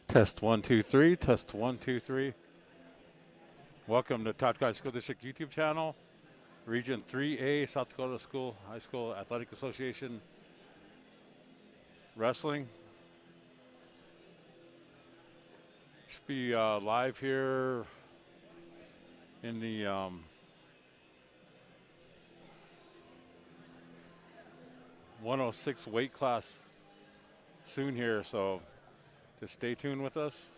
Test 1 2 3. Test 1 2 3. Welcome to Todd School District YouTube channel, Region 3A, South Dakota High School Athletic Association Wrestling. Should be live here in the 106 weight class soon here, so just stay tuned with us.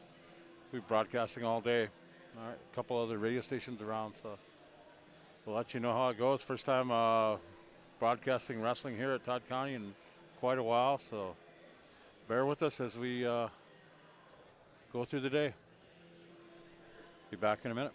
We'll be broadcasting all day. All right, a couple other radio stations around, so we'll let you know how it goes. First time broadcasting wrestling here at Todd County in quite a while, so bear with us as we go through the day. Be back in a minute.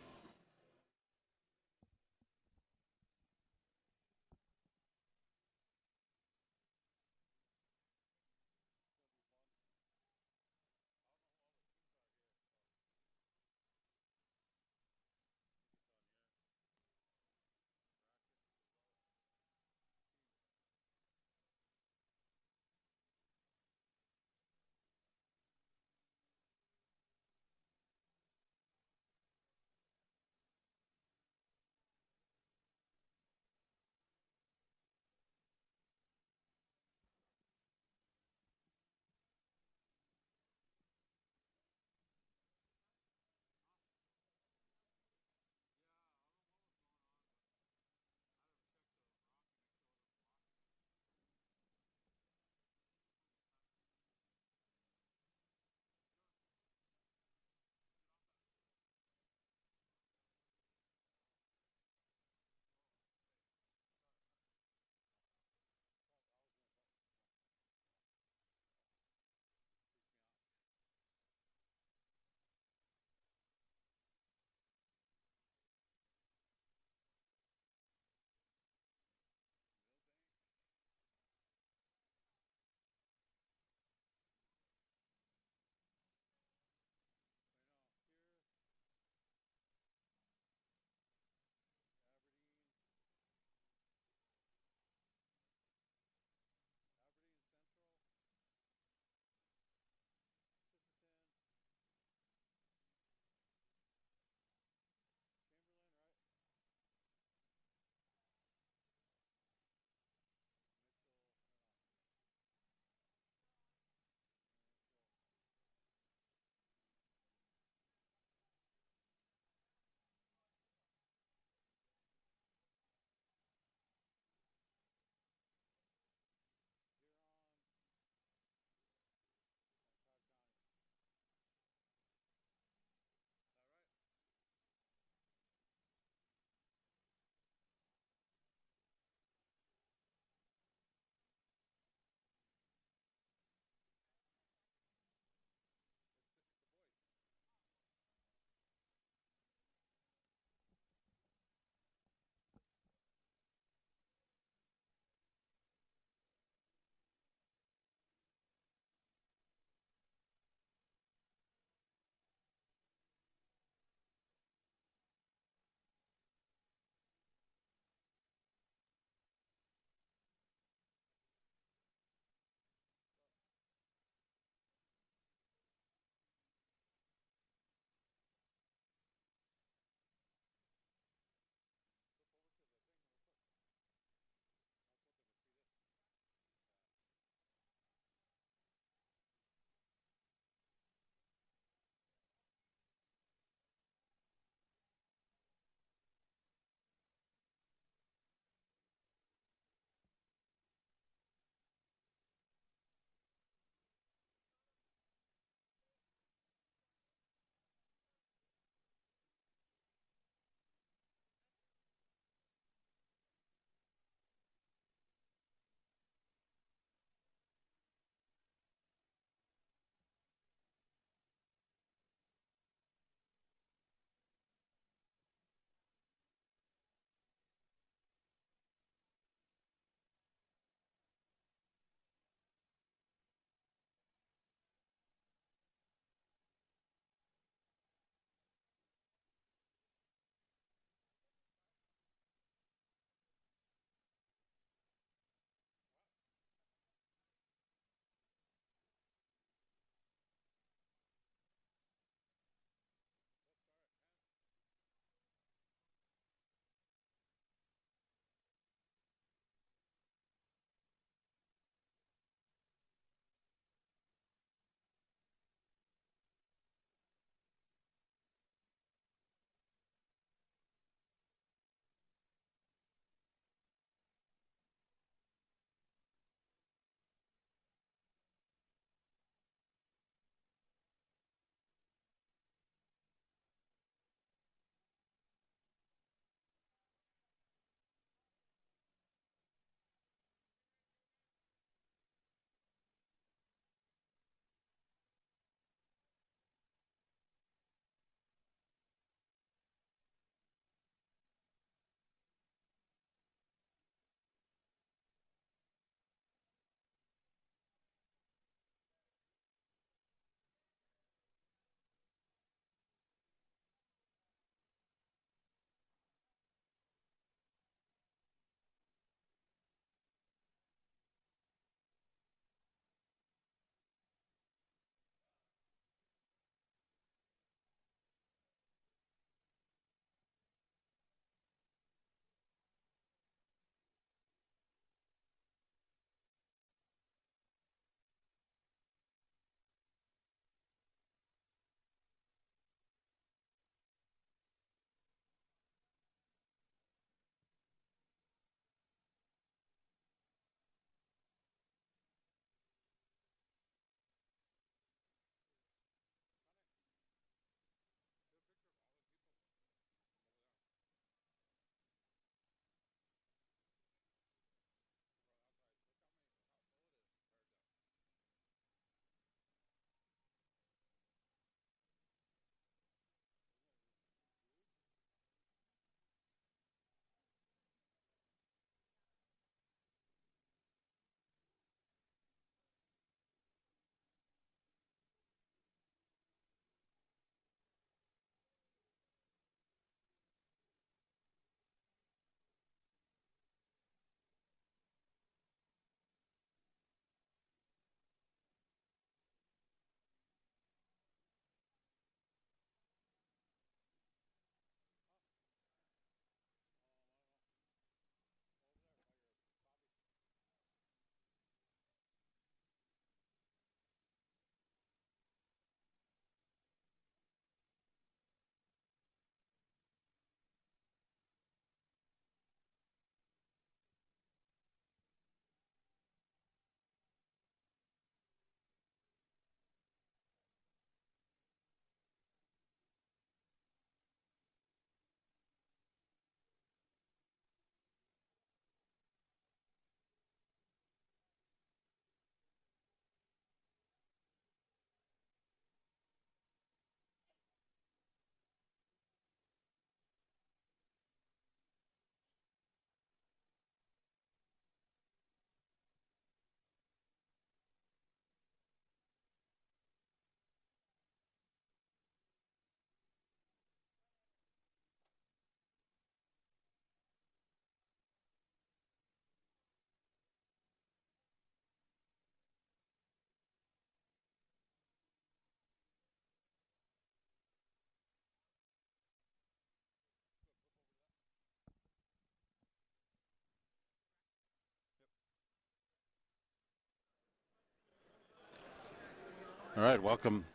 All right, welcome,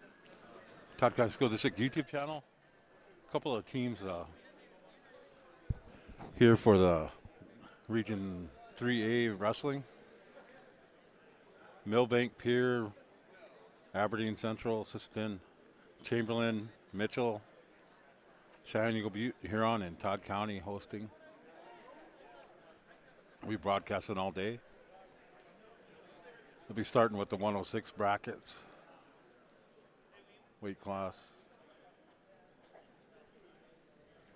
Todd School District YouTube channel. A couple of teams here for the Region 3A wrestling. Millbank, Pier, Aberdeen Central, Assistant, Chamberlain, Mitchell, Cheyenne, Eagle Butte, Huron, and Todd County hosting. We broadcasting all day. We'll be starting with the 106 brackets. Weight class.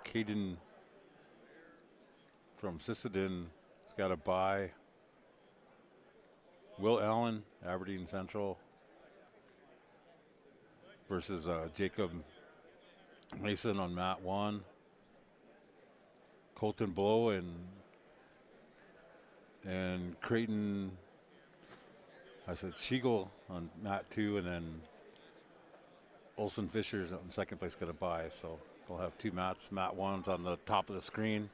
Caden from Sisseton has got a bye. Will Allen, Aberdeen Central, versus Jacob Mason on mat 1. Colton Blow and Creighton, I said Shiegel on mat 2, and then Olson Fisher's on second place got a bye. So we'll have two mats. Mat 1's on the top of the screen,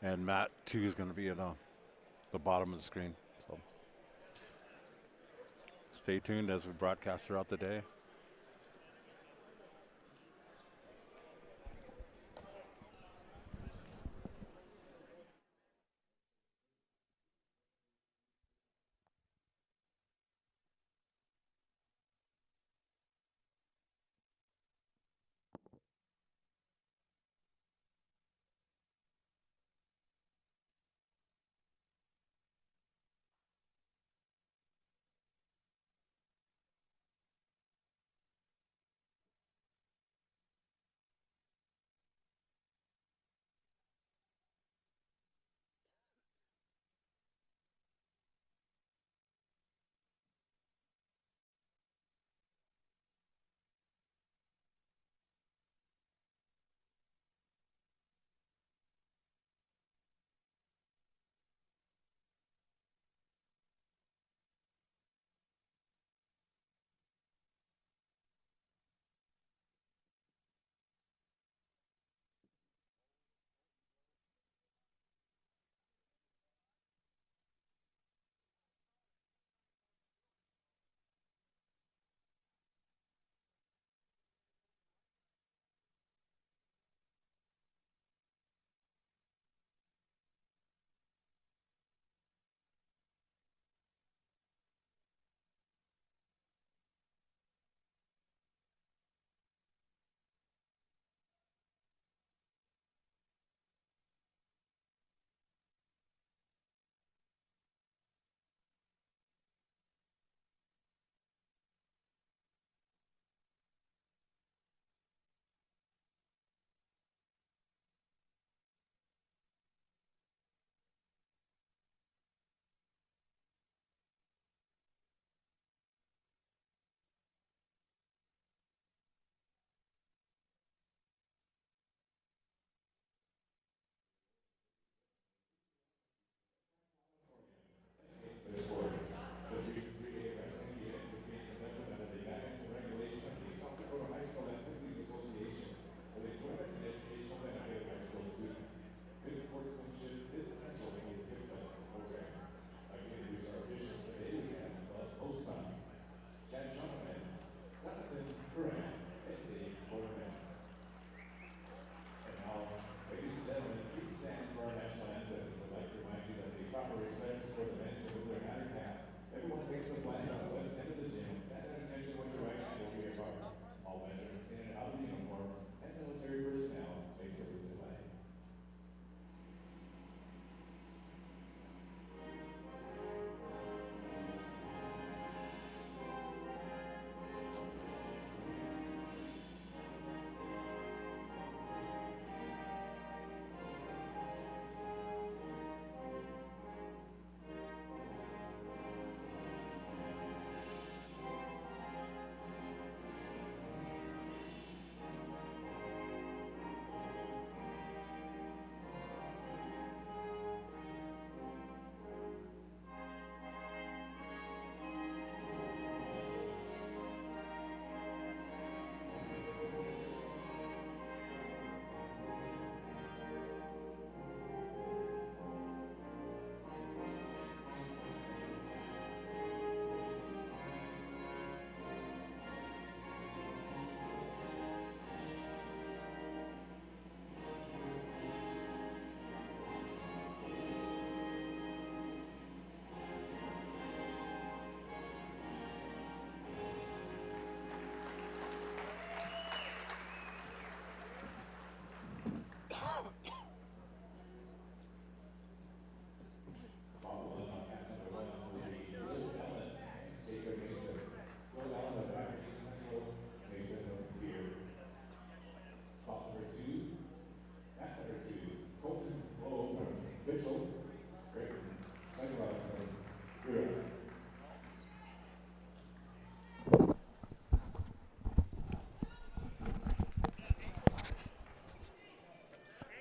and mat 2 is going to be at the bottom of the screen. So stay tuned as we broadcast throughout the day.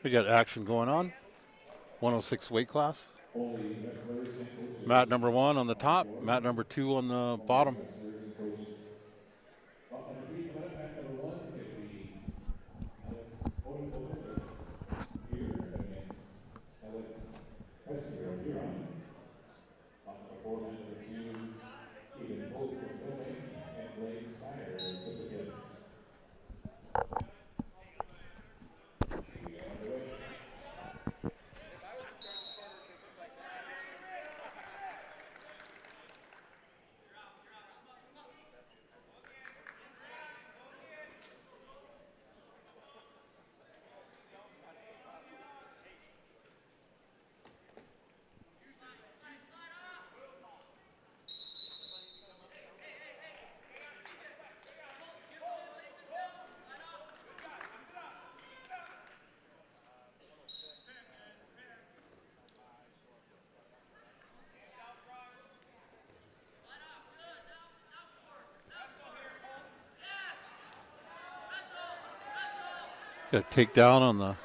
We got action going on. 106 weight class. Only wrestlers and coaches. Mat number 1 on the top, mat number 2 on the bottom. Wrestlers and coaches. Bout number 3 coming up, mat number 1. It'll be Alex Odafogo here against Alec Hester of Huron. Bout number 4, mat number 2, Ethan Folk from Burbank and Blake Steiner, Sisseton. We are underway. Got a takedown on the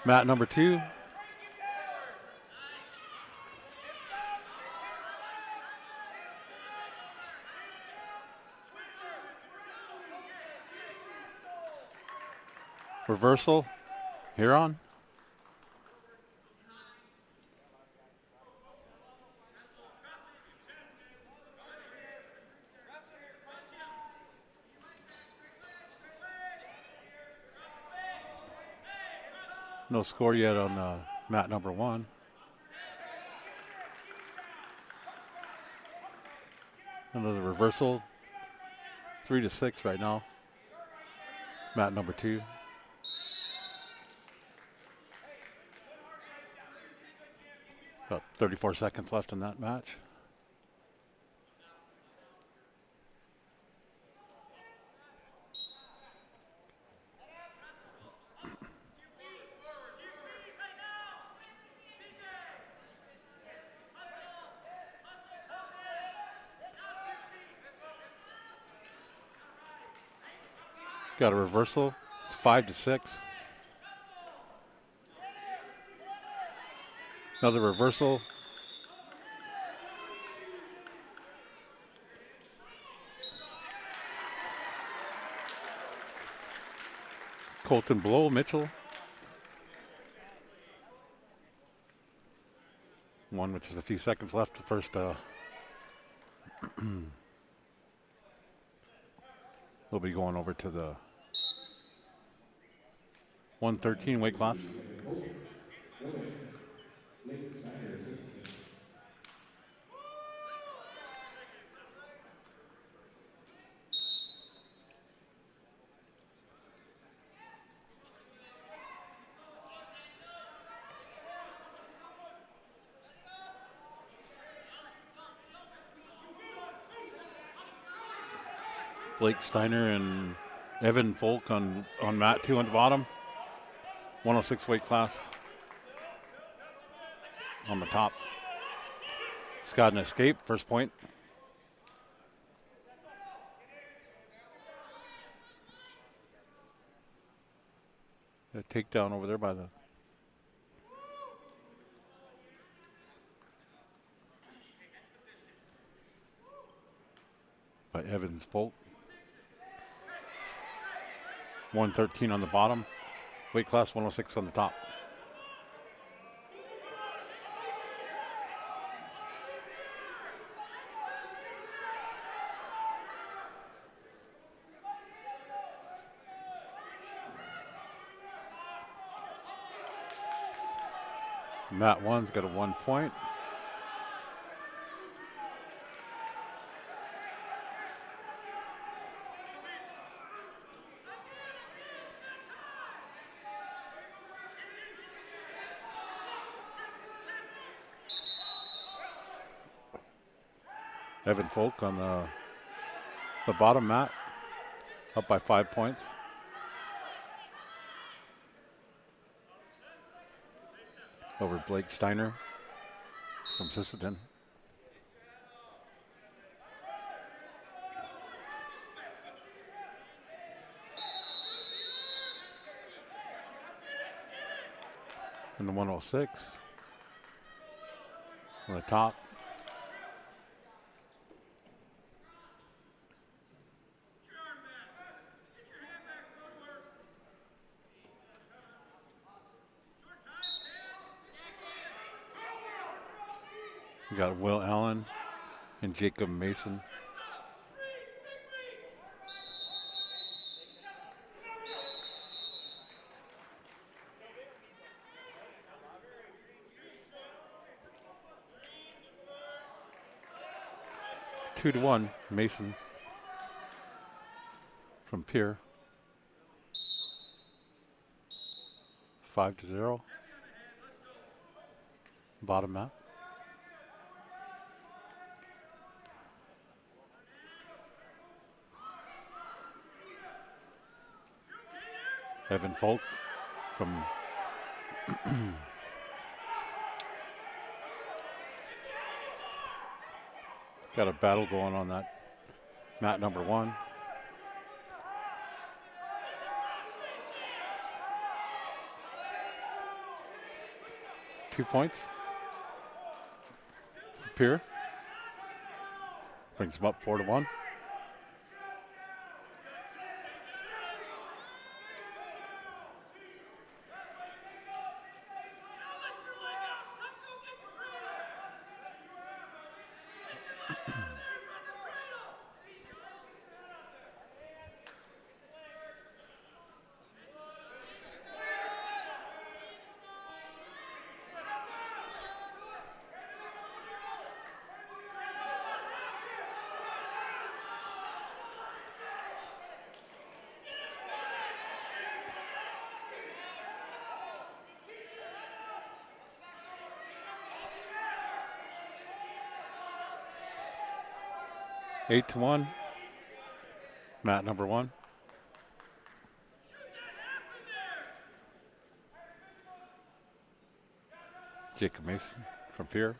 mat number 2. Reversal, Huron. No score yet on mat number 1. Another reversal. 3-6 right now. Mat number 2. About 34 seconds left in that match. Got a reversal. It's 5-6. Another reversal. Colton Blow, Mitchell. One which is a few seconds left. The first we'll be going over to the 113 weight class. Blake Steiner and Evan Folk on mat 2 on the bottom. 106 weight class on the top. It's got an escape, first point. A takedown over there by Evans Folk. 113 on the bottom. Weight class 106 on the top. Mat 1's got a 1 point. Evan Folk on the bottom mat, up by 5 points. Over Blake Steiner from Sisseton. to 106 on the top. We got Will Allen and Jacob Mason. Two to one, Mason from Pier. 5-0. Bottom map. Evan Folk from got a battle going on that mat number 1. Two points for Pier. Brings him up 4-1. Eight to 1. Mat number 1. Jacob Mason from Pier.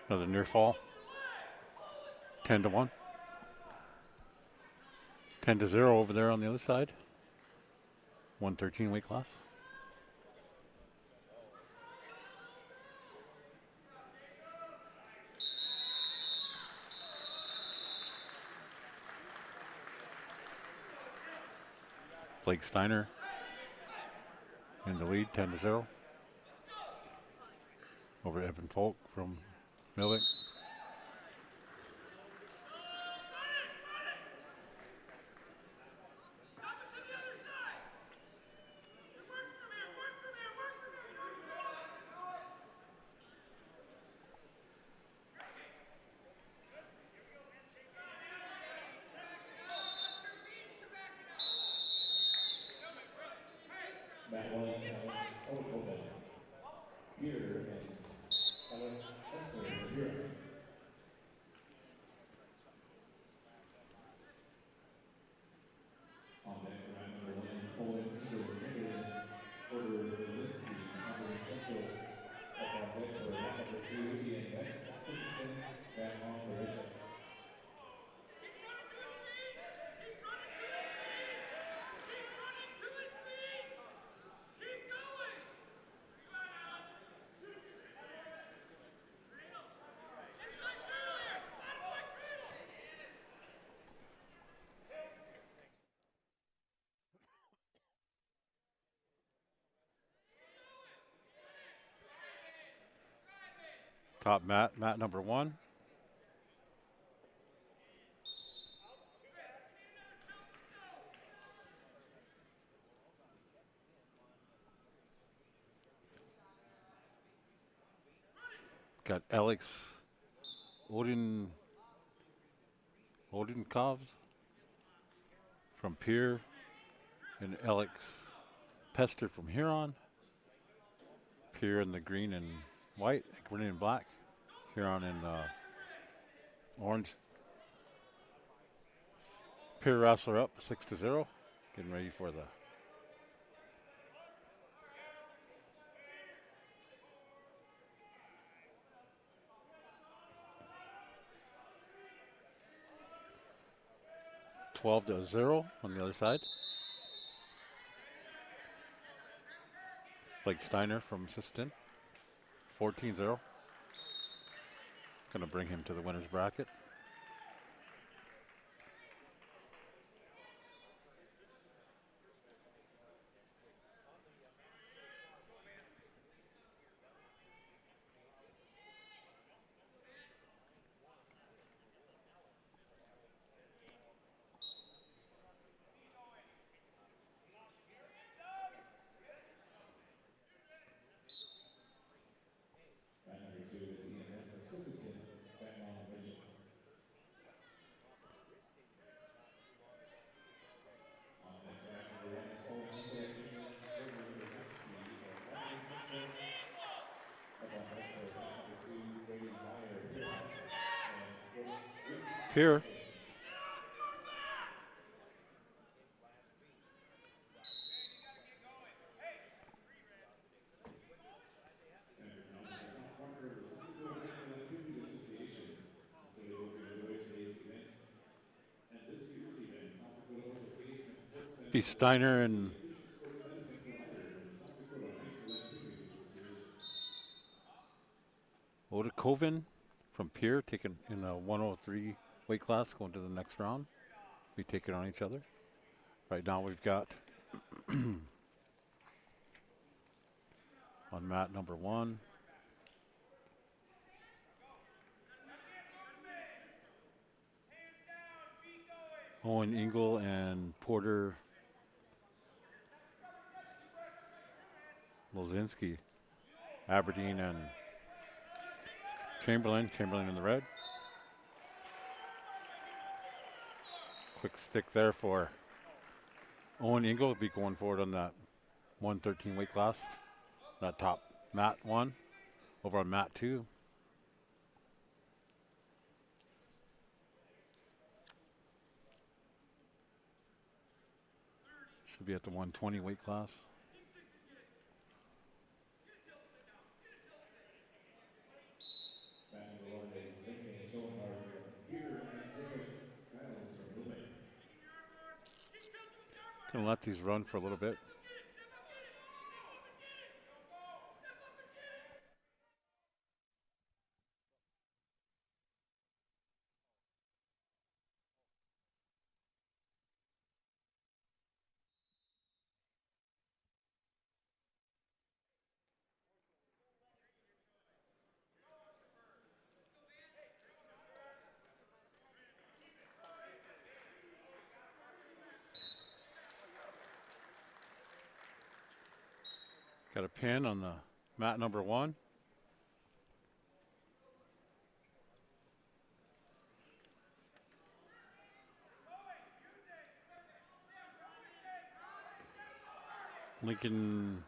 Another near fall. 10 to 1. 10-0 over there on the other side. 113 weight class. Blake Steiner in the lead, 10-0. Over Evan Folk from Milwick. Mat 1, Alex Dakota. Pier and Alex Esler from Pier. On deck for mat number 1, Poland, England, England, Porter, Brzezinski, Conference Central. Up on deck for mat number 2, Ian Metz, Sissington, back on for Bishop. Top mat, mat number 1. Got Alex Odinkovs from Pier and Alex Pester from Huron. Pier in the green and white, green and black. Huron in orange. Pier wrestler up 6-0. Getting ready for the 12-0 on the other side. Blake Steiner from Siston, 14-0. Going to bring him to the winner's bracket. Mat number 2 is Ian Metz of Sisseton, mat long Mitchell. On net for mat number 1 is Paul Consolation and Gregory Brzezinski of Washington Central. Up on net for mat number 2, Brady Meyer, Huron, and Brooke Reese. Pierre. Semifinals are not part of the South Dakota High School Activities Association, and so we hope you enjoy today's event. And this year's event, South Dakota Orthopedics and Sports Be Medicine Steiner is and the official sports medicine provider of the South Dakota High School Activities Association. Odakoven from Pierre taking in a 103 weight class, going to the next round. Be taking on each other. Right now we've got on mat number 1. Owen Ingle and Porter Lozinski, Aberdeen and Chamberlain in the red. Quick stick there for Owen Ingle. Will be going forward on that 113 weight class. That top mat 1 over on mat 2. Should be at the 120 weight class. Mat number 1 is Lincoln Schoenhardt from Pierre and Griffin Giles from Lumen. Gonna let these run for a little bit. Got a pin on the mat number 1. Lincoln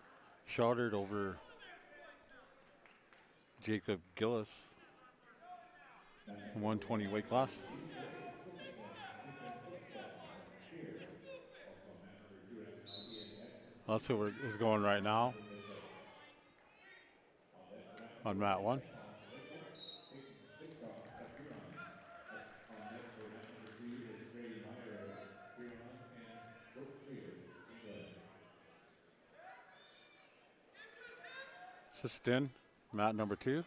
Shoddard over Jacob Gillis, 120 weight class. That's who is going right now on mat 1. On net for mat number 2 is Brady Meyer of Huron and Brooke Reese, England. Sistin, mat number 2.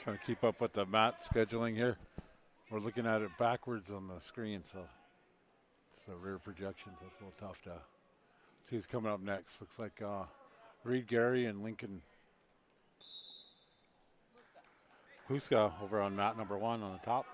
Trying to keep up with the mat scheduling here. We're looking at it backwards on the screen, so it's a rear projection, so it's a little tough to see who's coming up next. Looks like Reed Gary and Lincoln Huska over on mat number 1 on the top.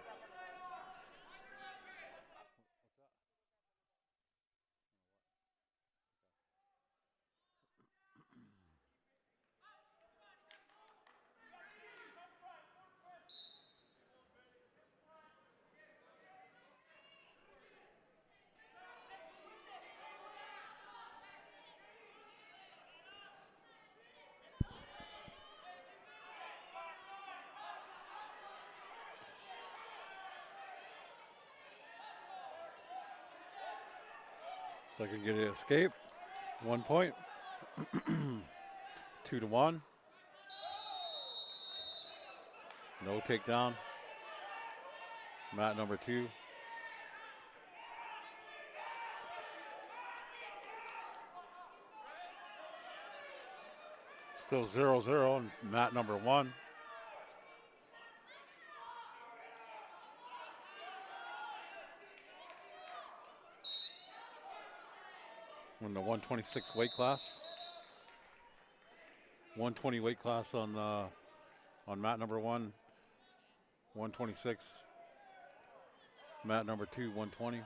So I can get an escape. 1 point. 2-1. No takedown. Mat number 2. Still 0-0 in mat number 1. In the 126 weight class. 120 weight class on mat number 1. 126. Mat number 2, 120.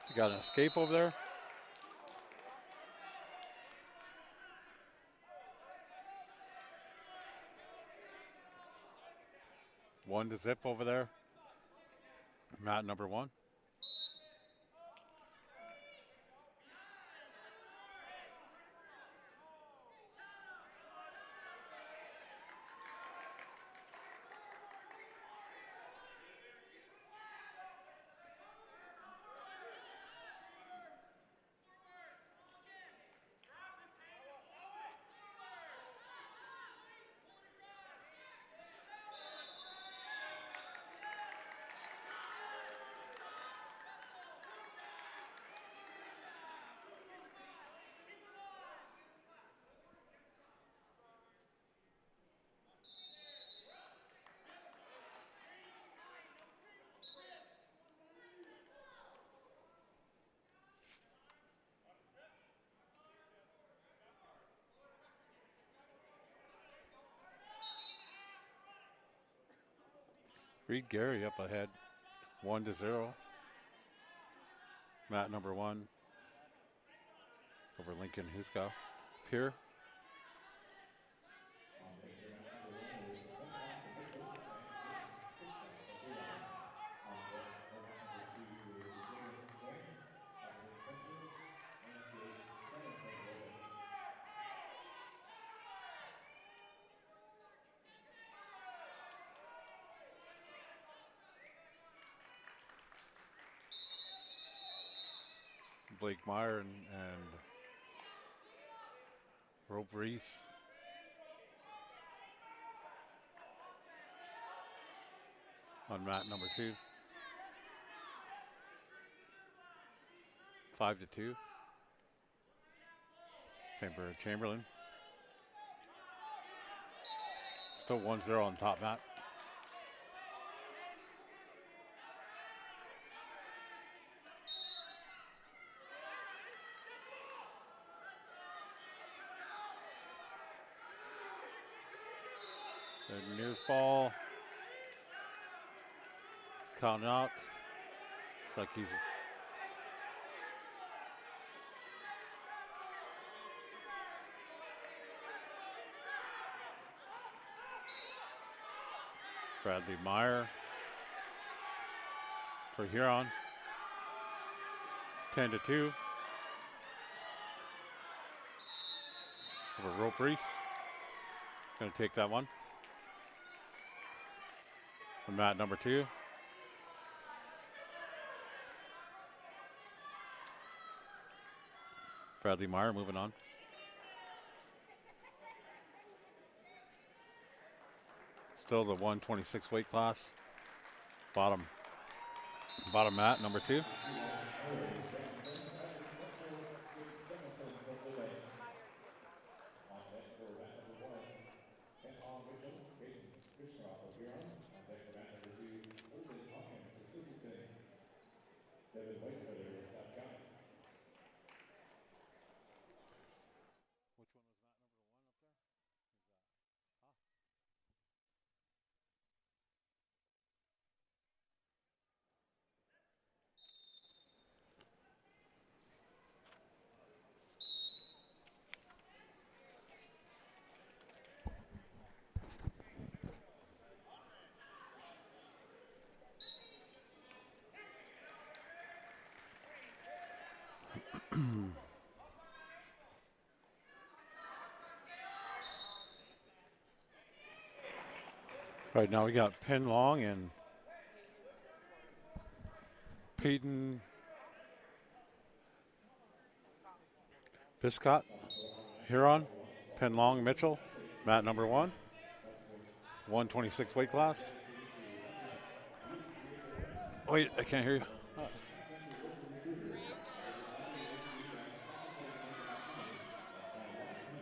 You got an escape over there. One to zip over there. Mat number 1. Reed Gary up ahead, 1-0. Mat number 1 over Lincoln Huska. Here. Blake Meyer and Rope Reese. On mat number 2. 5-2. Same for Chamberlain. Still 1-0 on top mat. The near fall. He's counting out. Looks like he's Bradley Meyer for Huron. 10-2. Over Rope Reese. Gonna take that one. on mat number 2. Bradley Meyer moving on. Still the 126 weight class. Bottom mat number 2. Devin Whitefeather and Todd County. Right now we got Penn Long and Peyton Biscott, Huron, Penn Long, Mitchell, mat number 1, 126 weight class. Wait, I can't hear you.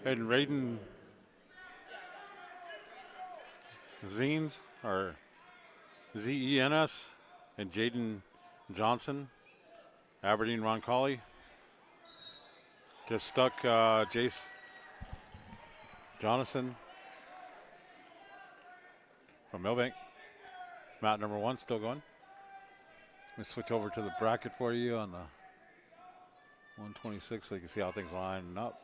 And Raiden Zines, or Zens, and Jaden Johnson, Aberdeen Roncalli. Just stuck Jace Jonathan from Millbank. Mat number 1 still going. Let me switch over to the bracket for you on the 126 so you can see how things line up.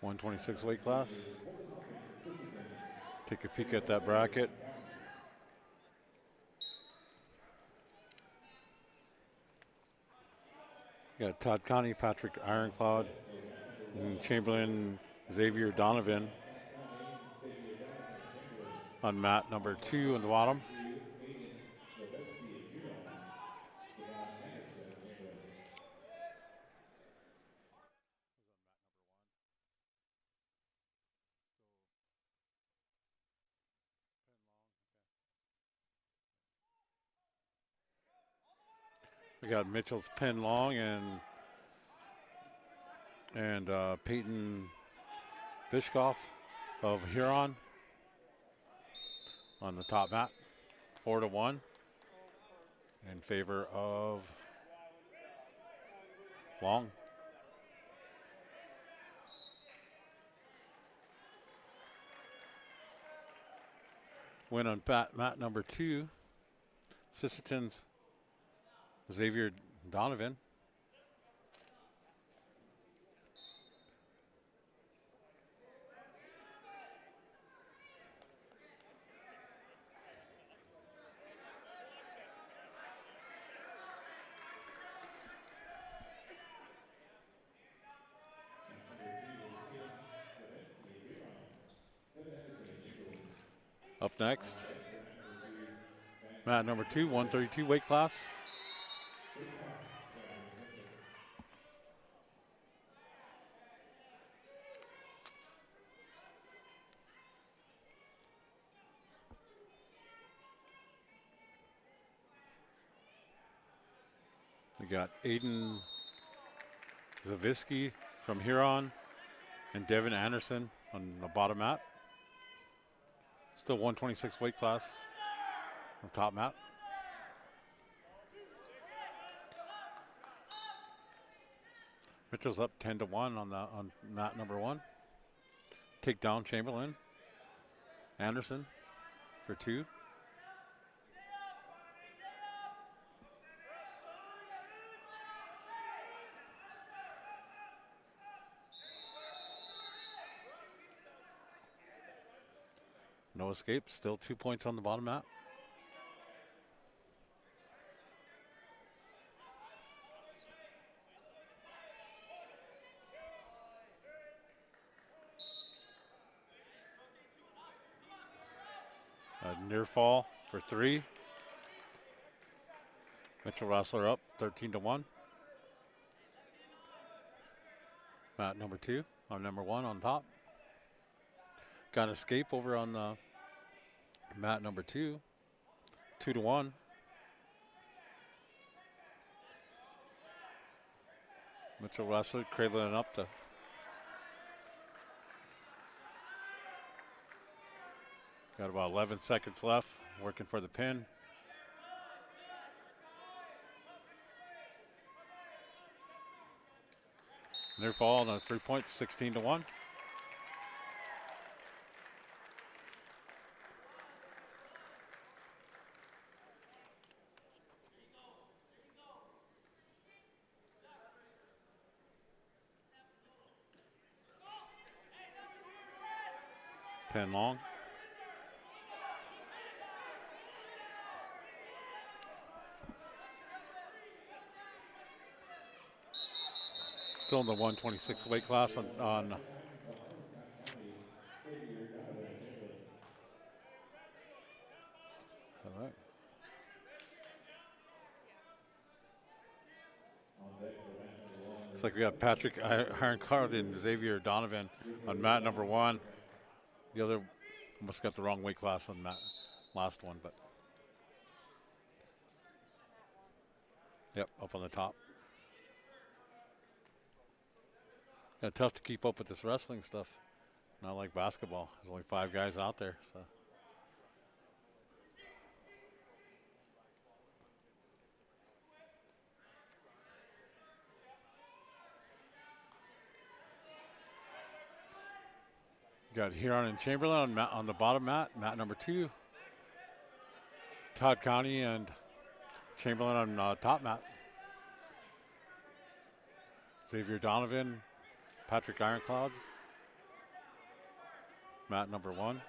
.126 weight class. Take a peek at that bracket. You got Todd Connie, Patrick Ironclad, and Chamberlain Xavier Donovan on mat number 2 on the bottom. We got Mitchell's Penn Long and Peyton Bishkoff of Huron on the top mat, 4-1 in favor of Long. Win on mat number 2, Sisseton's Xavier Donovan. Up next, mat number 2, 132 weight class. We got Aiden Zavisky from Huron and Devin Anderson on the bottom mat. Still 126 weight class on top mat. Mitchell's up 10-1 on mat number 1. Take down Chamberlain. Anderson for 2. No escape, still 2 points on the bottom mat. near fall for 3. Mitchell Wrestler up 13-1. Mat number 2 on number 1 on top. Got an escape over on mat number 2. 2-1. Mitchell Wrestler cradling up to got about 11 seconds left, working for the pin. Near fall on 3 points, 16-1. Pin long. Still in the 126 weight class on All right. Looks like we got Patrick Ironclad and Xavier Donovan on mat number 1. The other almost got the wrong weight class on that last one, but yep, up on the top. Yeah, tough to keep up with this wrestling stuff. Not like basketball. There's only 5 guys out there, so. Got Huron and Chamberlain on the bottom mat, mat number 2. Todd County and Chamberlain on top mat. Xavier Donovan, Patrick Ironclad, mat number 1.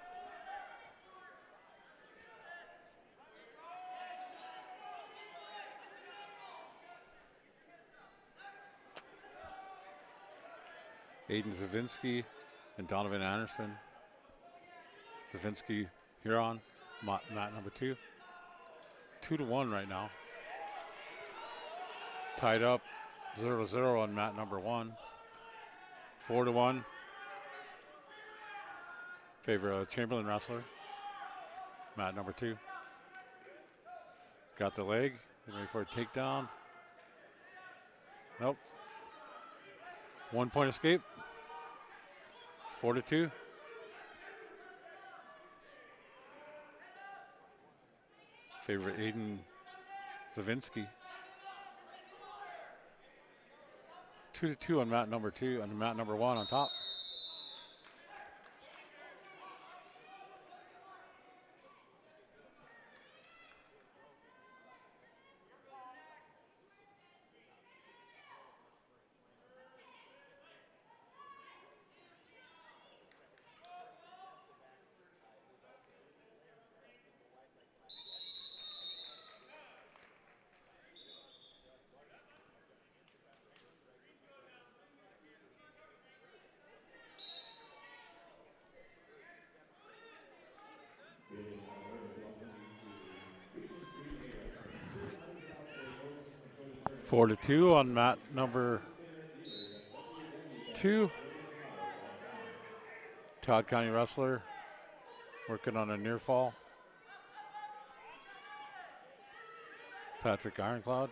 Aiden Zavinsky and Donovan Anderson. Zavinsky Huron, mat number 2. 2-1 right now. Tied up 0-0 on mat number 1. 4-1. Favor of Chamberlain wrestler. Mat number 2. Got the leg. Ready for a takedown. Nope. 1 point escape. 4-2. Favorite Aiden Zavinsky. 2-2 on mat number 2 and mat number 1 on top. right. 4-2 on mat number 2. Todd County wrestler working on a near fall. Patrick Ironclad.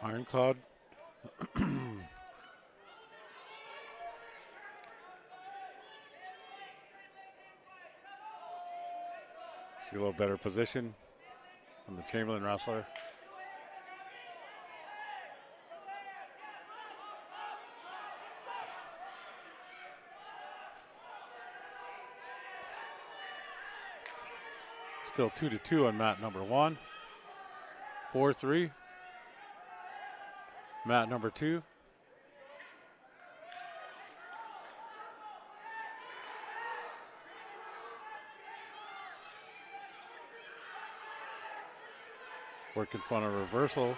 Ironclad. See a little better position on the Chamberlain wrestler. Still 2-2 on mat number 1. 4-3. Mat number 2. Working front of reversal.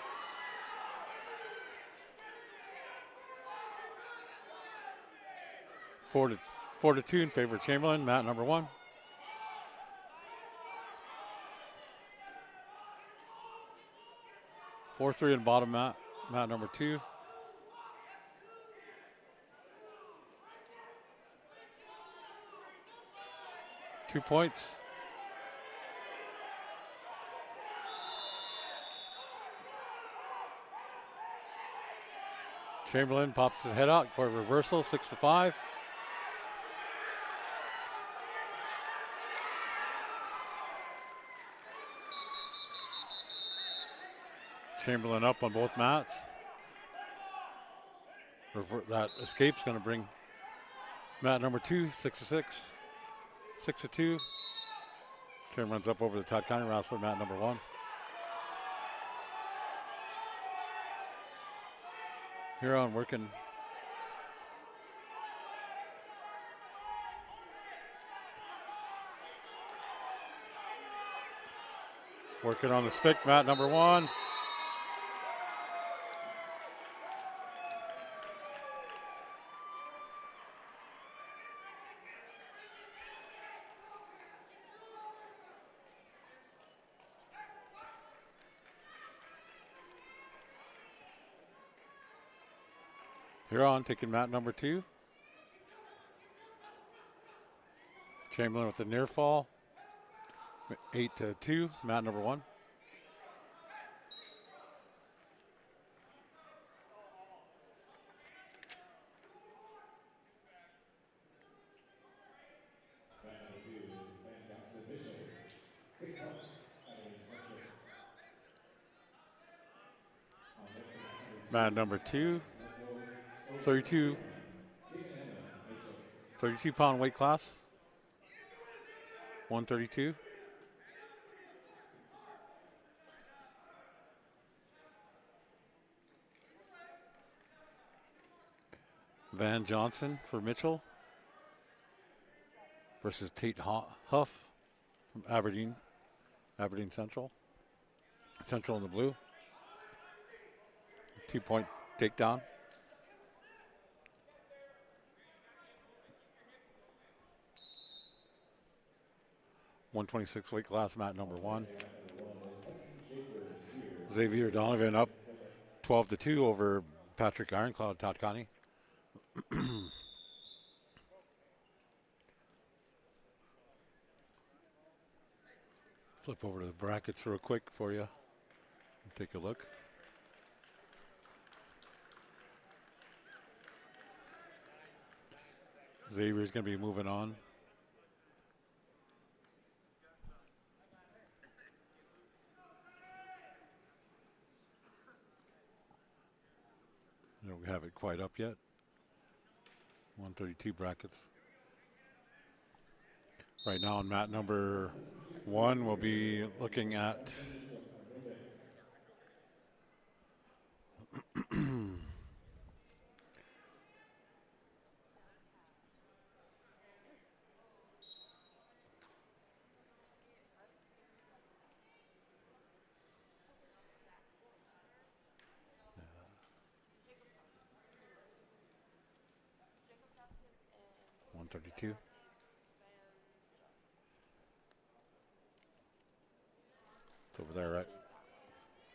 Four to two in favor of Chamberlain, mat number 1. Four, 3 in bottom mat, mat number 2. Two points. Chamberlain pops his head out for a reversal, 6-5. Chamberlain up on both mats. That escape's going to bring mat number 2, 6-6. 6-2. Chamberlain's up over the Todd County wrestler, mat number 1. Huron working. Working on the stick, mat number 1. Huron taking mat number 2. Chamberlain with the near fall. 8-2, mat number 1. Mat number 2. 32 pound weight class. 132. Van Johnson for Mitchell versus Tate Huff from Aberdeen Central. Central in the blue. 2-point takedown. .126 weight class, mat number 1. Xavier Donovan up 12-2 over Patrick Ironclad, Todd County. Flip over to the brackets real quick for you. Take a look. Xavier's going to be moving on. Don't have it quite up yet. 132 brackets. Right now on mat number 1, we'll be looking at .132. It's over there, right?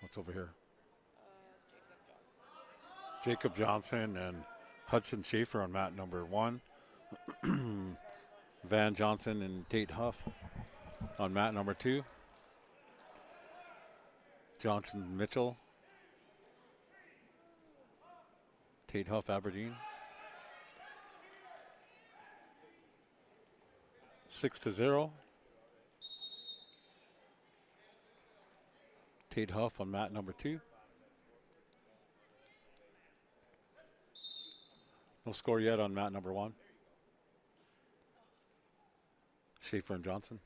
What's over here? Jacob Johnson and Hudson Schaefer on mat number 1. Van Johnson and Tate Huff on mat number 2. Johnson Mitchell. Tate Huff Aberdeen. 6-0. Tate Huff on mat number 2. No score yet on mat number 1. Schaefer and Johnson.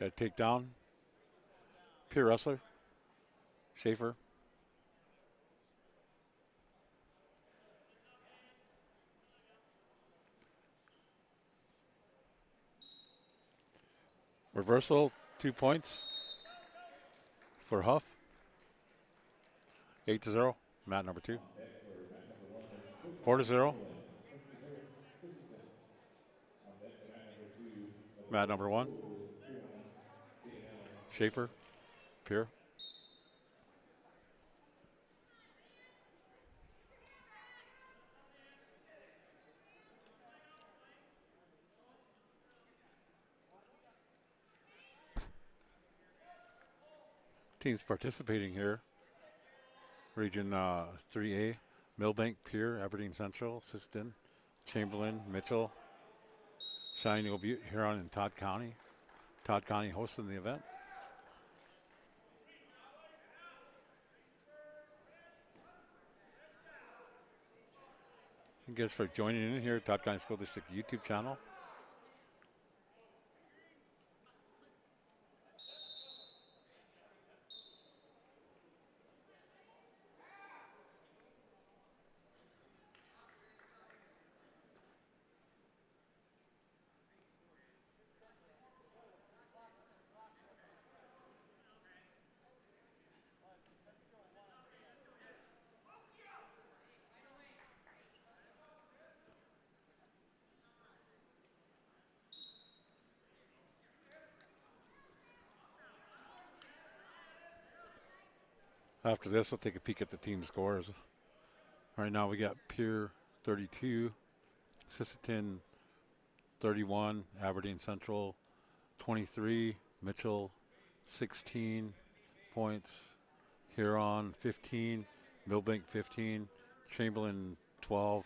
Got to take down. Peer wrestler. Schaefer. Reversal, 2 points for Huff. 8-0, mat number 2. 4-0, mat number 1. Schaefer, Pure. Teams participating here. Region 3A, Millbank, Pier, Aberdeen Central, Siston, Chamberlain, Mitchell, Shining Eagle Butte, Huron, and Todd County. Todd County hosting the event. Thank you guys for joining in here, Todd County School District YouTube channel. After this, we'll take a peek at the team scores. Right now, we got Pier 32, Sisseton 31, Aberdeen Central 23, Mitchell 16 points, Huron 15, Millbank 15, Chamberlain 12,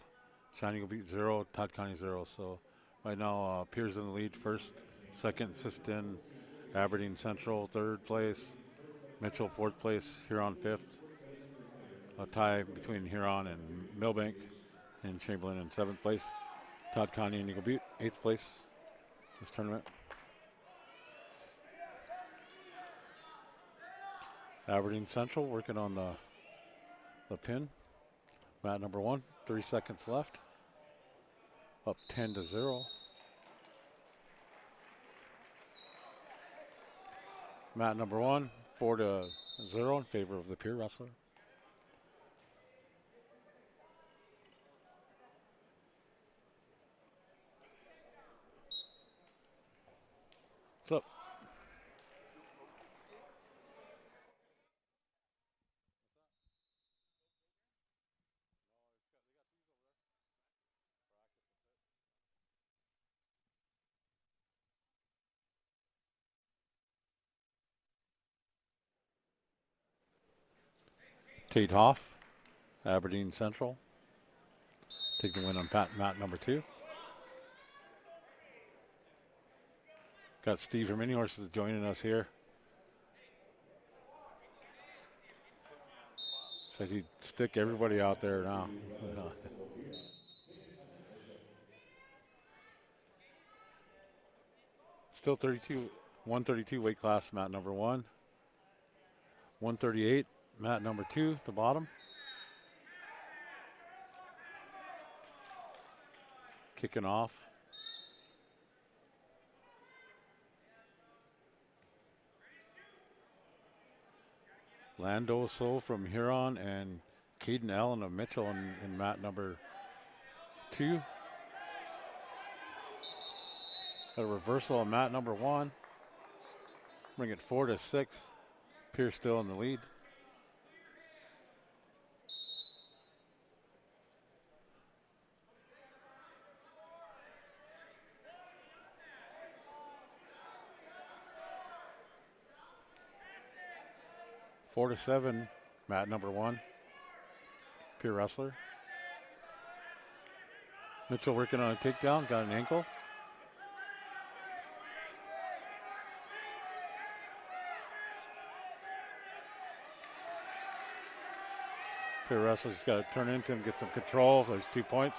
Shining Eagle Butte 0, Todd County 0. So right now, Pier's in the lead first, second, Sisseton, Aberdeen Central third place, Mitchell fourth place, Huron fifth. A tie between Huron and Millbank, and Chamberlain in seventh place. Todd County and Eagle Butte, eighth place this tournament. Aberdeen Central working on the pin. Mat number 1, 3 seconds left. Up 10-0. Mat number 1, 4-0 in favor of the Pier wrestler. What's up? Tate Hoff, Aberdeen Central. Take the win on mat number 2. Got Steve from Mini Horses joining us here. Said he'd stick everybody out there now. Still 132 weight class, mat number 1. 138, mat number 2, at the bottom. Kicking off. Lando So from Huron and Caden Allen of Mitchell in mat number 2. Got a reversal on mat number 1. Bring it 4-6. Pierce still in the lead. Four to 7, mat number 1. Pier wrestler. Mitchell working on a takedown, got an ankle. Pier wrestler's got to turn into him, get some control. There's 2 points.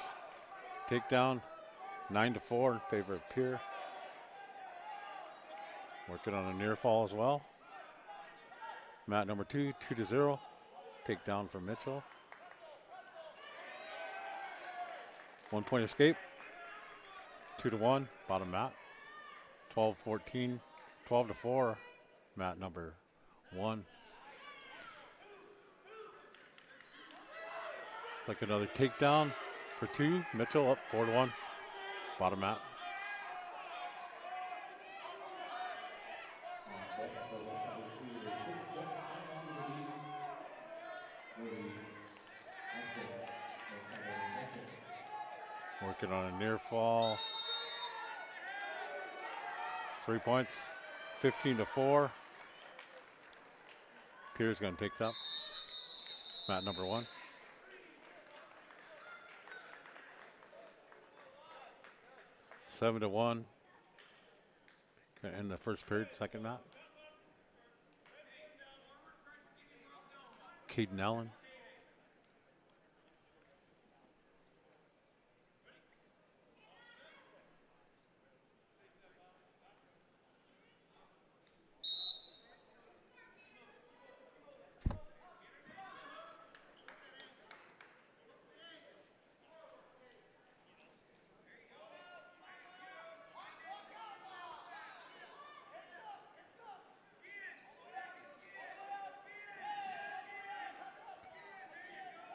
Takedown, 9-4 in favor of Pier. Working on a near fall as well. Mat number 2, 2-0. Takedown from Mitchell. 1 point escape. 2-1, bottom mat. 12-14, 12-4, mat number 1. It's like another takedown for 2. Mitchell up 4-1, bottom mat. On deck for mat number 2 is 57 centimeters of beat for the Austin intermission. Working on a near fall. 3 points, 15-4. Pierre's going to take that. Mat number 1. Seven to 1. Going to end the first period, second mat. Caden Allen.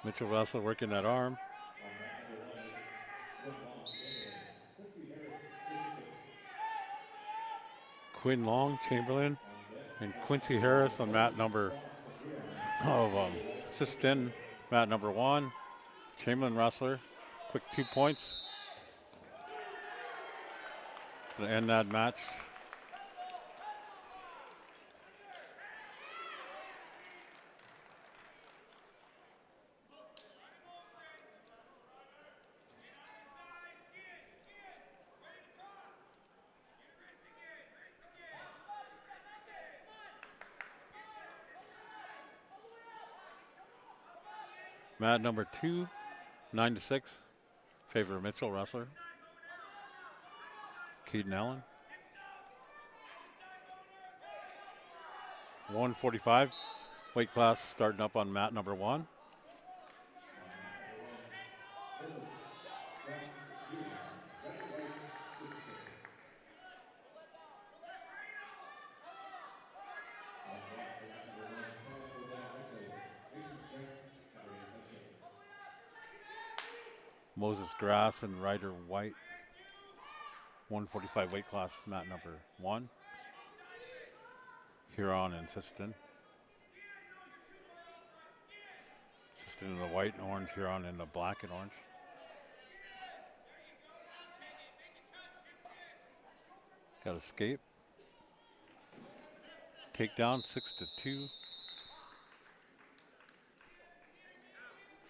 Mitchell Russell working that arm. Quinn Long, Chamberlain, and Quincy Harris on mat number of assistant, mat number 1. Chamberlain wrestler, quick 2 points to end that match. Mat number 2, 9-6, favor of Mitchell wrestler. Keaton Allen. 145, weight class starting up on mat number 1. Moses Grass and Ryder White. 145 weight class, mat number 1. Huron and Siston. Siston in the white and orange, Huron in the black and orange. Got escape. Takedown 6-2.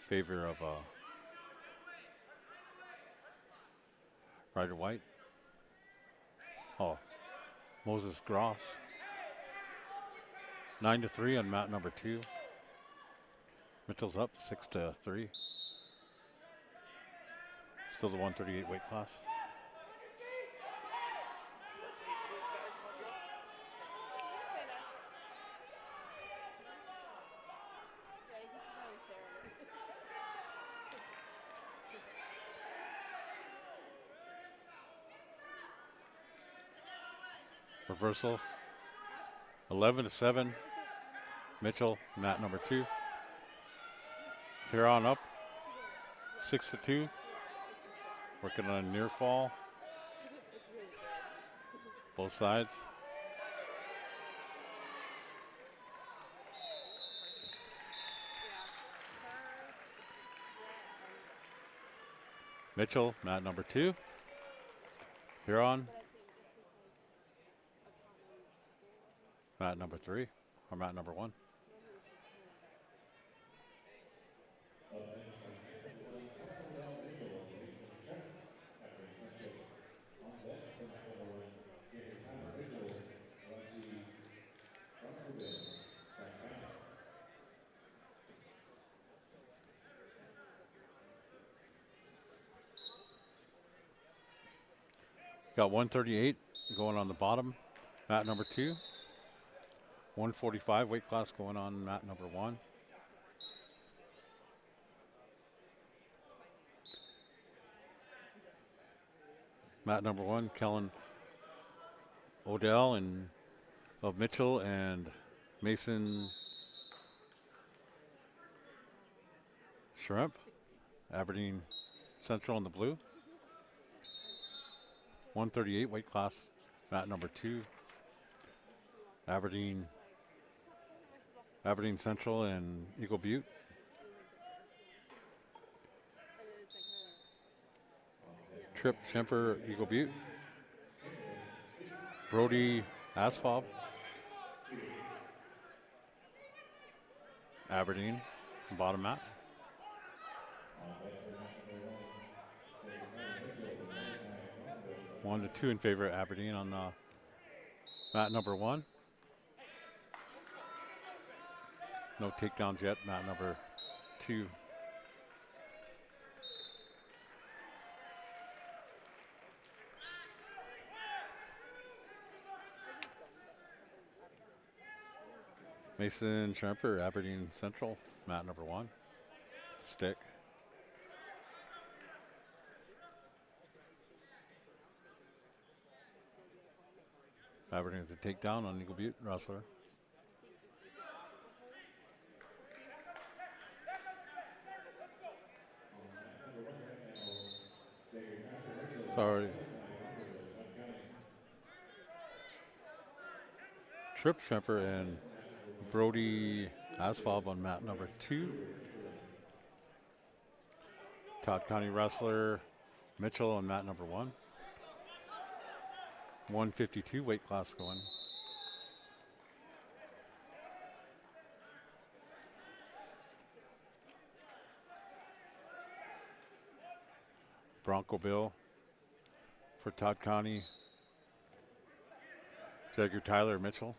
Favor of Ryder White. Oh, Moses Gross. 9-3 on mat number 2. Mitchell's up 6-3. Still the 138 weight class. Reversal. 11-7. Mitchell, mat number 2. Huron up 6-2. Working on a near fall. Both sides. Mitchell, mat number 2. Huron. Mat number 3, or mat number 1. Got 138 going on the bottom, mat number 2. 145 weight class going on mat number 1. Mat number 1, Kellen Odell and of Mitchell and Mason Shrimp. Aberdeen Central in the blue. 138 weight class, mat number 2. Aberdeen Central and Eagle Butte. Trip Schemper, Eagle Butte. Brody Asphalt, Aberdeen, bottom mat. One to two in favor of Aberdeen on the mat number 1. No takedowns yet, mat number 2. Mason Schemper, Aberdeen Central, mat number 1. Stick. Aberdeen is a takedown on Eagle Butte wrestler. Sorry. Trip Schemper and Brody Asphalt on mat number 2. Todd County wrestler Mitchell on mat number 1. 152 weight class going. Bronco Bill for Todd County. Jagger Tyler Mitchell.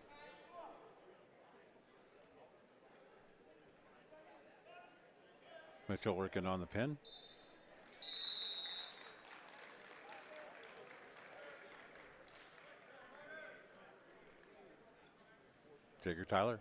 Mitchell working on the pin. Jagger Tyler.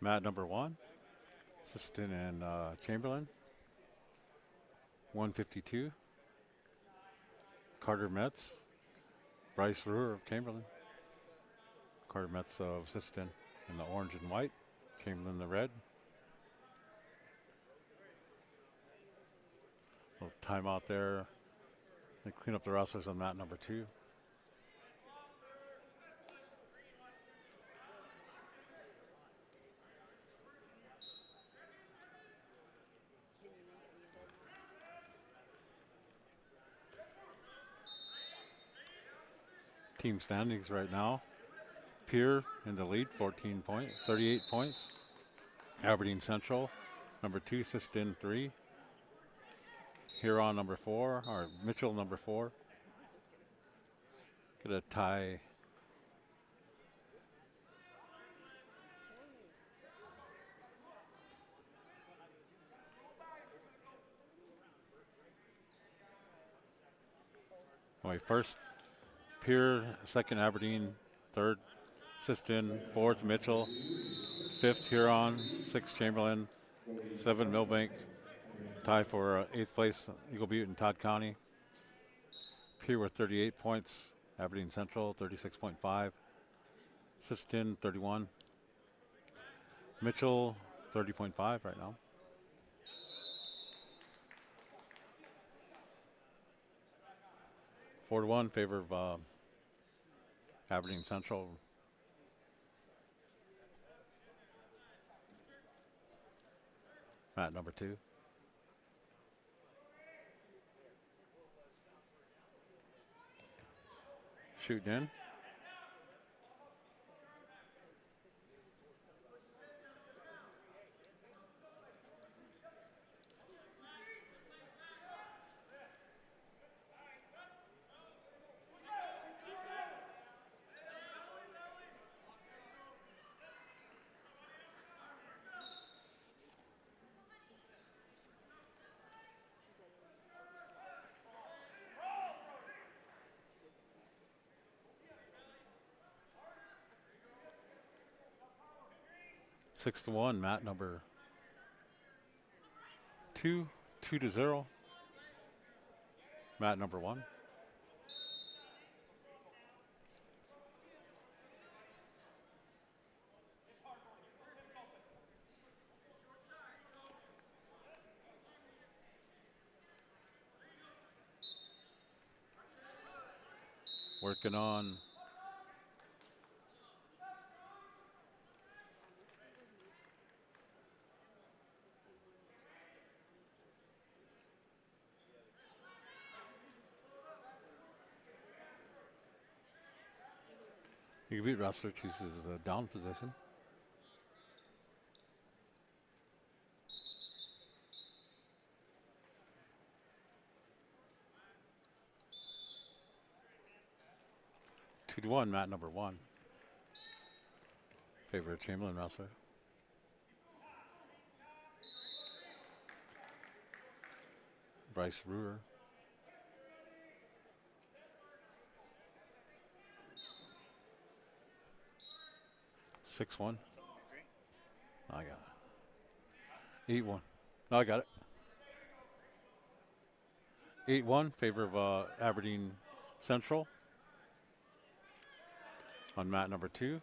Mat number 1, Assistant and Chamberlain. 152. Carter Metz, Bryce Ruhr of Chamberlain. Carter Metz of Assistant in the orange and white, Chamberlain the red. Little timeout there. They clean up the wrestlers on mat number 2. Team standings right now. Pier in the lead, 38 points. Aberdeen Central, number 2, Sistine 3. Huron number 4, or Mitchell number 4. Get a tie. First Pier, second Aberdeen, third Sistine, fourth Mitchell, fifth Huron, sixth Chamberlain, 7 Millbank. Tie for 8th place, Eagle Butte and Todd County. Pier with 38 points, Aberdeen Central 36.5, Sistine 31, Mitchell 30.5 right now. Four to 1 in favor of Aberdeen Central. Mat number 2. Shooting in. 6-1, mat number 2, 2-0, mat number 1. Working on you can beat wrestler chooses a down position. Two to one, mat number 1. Favorite Chamberlain wrestler. Bryce Brewer. Six one. I got it. 8-1. No, I got it. 8-1, favor of Aberdeen Central. On mat number 2.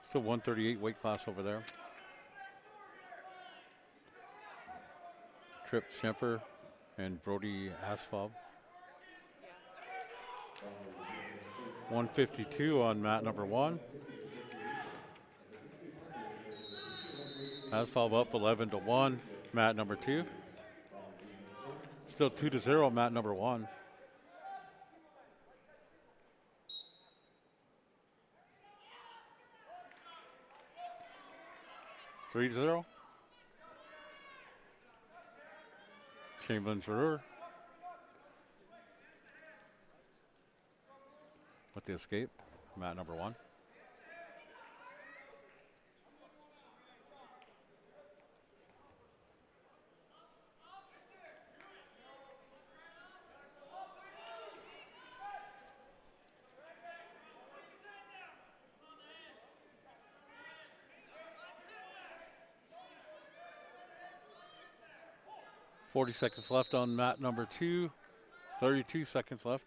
Still 138 weight class over there. Trip Schemper and Brody Asphalt. 152 on mat number 1. Asphalt up 11-1, mat number 2. Still 2-0, mat number 1. Three to 0. Chamberlain Brewer with the escape, mat number 1. .40 seconds left on mat number 2. 32 seconds left.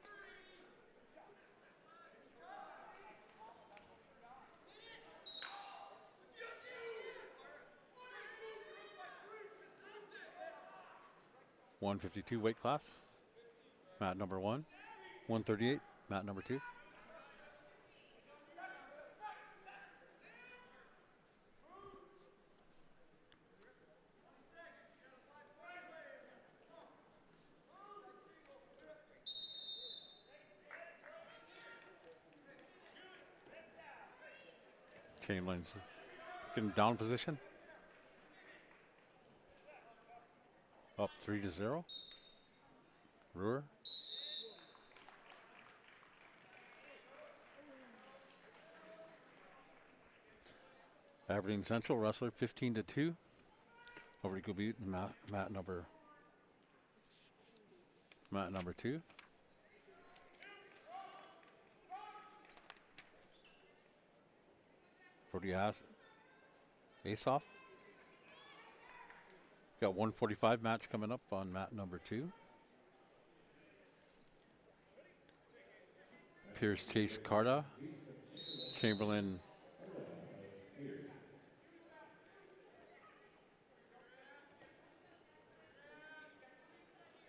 .152 weight class. Mat number 1. 138, mat number 2. Chamberlain's in down position. Up 3-0. Brewer. Aberdeen Central wrestler 15-2. Over to Gobute, mat number 2. Brody Ace-off. Got 145 match coming up on mat number 2. Pierce Chase Carta. Chamberlain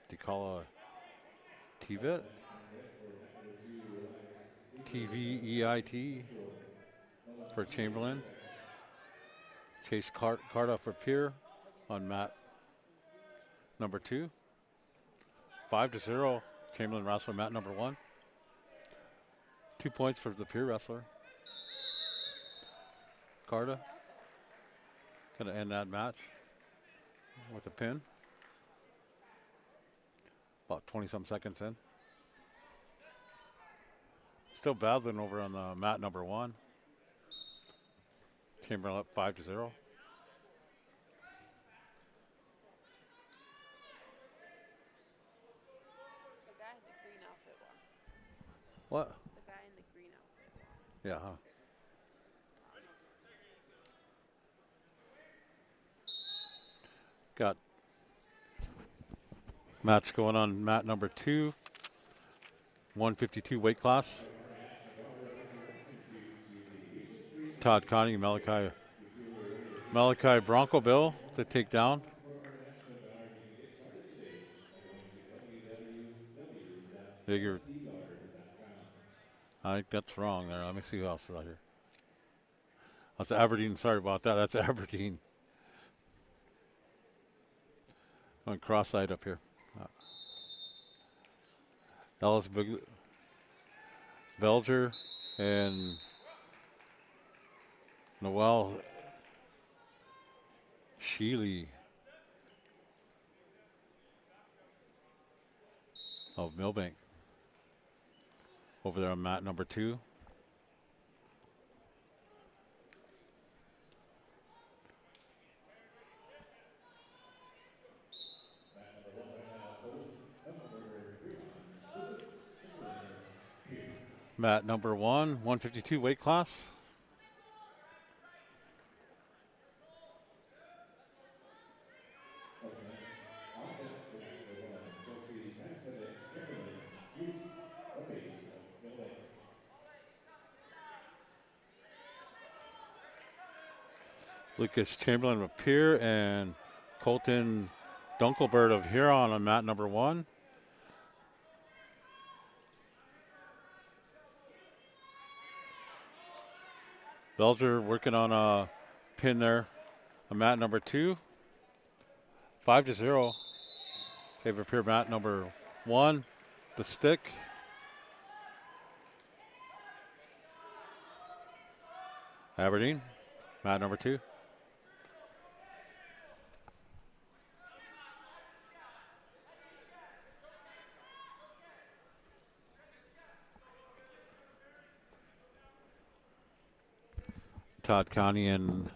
Dakota Tveit. TVEIT for Chamberlain. Chase Carta for Pierre on mat number 2. 5-0. Chamberlain wrestler mat number 1. 2 points for the Pierre wrestler. Carta gonna end that match with a pin. About 20-some seconds in. Still battling over on the mat number 1. Chamberlain up 5-0. The guy in the green outfit won. What? The guy in the green outfit won. Yeah. Huh? Got match going on mat number 2, 152 weight class. Todd Connie, Malachi Bronco Bill to take down. Figure. I think that's wrong there. Let me see who else is out here. That's Aberdeen. Sorry about that. That's Aberdeen. I'm cross-eyed up here. Ellis Belger and Noel Sheely of Millbank over there on mat number 2. Mat number 1, 152 weight class. Lucas Chamberlain of Pier and Colton Dunkelbird of Huron on mat number 1. Belger working on a pin there on mat number 2. 5-0. Favor Pier mat number 1. The stick. Aberdeen, mat number 2. Todd County and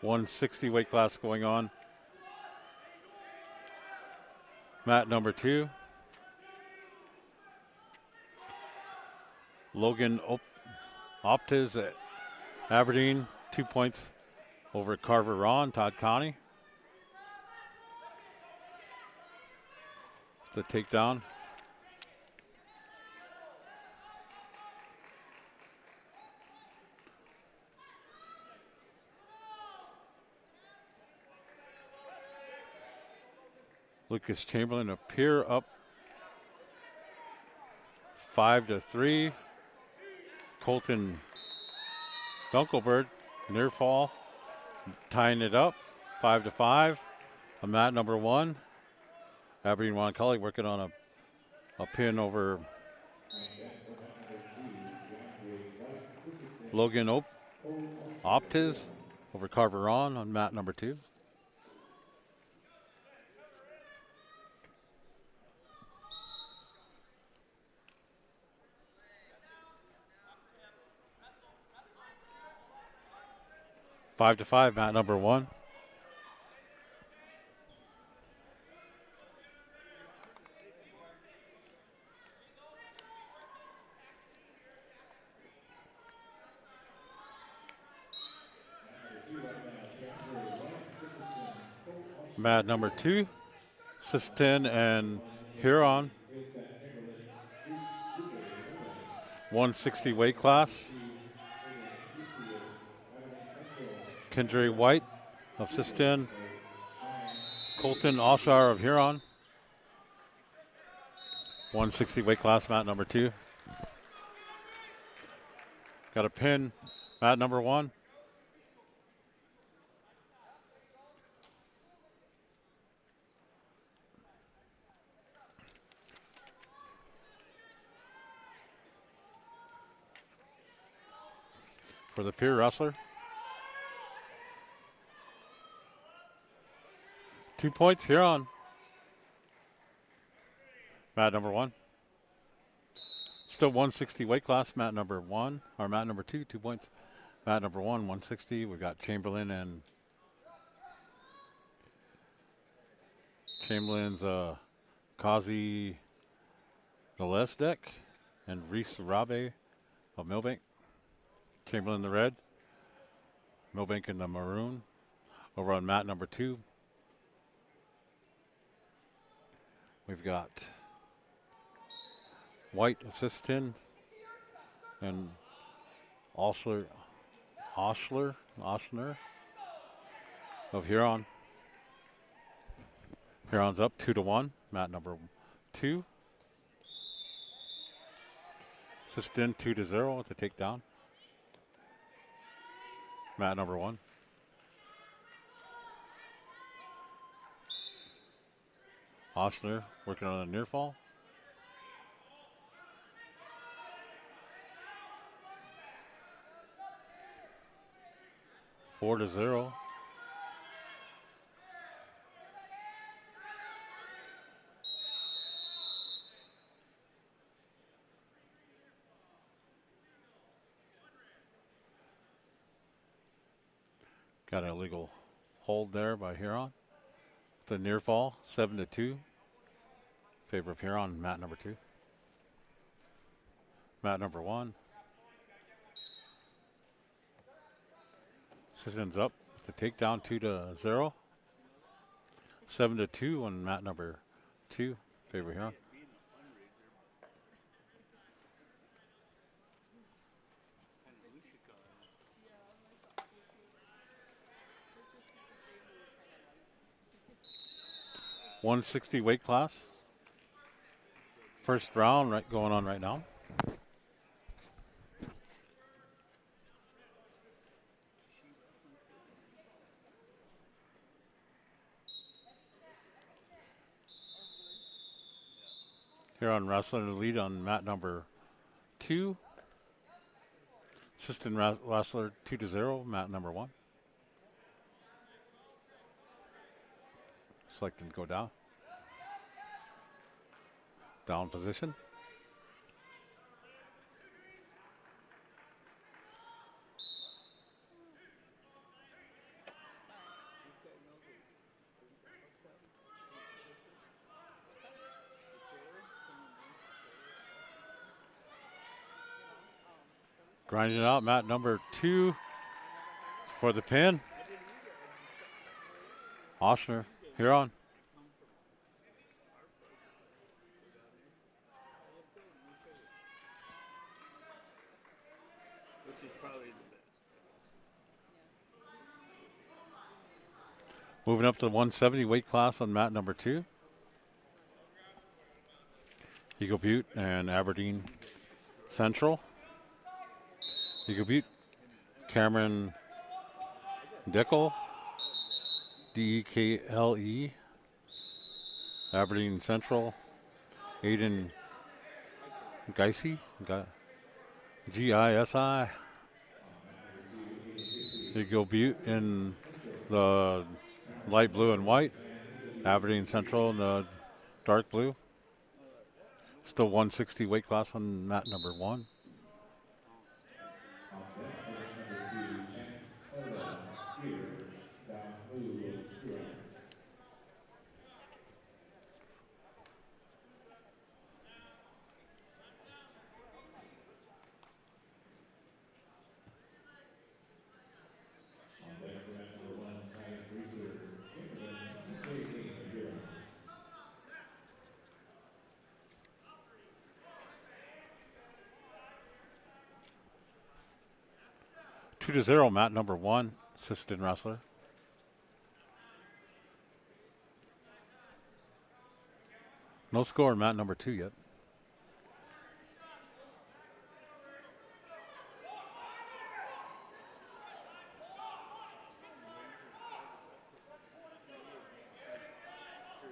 160 weight class going on. Mat number 2. Logan Optiz at Aberdeen, 2 points over Carver Ron, Todd County. It's a takedown. Lucas Chamberlain of Pier up 5-3. Colton Dunkelbird near fall, tying it up 5-5. On mat number 1. Aberdeen Wanaculli working on a pin over Logan Optiz over Carver Ron on mat number 2. 5-5, mat number 1. Mat number 2, Siston and Huron. 160 weight class. Kendra White of Siston. Colton Oshar of Huron. 160 weight class, mat number 2. Got a pin, mat number 1. For the Pier wrestler. 2 points here on mat number 1. Still 160 weight class, mat number 1, or mat number 2, 2 points. Mat number 1, 160. We got Chamberlain and Chamberlain's Kazi Gillespie and Reese Rabe of Millbank. Chamberlain in the red, Millbank in the maroon. Over on mat number 2, we've got White of Sistine and Osler of Huron. Huron's up 2-1, mat number 2. Sistine 2-0 with the takedown. Mat number 1. Osler working on a near fall. Four to 0. Got an illegal hold there by Huron. The near fall, 7-2. Favor of Huron, mat number 2. Mat number 1. Citizens up with the takedown 2-0. 7-2 on mat number 2. Favor of Huron. .160 weight class. First round going on right now. Here on wrestler lead on mat number 2. Assistant wrestler 2-0, mat number 1. Selecting to go down. Down position. Grinding it out, mat number 2 for the pin. Oshner, Huron. Moving up to the 170 weight class on mat number 2. Eagle Butte and Aberdeen Central. Eagle Butte, Cameron Dickel, D-E-K-L-E. Aberdeen Central, Aiden Geisy, G-I-S-I. Eagle Butte in the light blue and white. Aberdeen Central in the dark blue. Still 160 weight class on mat number 1. Two to 0, mat number 1, assistant wrestler. No score on mat number 2 yet.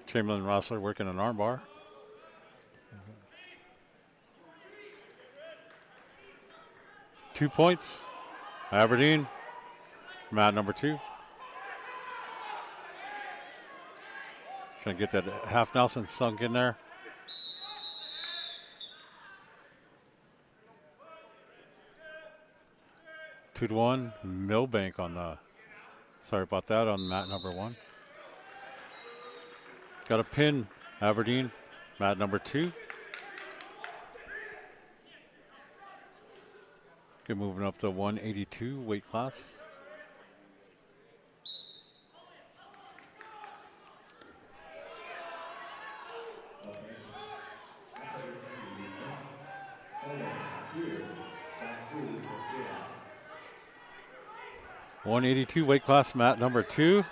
Chamberlain wrestler working an armbar. Two points. Aberdeen, mat number 2. Trying to get that half Nelson sunk in there. Two to 1, Millbank on the, sorry about that, on mat number 1. Got a pin, Aberdeen, mat number 2. Good, moving up to 182 weight class. Here, 182 weight class, mat number 2.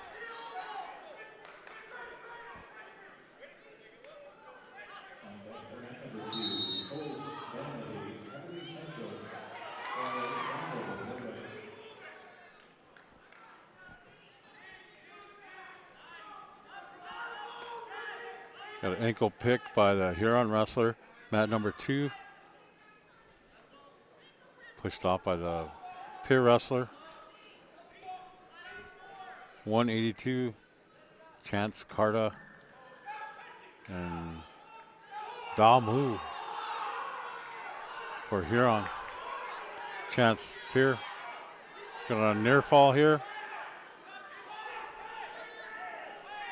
Got an ankle pick by the Huron wrestler, mat number 2. Pushed off by the peer wrestler. 182, Chance Carta and Damu for Huron. Chance peer. Got a near fall here.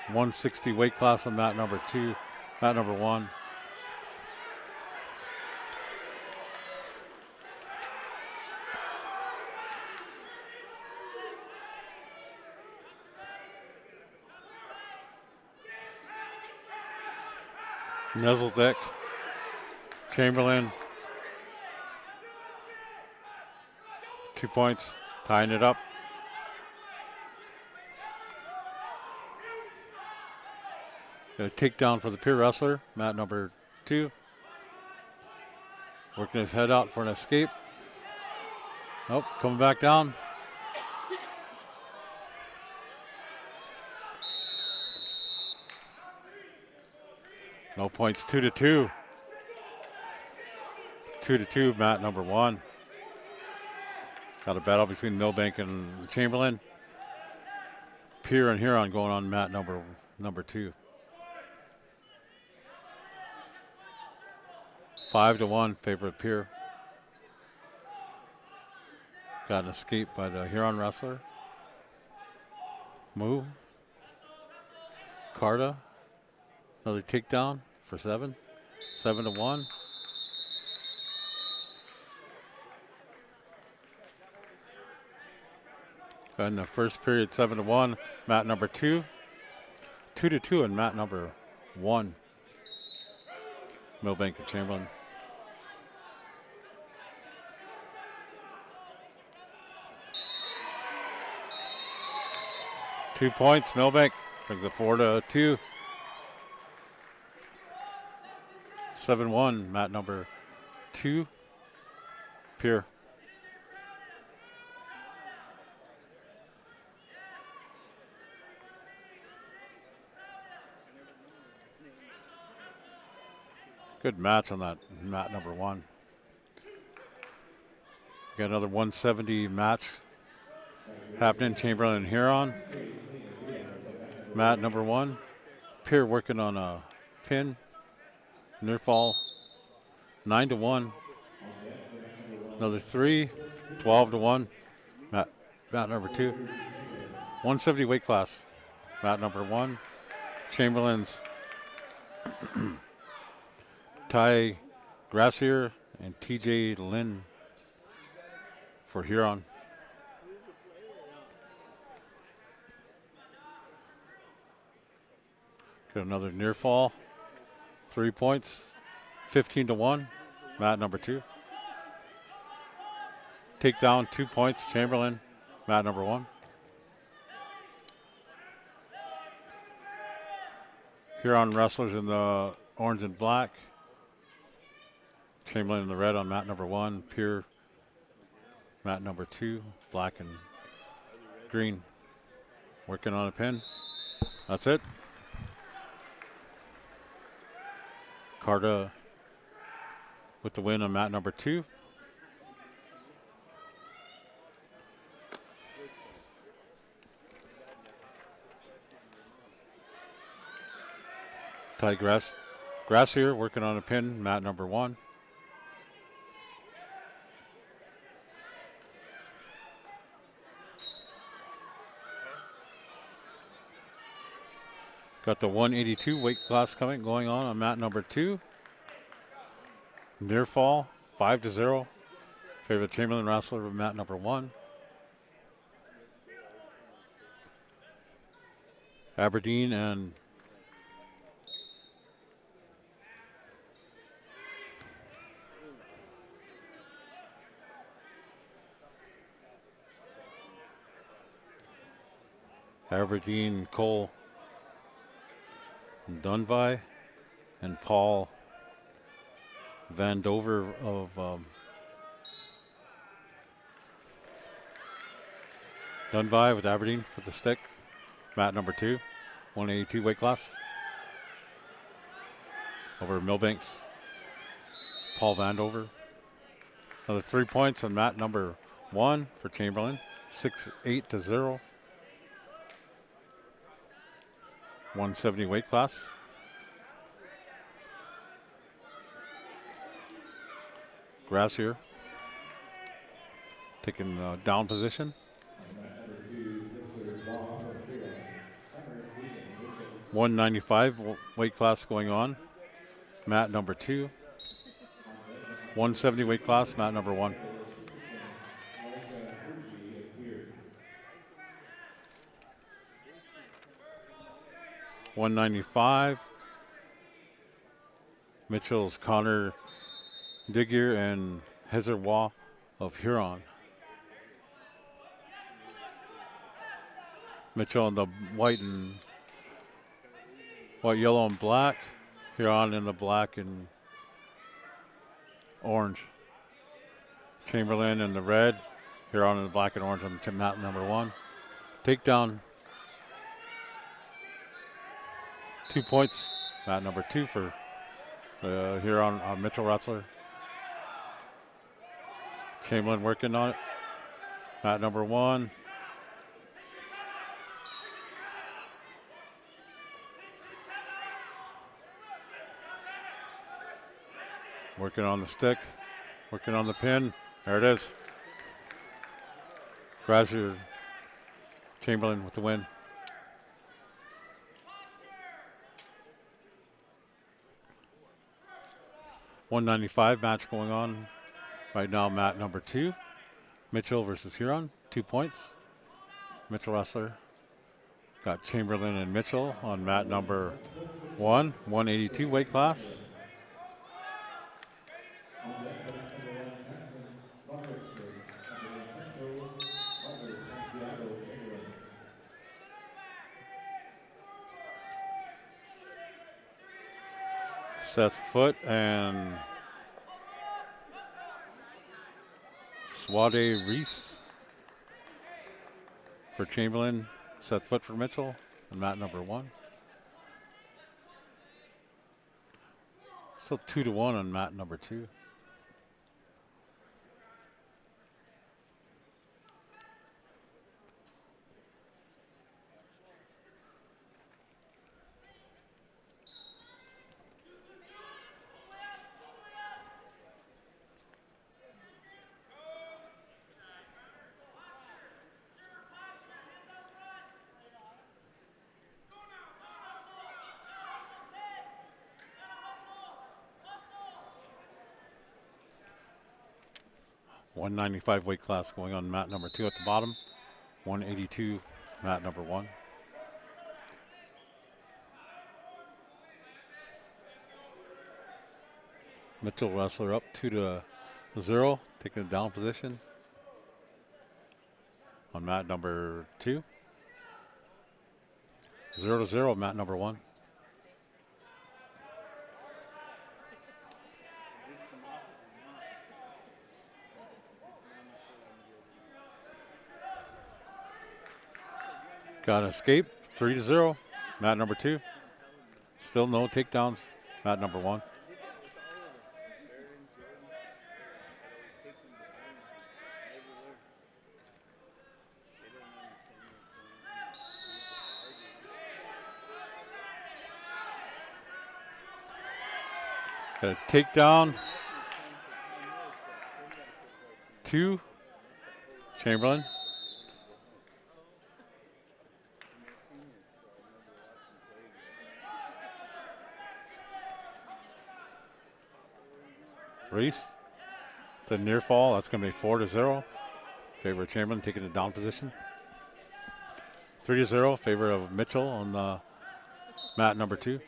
160 weight class on mat number 2, mat number 1. Nezeldick, Chamberlain. 2 points, tying it up. Got a takedown for the peer wrestler, mat number 2. Working his head out for an escape. Oh, coming back down. No points, 2-2. 2-2, mat number 1. Got a battle between Milbank and Chamberlain. Peer and Huron going on mat number 2. 5-1, favorite Peer. Got an escape by the Huron wrestler. Move. Carta. Another takedown for 7. 7-1. In the first period, 7-1. Mat number 2. 2-2 in mat number 1. Milbank and Chamberlain. Two points, Milbank brings it 4-2. 7-1, mat number 2. Peer. Good match on that mat number 1. Got another 170 match happening, Chamberlain and Huron. Mat number 1. Peer working on a pin. Near fall. 9-1. Another 3. 12-1. Mat number 2. 170 weight class. Mat number 1. Chamberlain's Ty Grassier and TJ Lynn for Huron. Got another near fall. 3 points. 15-1. Mat number 2. Takedown, 2 points. Chamberlain. Mat number 1. Huron wrestlers in the orange and black. Chamberlain in the red on mat number 1. Peer, mat number 2. Black and green. Working on a pin. That's it. Carta with the win on mat number 2. Ty Grassier working on a pin, mat number 1. Got the 182 weight class going on mat number 2. Near fall, 5-0. Favor the Chamberlain wrestler with mat number 1. Aberdeen and Cole Dunvie and Paul Van Dover of Dunvie with Aberdeen for the stick. Mat number 2, 182 weight class. Over Millbanks, Paul Vandover. Another 3 points on mat number 1 for Chamberlain, 6-8-0. 170 weight class. Grassier taking down position. 195 weight class going on. Mat number 2. 170 weight class, mat number 1. $195. Mitchell's Connor Digier and Heather Waugh of Huron. Mitchell in the white, yellow, and black. Huron in the black and orange. Chamberlain in the red. Huron in the black and orange on the mat number 1. Takedown. 2 points. Mat number 2 for Huron Mitchell wrestler. Chamberlain working on it. Mat number 1. Working on the stick, working on the pin. There it is. Grazier Chamberlain with the win. $195 match going on right now. Mat number 2. Mitchell versus Huron. 2 points. Mitchell wrestler. Got Chamberlain and Mitchell on mat number 1. 182 weight class. Seth Foote and Swade Reese for Chamberlain. Seth Foote for Mitchell on mat number 1. Still 2-1 on mat number 2. $195 weight class going on mat number 2 at the bottom. 182 mat number 1. Mitchell wrestler up 2-0, taking a down position on mat number 2. 0-0 mat number 1. Got an escape, 3-0, mat number 2. Still no takedowns, mat number 1. Got a takedown, 2, Chamberlain. Reese. It's a near fall. That's going to be 4-0. Favor of Chamberlain taking the down position. 3-0. Favor of Mitchell on the mat number 2.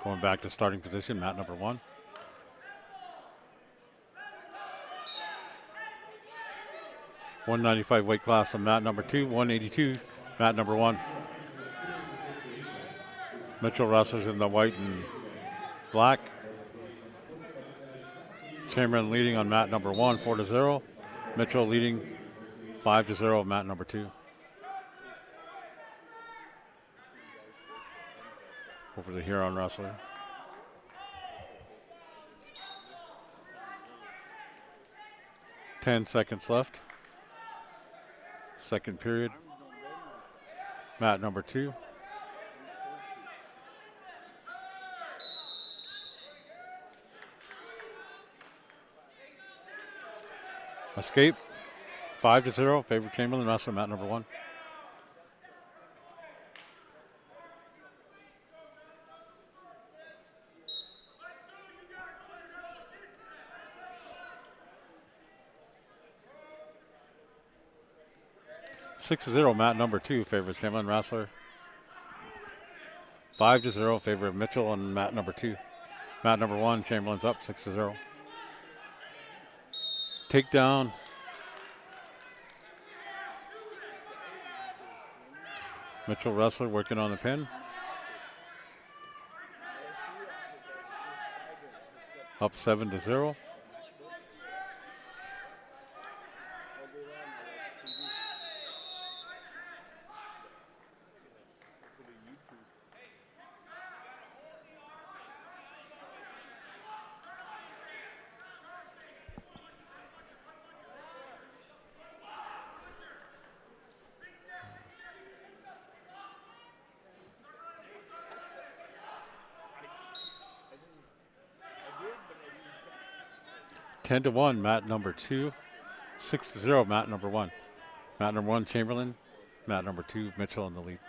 Going back to starting position, mat number 1. $195 weight class on mat number 2, 182, mat number 1. Mitchell wrestlers in the white and black. Chamberlain leading on mat number 1, 4-0. Mitchell leading 5-0, mat number 2. Over the Huron wrestler. Ten seconds left. Second period. Mat number 2. Escape. 5-0. Favor Chamberlain wrestler, mat number 1. $6-0, mat number 2, favor of Chamberlain wrestler. 5-0, favor of Mitchell on mat number 2. Mat number 1, Chamberlain's up 6-0. Takedown. Mitchell wrestler working on the pin. Up 7-0. Ten to 1, mat number 2. 6-0, mat number 1. Mat number 1, Chamberlain. Mat number 2, Mitchell in the lead.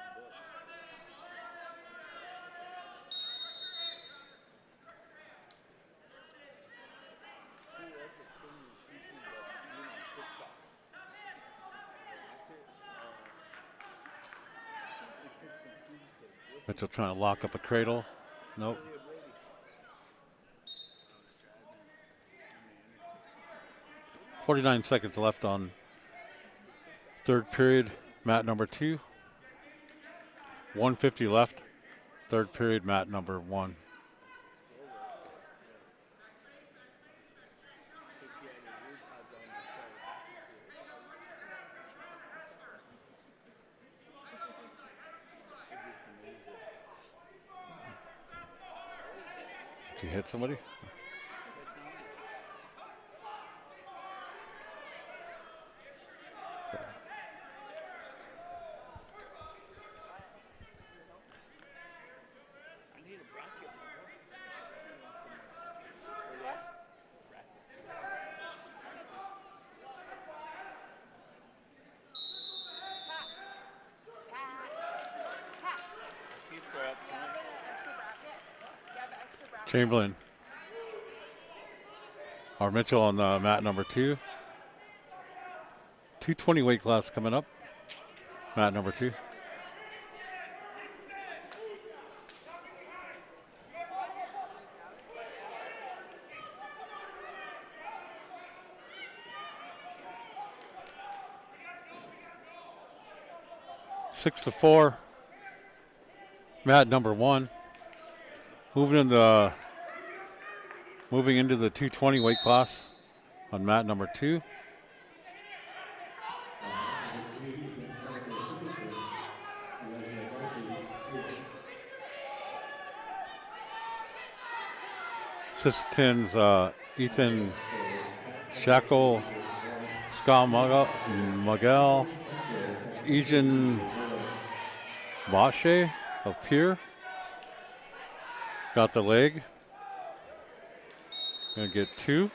Mitchell trying to lock up a cradle. Nope. .49 seconds left on third period, mat number 2. 150 left, third period, mat number 1. Did you hit somebody? Chamberlain. Or Mitchell on mat number 2. 220 weight class coming up. Mat number 2. Six to 4. Mat number 1. Moving into the 220 weight class on mat number 2. Assistants Ethan Shackle, Scott Miguel, Egan Bache of Pier. Got the leg. Gonna get 2.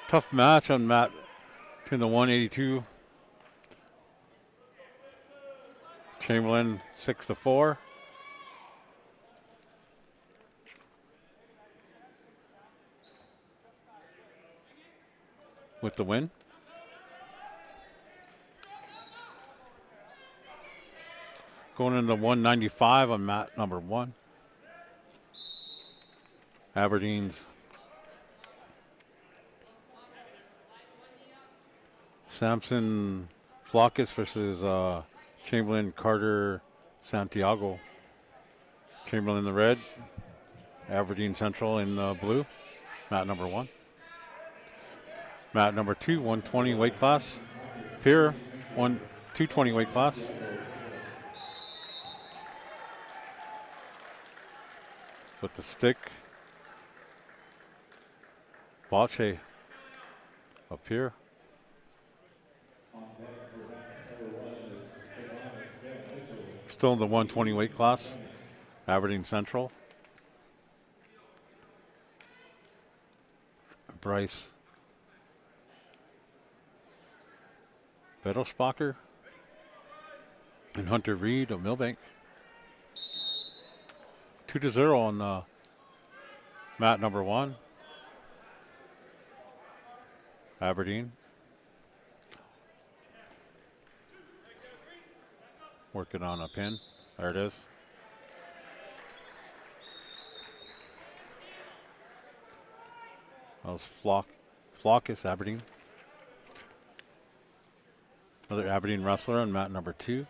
Tough match on mat between the 182. Chamberlain 6-4. With the win. Going into 195 on mat number 1. Aberdeen's Samson Flockus versus Chamberlain Carter Santiago. Chamberlain in the red. Aberdeen Central in blue. Mat number 1. Mat number 2, 120 weight class. Pier, 220 weight class. With the stick. Bache up here. Still in the 120 weight class. Aberdeen Central. Bryce Bettelspacher and Hunter Reed of Millbank. 2-0 on mat number 1. Aberdeen. Working on a pin. There it is. That was Flockus, Aberdeen. Another Aberdeen wrestler on mat number 2.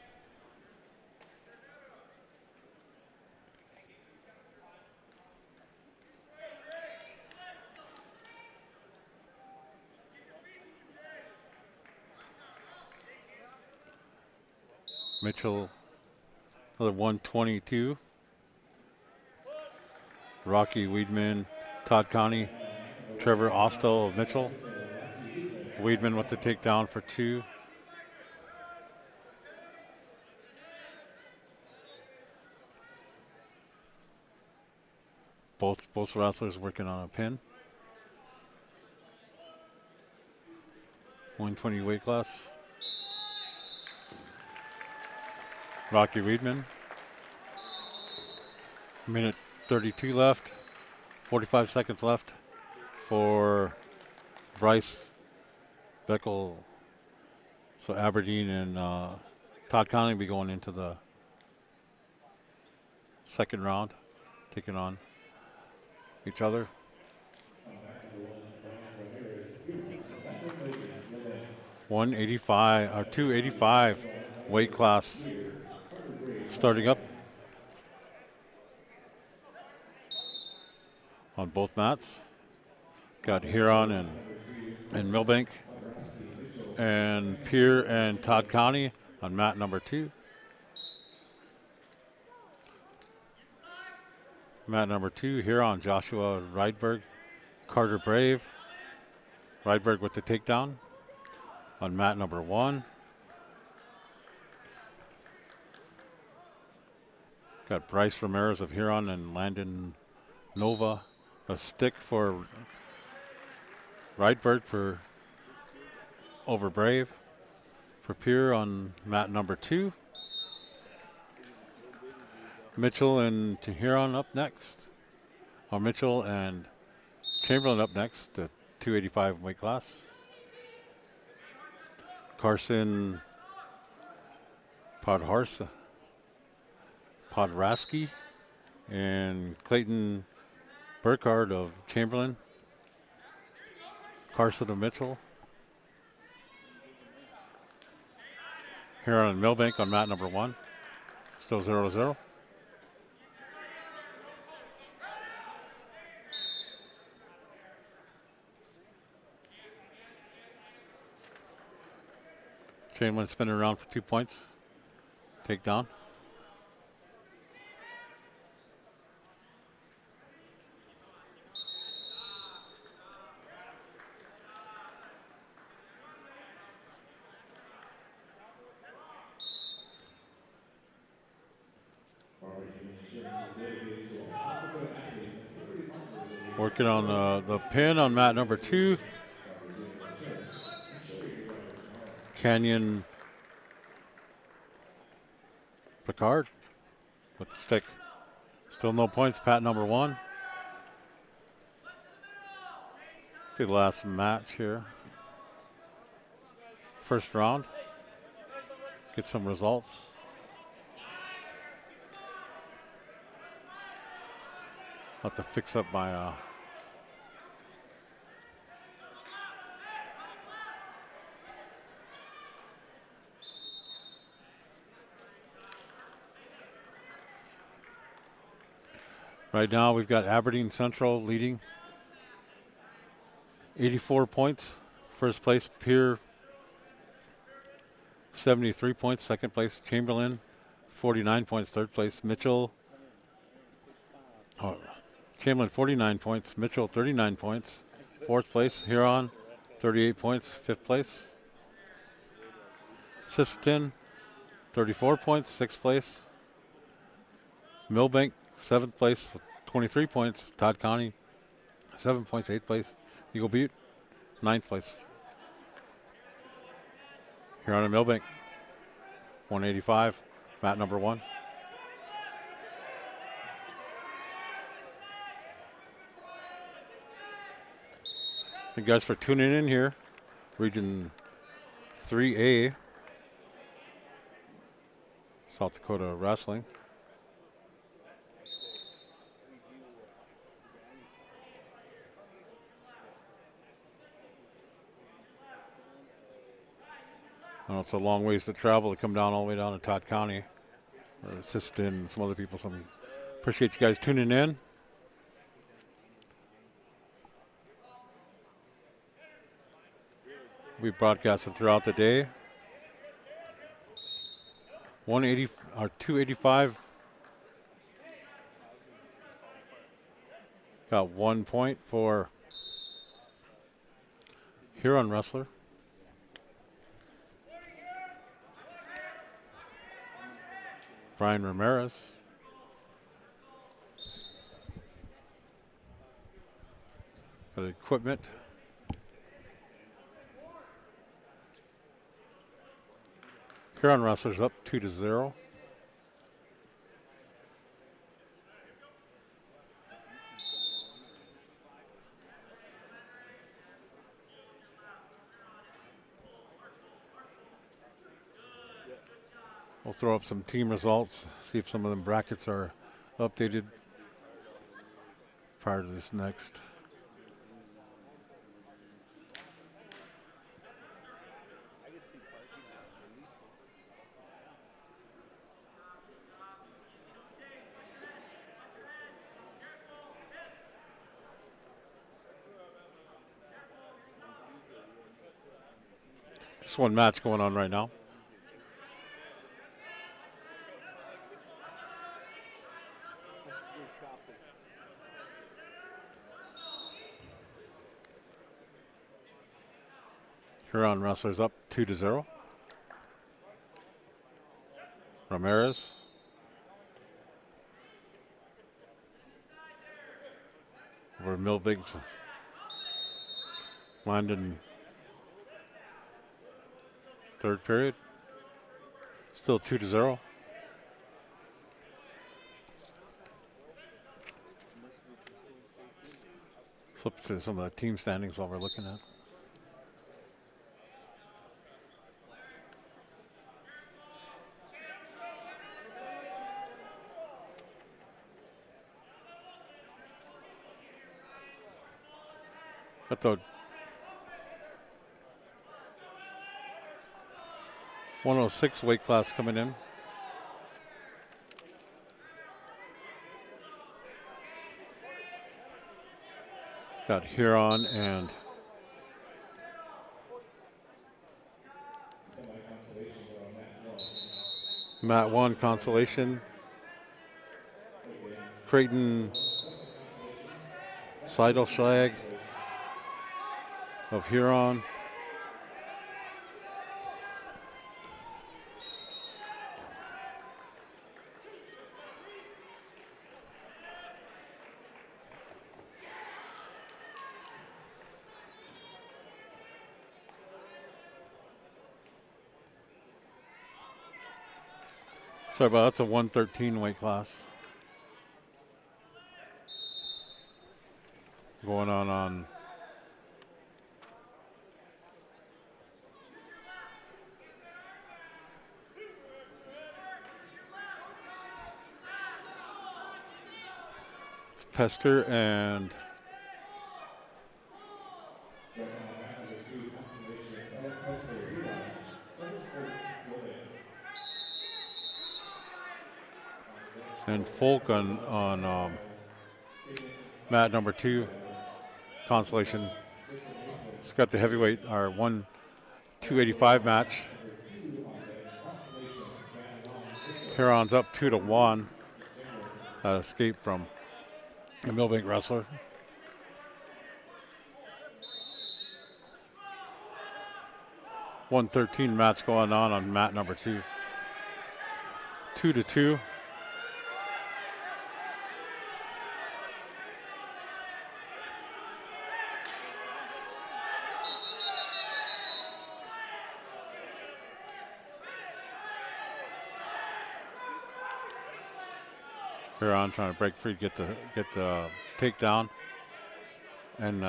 Mitchell, another 122. Rocky Weedman, Todd Connie, Trevor Ostel of Mitchell. Weedman with the takedown for 2. Both wrestlers working on a pin. 120 weight class. Rocky Weedman. Minute 32 left. 45 seconds left for Bryce Beckel. So Aberdeen and Todd Conley will be going into the second round, taking on each other. 185 or 285 weight class starting up on both mats. Got Huron and Millbank and Pierre and Todd Connie on mat number 2. Mat number 2, Huron, Joshua Rydberg, Carter Brave. Rydberg with the takedown on mat number 1. Got Bryce Ramirez of Huron and Landon Nova. A stick for Rydberg for over Brave. For Pierre on mat number 2. Mitchell and Huron up next. Or Mitchell and Chamberlain up next, the 285 weight class. Carson Podrasky and Clayton Burkhardt of Chamberlain. Carson of Mitchell. Huron and Millbank on mat number 1. Still 0-0. Chamberlain spinning around for 2 points. Take down. Working on the pin on mat number 2. Canyon Picard with the stick. Still no points, Pat number 1. The last match here. First round. Get some results. I'll have to fix up my right now we've got Aberdeen Central leading 84 points. First place, Pier 73 points. Second place, Chamberlain 49 points. Third place, Mitchell. Chamberlain 49 points. Mitchell 39 points. Fourth place, Huron 38 points. Fifth place, Sisseton 34 points. Sixth place, Millbank 7th place with 23 points. Todd County 7 points. 8th place, Eagle Butte 9th place. Huron and Millbank 185, mat number 1. Thank you guys for tuning in here. Region 3A, South Dakota Wrestling. I know it's a long ways to travel to come down all the way down to Todd County. Assist in some other people. So appreciate you guys tuning in. We broadcasted throughout the day. 180 or 285. Got 1 point for Huron wrestler. Brian Ramirez. Got equipment. Huron wrestlers up 2-0. We'll throw up some team results, see if some of them brackets are updated prior to this next. Just one match going on right now. Huron wrestlers up 2-0. Ramirez. Over Milbig's Landon. Third period. Still 2-0. Flip to some of the team standings while we're looking at. Got the 106 weight class coming in. Got Huron and mat 1 Consolation. Creighton Seidelschlag of Huron. Sorry about that. That's a 113 weight class. Going on it's Pester and Right now, match number 2, Consolation, Pester, and Folk on mat number 2, Consolation. It's got the heavyweight, our 285 match. Huron's up 2-1. That escape from a Millbank wrestler. .113 match going on mat number 2. 2-2. Huron trying to break free, get the takedown, and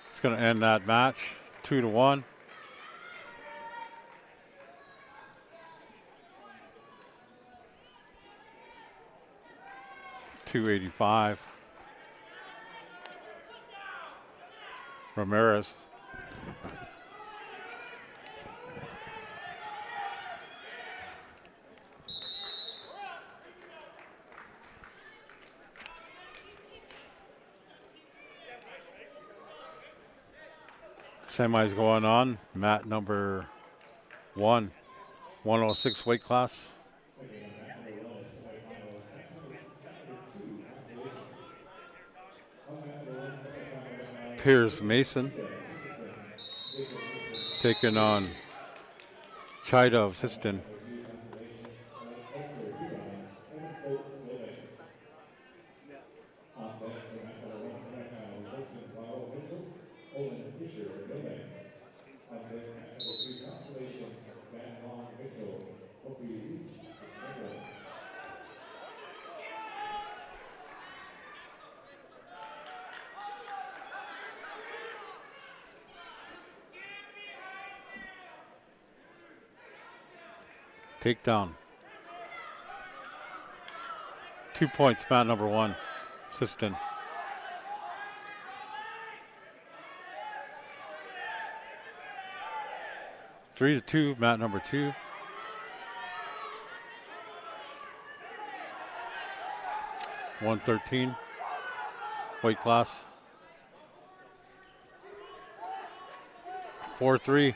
it's going to end that match 2-1. .285. Ramirez. Semis going on. Mat number 1, 106 weight class. Piers Mason taking on Chida of Siston. Takedown. 2 points, mat number 1, Siston. Three to 2, mat number 2. .113 weight class. 4-3.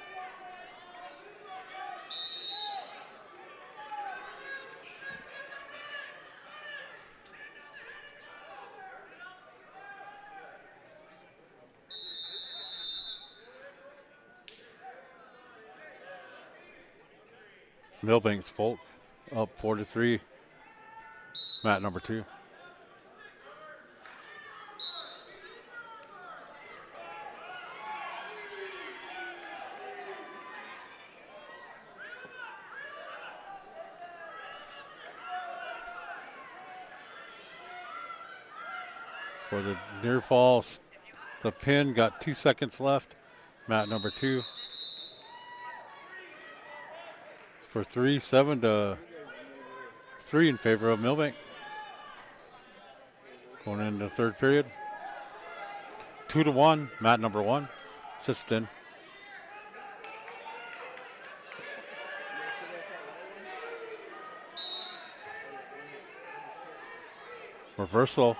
Millbank's Folk up 4-3. Mat number 2. For the near fall, the pin got 2 seconds left. Mat number 2. For 3, 7-3 in favor of Millbank. Going into the third period. 2-1, mat number 1, Siston. Reversal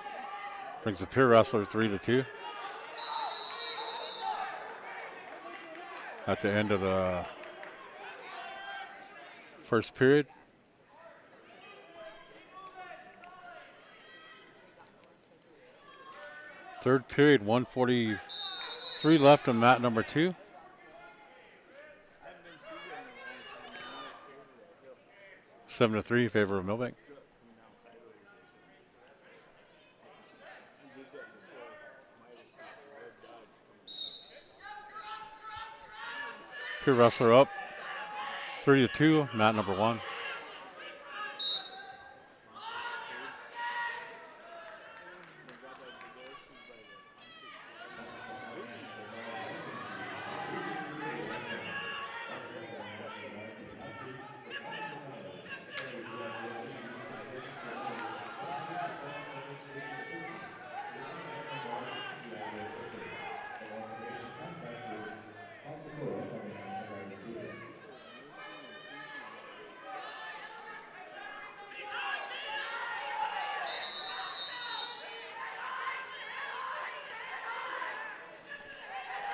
brings the peer wrestler 3-2. At the end of the first period. Third period, 1:43 left on mat number 2. Seven to 3 in favor of Millbank. Peer wrestler up 3-2, mat number 1,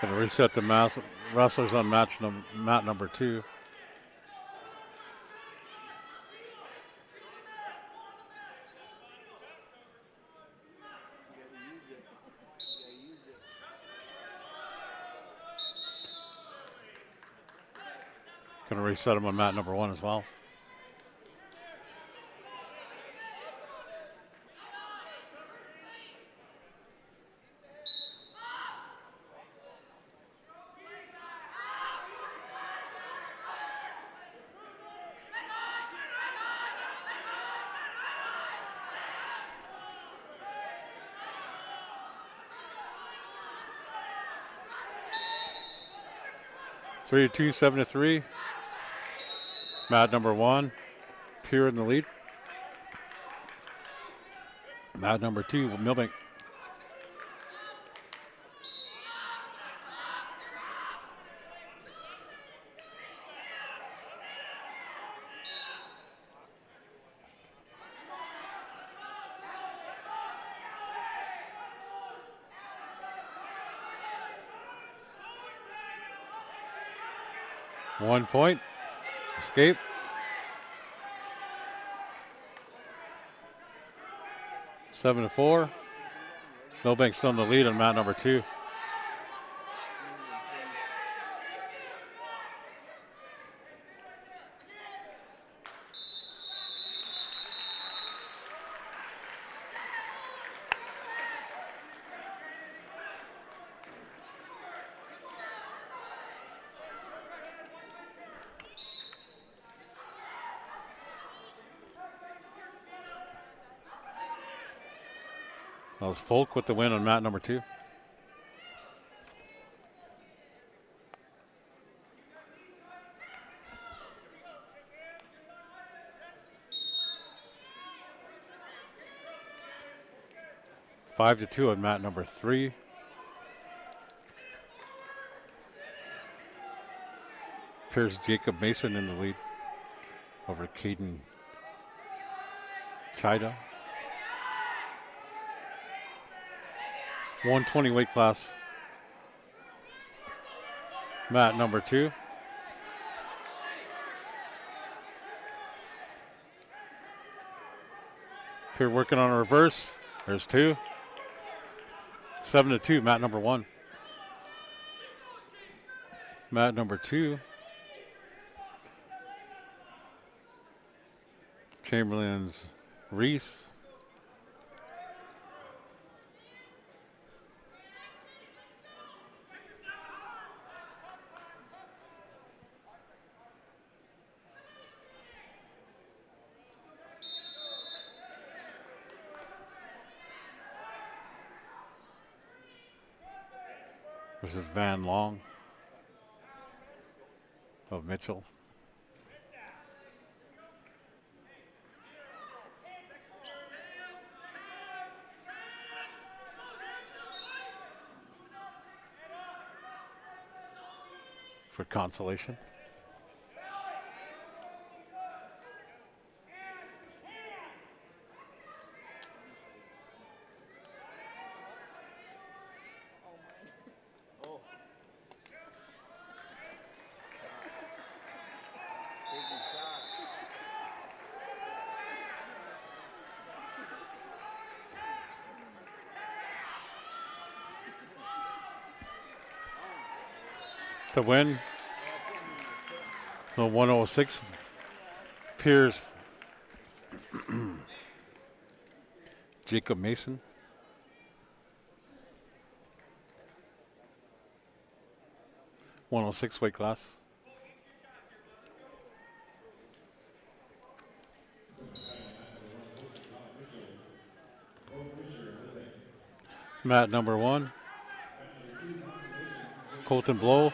Gonna reset the wrestlers on mat number 2. Gonna reset them on mat number 1 as well. Three to 2, 7-3. Mat number 1, Pure in the lead. Mat number 2, Milbank. One point. Escape. 7-4. Milbank still in the lead on mat number 2. That was Folk with the win on mat number 2. Five to 2 on mat number 3. Appears Jacob Mason in the lead over Caden Chida. 120 weight class. Mat number 2. Here working on a reverse. There's 2. 7-2, mat number 1. Mat number 2. Chamberlain's Reese. Versus Van Long of Mitchell. For Consolation. To win, the 106 Piers Jacob Mason. (106) weight class. Mat number 1, Colton Blow.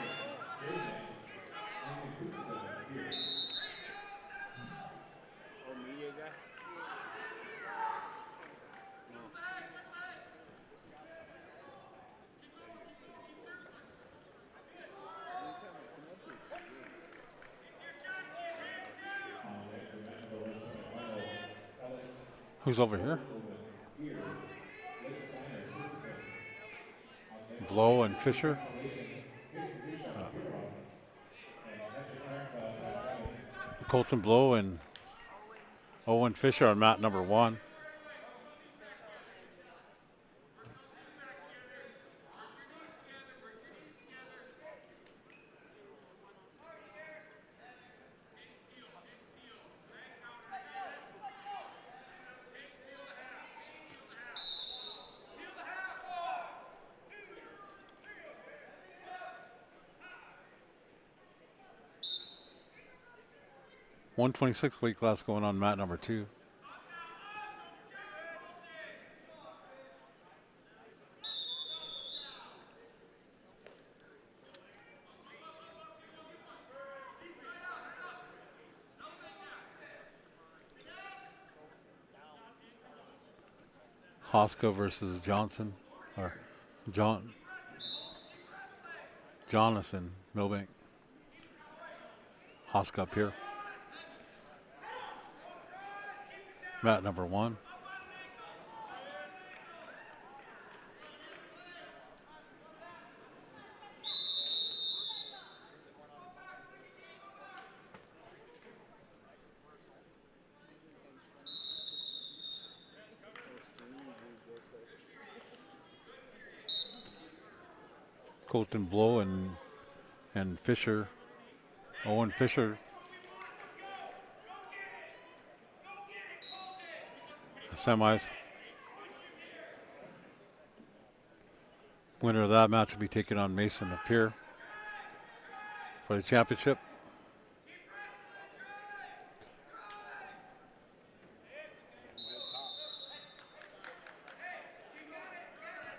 Who's over here? Blow and Fisher. Colton Blow and Owen Fisher on mat number 1. .126 weight class going on mat number 2. Hoska versus Johnson, or Jonathan Milbank. Hoska up here. Mat number 1. Colton Blow and Fisher, Owen Fisher. Semis. Winner of that match will be taking on Mason up here for the championship.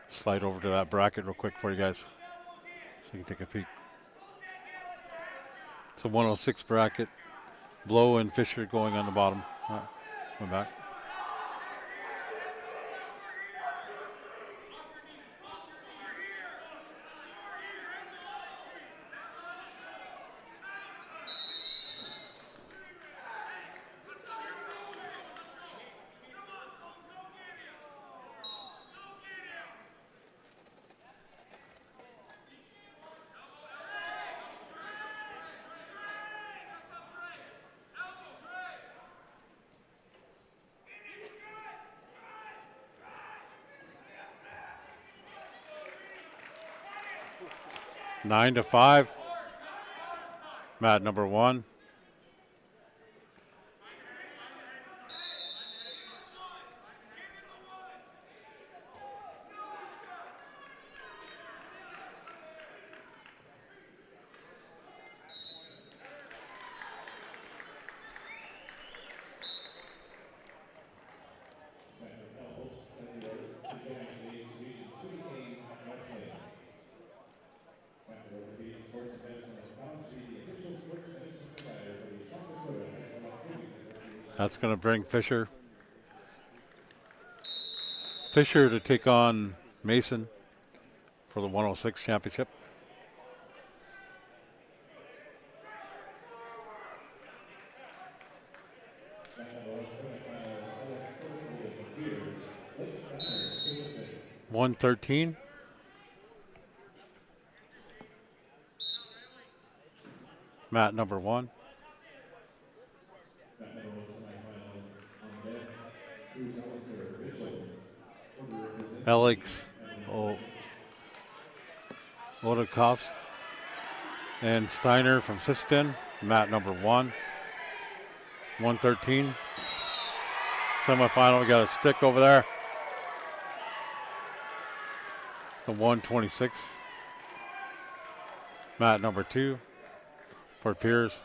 Slide over to that bracket real quick for you guys so you can take a peek. It's a 106 bracket. Blow and Fisher going on the bottom. Going back. Nine to 5. Mat number 1. That's going to bring Fisher to take on Mason for the 106 championship. $113. Mat number 1. Alex Odakovs and Steiner from Siston. Mat number 1. 113. Semifinal, we got a stick over there. The 126. Mat number 2 for Piers.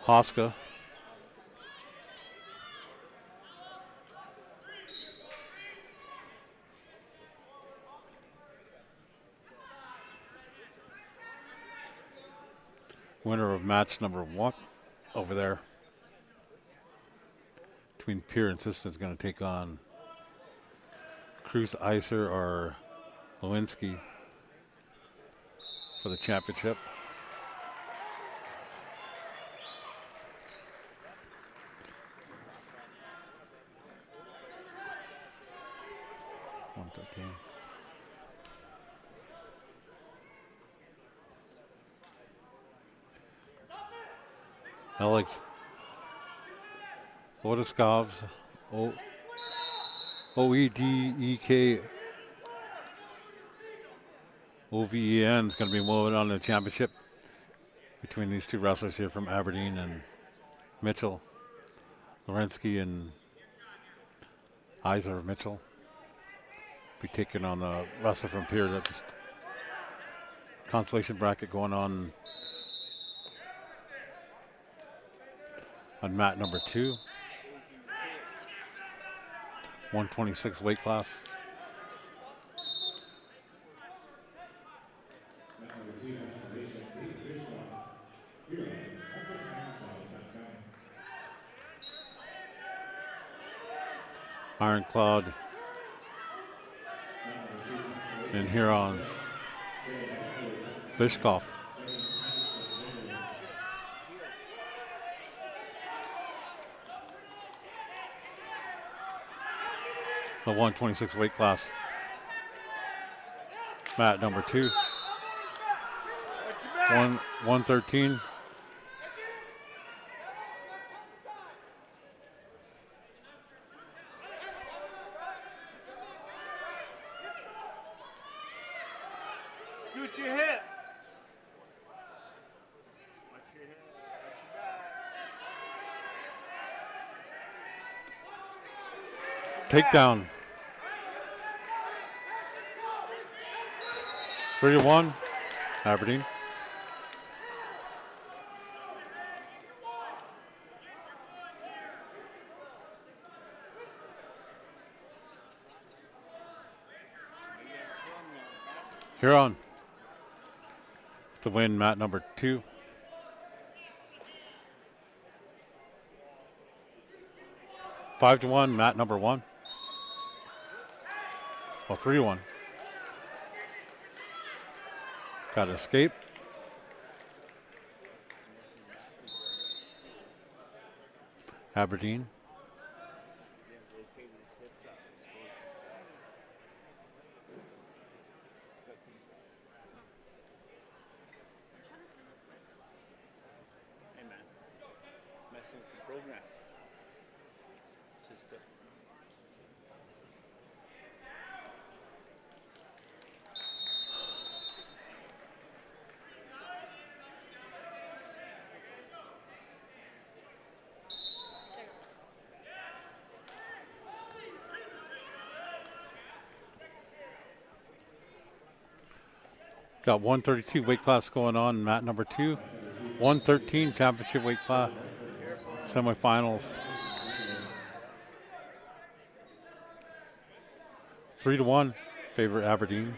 Hoska. Winner of match number 1 over there between Pier and Siston is going to take on Cruz Iser or Lewinsky for the championship. 113. Alex Odeskovs, Oedek Oven is going to be moving on to the championship between these two wrestlers here from Aberdeen and Mitchell. Lorensky and Iser Mitchell be taking on the wrestler from Pier. That just consolation bracket going on mat number 2. 126 weight class. Ironclad and Hurons. Bishkov. The 126 weight class. Mat number 2. 113. Scoot your hips. Takedown. 3-1, Aberdeen. Huron to win mat number 2. Five to 1, mat number 1. Well, 3-1. Got to escape. Aberdeen. Hey man, messing with the program. Sister. Got 132 weight class going on, mat number 2. 113 championship weight class, semifinals. 3-1, favorite Aberdeen.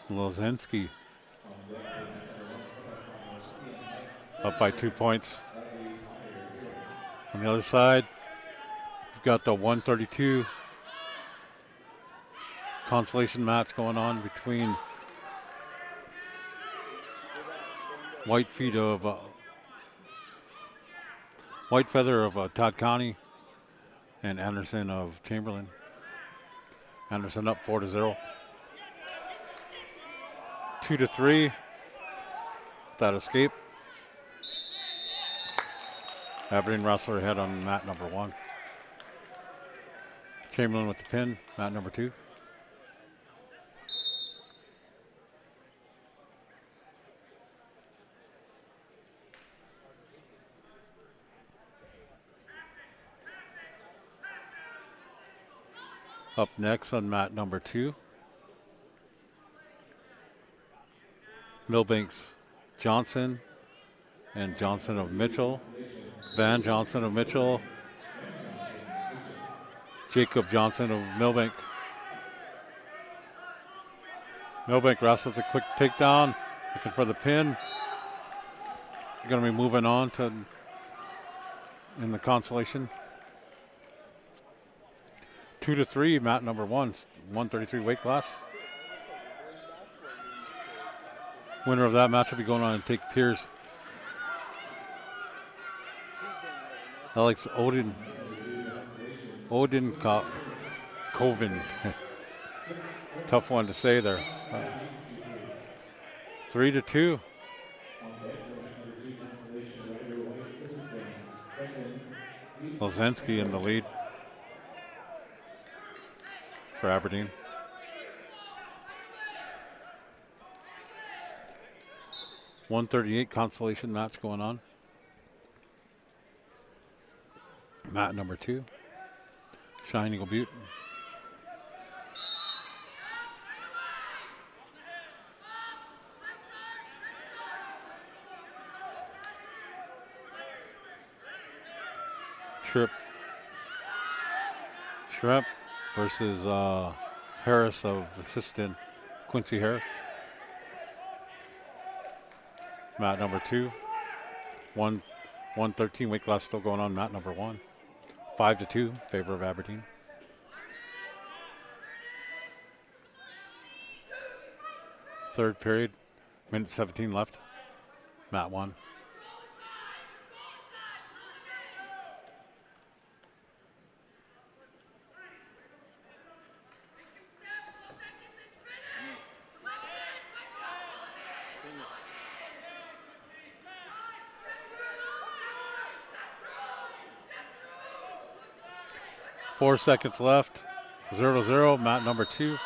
Lozinski up by 2 points. On the other side, we've got the 132 consolation match going on between White Feather of Todd County and Anderson of Chamberlain. Anderson up 4-0. 2-3. That escape. Aberdeen wrestler ahead on mat number 1. Chamberlain with the pin, mat number 2. Up next on mat number 2. Milbanks Johnson and Johnson of Mitchell. Van Johnson of Mitchell. Jacob Johnson of Milbank. Milbank wrestles a quick takedown, looking for the pin. They're going to be moving on to in the consolation. 2-3, mat number 1, 133 weight class. Winner of that match will be going on and take Pierce. Alex Odin Koven. Tough one to say there. 3-2. On deck for match number 2, Consolation, Ryder White, Sisseton, Franklin, Lozensky in the lead for Aberdeen. .138 Consolation match going on. Mat number 2. Shine Eagle Butte. Shrimp versus Harris of Assistant, Quincy Harris. Mat number 2. 113 weight class still going on. Mat number 1. 5-2 favor of Aberdeen. Third period, minute 17 left. Mat 1. Four seconds left. 0-0. Mat number 2.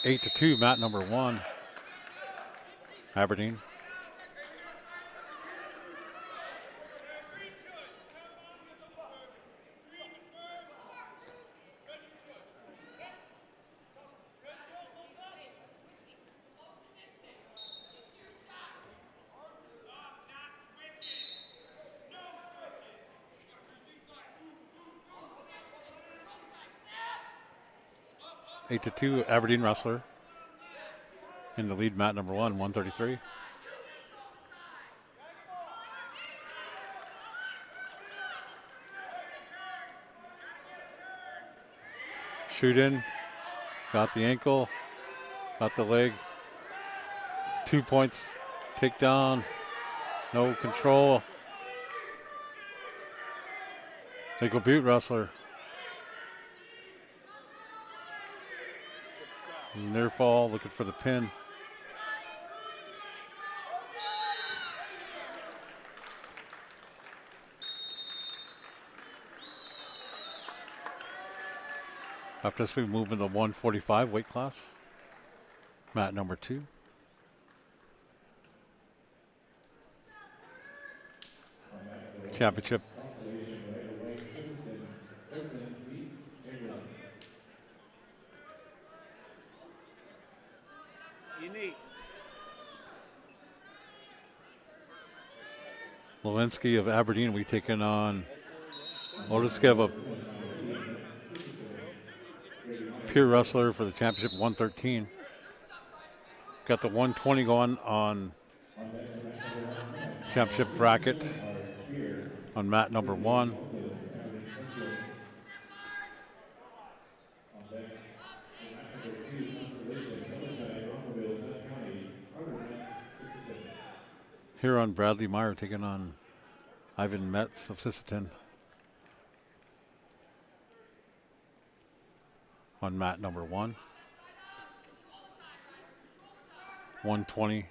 8-2. Mat number 1. Aberdeen. Eight to 2, Aberdeen wrestler. In the lead, mat number 1, 133. Shoot in, got the ankle, got the leg. 2 points, takedown, no control. Eagle Butte wrestler. Near fall, looking for the pin. After this, we move into 145 weight class. Mat number 2. Championship. Unique. Lewinsky of Aberdeen, we taking on Otiskev of Peer wrestler for the championship, 113. Got the 120 going on championship bracket on mat number 1. Here on Bradley Meyer taking on Ivan Metz of Sisseton on mat number 1. 120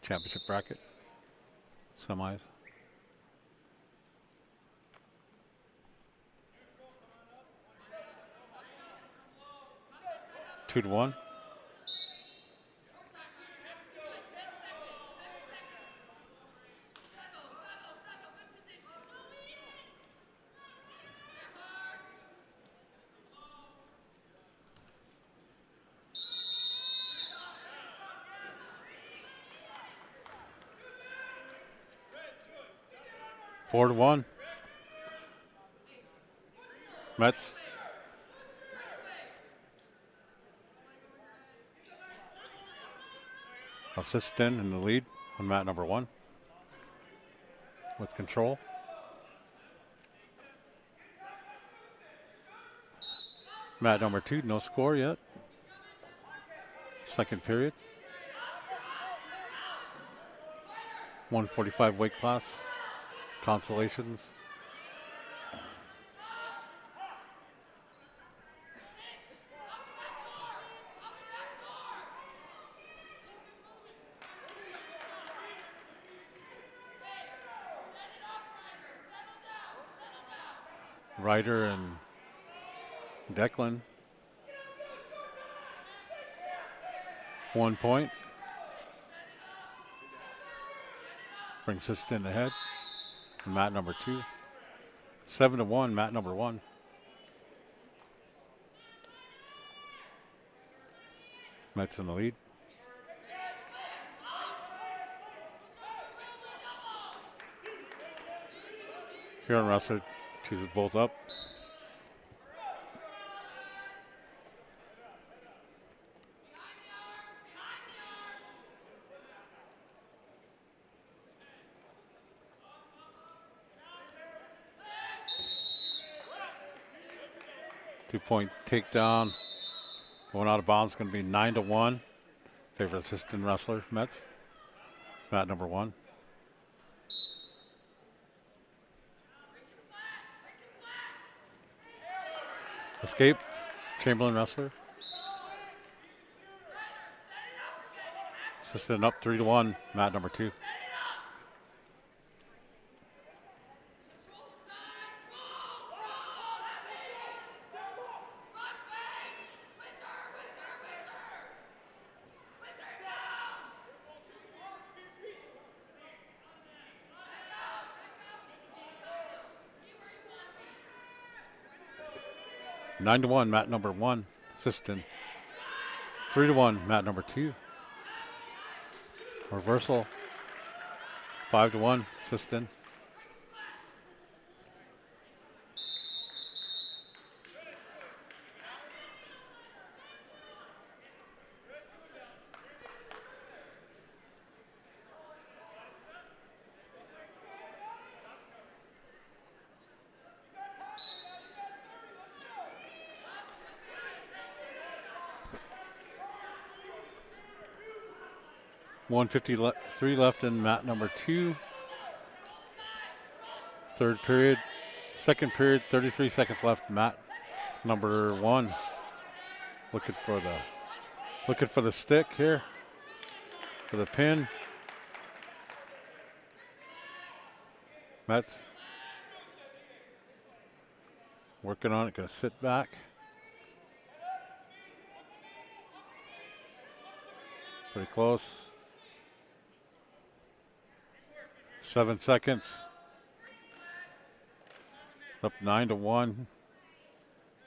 championship bracket semis. Two to 1. Four to 1. Mets. Of Sisseton in the lead on mat number 1 with control. Mat number 2, no score yet. Second period. 145 weight class. Consolations. Ryder and Declan. 1 point. Brings Siston ahead. And mat number 2. 7-1, mat number 1. Mets in the lead. Here on wrestler chooses both up. Two-point takedown. Going out of bounds is going to be 9-1. Favorite assistant wrestler, Mets. Mat number 1. Escape. Chamberlain wrestler. Assistant up 3-1. Mat number 2. Nine to 1, mat number 1, Siston. 3-1, mat number 2. Reversal. 5-1, Siston. .153 left in mat number 2. Third period. Second period, 33 seconds left. Mat number 1. Looking for the stick here. For the pin. Mets working on it, gonna sit back. Pretty close. 7 seconds. Up 9-1.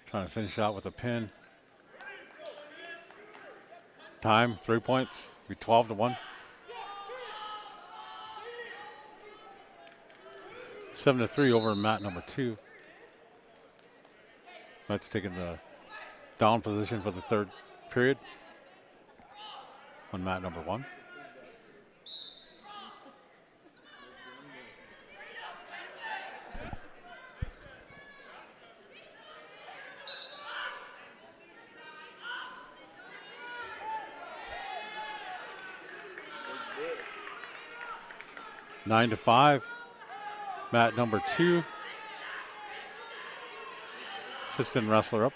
Trying to finish out with a pin. Time, 3 points. Be 12-1. 7-3 over mat number 2. Mets taking the down position for the third period on mat number 1. Nine to 5. Mat number 2. Assistant wrestler up.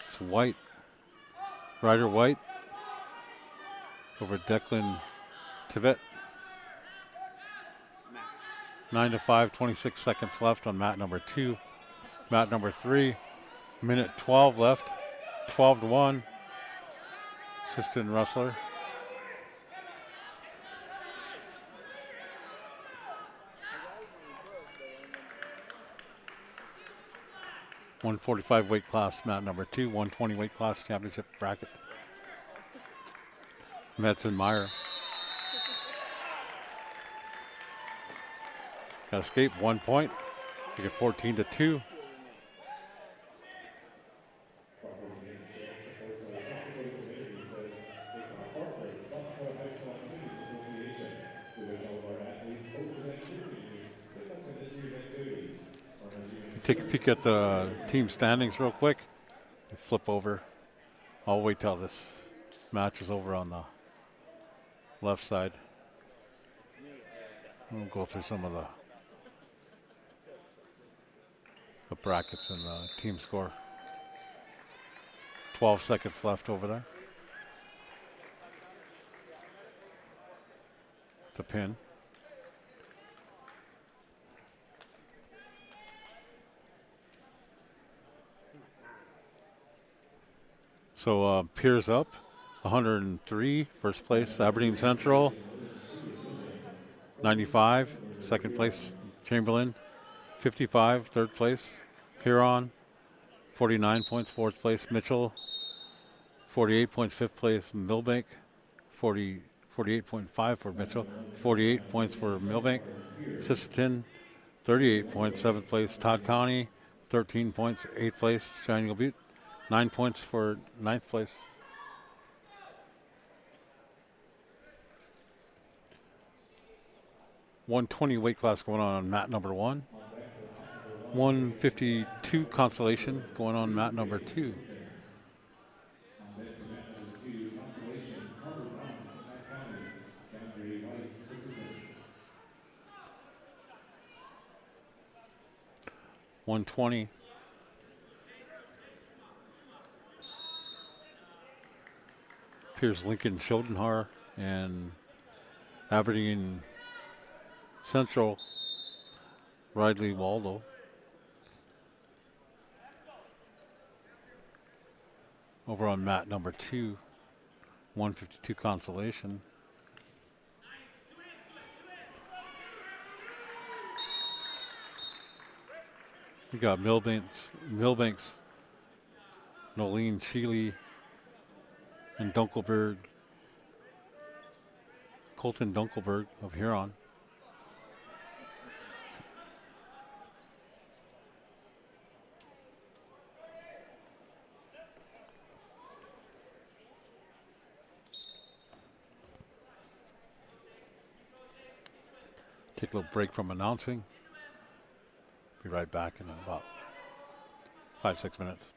It's White. Ryder White over Declan Tivet. 9 to 5, 26 seconds left on mat number 2. Mat number 3, minute 12 left. 12-1. Assistant wrestler. .145 weight class, mat number 2. 120 weight class championship bracket. Mets and Meyer. Got escape, 1 point. You get 14-2. take a peek at the team standings real quick. Flip over. I'll wait till this match is over on the left side. We'll go through some of the brackets and the team score. 12 seconds left over there. It's a pin. So Piers up, 103, first place. Aberdeen Central, 95, second place. Chamberlain, 55, third place. Huron, 49 points, fourth place. Mitchell, 48 points, fifth place. Millbank, 48.5 for Mitchell, 48 points for Millbank. Sisseton, 38 points, seventh place. Todd County, 13 points, eighth place. Shining Butte, 9 points for ninth place. .120 weight class going on mat number 1. 152 Consolation going on mat number 2. On deck for mat number 2, Consolation, Harbour Brown, Todd County, Boundary White, Sisseton. 120. Piers Lincoln Schodenhar and Aberdeen Central Ridley Waldo. Over on mat number 2, 152 Consolation. We got Millbanks, Nolene Sheely, and Dunkelberg, Colton Dunkelberg of Huron. Take a little break from announcing. Be right back in about 5-6 minutes.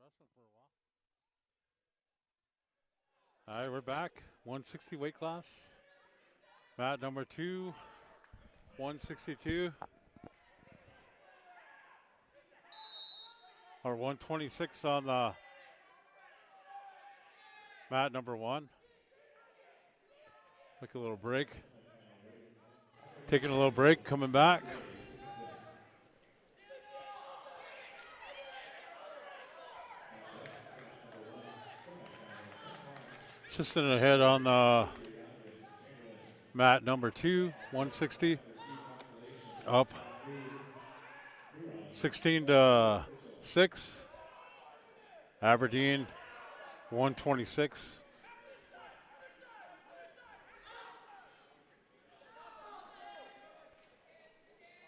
wrestling for a while. All right, we're back. 160 weight class. Mat number 2, 162. Or 126 on the mat number 1. Take a little break. Taking a little break, coming back. Assistant ahead on the mat number 2, 160. Up 16-6. Aberdeen 126.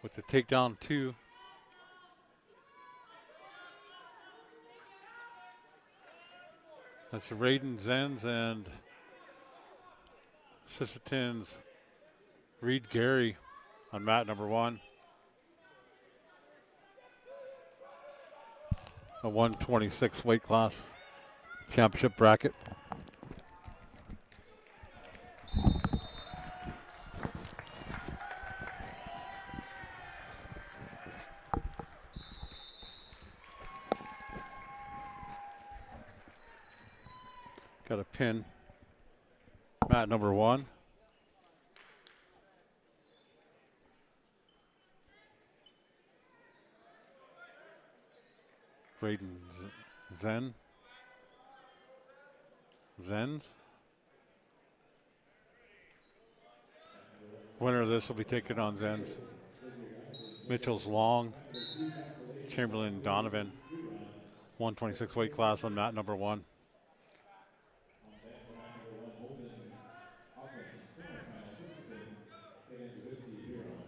With the takedown 2. That's Raiden Zenz and Sisseton's Reed Gary on mat number 1. A 126 weight class championship bracket. Got a pin. Mat number 1. Raiden Zenz. Winner of this will be taking on Zenz. Mitchell's Long. Chamberlain Donovan. 126 weight class on mat number 1. On deck for mat number 1, Holden Hawkins, semifinal, Sisseton taking to Whiskey Huron.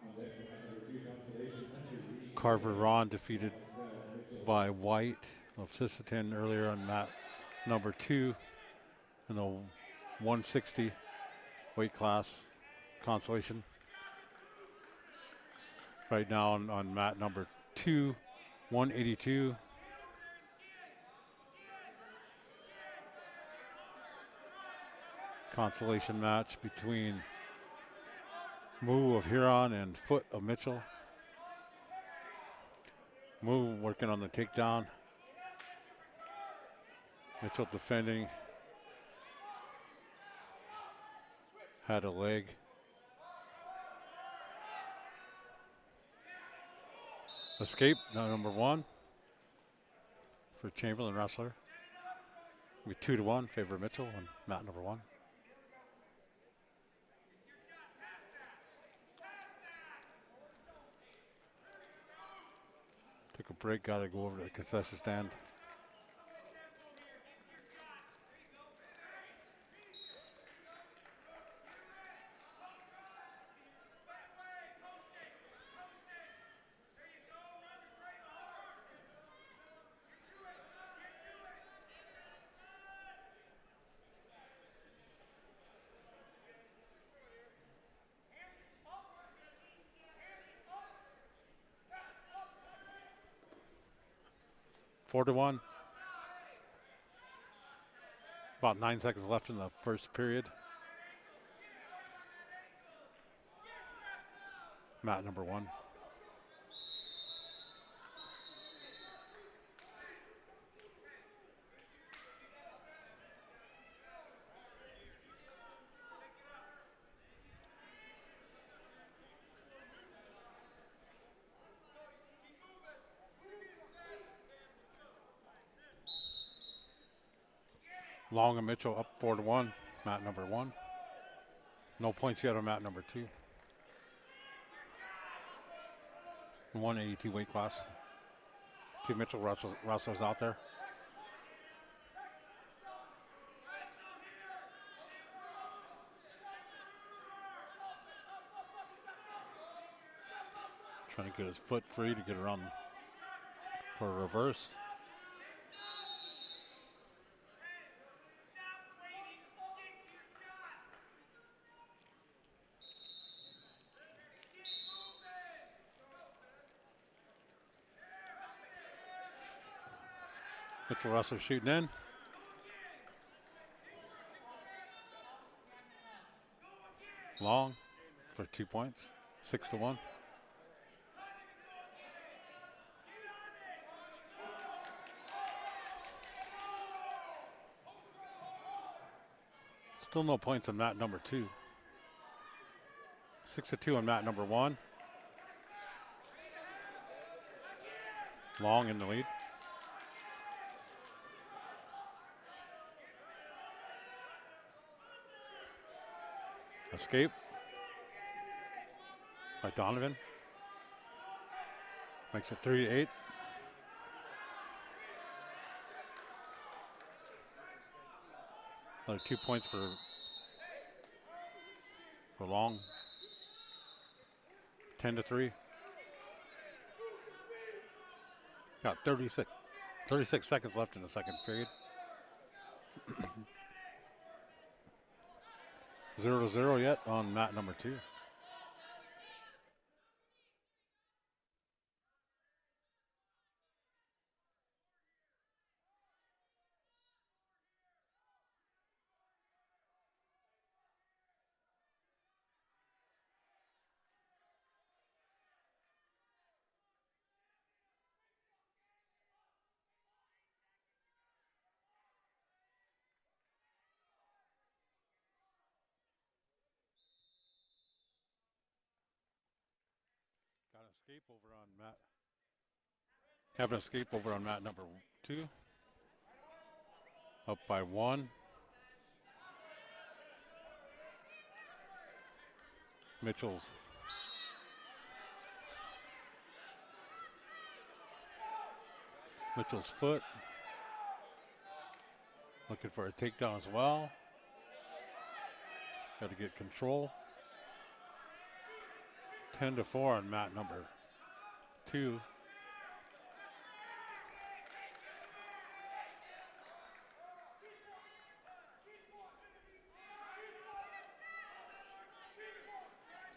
On deck for mat number 2, Consolation, Hunter Reed. Carver Ron defeated Estelle Mitchell. by White of Sisseton earlier on mat number 2 in the 160 weight class. Consolation. Right now on mat number 2, 182. Consolation match between Moo of Huron and Foot of Mitchell. Moo working on the takedown. Mitchell defending. Had a leg. Escape, now number 1 for Chamberlain wrestler. Be 2-1 favor Mitchell on mat number 1. Took a break, got to go over to the concession stand. Four to 1. About 9 seconds left in the first period. Mat number 1. Long and Mitchell up 4-1. Mat number 1. No points yet on mat number 2. 182 weight class. 2 Mitchell wrestlers out there. Trying to get his foot free to get around for a reverse. Mitchell Russell shooting in. Long for 2 points, 6-1. Still no points on mat number 2. 6-2 on mat number 1. Long in the lead. Escape by Donovan. Makes it 3-8. Another 2 points for Long. 10-3. Got 36 seconds left in the second period. 0-0 yet on mat number 2. Have an escape over on mat number 2. Up by 1. Mitchell's foot. Looking for a takedown as well. Got to get control. 10-4 on mat number 2.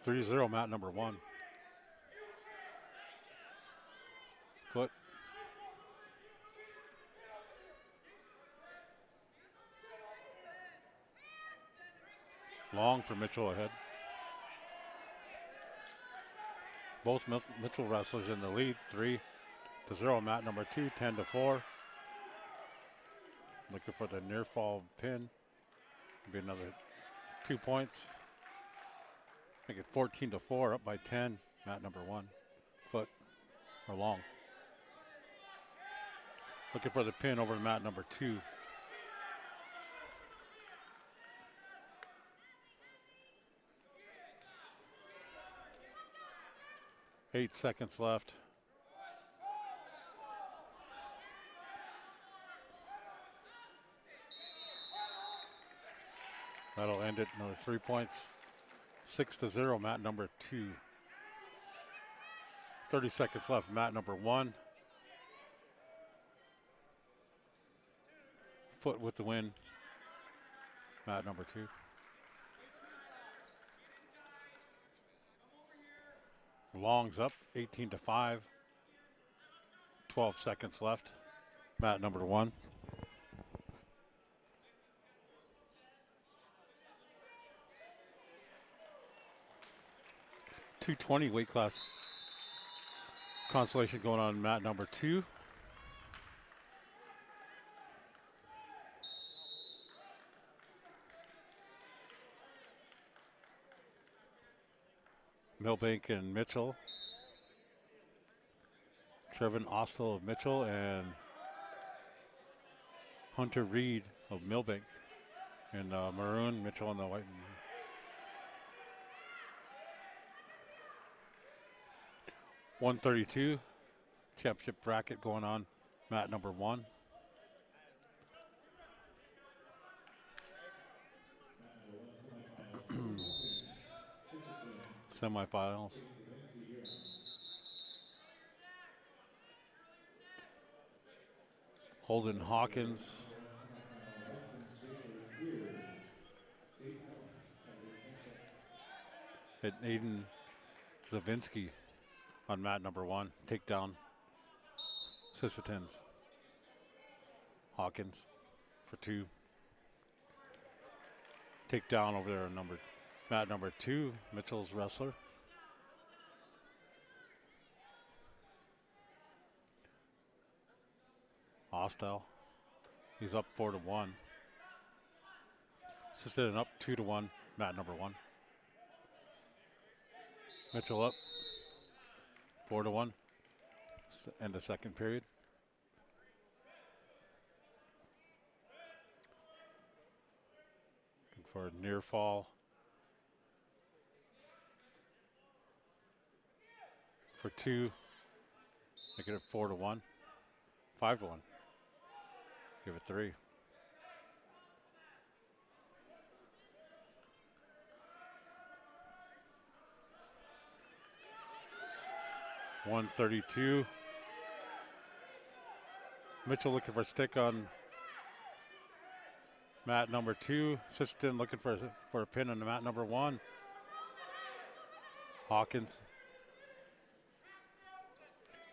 Three 0 mat number 1. Foot. Long for Mitchell ahead. Both Mitchell wrestlers in the lead. 3-0 mat number 2. 10-4. Looking for the near fall pin. Be another 2 points. Make it 14-4, up by 10. Mat number 1. Foot or Long. Looking for the pin over mat number 2. Eight seconds left. That'll end it. Another 3 points. 6-0, mat number 2. 30 seconds left, mat number 1. Foot with the win, mat number 2. Long's up, 18-5. 12 seconds left, mat number 1. .220 weight class. Consolation going on mat number 2. Milbank and Mitchell. Trevin Ostel of Mitchell and Hunter Reed of Milbank. In maroon, Mitchell in the white. 132 championship bracket going on mat number 1. Semifinals. Holden Hawkins. And Aiden Zavinsky on mat number 1. Takedown. Sissitins. Hawkins for 2. Take down over there mat number 2, Mitchell's wrestler. Hostile. He's up 4-1. Assistant up 2-1, mat number 1. Mitchell up 4-1. End the second period. Looking for a near fall. For 2. Make it 4-1. 5-1. Give it 3. .132. Mitchell looking for a stick on mat number 2. Assistant looking for a pin on the mat number 1. Hawkins.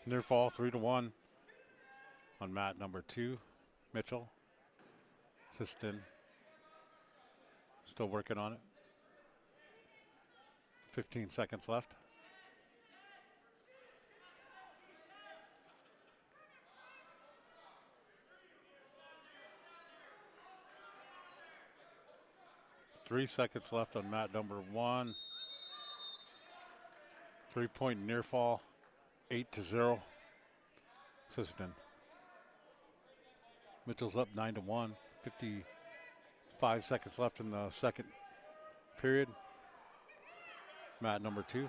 Near fall 3-1 on mat number 2. Mitchell. Assistant still working on it. 15 seconds left. Three seconds left on mat number 1. 3-point near fall, 8-0. Assistant. Mitchell's up 9-1. 55 seconds left in the second period. Mat number 2.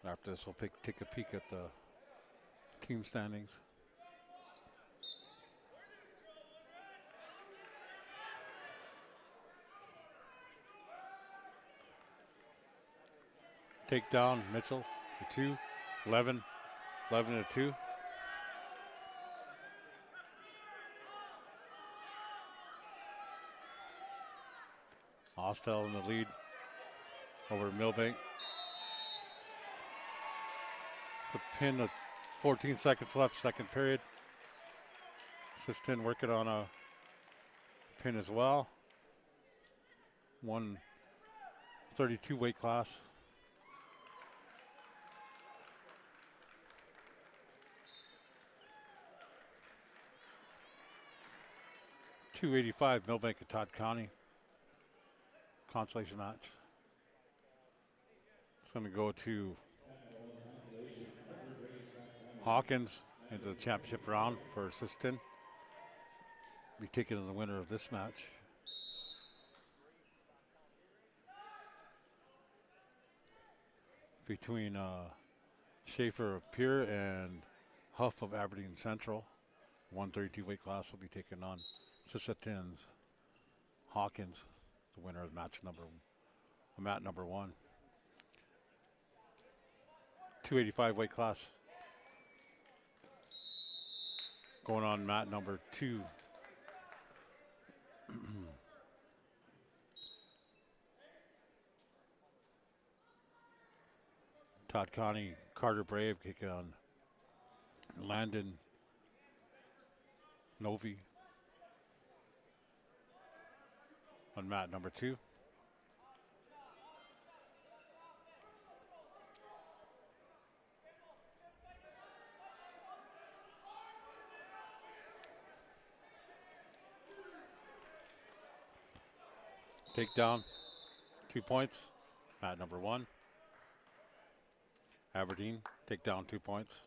After this, we'll take a peek at the team standings. Take down Mitchell for 2, 11 to 2. Hostile in the lead over Millbank. It's a pin of 14 seconds left, second period. Assistant working on a pin as well. 132 weight class. .285 Millbank and Todd County. Consolation match. It's going to go to Hawkins into the championship round for assistant. Be taking the winner of this match. Between Schaefer of Pier and Huff of Aberdeen Central. 132 weight class will be taken on Sissatins. Hawkins, the winner of mat number 1. 285 weight class. Going on mat number 2. Todd Connie, Carter Brave kicking on Landon Novi on mat number 2. Take down, 2 points, mat number 1. Aberdeen, take down 2 points,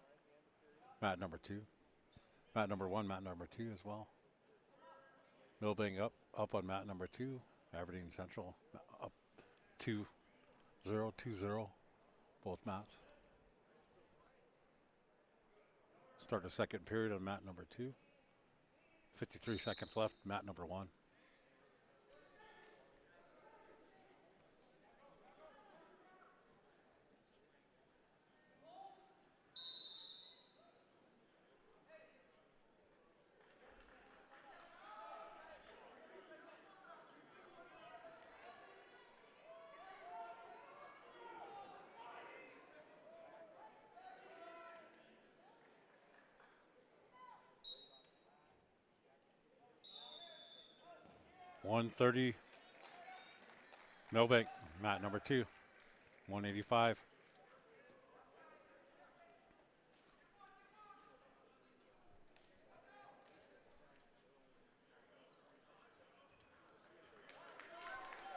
mat number 2. Mat number 1, mat number 2 as well. Millbank up on mat number 2. Aberdeen Central up 2-0, 2-0, both mats. Start the second period on mat number 2. 53 seconds left, mat number 1. 130. Milbank, mat number 2. 185.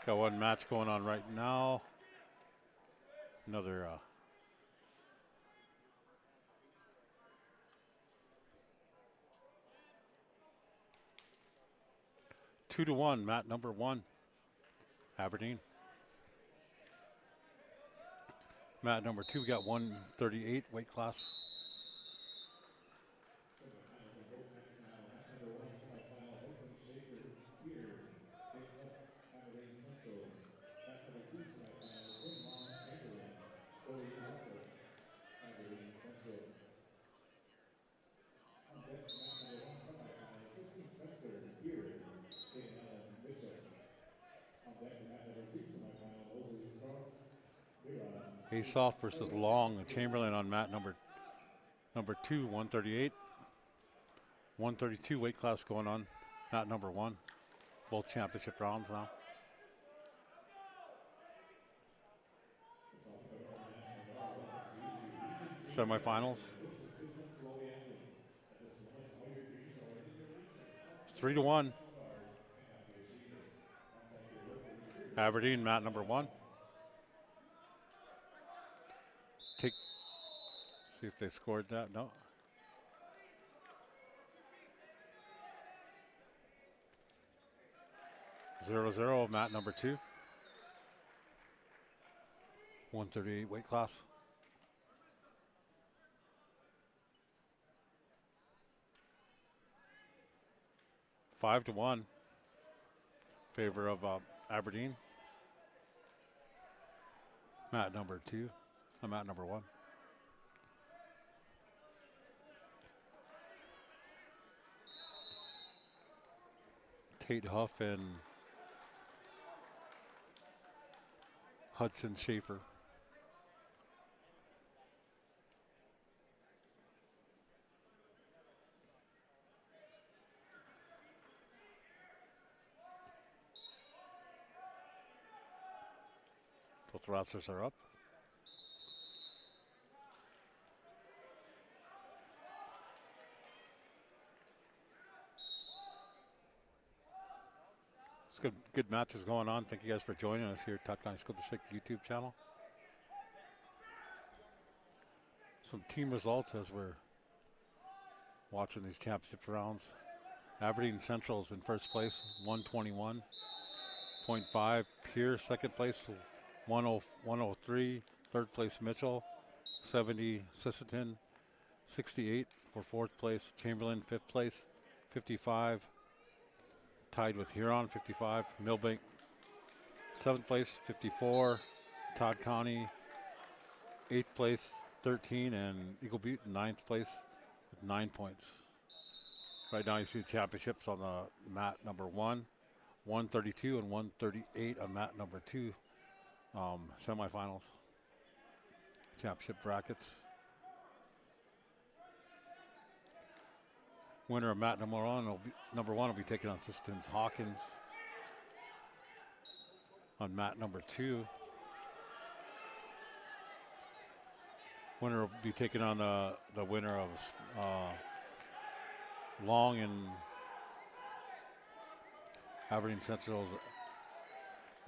Got one match going on right now. Another 2-1, mat number 1. Aberdeen. Mat number 2, we got 138 weight class. Semifinals are both mats now. Mat number 1 semifinal, Hudson Schaefer here. Tate Huff, Aberdeen Central. Mat number 2 semifinal, Quinn Long Chamberlain. Cody Alsop, Aberdeen Central. On deck for mat number 1 semifinal, Tristan Spencer here. Hayden Allen Mitchell. On deck for mat number 2 semifinal, Moses Cross. Asoff versus Long, Chamberlain on mat number 2, 138. 132 weight class going on, mat number 1. Both championship rounds now. Semifinals. 3-1. Aberdeen, mat number 1. See if they scored that. No. Zero, mat number 2. 138 weight class. Five to 1. Favor of Aberdeen. Mat number 2. Mat number 1. Tate Huff and Hudson Schaefer. Both rosters are up. Good matches going on. Thank you guys for joining us here at Todd County School District YouTube channel. Some team results as we're watching these championship rounds. Aberdeen Central is in first place, 121.5. Pierce, second place, 103. Third place, Mitchell, 70. Sisseton, 68 for fourth place. Chamberlain, fifth place, 55. Tied with Huron, 55. Milbank, 7th place, 54. Todd County, 8th place, 13. And Eagle Butte, 9th place with 9 points. Right now you see the championships on the mat number 1, 132 and 138 on mat number 2. Semifinals. Championship brackets. Winner of mat number 1 will be taking on Sisseton's Hawkins. On mat number 2. Winner will be taking on the winner of Long and Aberdeen Central's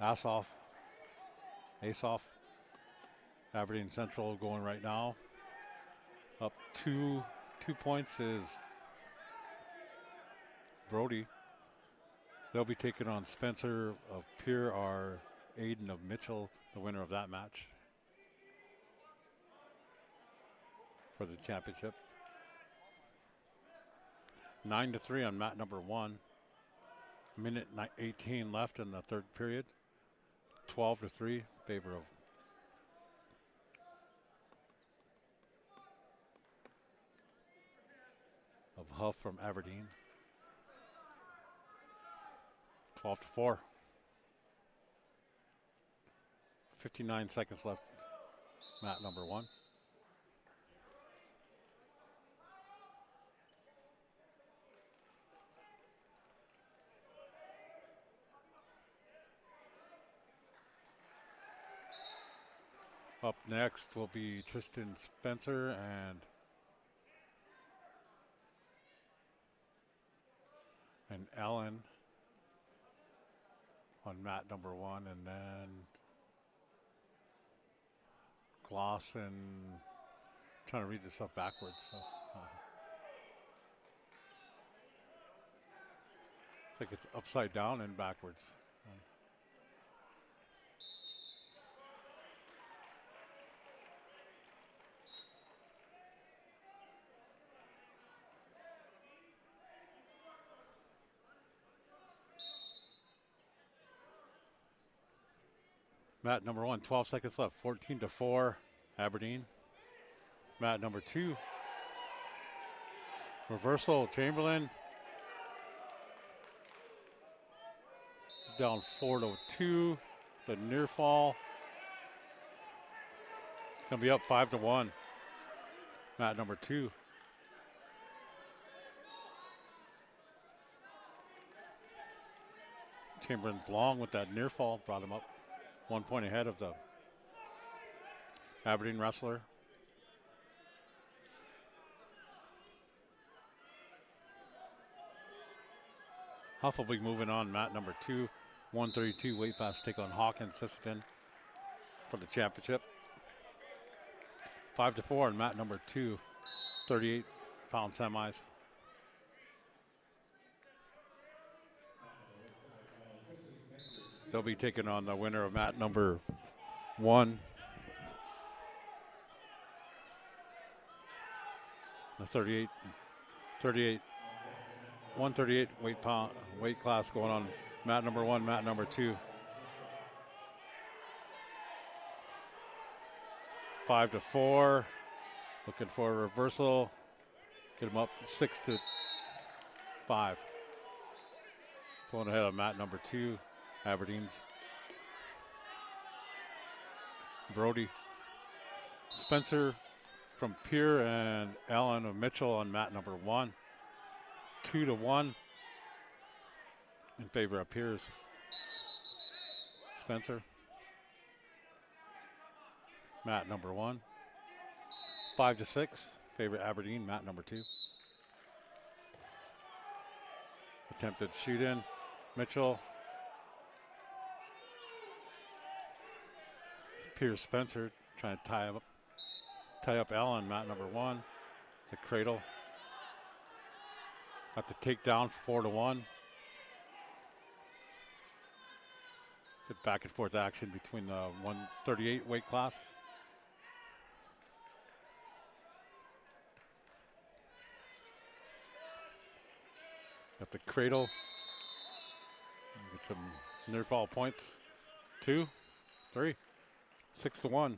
Asoff. Aberdeen Central going right now. Up 2 points is Brody. They'll be taking on Spencer of Pierre or Aiden of Mitchell, the winner of that match for the championship. 9-3 on mat number 1. Minute 18 left in the third period. 12-3 favor of Huff from Aberdeen. 12-4. 59 seconds left. Mat number 1. Up next will be Tristan Spencer and Ellen on mat number 1, and then Gloss and trying to read this stuff backwards. So, it's like it's upside down and backwards. Mat number 1, 12 seconds left, 14-4, Aberdeen. Mat number 2, reversal, Chamberlain. Down 4-2, the near fall. Gonna be up 5-1. Mat number 2. Chamberlain's long with that near fall, brought him up 1 point ahead of the Aberdeen wrestler. Huff will be moving on mat number 2, 132 weight class, take on Hawkins Sisseton for the championship. 5-4 on mat number 2, 38-pound semis. They'll be taking on the winner of mat number 1. The 138 weight class going on mat number 1, mat number 2. 5-4, looking for a reversal. Get him up 6-5. Pulling ahead of mat number 2, Aberdeen's Brody. Spencer from Pierre and Allen of Mitchell on mat number 1. 2-1 in favor of Pierce. Spencer. Mat number 1. 5-6, favor Aberdeen, mat number 2. Attempted shoot in. Mitchell. Pierce Spencer trying to tie up Allen, mat number 1. It's a cradle. Got the takedown, 4-1. It's a back and forth action between the 138 weight class. Got the cradle. Get some near fall points. 2, 3, 6-1.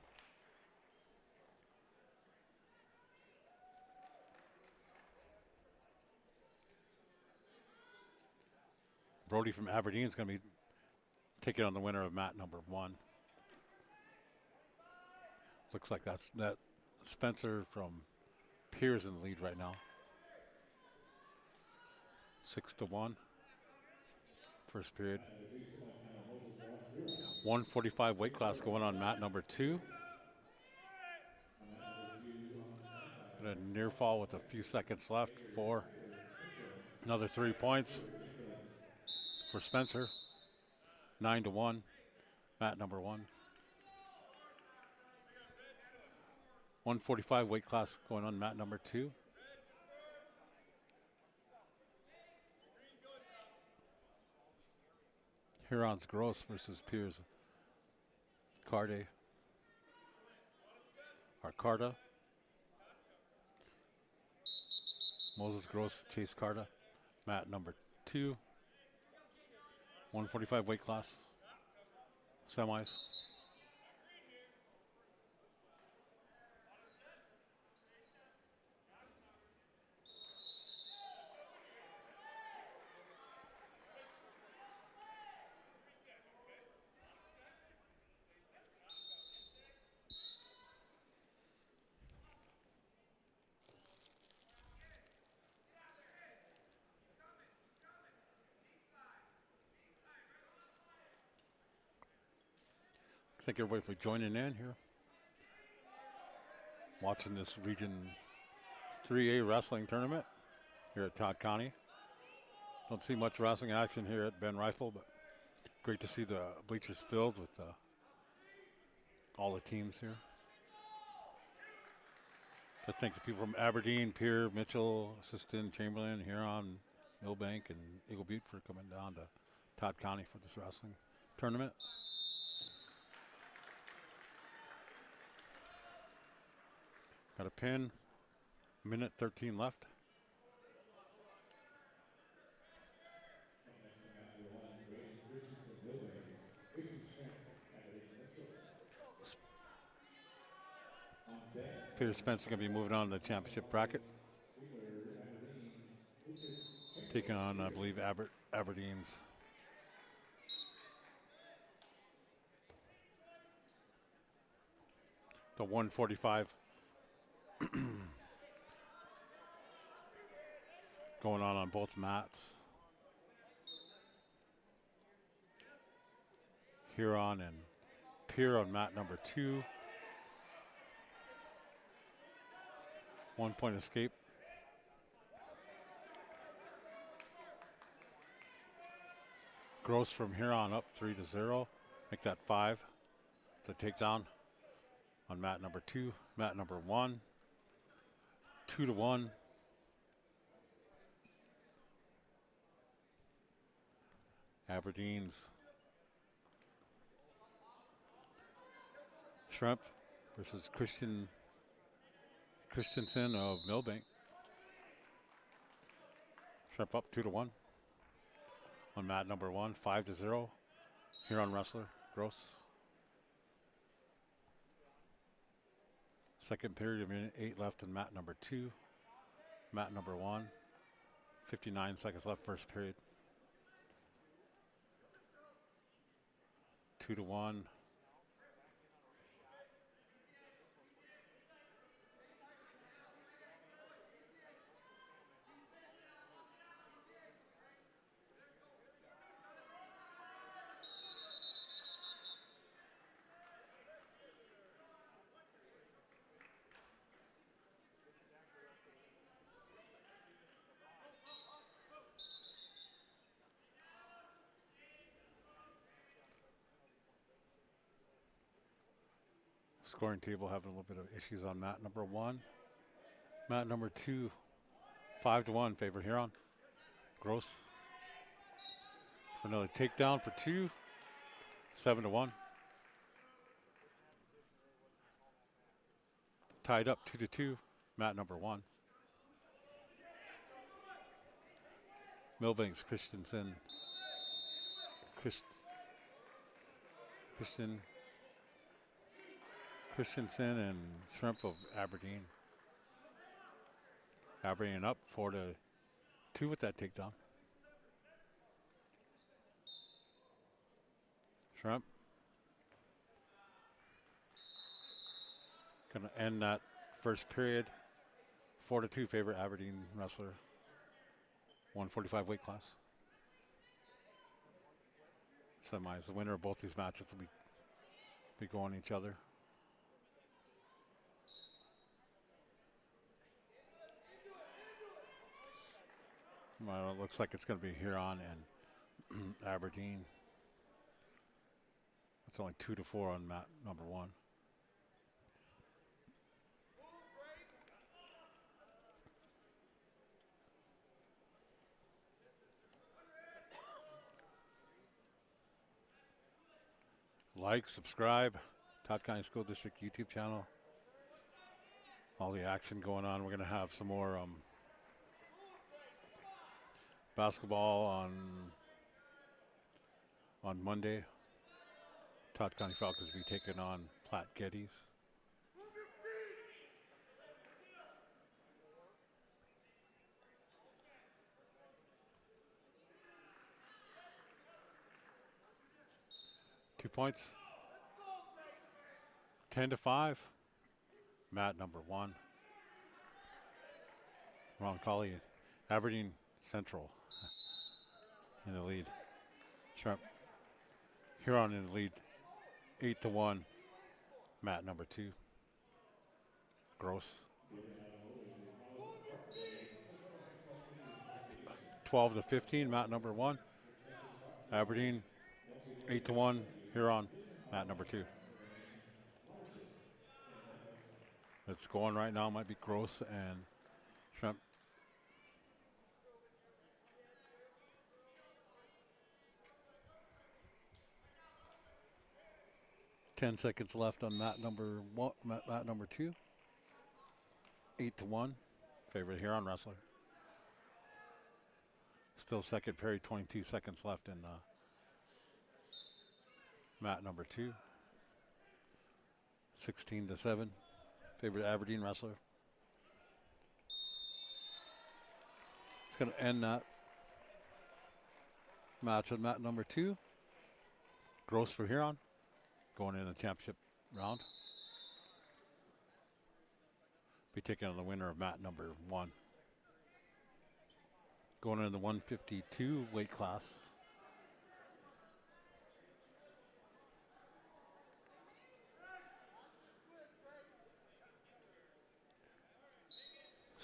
Brody from Aberdeen is going to be taking on the winner of mat number 1. Looks like that Spencer from Pierce in the lead right now. 6-1. First period. 145 weight class going on mat number 2. And a near fall with a few seconds left. 4. Another 3 points for Spencer. 9-1. Mat number 1. 145 weight class going on mat number 2. Huron's Gross versus Piers Carde. Or Carta. Moses Gross, Chase Carta. Mat number 2. 145 weight class. Semis. Thank everybody for joining in here. Watching this Region 3A wrestling tournament here at Todd County. Don't see much wrestling action here at Ben Rifle, but great to see the bleachers filled with all the teams here. I thank the people from Aberdeen, Pierre, Mitchell, Assistant, Chamberlain, Huron, Millbank, and Eagle Butte for coming down to Todd County for this wrestling tournament. Got a pin, minute 13 left. Peter Spence is going to be moving on to the championship bracket. Taking on, I believe, Aberdeen's. The 145 going on both mats. Huron and Pierre on mat number 2. 1 point escape. Gross from Huron up 3-0. Make that 5. The takedown on mat number 2. Mat number 1. 2-1. Aberdeen's Shrimp versus Christensen of Millbank. Shrimp up 2-1 on mat number 1, 5-0. Huron wrestler, Gross. Second period, a minute 8 left in mat number 2. Mat number 1, 59 seconds left, first period. 2-1. Scoring table having a little bit of issues on mat number 1. Mat number 2, 5-1 favor Huron. Gross for another takedown for 2, 7-1. Tied up 2-2. Mat number 1. Millbanks, Christensen, Christensen and Shrimp of Aberdeen. Aberdeen up 4-2 with that takedown. Shrimp gonna end that first period. 4-2 favorite Aberdeen wrestler. 145 weight class. Semis. The winner of both these matches will be going each other. Well, it looks like it's going to be Huron and Aberdeen. It's only 2-4 on mat number 1. Like, subscribe, Todd County School District YouTube channel. All the action going on. We're going to have some more basketball on Monday. Todd County Falcons will be taking on Platte Geddes. Two points. 10-5. Mat number 1. Ron Colley, Aberdeen Central in the lead. Shrimp. Huron in the lead. 8-1. Mat number 2. gross. Given out of is a college park race, Dakota High School Activity Association. 12 to 15, mat number 1. Especially brought to Aberdeen, Don't forget 8 to your 1, sponsors. Huron, Given out mat number 2. of the nation's largest internet websites. It's going right now, might be gross and shrimp. $10 left on mat number 1, mat number 2. 8 to 1, favorite Huron wrestler. Still second period, 22 seconds left in mat number 2. 16 to 7, favorite Aberdeen wrestler. It's going to end that match with mat number 2. Gross for Huron, going in the championship round. Be taking on the winner of mat number 1. Going into the 152 weight class.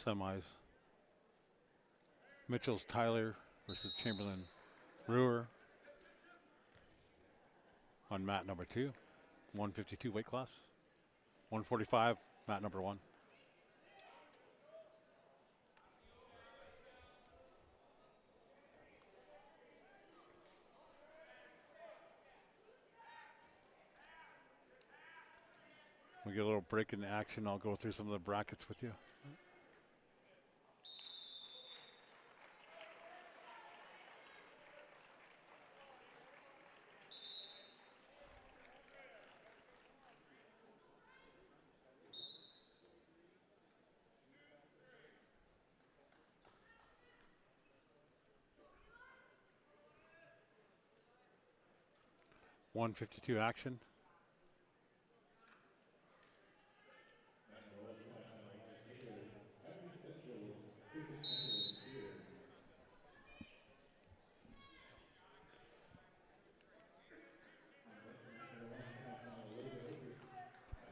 Semis. Mitchell's Tyler versus Chamberlain Brewer on mat number 2. 152 weight class. 145, mat number 1. We get a little break in the action. I'll go through some of the brackets with you. .152 action. Aberdeen Central, Lucas Chamberlain here.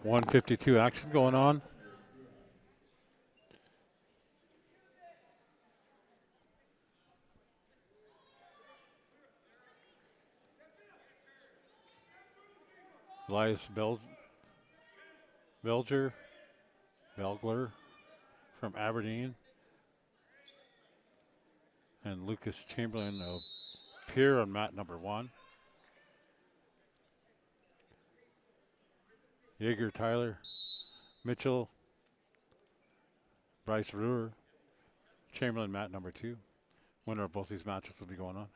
152 action going on. Elias Belgler from Aberdeen. And Lucas Chamberlain of Pier on mat number 1. Jaeger Tyler, Mitchell, Bryce Brewer, Chamberlain mat number 2. Winner of both these matches will be going on.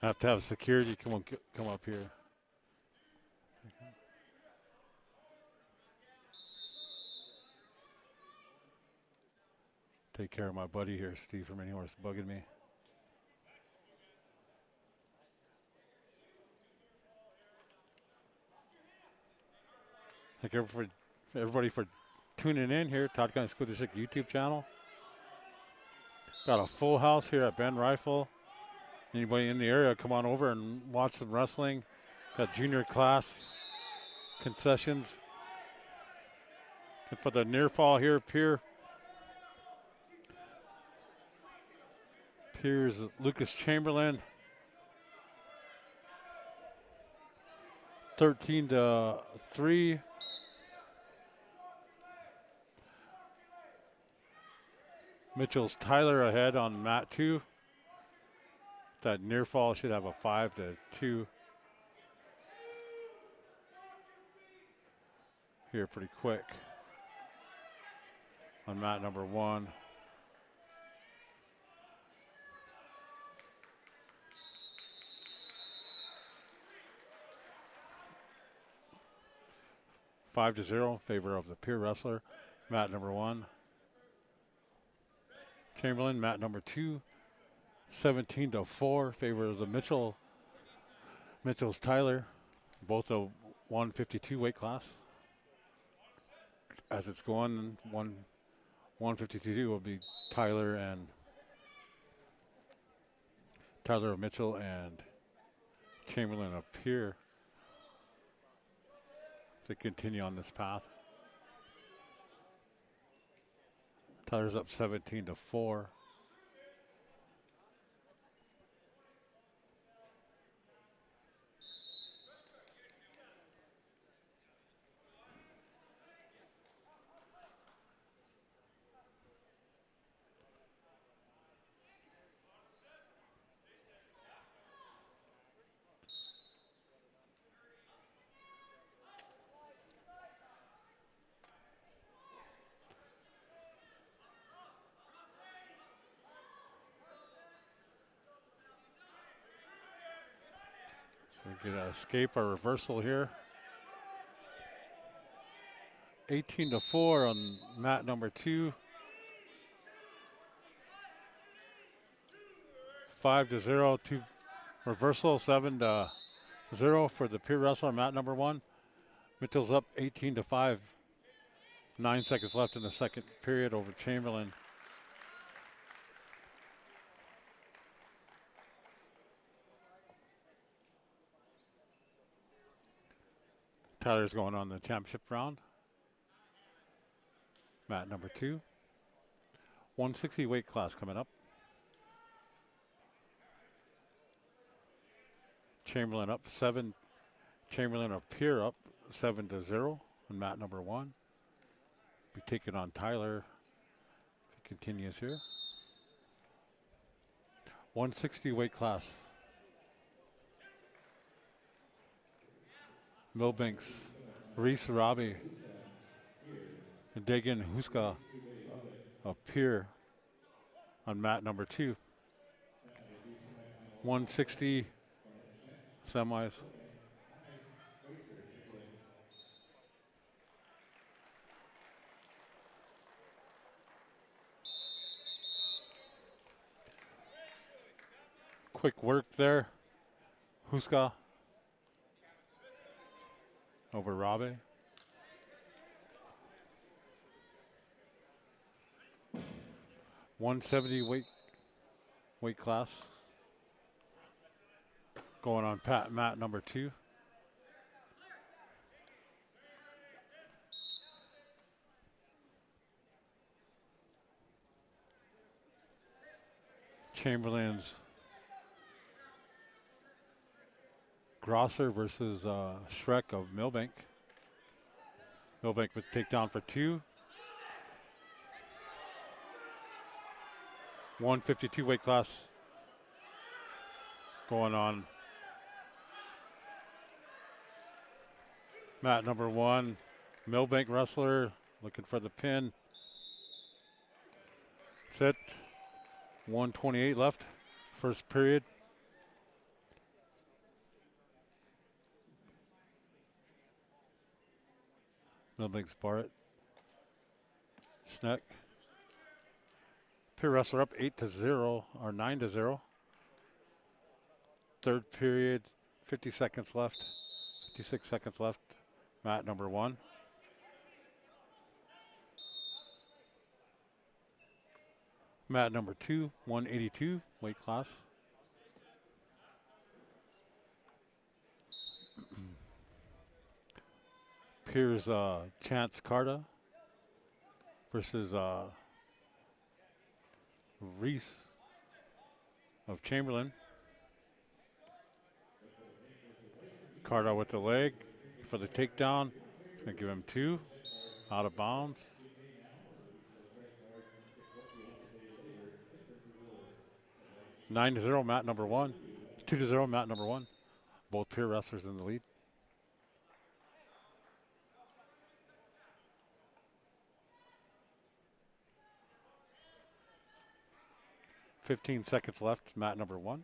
Have to have security come up here. Take care of my buddy here, Steve from Anywhere's bugging me. Thank everybody for tuning in here. Todd County School District YouTube channel. Got a full house here at Bend Rifle. Anybody in the area, come on over and watch some wrestling. Got junior class concessions. And for the near fall here, Pier's Lucas Chamberlain. 13 to 3. Mitchell's Tyler ahead on mat 2. That near fall should have a 5 to 2. Here pretty quick on mat number 1. $5 to 0, favor of the Pier wrestler. Mat number 1. Chamberlain, mat number 2. 17 to 4, favor of the Mitchell's Tyler. Both a 152 weight class. As it's going, 152 will be Tyler of Mitchell and Chamberlain of Pier. to continue on this path. Tyler's up 17-4. So we get an escape or reversal here. 18-4 on mat number 2. 5-0 to reversal. 7-0 for the peer wrestler on mat number 1. Mitchell's up 18-5. 9 seconds left in the second period over Chamberlain. Tyler's going on the championship round. Mat number 2. 160 weight class coming up. Chamberlain up 7. Chamberlain up here up 7-0 on mat number 1. Be taking on Tyler if he continues here. 160 weight class. Milbanks, Reese Robbie, and Dagan Huska up here on mat number 2. 160 semis. Quick work there. Huska over Robbie. .170 weight class. Going on mat number 2. Chamberlain's Grosser versus Shrek of Milbank. Milbank with takedown for 2. 152 weight class going on mat number 1. Milbank wrestler looking for the pin. That's it. 128 left. First period. Milbank's Barrett. Schneck. Peer wrestler up 8-0 or 9-0. Third period, 50 seconds left. 56 seconds left. Mat number 1. Mat number 2, 182 weight class. Here's Chance Carta versus Reese of Chamberlain. Carta with the leg for the takedown. It's going to give him 2. Out of bounds. 9-0 mat number 1. 2-0 mat number 1. Both peer wrestlers in the lead. .15 seconds left, mat number 1.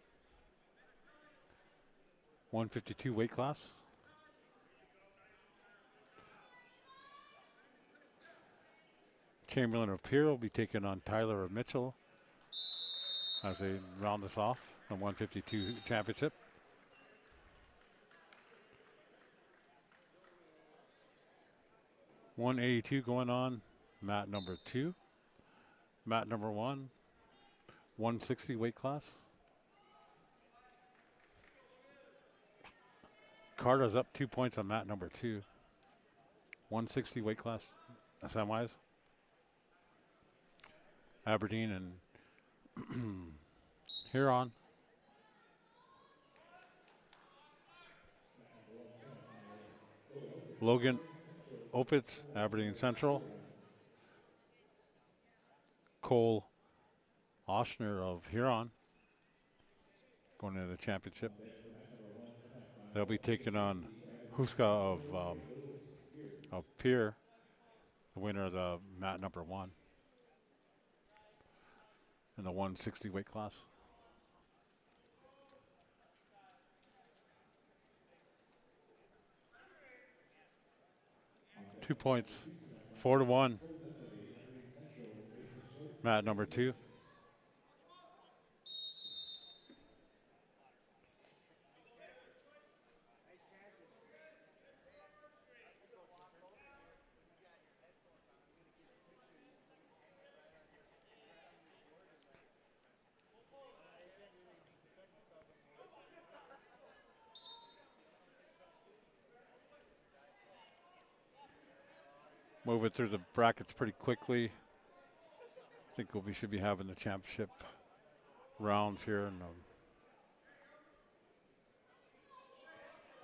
152 weight class. Chamberlain of Pierre will be taking on Tyler of Mitchell as they round this off the 152 championship. .182 going on, mat number 2. Mat number 1. 160 weight class. Carter's up 2 points on mat number 2. 160 weight class, semis. Aberdeen and Huron. Logan Opitz, Aberdeen Central. Cole Oshner of Huron going into the championship. They'll be taking on Huska of Pierre, the winner of the mat number 1 in the 160 weight class. Two points, 4-1. Mat number 2. Moving through the brackets pretty quickly. I think we should be having the championship rounds here in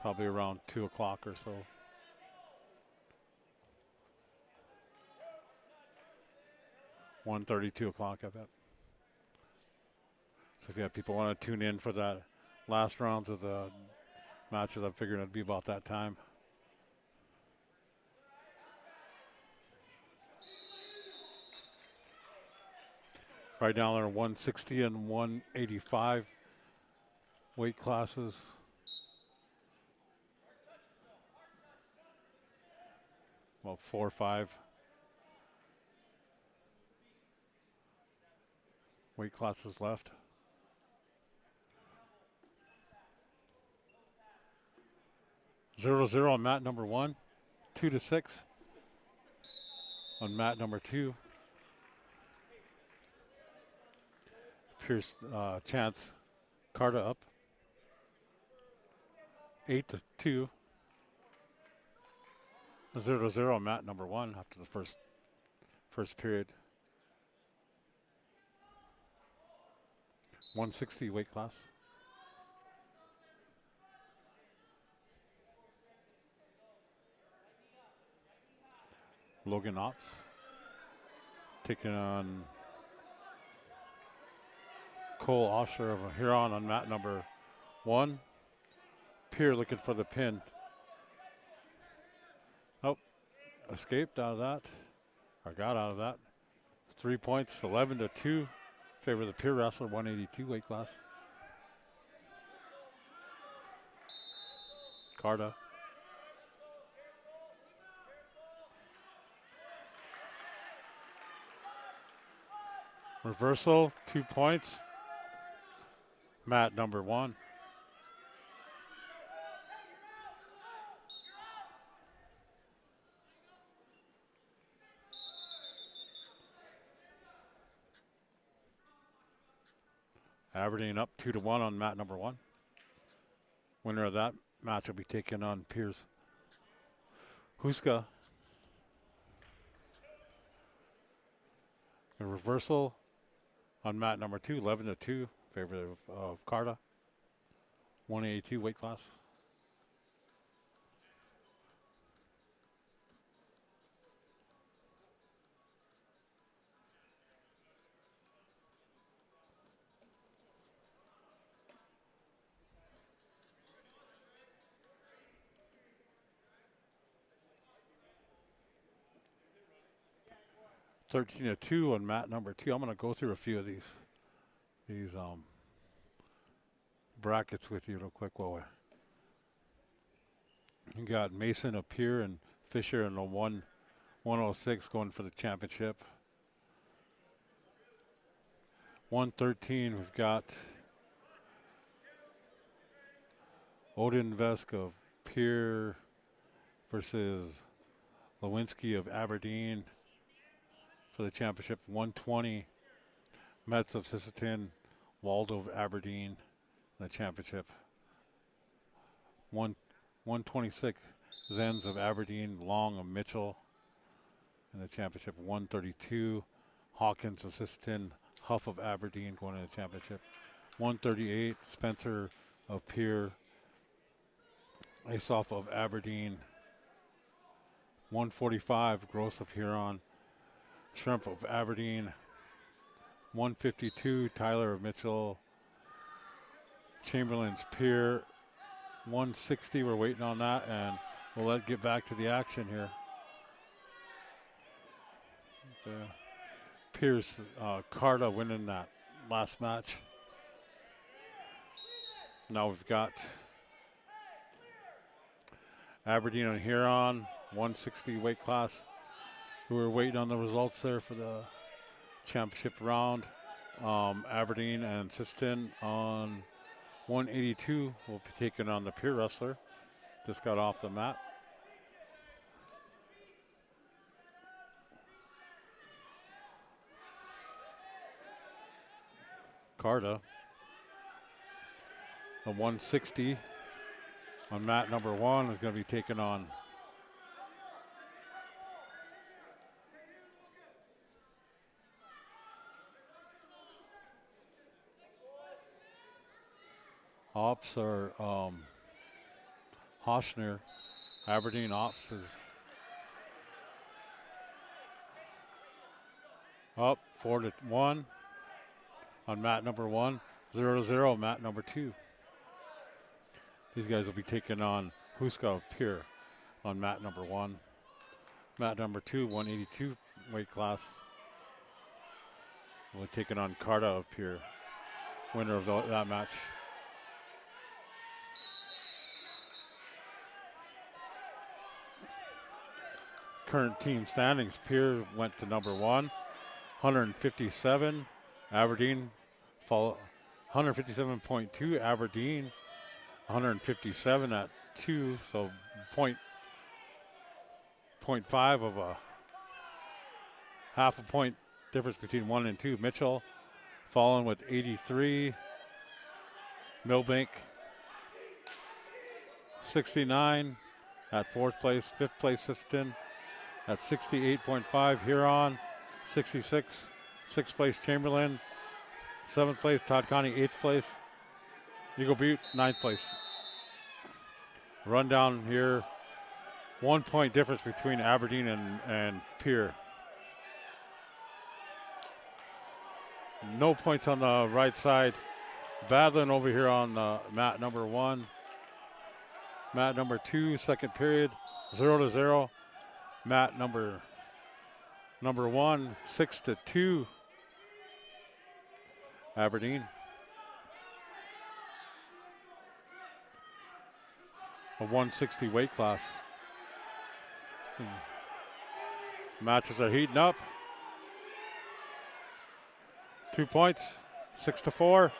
probably around 2 o'clock or so. One 2 o'clock, I bet. So if you have people want to tune in for that last rounds of the matches, I'm figuring it'd be about that time. Right now they're 160 and 185 weight classes. About 4 or 5 weight classes left. Zero to 0 on mat number 1, 2 to 6 on mat number 2. Pierce Chance Carta up 8 to 2. 0 to 0 on mat number 1 after the first period. 160 weight class. Logan Ops taking on Cole Osher of Huron on mat number 1. Pierre looking for the pin. Oh, escaped out of that, or got out of that. 3 points, 11 to 2. Favor the Pierre wrestler, 182 weight class. Carta. Reversal, 2 points. Mat number 1. Aberdeen up 2 to 1 on mat number 1. Winner of that match will be taking on Piers Huska. A reversal on mat number 2, 11 to 2, favor of Carta. 182 weight class. Thirteen to 2 on mat number 2. I'm going to go through a few of these brackets with you real quick. While you got Mason up here and Fisher in the 106 going for the championship. 113 we've got Odin Vesk of Pierre versus Lewinsky of Aberdeen for the championship. 120 Metz of Sisseton, Waldo of Aberdeen, the championship. 126 Zens of Aberdeen, Long of Mitchell in the championship, 132. Hawkins of Sisseton, Huff of Aberdeen going to the championship, 138. Spencer of Pier, Asoff of Aberdeen, 145. Gross of Huron, Shrimp of Aberdeen, 152. Tyler of Mitchell, Chamberlain's Pier, 160. We're waiting on that, and we'll get back to the action here. Pierce, Carta winning that last match. Now we've got Aberdeen and Huron, 160 weight class, who are waiting on the results there for the championship round. Aberdeen and Sisseton on 182 will be taking on the Pier wrestler. Just got off the mat. Carta, a 160 on mat number 1, is going to be taking on Ops or Hoshner. Aberdeen Ops is up 4-1 on mat number 1, 0-0 mat number 2. These guys will be taking on Huska of Pier on mat number 1. Mat number 2, 182 weight class. We'll be taking on Carta of Pier, winner of that match. Current team standings: Pier went to number 1, 157. Aberdeen follow 157.2. Aberdeen 157 at 2, so 0.5 of a half a point difference between 1 and 2. Mitchell following with 83. Millbank 69 at 4th place. 5th place Sisseton at 68.5. Huron 66. 6th place Chamberlain. 7th place Todd County. 8th place Eagle Butte. 9th place. Rundown here. 1 point difference between Aberdeen and Pier. No points on the right side. Battling over here on mat number 1. Mat number 2, second period, 0-0. Mat number 1, 6-2. Aberdeen. A 160 weight class. Matches are heating up. 2 points, 6-4.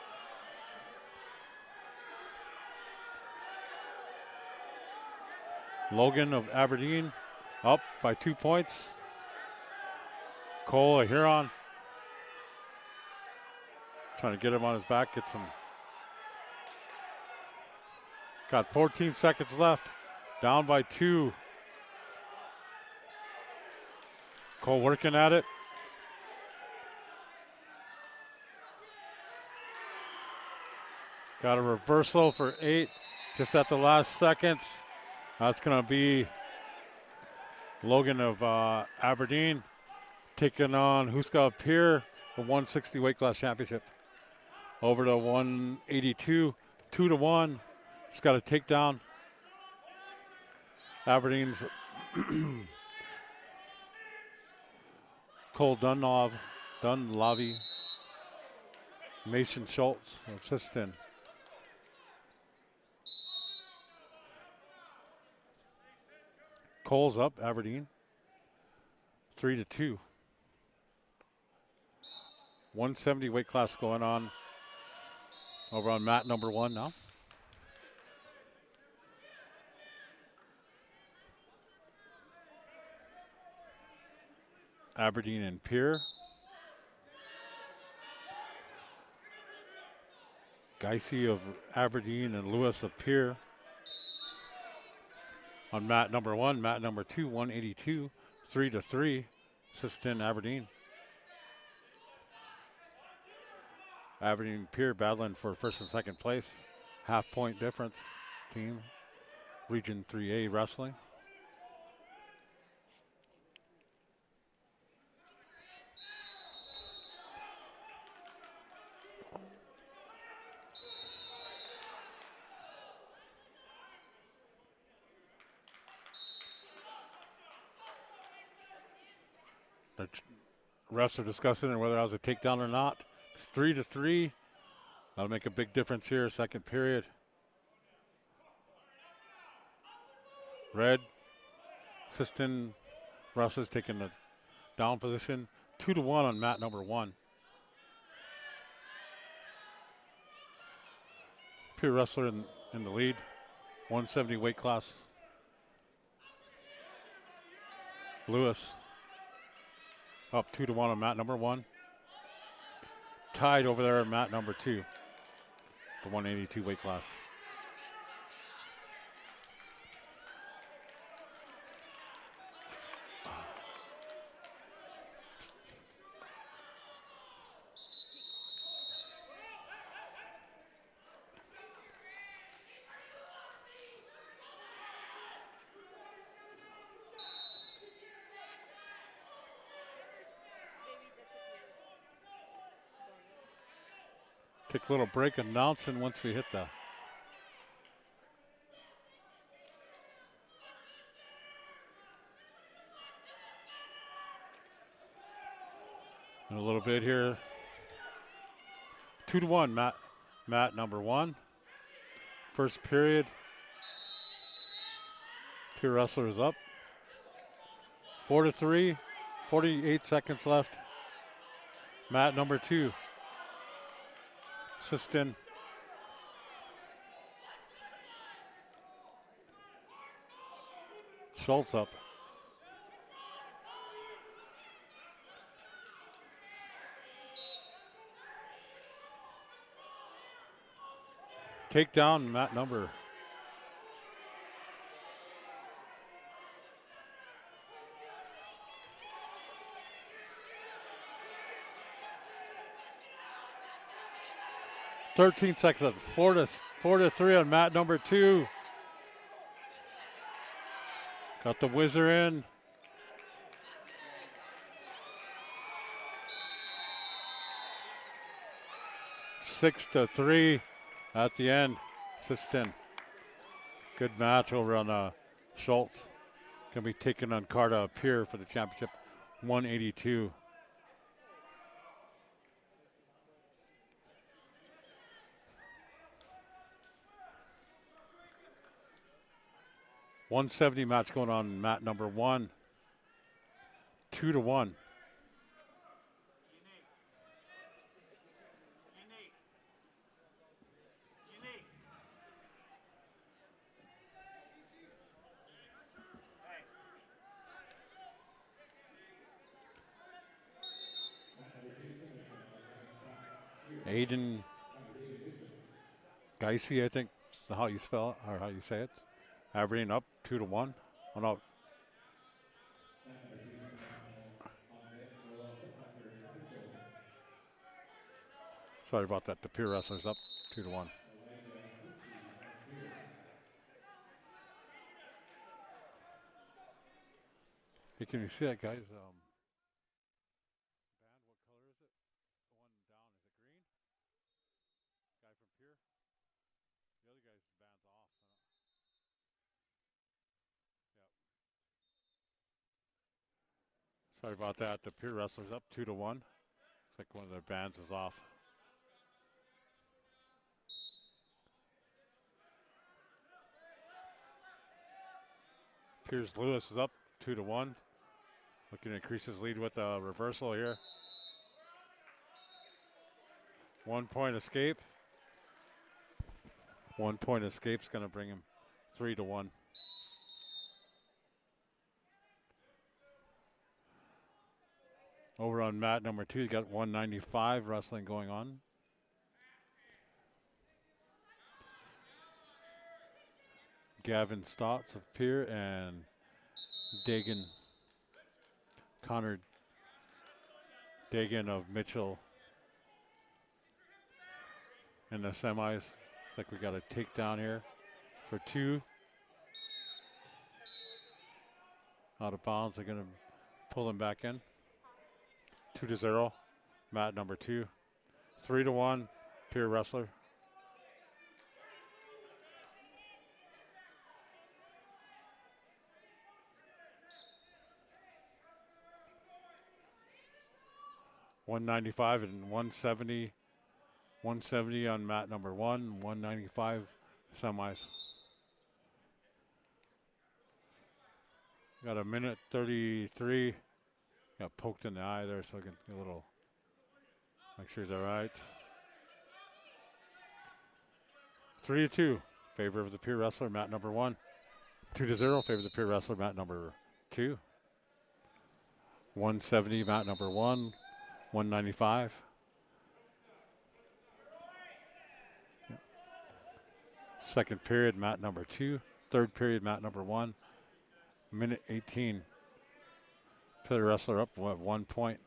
Logan of Aberdeen up by 2 points. Cole of Huron trying to get him on his back, get some. Got 14 seconds left, down by 2. Cole working at it. Got a reversal for 8 just at the last seconds. That's going to be Logan of Aberdeen taking on Huska of Pier, the 160 weight class championship. Over to 182, 2-1. Just got a takedown. Aberdeen's Cole Dunlavy, Mason Schultz of Sisseton. Cole's up, Aberdeen, 3-2. 170 weight class going on over on mat number 1 now. Aberdeen and Pier. Geisy of Aberdeen and Lewis of Pier. on mat number 1. Mat number 2, 182, 3-3, Sistine Aberdeen. Aberdeen Pier battling for first and second place. Half-point difference team. Region 3A wrestling. The refs are discussing whether that was a takedown or not. It's 3-3. That'll make a big difference here, second period. Red, Sistine wrestlers taking the down position. 2-1 on mat number 1. Pure wrestler in the lead. 170 weight class. Lewis up 2-1 on mat number 1. Tied over there at mat number 2. The 182 weight class. Take a little break, announcing once we hit the in a little bit here. 2-1, mat number 1. First period. Pure wrestler is up. 4-3, 48 seconds left. Mat number 2. Sistine. Schultz up. Takedown, mat number. $13 seconds. 4-3 on mat number 2. Got the whizzer in. Six to 3 at the end. Sistine. Good match over on Schultz. Gonna be taking on Carta Pier for the championship. 182. $170 match going on mat number 1. 2-1. Aiden Geisy, I think, is how you spell it, or how you say it. Aberdeen up 2-1. Oh no. Sorry about that. The Pier wrestlers up 2-1. Hey, can you see that, guys? Band, what color is it? The one down, is it green? Guy from Pier? The other guy's band's off. Yep. Sorry about that. The Pier wrestlers up 2-1. Looks like one of their bands is off. Piers Lewis is up 2-1. Looking to increase his lead with a reversal here. 1 point escape. 1 point escape's going to bring him 3-1. Over on mat number 2, you got 195 wrestling going on. Gavin Stotts of Pier and Connor Dagan of Mitchell in the semis. Looks like we got a takedown here for 2. Out of bounds. They're going to pull him back in. 2-0. Mat number 2. 3-1. Pier wrestler. $195 and 170. 170 on mat number 1. 195 semis. Got a minute 33. Got poked in the eye there, so I can get a little. Make sure he's all right. 3-2. Favor of the Pier wrestler, mat number 1. 2-0. Favor of the Pier wrestler, mat number 2. 170, mat number 1. 195. Second period, mat number 2. Third period, mat number 1. Minute 18. Pier wrestler up 1 point.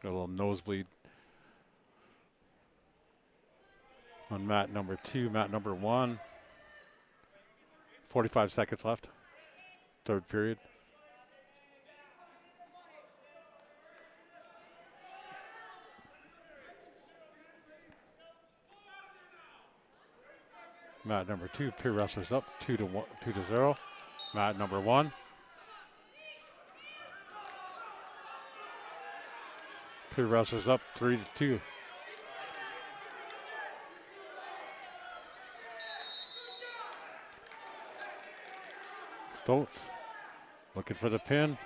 Got a little nosebleed on mat number 2, mat number 1. 45 seconds left. Third period. Mat number 2, Pier wrestlers up 2-0. Mat number 1. Pier wrestlers up 3-2. Stoltz looking for the pin.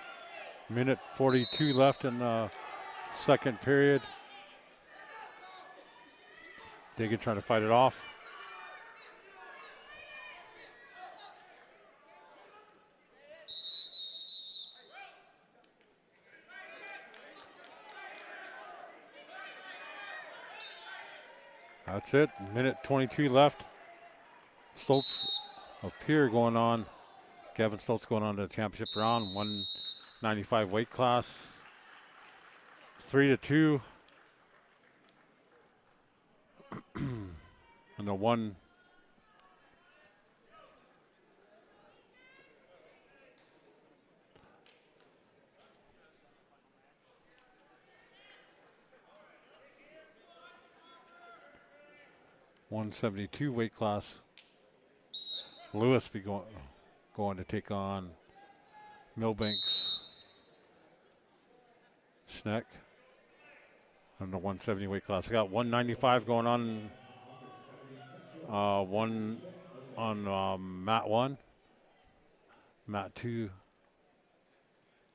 Minute 42 left in the second period. Dagan trying to fight it off. That's it. Minute 22 left. Stoltz of Pier going on. Gavin Stoltz going on to the championship round. 195 weight class. 3-2. And the 172 weight class. Lewis be going to take on Milbanks. Schneck on the 170 weight class. I got 195 going on. One on mat 1. Mat 2.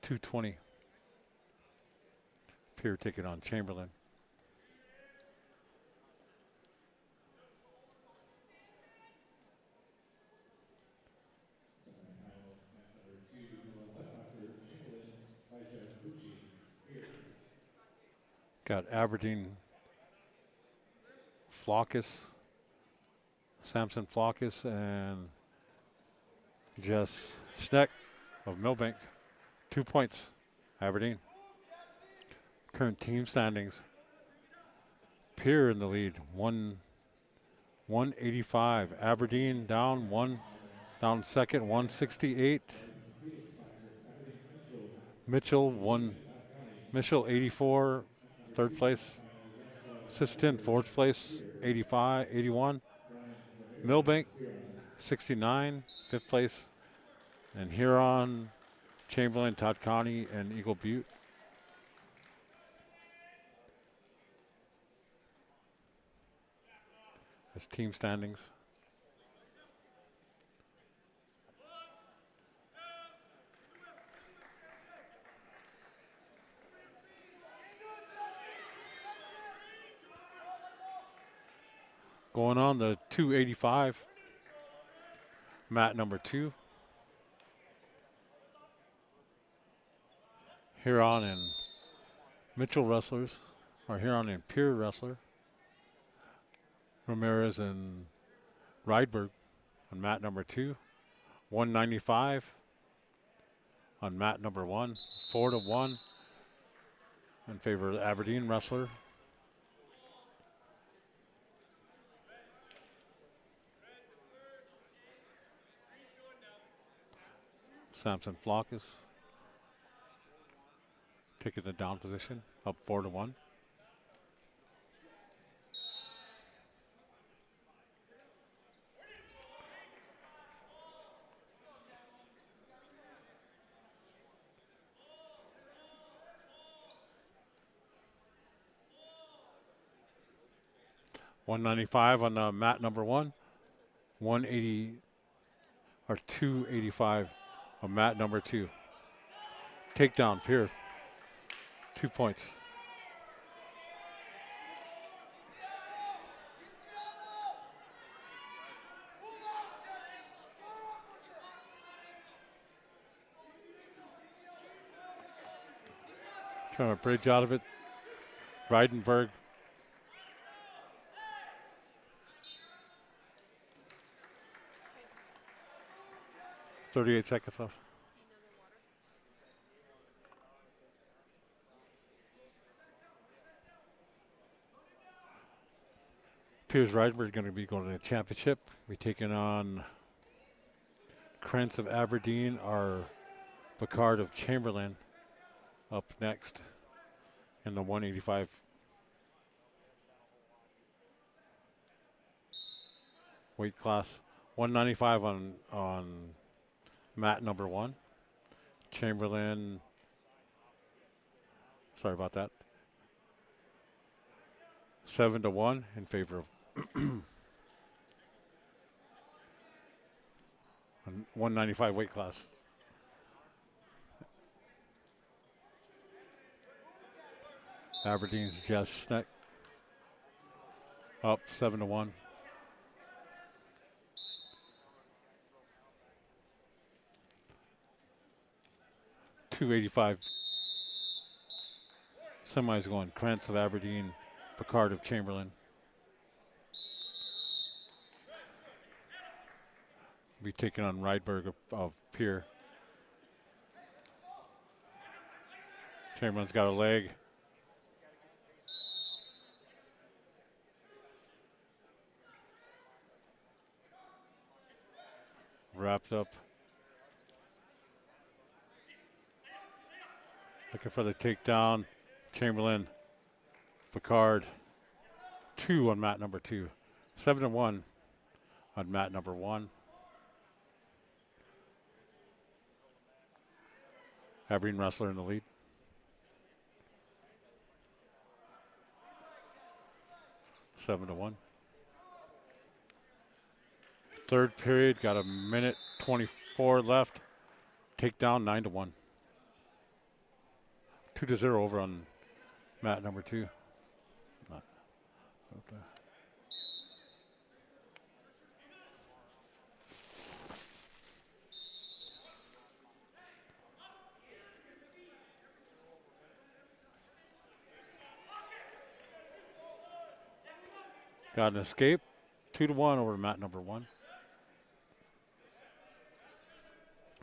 220. Pier taking on Chamberlain. Got Aberdeen Flockus, Samson Flockus, and Jess Schneck of Milbank. 2 points, Aberdeen. Current team standings. Pier in the lead, 185. Aberdeen down second, 168. Mitchell 84. Third place. Assistant, fourth place, 81. Milbank, 69, fifth place. And Huron, Chamberlain, Todd County, and Eagle Butte. That's team standings. Going on the 285. Mat number 2. Huron and Mitchell wrestlers, or Huron and Pier wrestler. Ramirez and Rydberg on mat number 2. 195 on mat number 1. 4-1 in favor of the Aberdeen wrestler. Samson Flockus taking the down position, up 4-1. $195 on the mat number 1. 180 or 285 on mat number 2. Takedown, Pier. 2 points. Trying to bridge out of it. Reidenberg. .38 seconds left. Piers Reidenberg going to be going to the championship. Be taking on Krentz of Aberdeen or Picard of Chamberlain up next in the 185 weight class. 195 on mat number 1. Chamberlain, sorry about that. 7-1 in favor of 195 weight class. Aberdeen's Jess Schneck up 7-1. .285 semis going. Krantz of Aberdeen, Picard of Chamberlain. Be taking on Rydberg of Pier. Chamberlain's got a leg. Wrapped up. Looking for the takedown. Chamberlain, Picard, 2 on mat number 2. 7-1 on mat number 1. Aberdeen wrestler in the lead. Seven to 1. Third period, got a minute 24 left. Takedown 9-1. 2-0 over on mat number 2. Got an escape. 2-1 over mat number 1.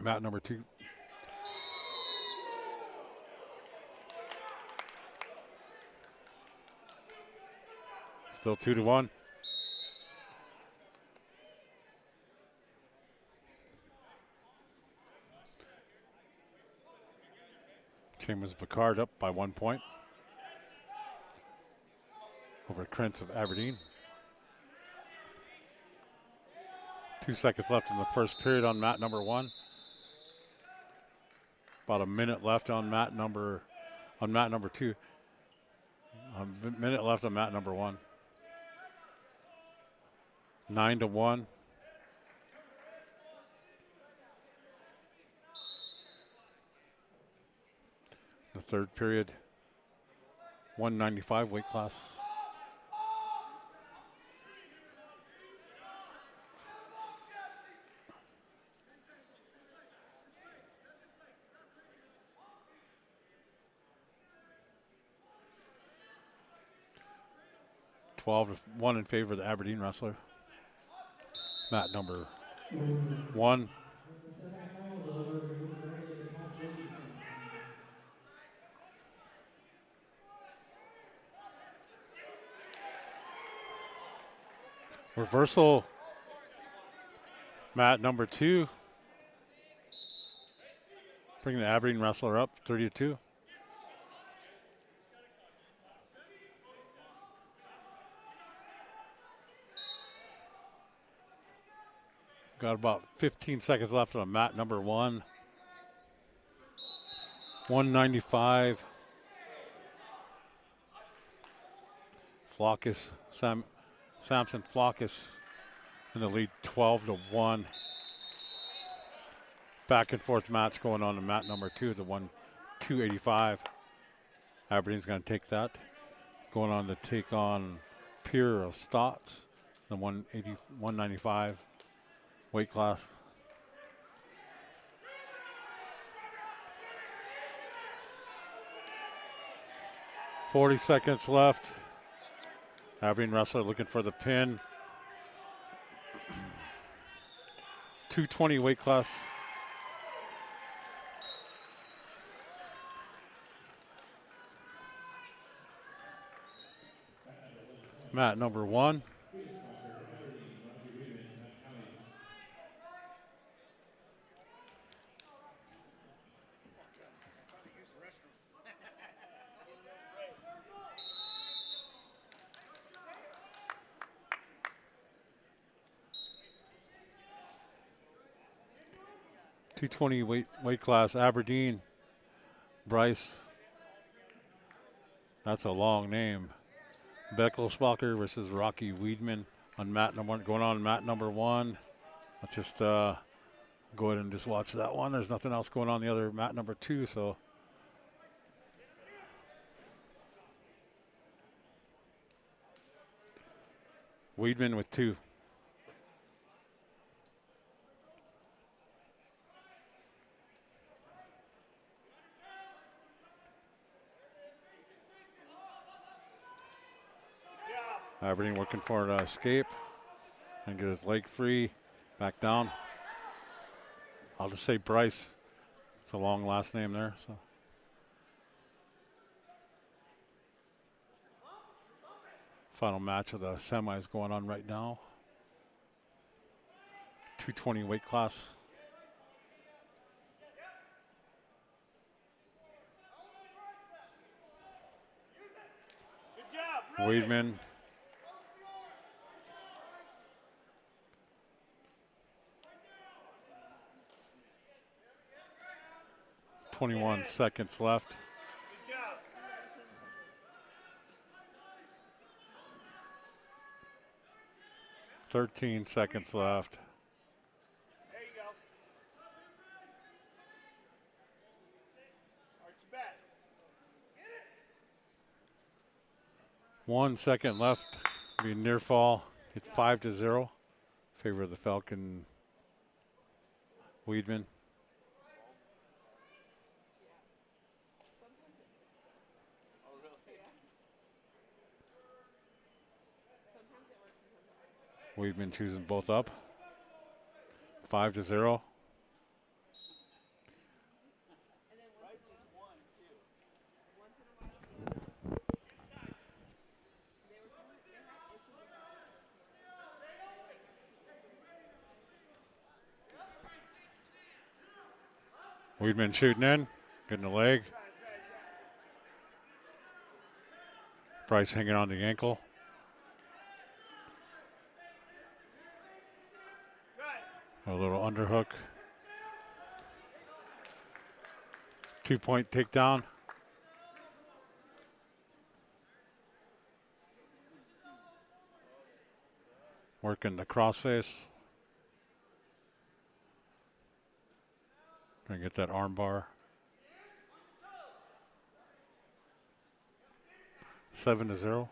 Mat number 2. Still 2-1. Chambers Picard up by 1 point over Krentz of Aberdeen. 2 seconds left in the first period on mat number 1. About a minute left on mat number 2. A minute left on mat number 1. 9-1. The third period. 195 weight class. 12-1 in favor of the Aberdeen wrestler. Mat number 1. The semifinals over, we move directly to the Consolation semifinals. Reversal. Mat number 2. Bring the Aberdeen wrestler up, 30-2. Got about 15 seconds left on mat number 1. 195. Samson Flockus in the lead, 12-1. Back and forth match going on to mat number 2, the 285. Aberdeen's going to take that. Going on to take on Pier of Stotts, the 195 weight class. $40 seconds left. Aberdeen wrestler looking for the pin. 220 weight class. Mat number 1. .220 weight class, Aberdeen. Bryce. That's a long name. Beckelsbacher versus Rocky Weidman on mat number 1. Going on mat number 1. Let's just go ahead and just watch that one. There's nothing else going on the other mat number 2, so. Weidman with 2. Aberdeen working for an escape and get his leg free, back down. I'll just say Bryce. It's a long last name there. So. Final match of the semis going on right now. 220 weight class. Weidman. .21 seconds left. Good job. 13 seconds left. There you go. Arch your back. 1 second left. Be near fall. Hit 5-0. Favor of the Falcon. Weidman. Weidman choosing both up. 5-0. Weidman shooting in, getting the leg. Bryce hanging on the ankle. A little underhook. 2-point takedown. Working the crossface. Trying to get that arm bar. 7-0.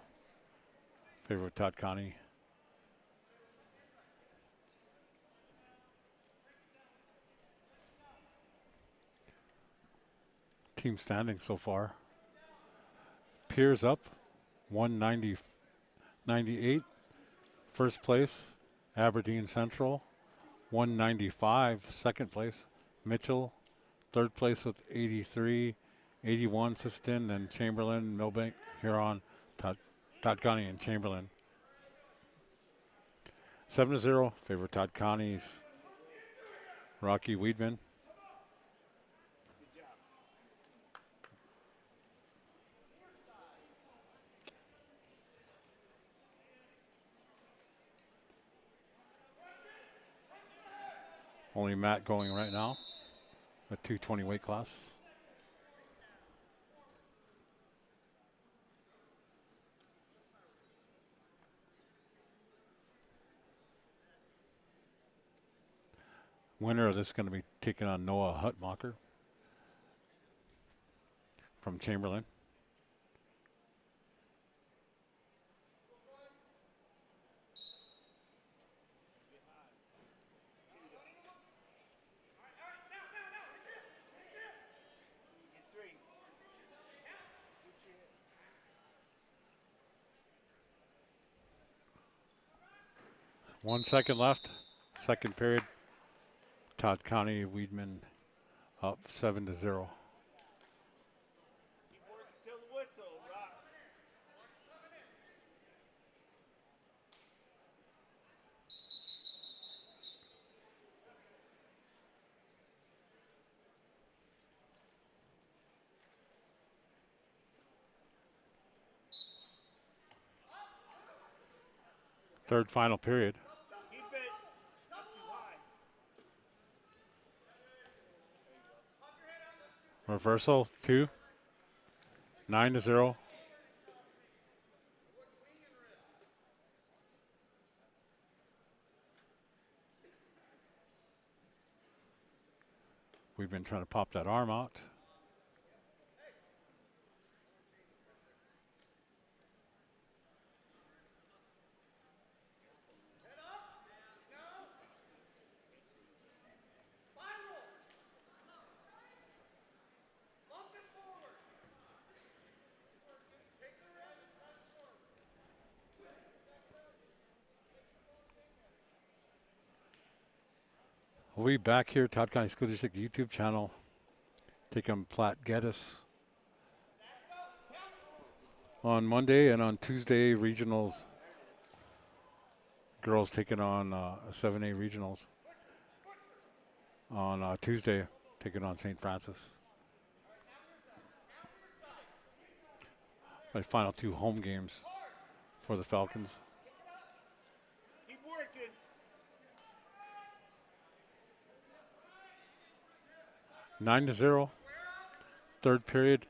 Favor of Todd Connie. Team standing so far. Piers up 190, 198. First place, Aberdeen Central. 195, second place, Mitchell. Third place with 83. 81, Siston, and Chamberlain, Millbank, Huron, Todd County, and Chamberlain. 7-0, favor Todd County's Rocky Weedman. Only Matt going right now, a 220 weight class. Winner of this is going to be taking on Noah Hutmacher from Chamberlain. One second left, second period. Todd County, Weedman up 7-0. Third final period. Reversal, 2. 9-0. We've been trying to pop that arm out. We'll be back here, Todd County School District YouTube channel. Taking Platte Geddes on Monday, and on Tuesday, regionals. Girls taking on 7A regionals. On Tuesday, taking on St. Francis. My final 2 home games for the Falcons. 9-0. Third period,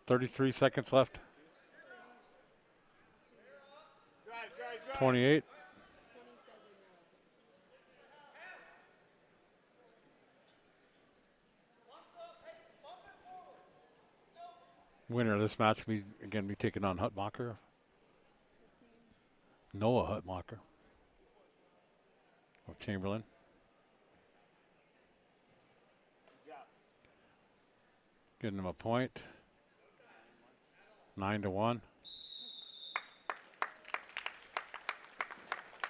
33 seconds left. 28. Winner of this match will be taking on Hutmacher. Noah Hutmacher of Chamberlain. Getting him a point. 9-1.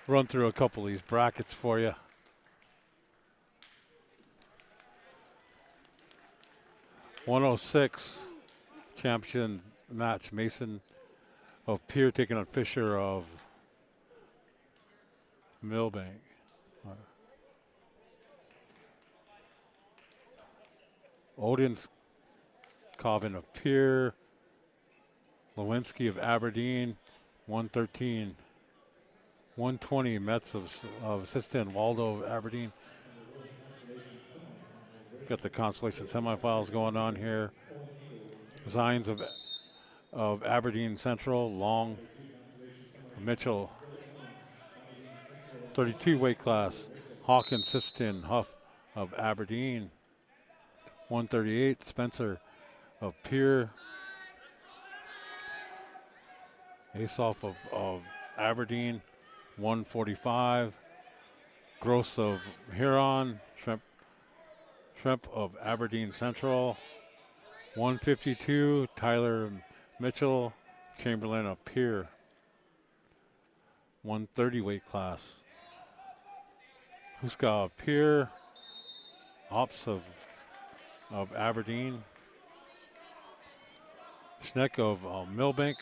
Run through a couple of these brackets for you. (106) championship match. Mason of Pierre taking on Fisher of Millbank. Odin's Coven of Pierre. Lewinsky of Aberdeen. 113. 120 Mets of Siston. Waldo of Aberdeen. Got the Consolation semifinals going on here. Zines of Aberdeen Central. Long. Mitchell. 32 weight class. Hawkins Siston. Huff of Aberdeen. 138 Spencer of Pierre. Asoff of Aberdeen. 145. Gross of Huron. Shrimp of Aberdeen Central. 152 Tyler Mitchell. Chamberlain of Pierre. 130 weight class. Huska Pier, Ops of Aberdeen. Schneck of Millbank,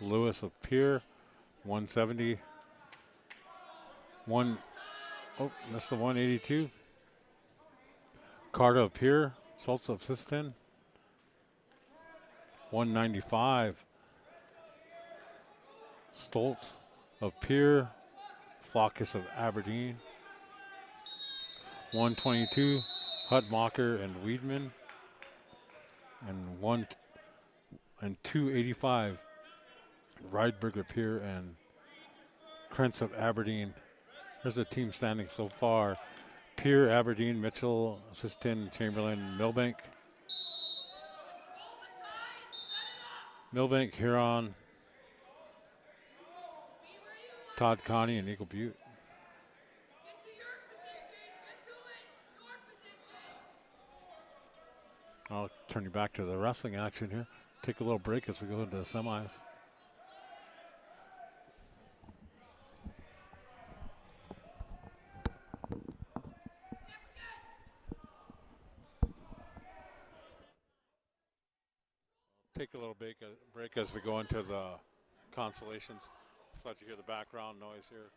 Lewis of Pier, 170. Missed the 182. Carter of Pier, Salts of Siston, 195. Stoltz of Pier, Flockus of Aberdeen, 122. Hutmacher and Weedman, and 285. Rideberger Pier and Krentz of Aberdeen. There's the team standing so far. Pier, Aberdeen, Mitchell, Siston, Chamberlain, Millbank. Millbank, Huron, Todd, Connie, and Eagle Butte. I'll turn you back to the wrestling action here. Take a little break as we go into the semis. Take a little break as we go into the consolations. So that you hear the background noise here.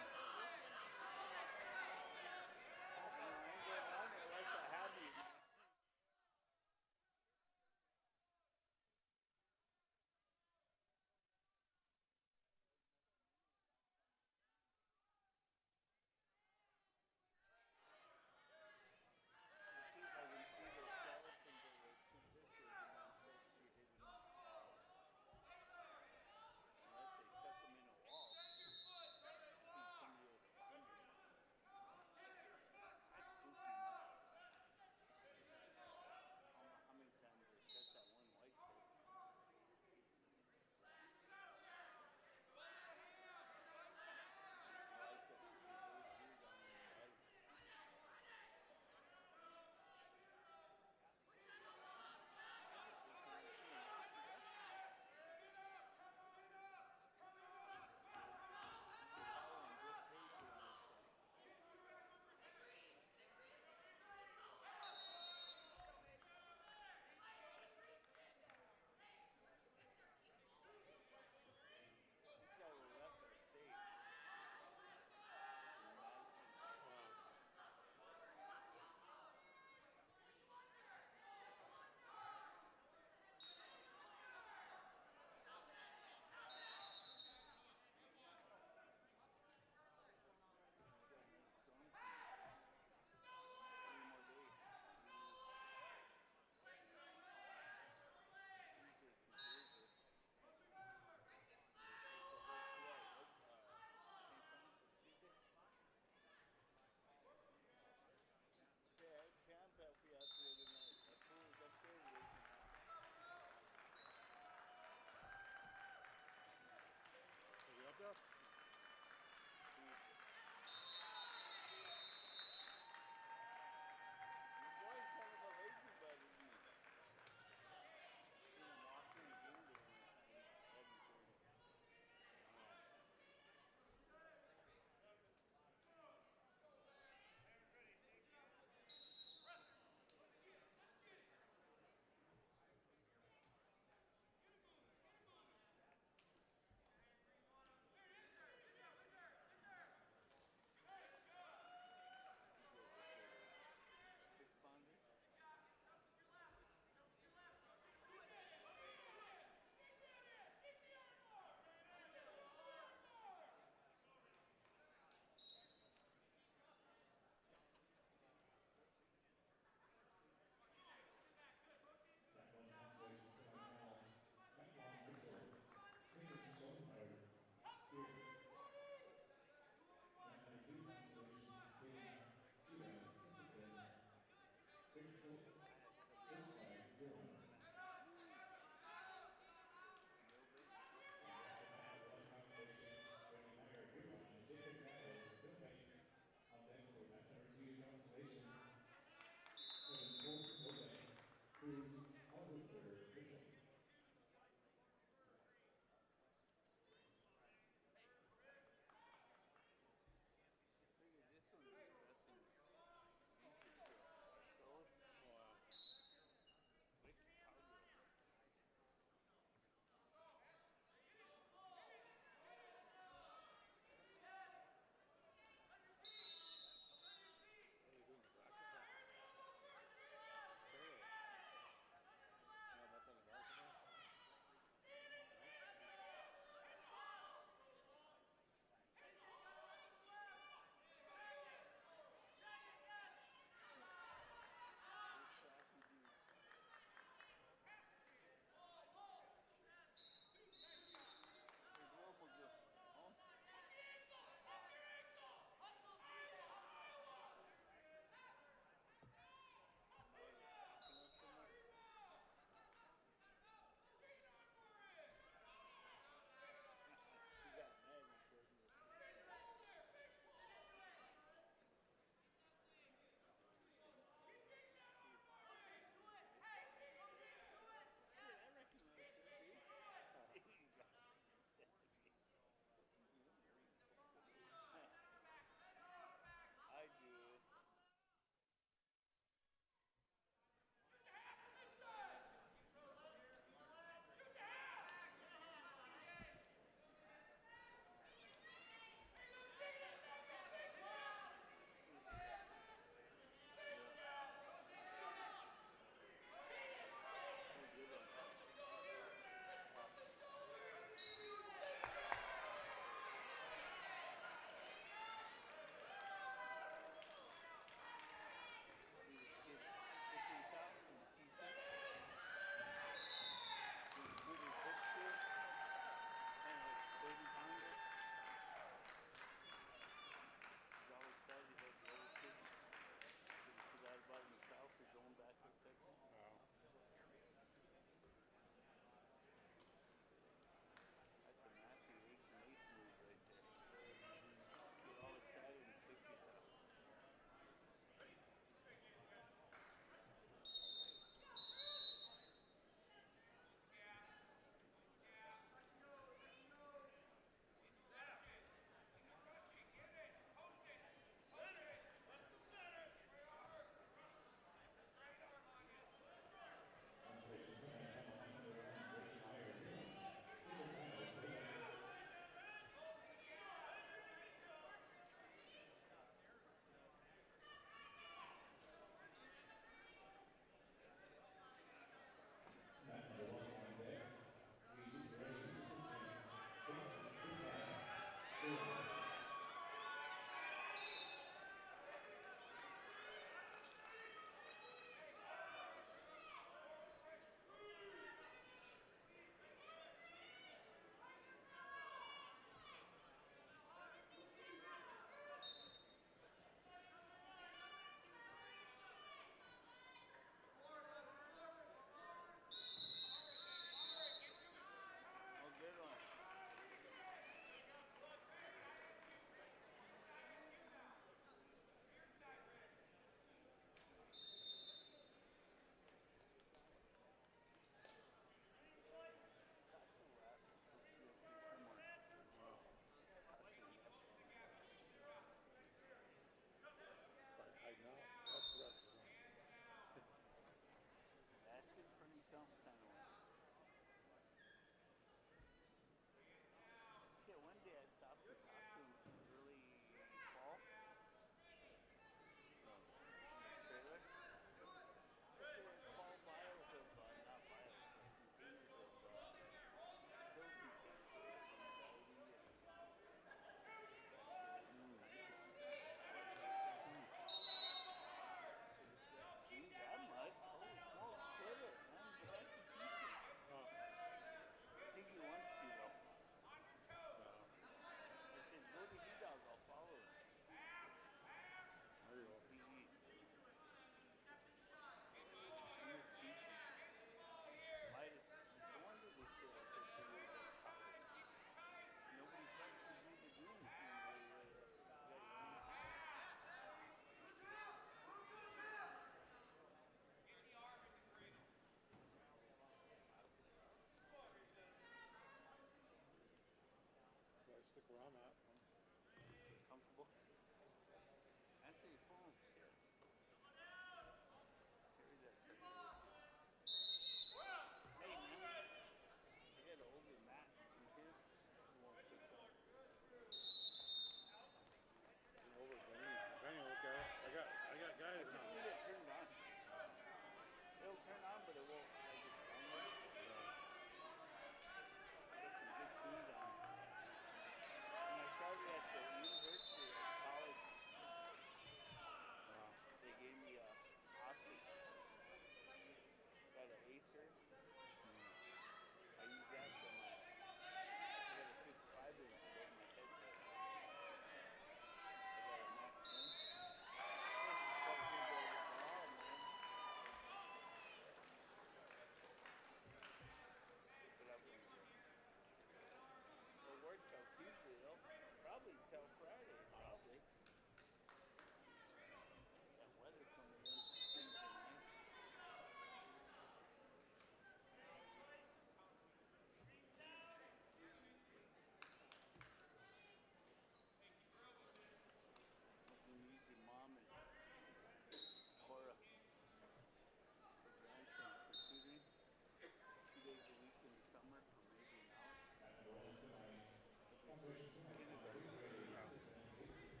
Consolation semifinals, grade 6 and 8.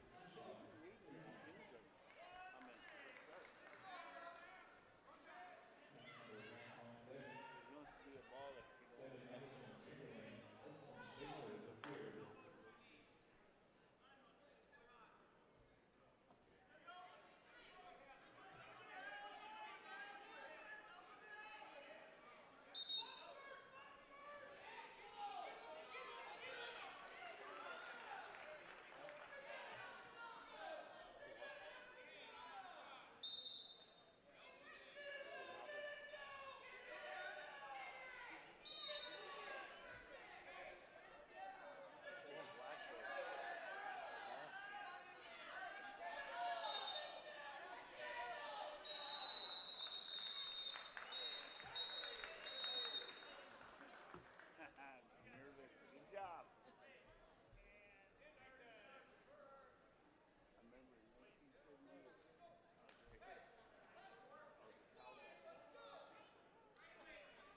Reading is in kindergarten. I mean, first start. Match number 1 on deck. He wants to be a baller. You know, Devin Anderson, Chamberlain, Hudson Schaefer, here. I'm nervous. Good job. I remember in 1978, I was right here. I was a towel guy.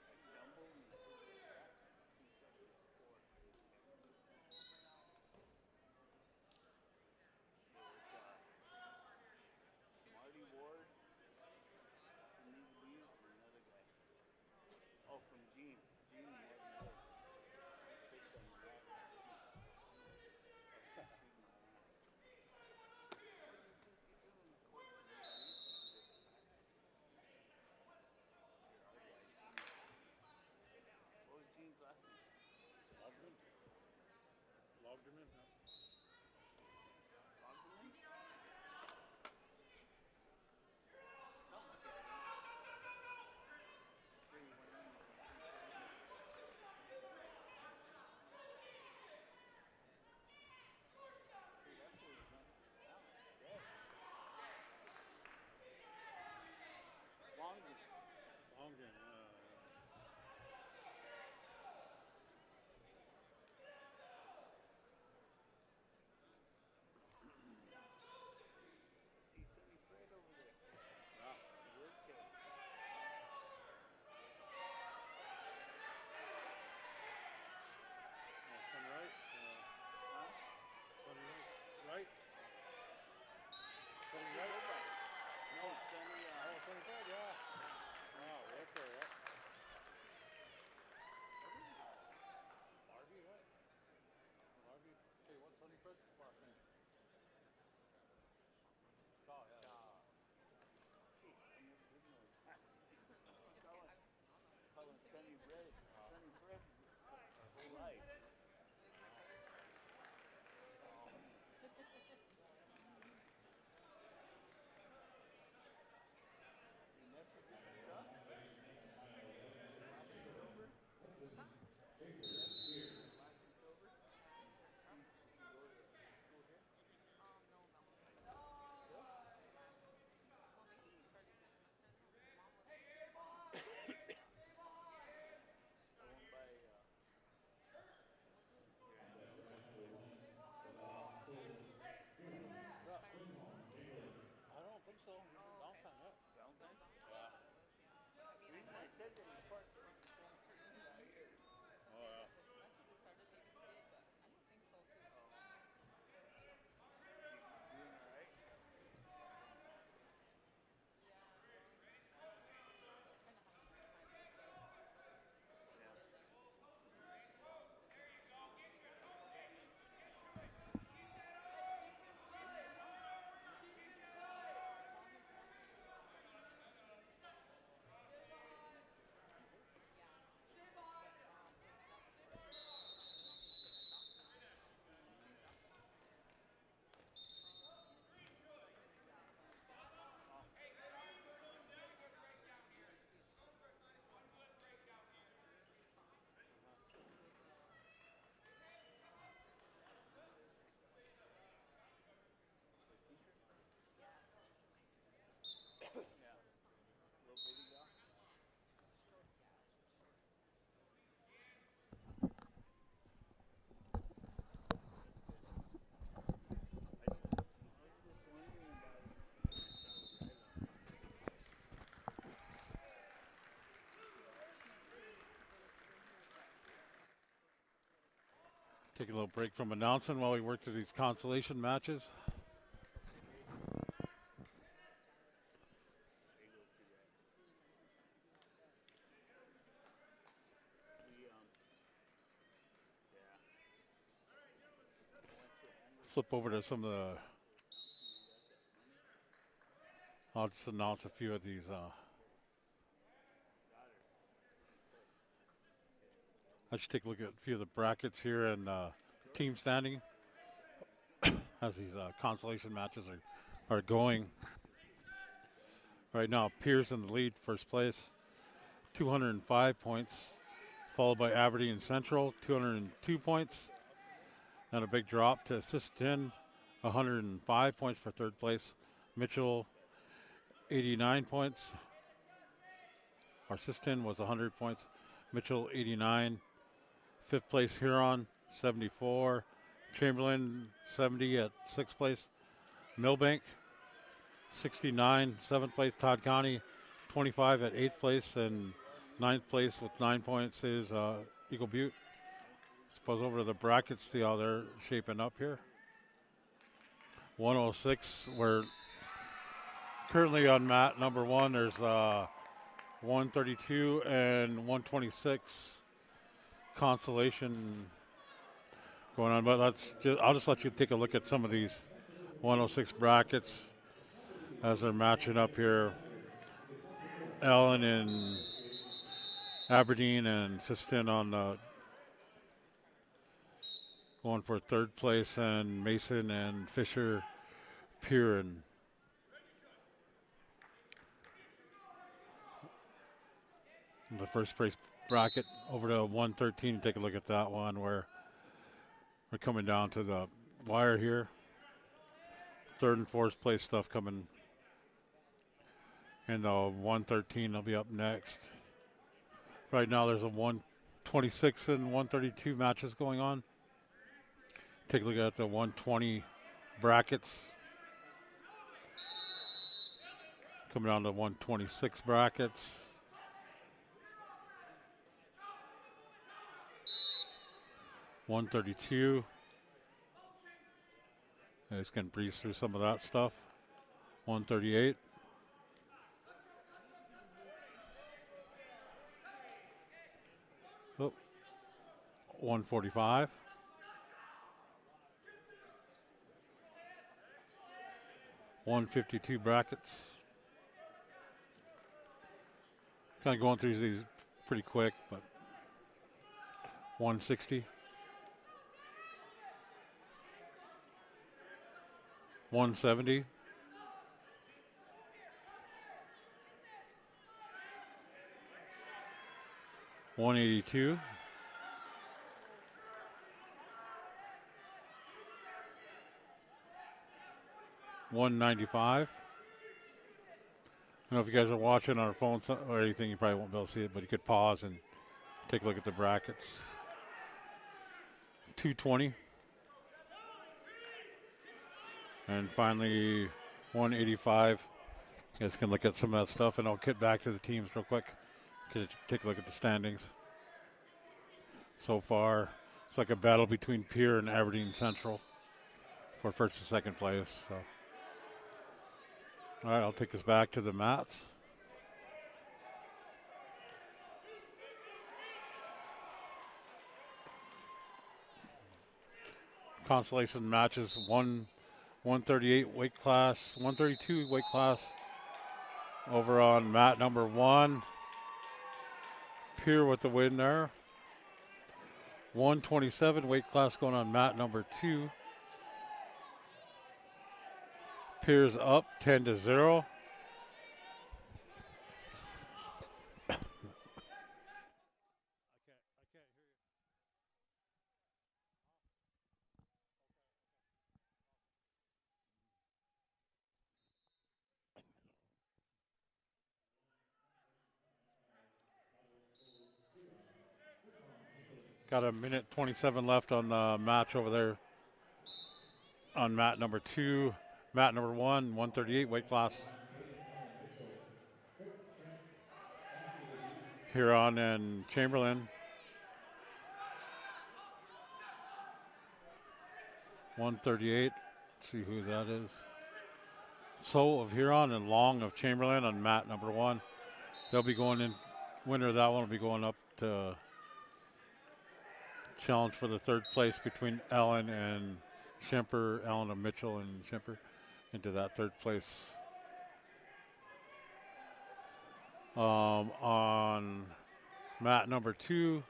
I stumbled and I hit the back 274. It was Marty Ward from Need to Be and another guy. Oh, from Gene. Gene and Marty Ward. I tripped on the back. Shooting my ass. What do you think you're doing, coach? You're our guy, Gene. What was Gene's last name? Logman? Logman? No. Logman? Something like that. Hey, when I'm Hey, that fool was not down. Dead. Longden. Longden. See Sonny Fred over there. Yeah. Wheelchair. Sonny Wright. Huh? Sonny Wright. Right? Sonny Who's Wright? nobody? No, Sonny. Oh, Sonny Fred, yeah. Oh, wheelchair, yeah. Barbie, what? Barbie? Hey, what's Sonny Fred's last name? Shaw, yeah. Shaw. Gee, I never did know his last name. Call him Sonny Fred. Sonny Fred our whole life. You mess with him, Shaw? Consolation semifinal, Devin Anderson, Black and Chamberlain, sober? Hudson You Schaefer, mess with him? here. Black and sober? She can go to school here? Still? Owned by On deck for match number 1, Oh, Consolation, Quinham, Chamberlain. I don't think so. Downtown yet. Valentine? Yeah. The reason I said that he parked front and center out here. Oh, yeah. You doing alright? Yeah. Yeah. Little bitty guy. That's good. I was just wondering about him when I saw the driving. Take a little break from announcing while we work through these consolation matches. Flip over to some of the. I'll just announce a few of these. I should take a look at a few of the brackets here and team standing as these consolation matches are going. Right now, Pierce in the lead, first place, 205 points, followed by Aberdeen Central, 202 points, and a big drop to Assistant, 105 points for third place. Mitchell, 89 points. Our Assistant was 100 points. Mitchell, 89. Fifth place, Huron, 74. Chamberlain, 70 at sixth place. Millbank, 69. Seventh place, Todd County, 25 at eighth place. And ninth place with 9 points is Eagle Butte. Suppose over to the brackets, see how they're shaping up here. 106, we're currently on mat number one. There's 132 and 126 consolation going on, but I'll just let you take a look at some of these 106 brackets as they're matching up here. Allen and Aberdeen and Siston on the going for third place, and Mason and Fisher Piran. The first place bracket over to 113. Take a look at that one where we're coming down to the wire here. Third and fourth place stuff coming. And the 113 will be up next. Right now there's a 126 and 132 matches going on. Take a look at the 120 brackets. Coming down to 126 brackets. $132. I just can breeze through some of that stuff. 138. Oh, 145. 152 brackets. Kind of going through these pretty quick, but 160. 170. 182. 195. I don't know if you guys are watching on our phones or anything, you probably won't be able to see it, but you could pause and take a look at the brackets. 220. And finally, 185. You guys can look at some of that stuff, and I'll get back to the teams real quick. Take a look at the standings. So far, it's like a battle between Pierre and Aberdeen Central for first and second place. So. All right, I'll take us back to the mats. Consolation matches 138 weight class, 132 weight class. Over on mat number one. Pierre with the win there. 127 weight class going on mat number two. Pierre's up 10-0. Got a minute 27 left on the match over there on mat number two. Mat number one, 138 weight class. Huron and Chamberlain. 138. Let's see who that is. So of Huron and Long of Chamberlain on mat number 1. They'll be going in. Winner of that one will be going up to challenge for the 3rd place between Ellen and Schemper, Ellen of Mitchell and Schemper, into that 3rd place. On mat number 2,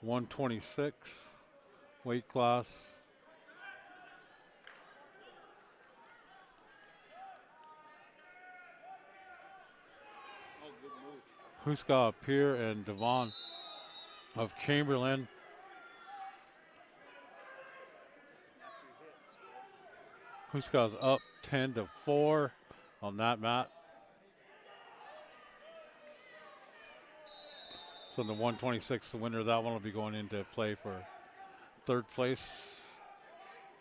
126 weight class. Oh, good move. Huska Pier and Devon of Chamberlain. Snap your hips, bro. Huska's up 10-4 on that mat. So in the 126, the winner of that one will be going into play for 3rd place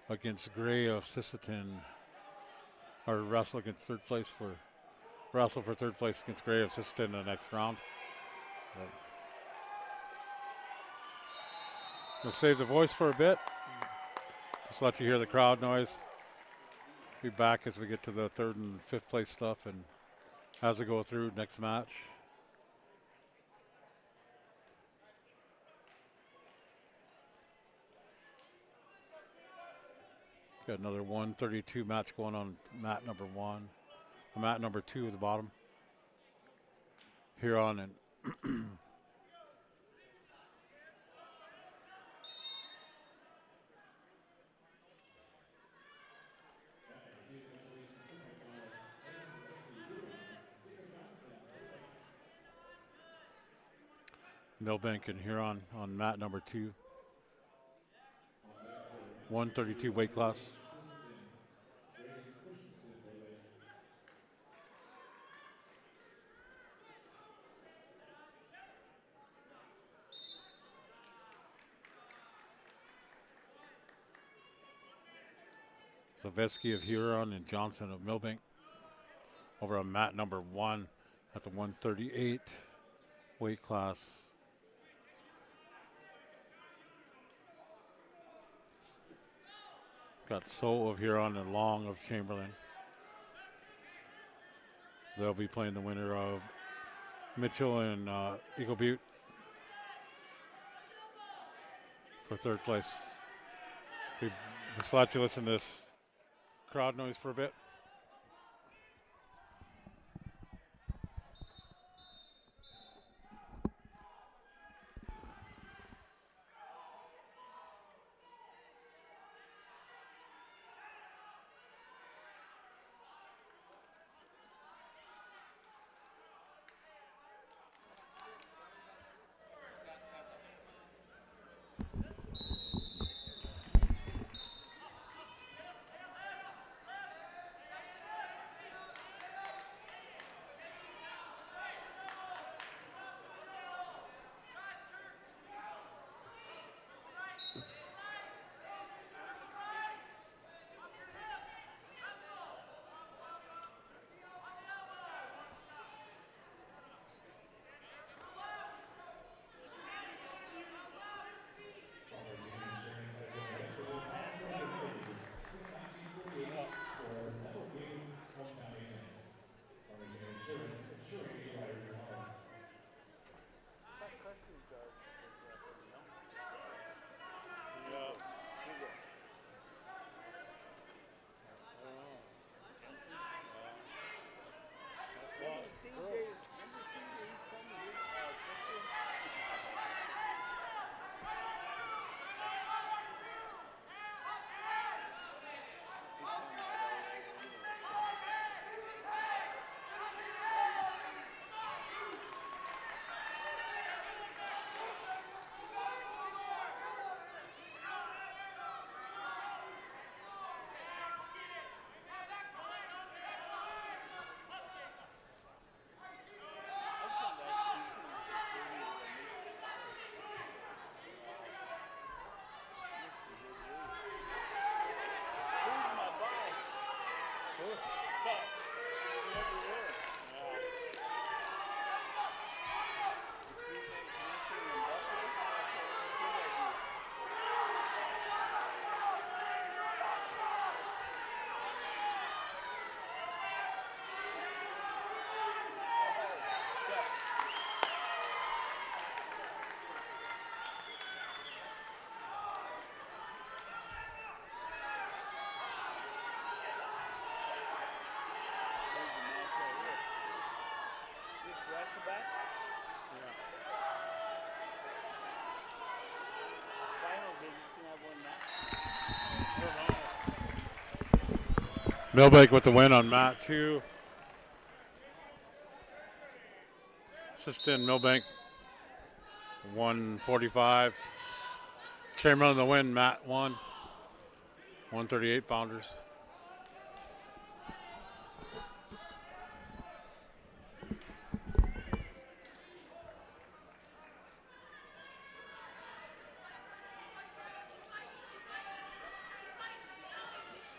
against Gray of Sisseton, or wrestle against 3rd place for wrestle for 3rd place against Gray of Sisseton in the next round. We'll save the voice for a bit. Just let you hear the crowd noise. Be back as we get to the 3rd and 5th place stuff and as we go through next match. Got another 132 match going on mat number 1. Mat number 2 at the bottom. Huron and Millbank and Huron on mat number 2. 132 weight class. Zavetsky of Huron and Johnson of Millbank over on mat number 1 at the 138 weight class. Got So of Huron and Long of Chamberlain. They'll be playing the winner of Mitchell and Eagle Butte for 3rd place. Just let you listen to this crowd noise for a bit. Milbank with the win on mat 2. Assistant Milbank 145. Chamberlain the win, mat 1. 138 pounders.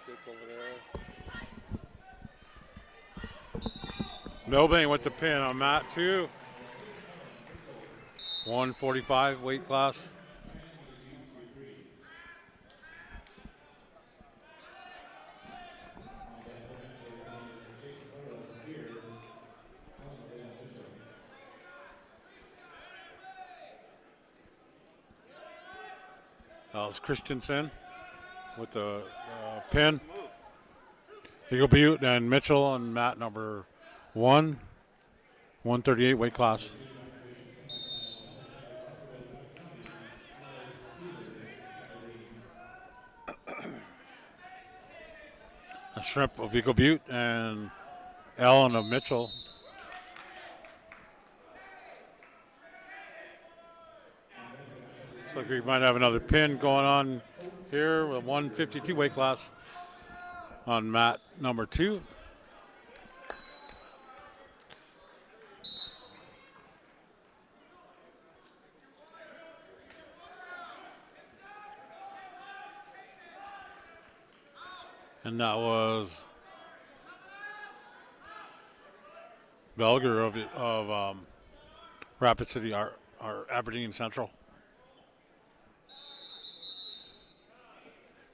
Stick over there. Milbank with the pin on mat 2. 145 weight class. That was Christensen with the pin. Eagle Butte and Mitchell on mat number 1. 138 weight class. A Shrimp of Eagle Butte and Allen of Mitchell. Looks like we might have another pin going on here with 152 weight class on mat number 2. And that was Belger of Rapid City, our Aberdeen Central.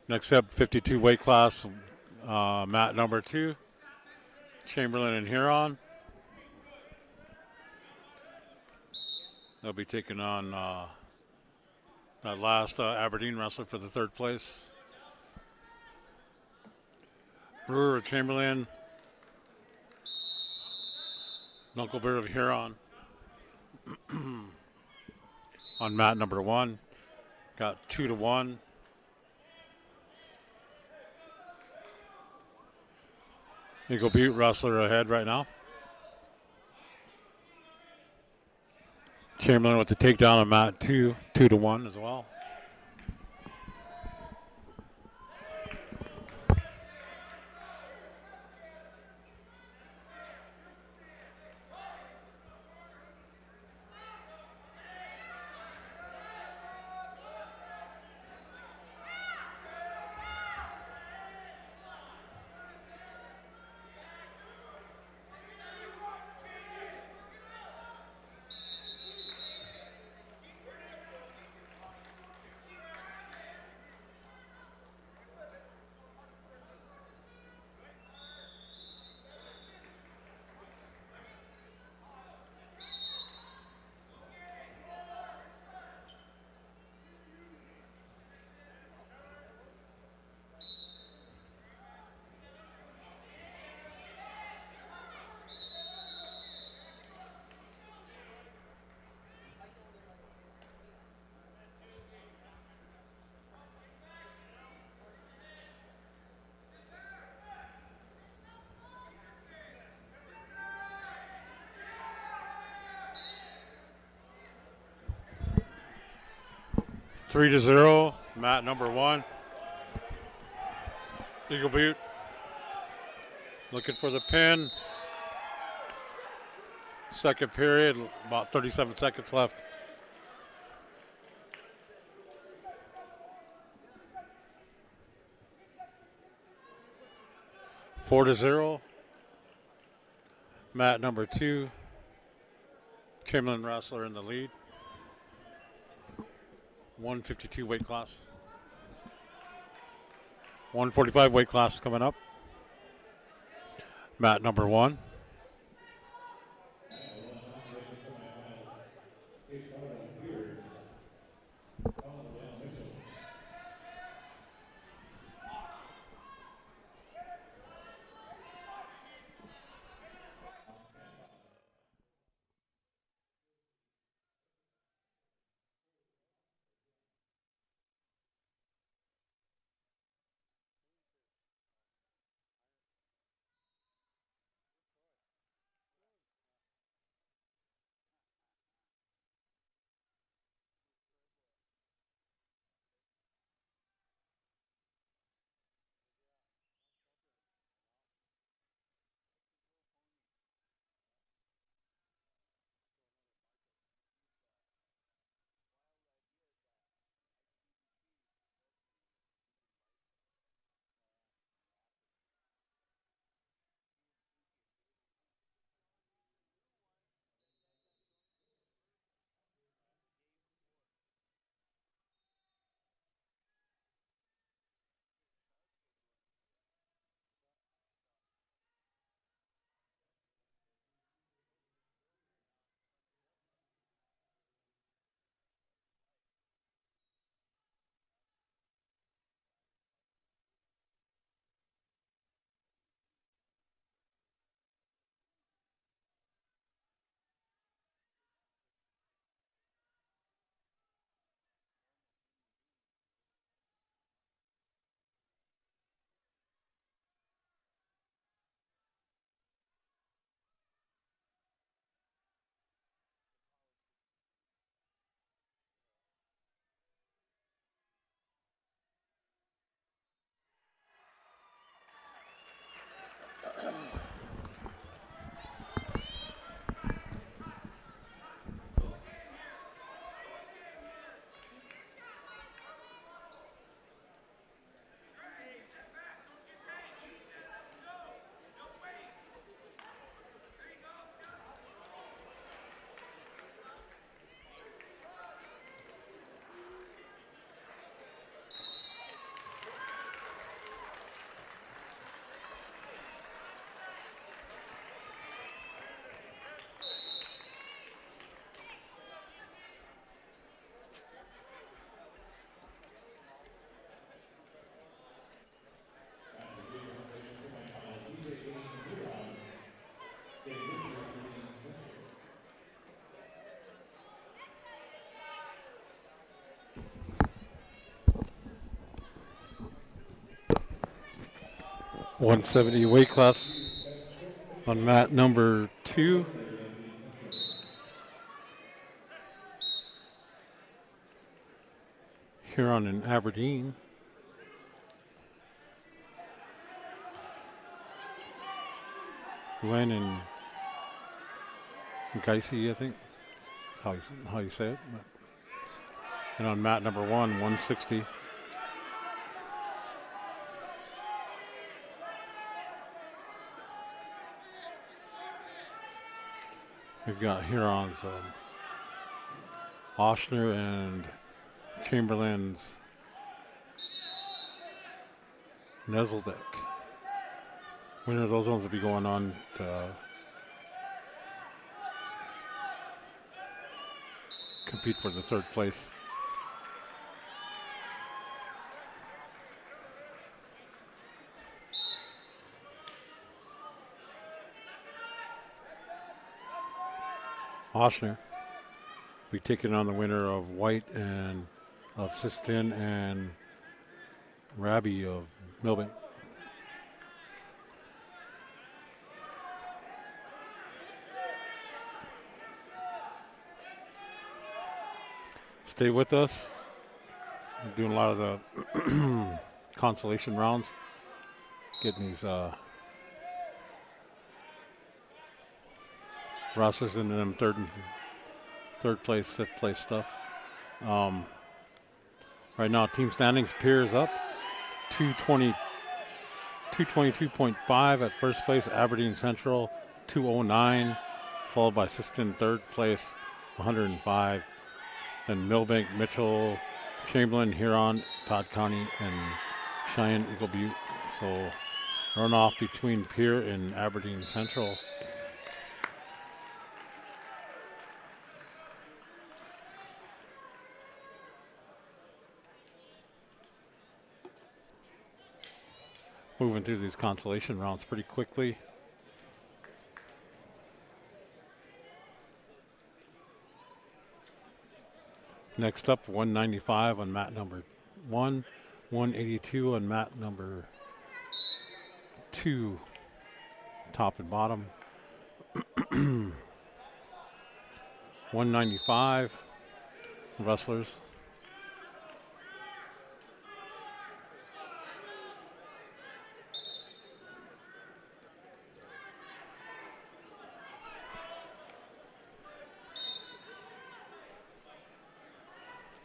Next up, 52 weight class, mat number 2, Chamberlain and Huron. They'll be taking on that last Aberdeen wrestler for the 3rd place. Brewer of Chamberlain, Knucklebird of Huron. On mat number 1, got 2-1. Eagle Butte wrestler ahead right now. Chamberlain with the takedown on mat 2, 2-1 as well. Three to 0, mat number 1. Eagle Butte looking for the pin. Second period, about 37 seconds left. Four to 0, mat number 2. Chamberlain wrestler in the lead. 152 weight class. 145 weight class coming up. Mat number 1. 170 weight class on mat number 2. Huron and Aberdeen. Len and Geisy, I think. That's how you say it. But. And on mat number 1, 160. We've got Hurons, Oshner and Chamberlain's Nezeldeck. Winner of those ones will be going on to compete for the 3rd place. Oshner will be taking on the winner of White and of Sistine and Rabi of Milbank. Stay with us. We're doing a lot of the consolation rounds, getting these rosters into them third place, 5th place stuff. Right now, team standings, Pierce up 222.5 at 1st place. Aberdeen Central 209, followed by Sistine 3rd place 105. Then Milbank, Mitchell, Chamberlain, Huron, Todd County, and Cheyenne Eagle Butte. So runoff between Pierre and Aberdeen Central. Moving through these consolation rounds pretty quickly. Next up, 195 on mat number 1, 182 on mat number 2, top and bottom. 195 wrestlers.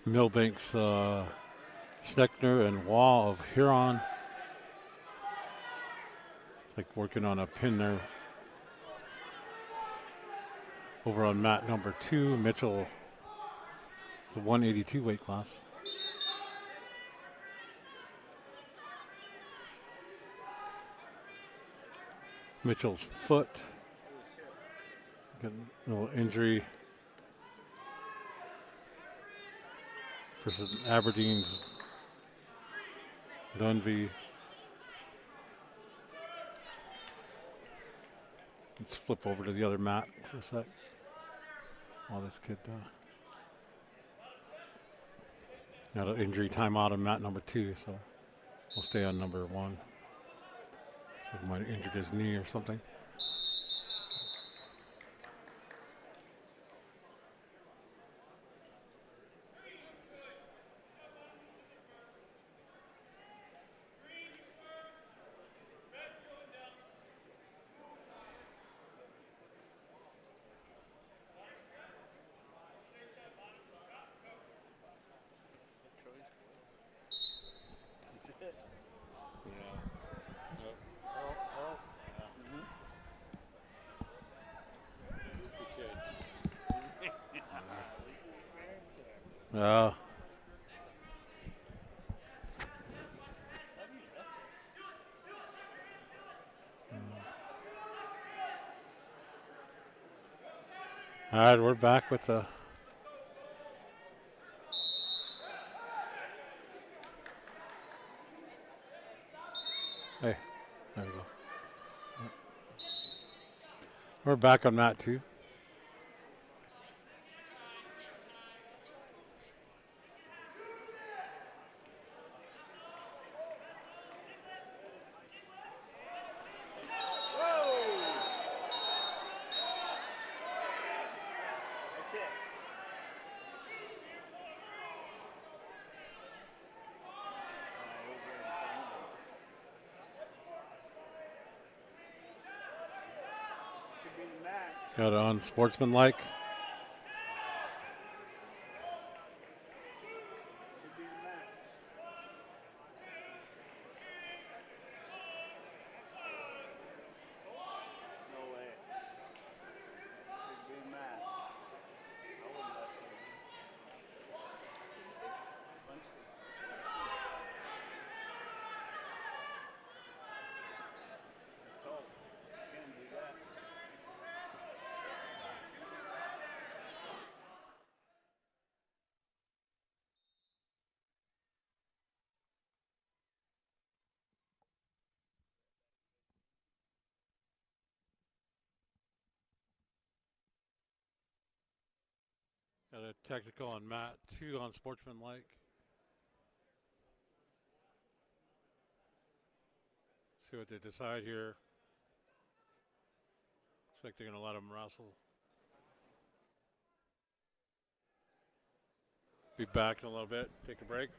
Milbank's Schneckner and Wall of Huron. It's like working on a pin there. Over on mat number 2, Mitchell, the 182 weight class. Mitchell's foot. Got a little injury. Versus Aberdeen's Dunvey. Let's flip over to the other mat for a sec. While this kid got an injury timeout on mat number 2, so we'll stay on number 1. So he might have injured his knee or something. Yeah. All right, we're back with the hey, there we go. We're back on mat 2. Got it on sportsmanlike. Should be the match. No way. Should be a match. I wouldn't let someone punch them. It's assault. You can't do that. Got a technical on mat 2 on sportsmanlike. See what they decide here. Looks like they're going to let him wrestle. Be back in a little bit. Take a break.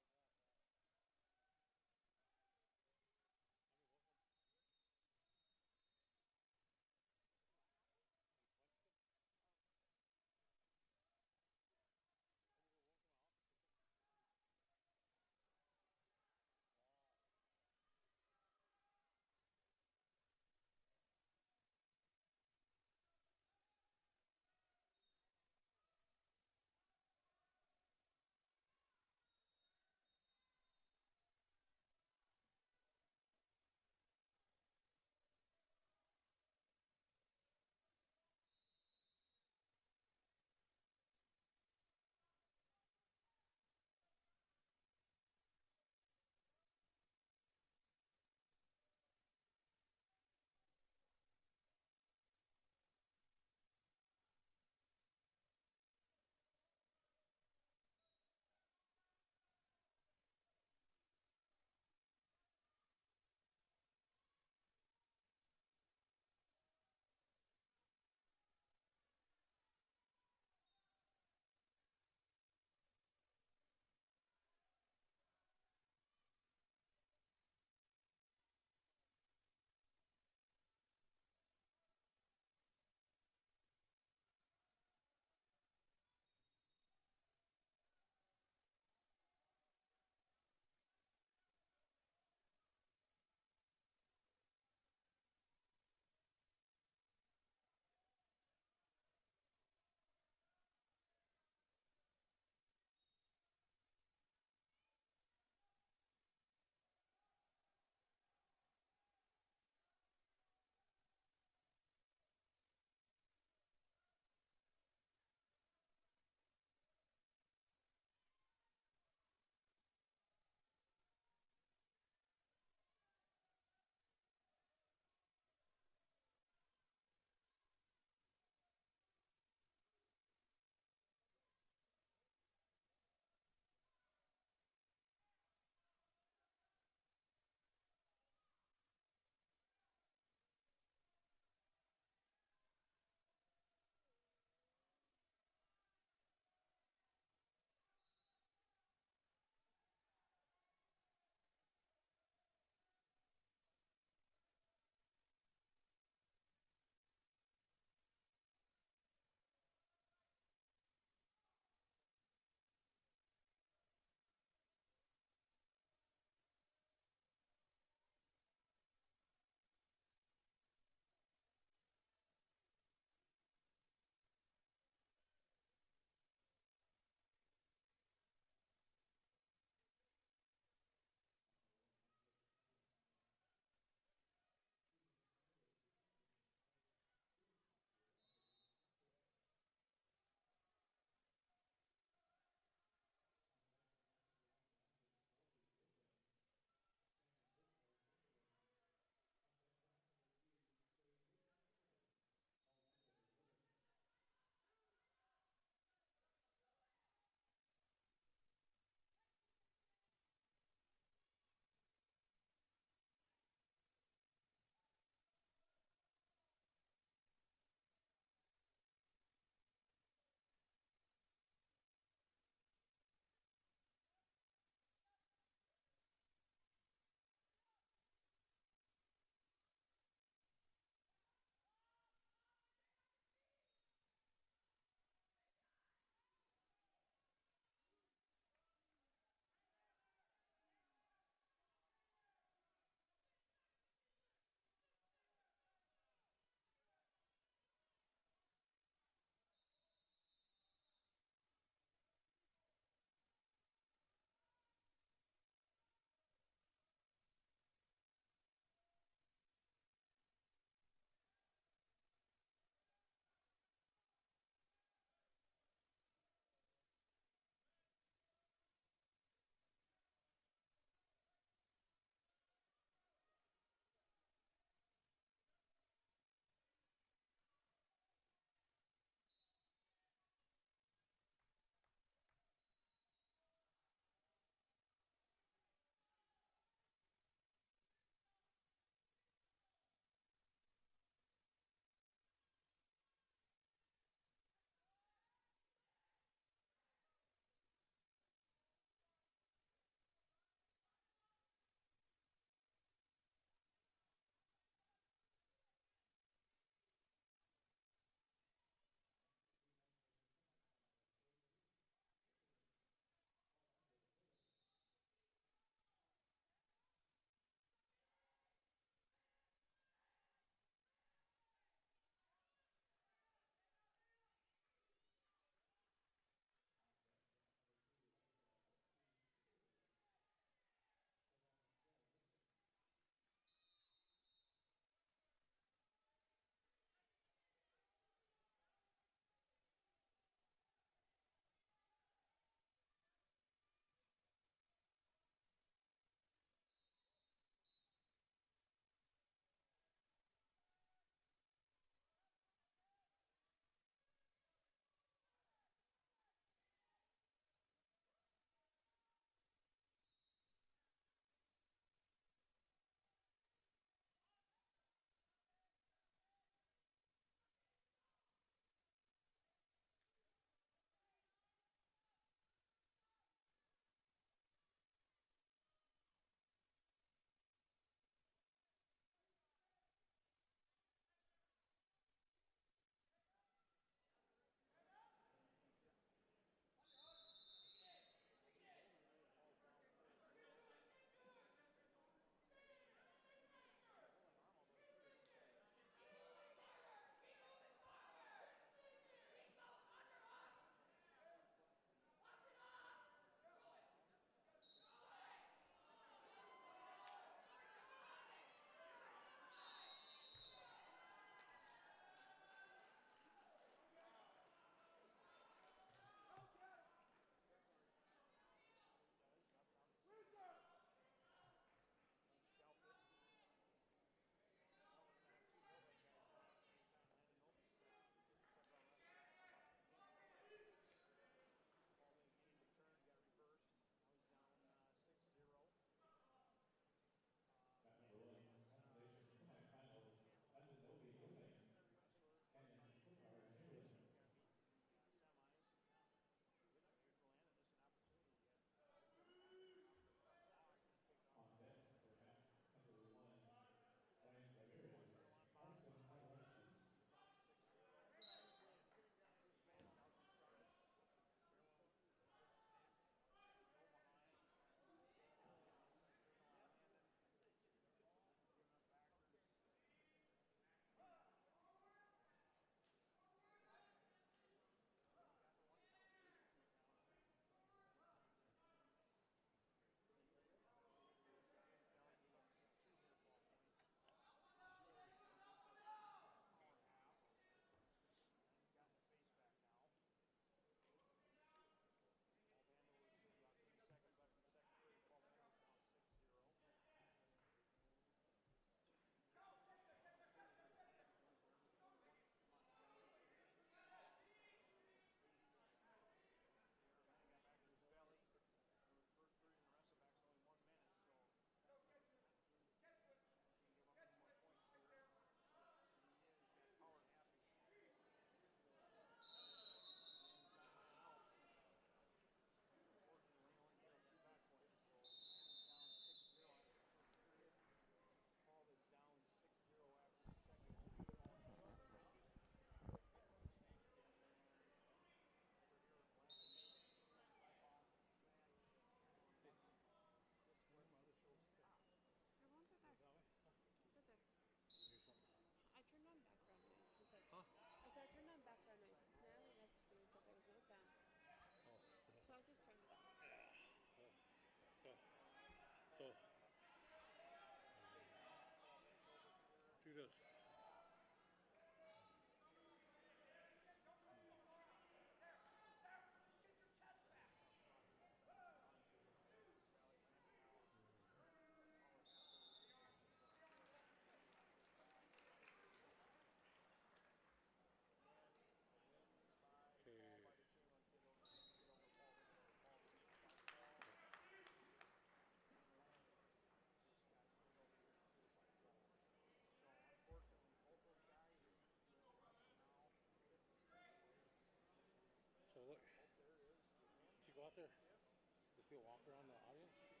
see a walk around the audience? Like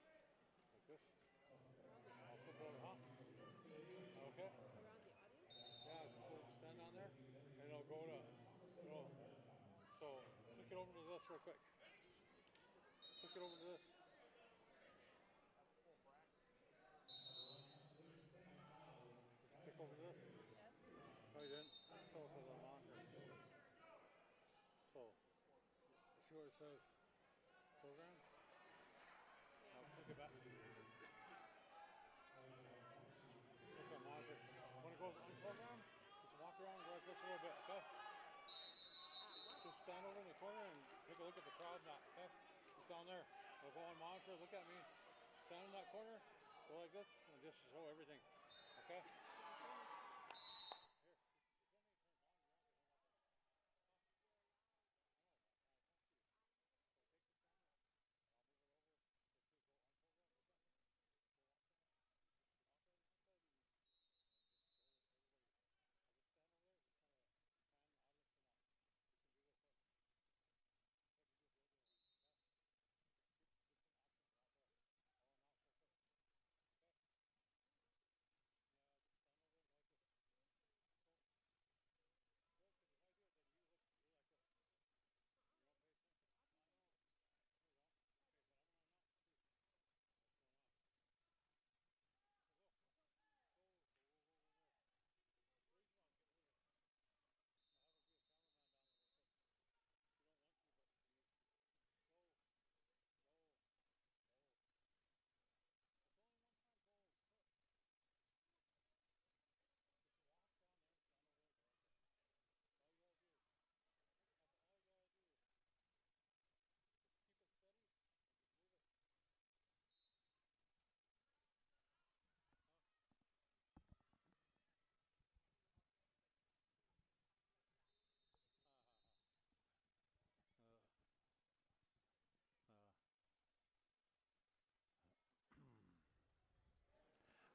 this? I'll flip it over, huh? Okay. Around the audience? Yeah, just go stand down there, and it'll go to, it'll, so click it over to this real quick. Click it over to this. Just click over to this. Yes. No, you didn't. Just tell us that I'm on here. So, see what it says? Program? Yeah. Now click it back. Click on monitor. Want to go on program? Just walk around and go like this a little bit, okay? What? Just stand over in the corner and take a look at the crowd now, okay? Just down there. We'll go on monitor, look at me. Stand in that corner, go like this, and just show everything, okay?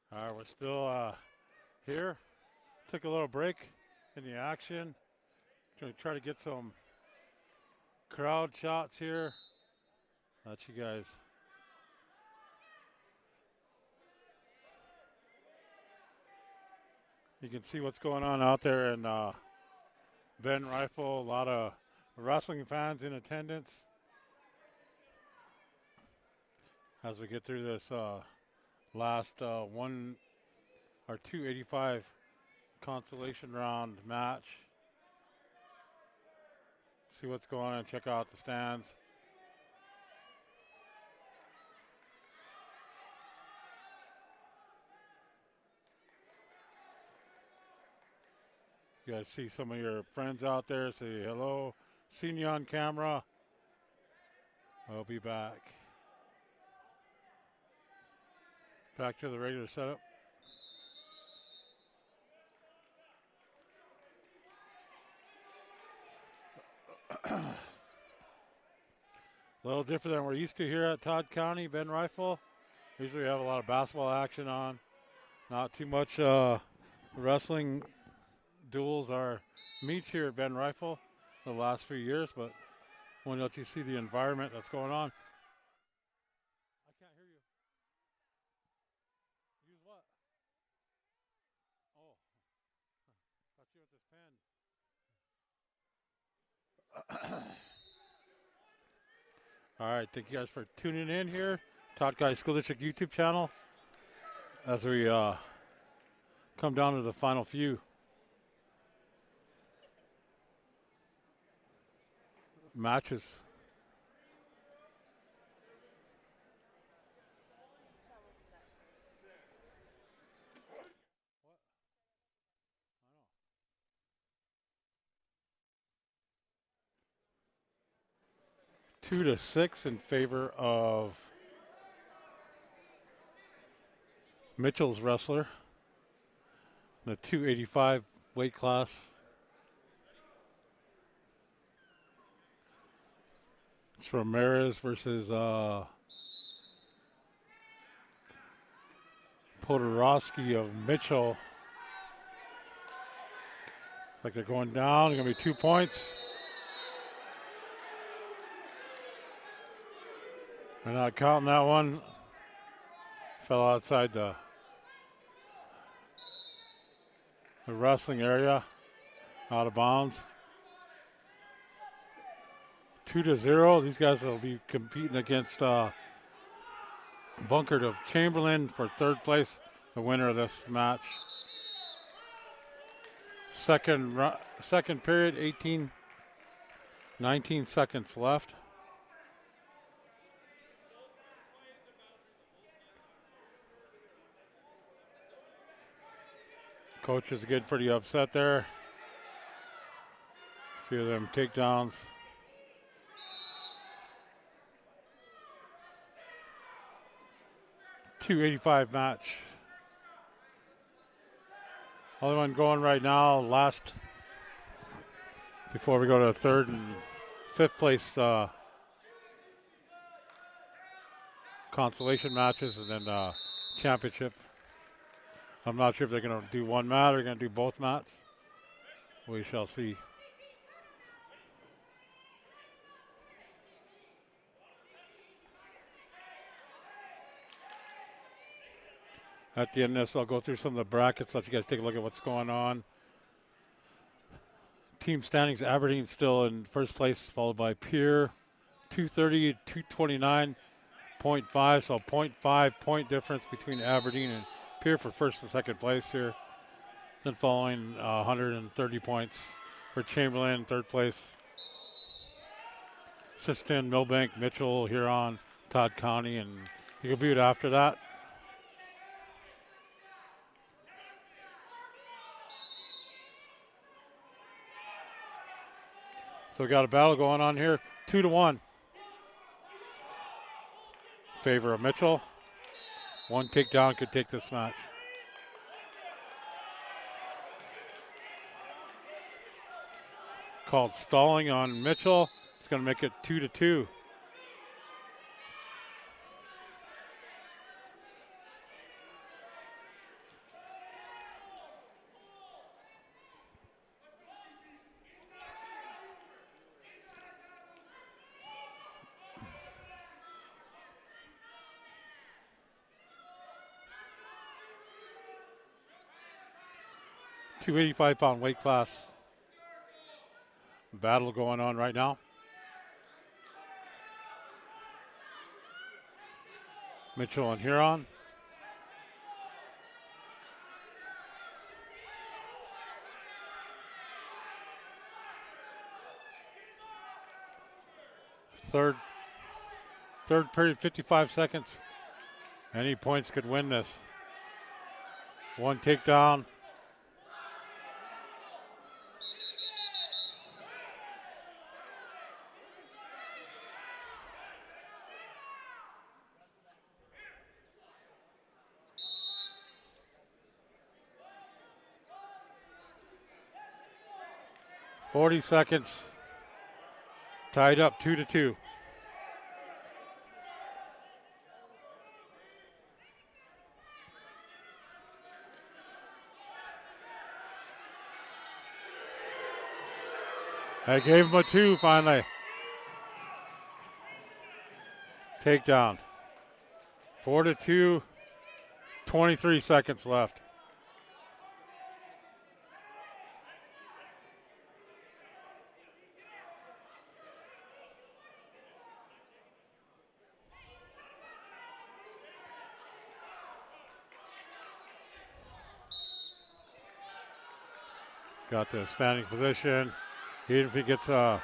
All right, we're still here. Took a little break in the action. Gonna try to get some crowd shots here. Let you guys. You can see what's going on out there in Ben Rifle. A lot of wrestling fans in attendance as we get through this last 285 consolation round match. See what's going on. Check out the stands. You guys see some of your friends out there. Say hello. Seen you on camera. I'll be back. Back to the regular setup. A little different than we're used to here at Todd County, Ben Rifle. Usually we have a lot of basketball action on. Not too much wrestling duels or meets here at Ben Rifle the last few years, but when don't you see the environment that's going on? I can't hear you. Use what? Oh, got you with this pen. All right, thank you guys for tuning in here. Todd Guy School District YouTube channel as we come down to the final few. Matches. That wasn't that time. What? I know. 2-6 in favor of Mitchell's wrestler. The 285 weight class. It's Ramirez versus Podorowski of Mitchell. Looks like they're going down. It's going to be 2 points. We're not counting that one. Fell outside the wrestling area, out of bounds. 2-0. These guys will be competing against Bunkert of Chamberlain for third place, the winner of this match. Second period, 19 seconds left. Coaches getting pretty upset there. A few of them takedowns. .285 match. Other one going right now, last, before we go to third and fifth place consolation matches and then championship. I'm not sure if they're going to do one mat or going to do both mats. We shall see. At the end of this, I'll go through some of the brackets, let you guys take a look at what's going on. Team standings, Aberdeen still in first place, followed by Pier, 230, 229.5, so 0.5 point difference between Aberdeen and Pier for first and second place here. Then following 130 points for Chamberlain, third place. Siston, Millbank, Mitchell, Huron, Todd County, and Eagle Butte after that. So we got a battle going on here, 2-1. Favor of Mitchell. One takedown could take this match. Called stalling on Mitchell. It's going to make it 2-2. .285 weight class. Battle going on right now. Mitchell and Huron. Third period, 55 seconds. Any points could win this. One takedown. .40 seconds. Tied up 2-2. I gave him a 2 finally. Takedown. 4-2. 23 seconds left. Got the standing position. Even if he gets still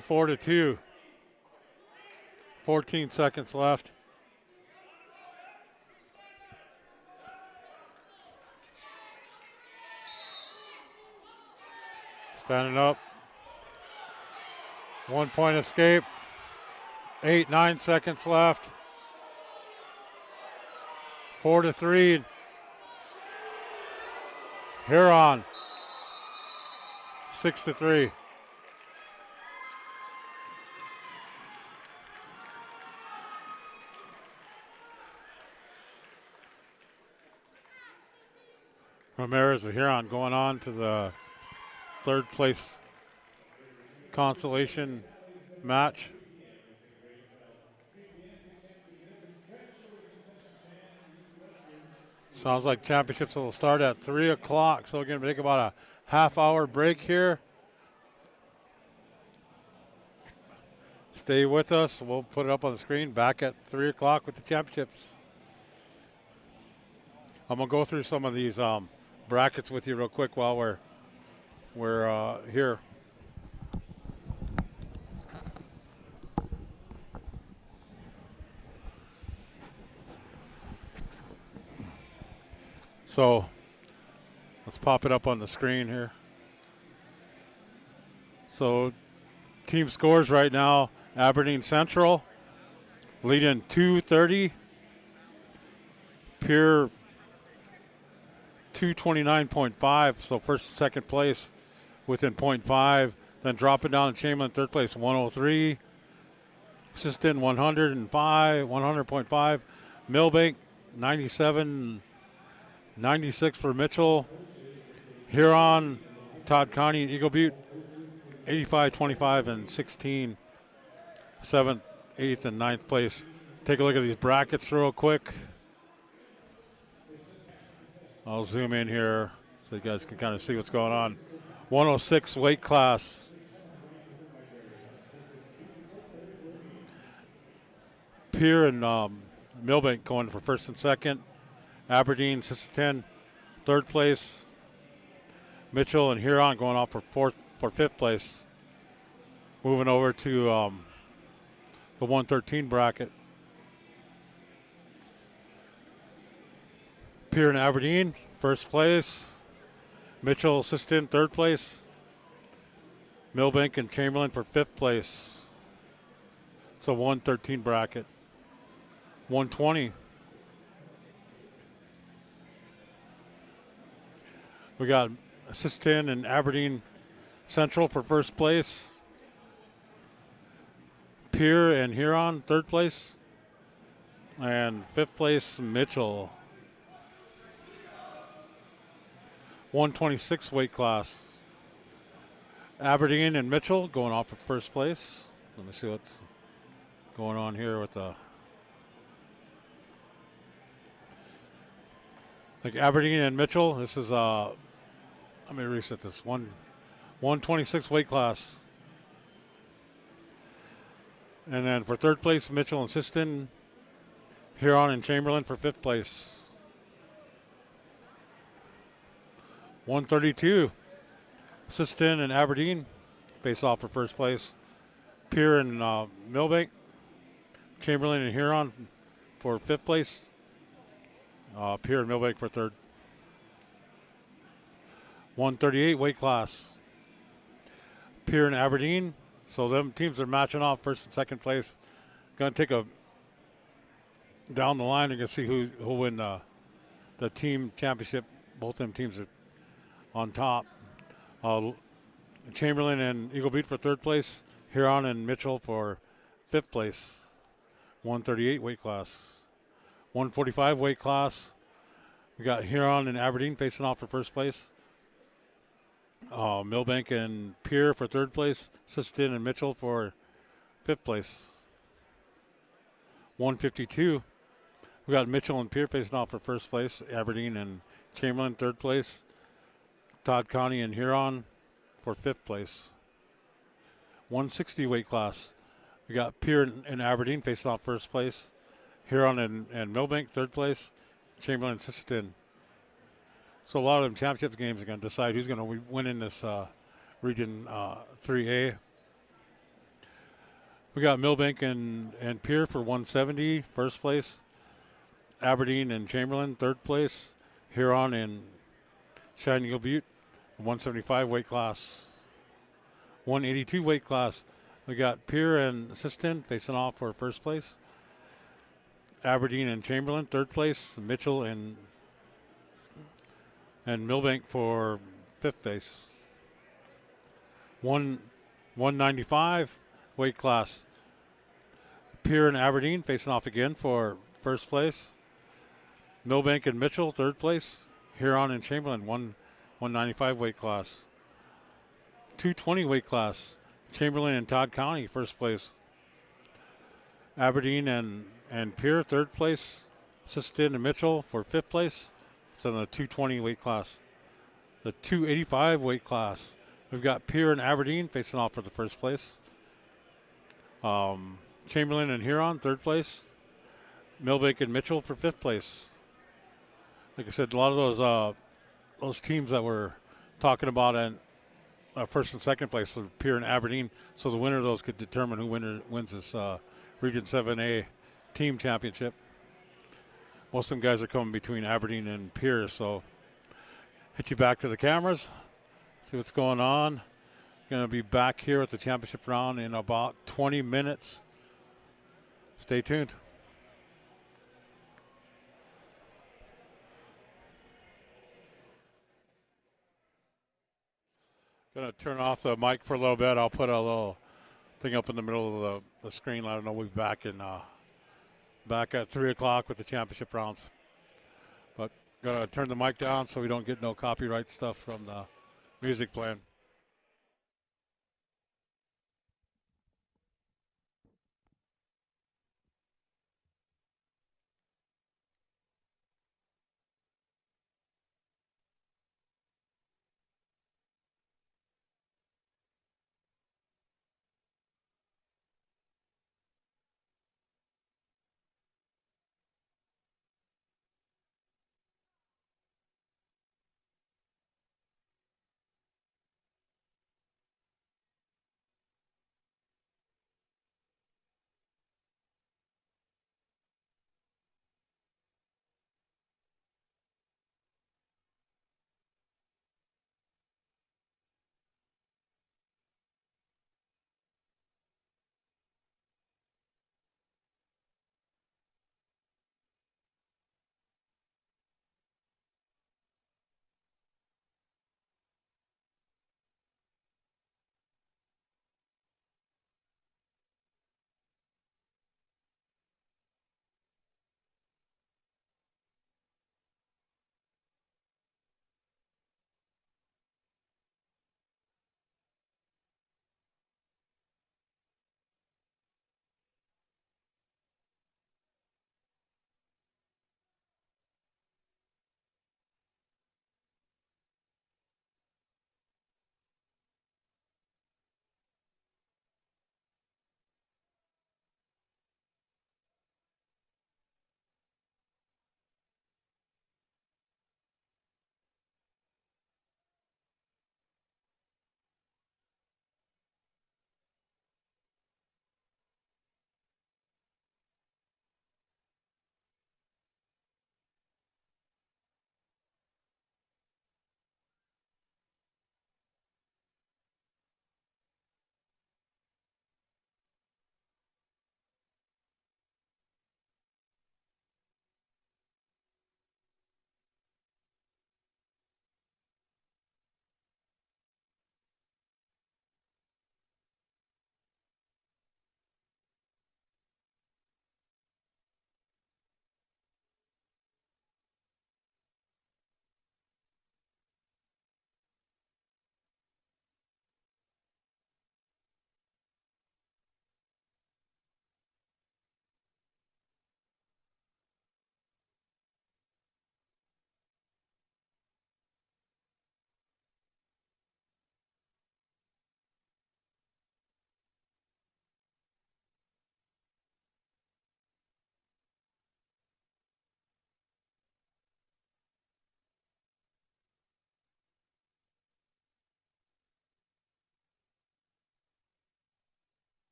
4-2. 14 seconds left. Standing up. 1 point escape. 9 seconds left. 4-3. Huron. 6-3. Ramirez of Huron going on to the third place consolation match. Sounds like championships will start at 3 o'clock, so we're going to take about a half-hour break here. Stay with us. We'll put it up on the screen. Back at 3 o'clock with the championships. I'm going to go through some of these brackets with you real quick while we're here. So let's pop it up on the screen here. So team scores right now, Aberdeen Central leading 230. Pierre 229.5, so first and second place within 0.5. Then dropping down to Chamberlain, third place, 103. Assistant 100.5. Millbank 97. 96 for Mitchell. Huron, Todd County, and Eagle Butte, 85, 25, and 16. 7th, 8th, and 9th place. Take a look at these brackets real quick. I'll zoom in here so you guys can kind of see what's going on. 106 weight class. Pierre and Millbank going for first and second. Aberdeen, 6-10, third place. Mitchell and Huron going off for fifth place. Moving over to the 113 bracket. Pierre and Aberdeen, first place. Mitchell, assistant, third place. Millbank and Chamberlain for fifth place. It's a 113 bracket. 120. We got Assistant and Aberdeen Central for first place. Pierre and Huron, third place. And fifth place, Mitchell. 126 weight class. Aberdeen and Mitchell going off for first place. Let me see what's going on here with the... Like Aberdeen and Mitchell, this is let me reset this. 126 weight class. And then for third place, Mitchell and Siston. Huron and Chamberlain for fifth place. 132. Siston and Aberdeen face off for first place. Pierre and Millbank. Chamberlain and Huron for fifth place. Pierre and Millbank for third. 138 weight class. Pierre and Aberdeen. So them teams are matching off first and second place. Going to take a down the line and can see who'll win the team championship. Both them teams are on top. Chamberlain and Eagle Butte for third place. Huron and Mitchell for fifth place. 138 weight class. 145 weight class. We got Huron and Aberdeen facing off for first place. Millbank and Pierre for third place. Siston and Mitchell for fifth place. 152. We got Mitchell and Pierre facing off for first place. Aberdeen and Chamberlain third place. Todd County and Huron for fifth place. 160 weight class. We got Pierre and Aberdeen facing off first place. Huron and Millbank third place. Chamberlain and Siston. So a lot of them championship games are going to decide who's going to win in this Region 3A. We got Millbank and Pierre for 170, first place. Aberdeen and Chamberlain, third place. Huron and Shining Eagle Butte, 175 weight class. 182 weight class. We got Pierre and Siston facing off for first place. Aberdeen and Chamberlain, third place. Mitchell and Millbank for fifth place. 195 weight class. Pierre and Aberdeen facing off again for first place. Millbank and Mitchell, third place. Huron and Chamberlain, 195 weight class. 220 weight class. Chamberlain and Todd County, first place. Aberdeen and Pierre, third place. Sisseton and Mitchell for fifth place. It's in the 220 weight class. The 285 weight class, we've got Pierre and Aberdeen facing off for the first place. Chamberlain and Huron, third place. Millbank and Mitchell for fifth place. Like I said, a lot of those teams that we're talking about in first and second place, so Pierre and Aberdeen. So the winner of those could determine who wins this Region 7A team championship. Most of them guys are coming between Aberdeen and Pierre, so hit you back to the cameras, see what's going on. Going to be back here at the championship round in about 20 minutes. Stay tuned. Going to turn off the mic for a little bit. I'll put a little thing up in the middle of the screen. I don't know. We'll be back at 3 o'clock with the championship rounds. But going to turn the mic down so we don't get no copyright stuff from the music playing.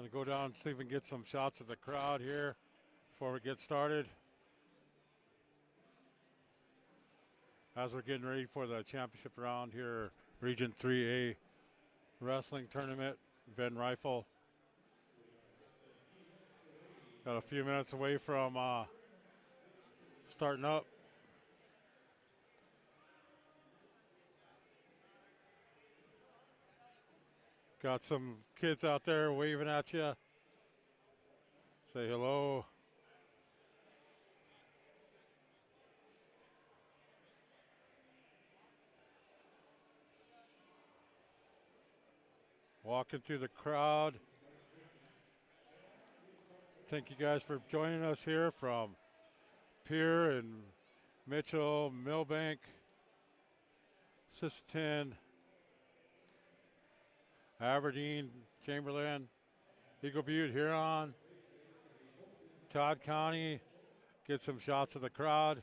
Gonna go down and see if we can get some shots of the crowd here before we get started. As we're getting ready for the championship round here, Region 3A Wrestling Tournament, Ben Rifle. Got a few minutes away from starting up. Got some kids out there waving at you. Say hello. Walking through the crowd. Thank you guys for joining us here from Pierre and Mitchell, Millbank, Sisseton, Aberdeen, Chamberlain, Eagle Butte, Huron, Todd County. Get some shots of the crowd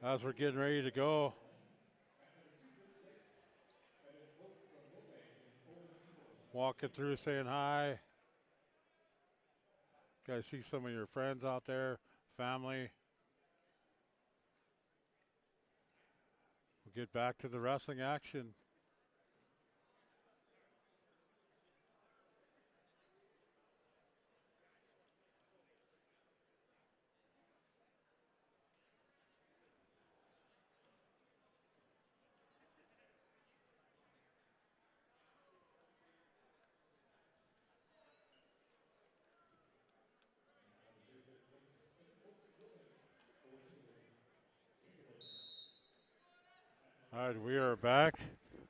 as we're getting ready to go. Walking through saying hi. Guys, see some of your friends out there, family. We'll get back to the wrestling action. All right, we are back.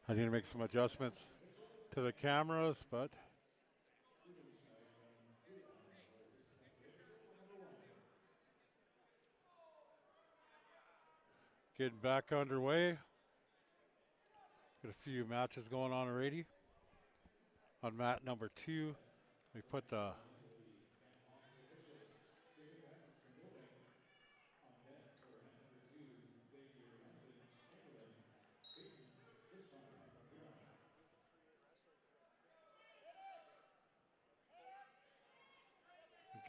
I need to make some adjustments to the cameras, but getting back underway. Got a few matches going on already. On mat number 2, we put the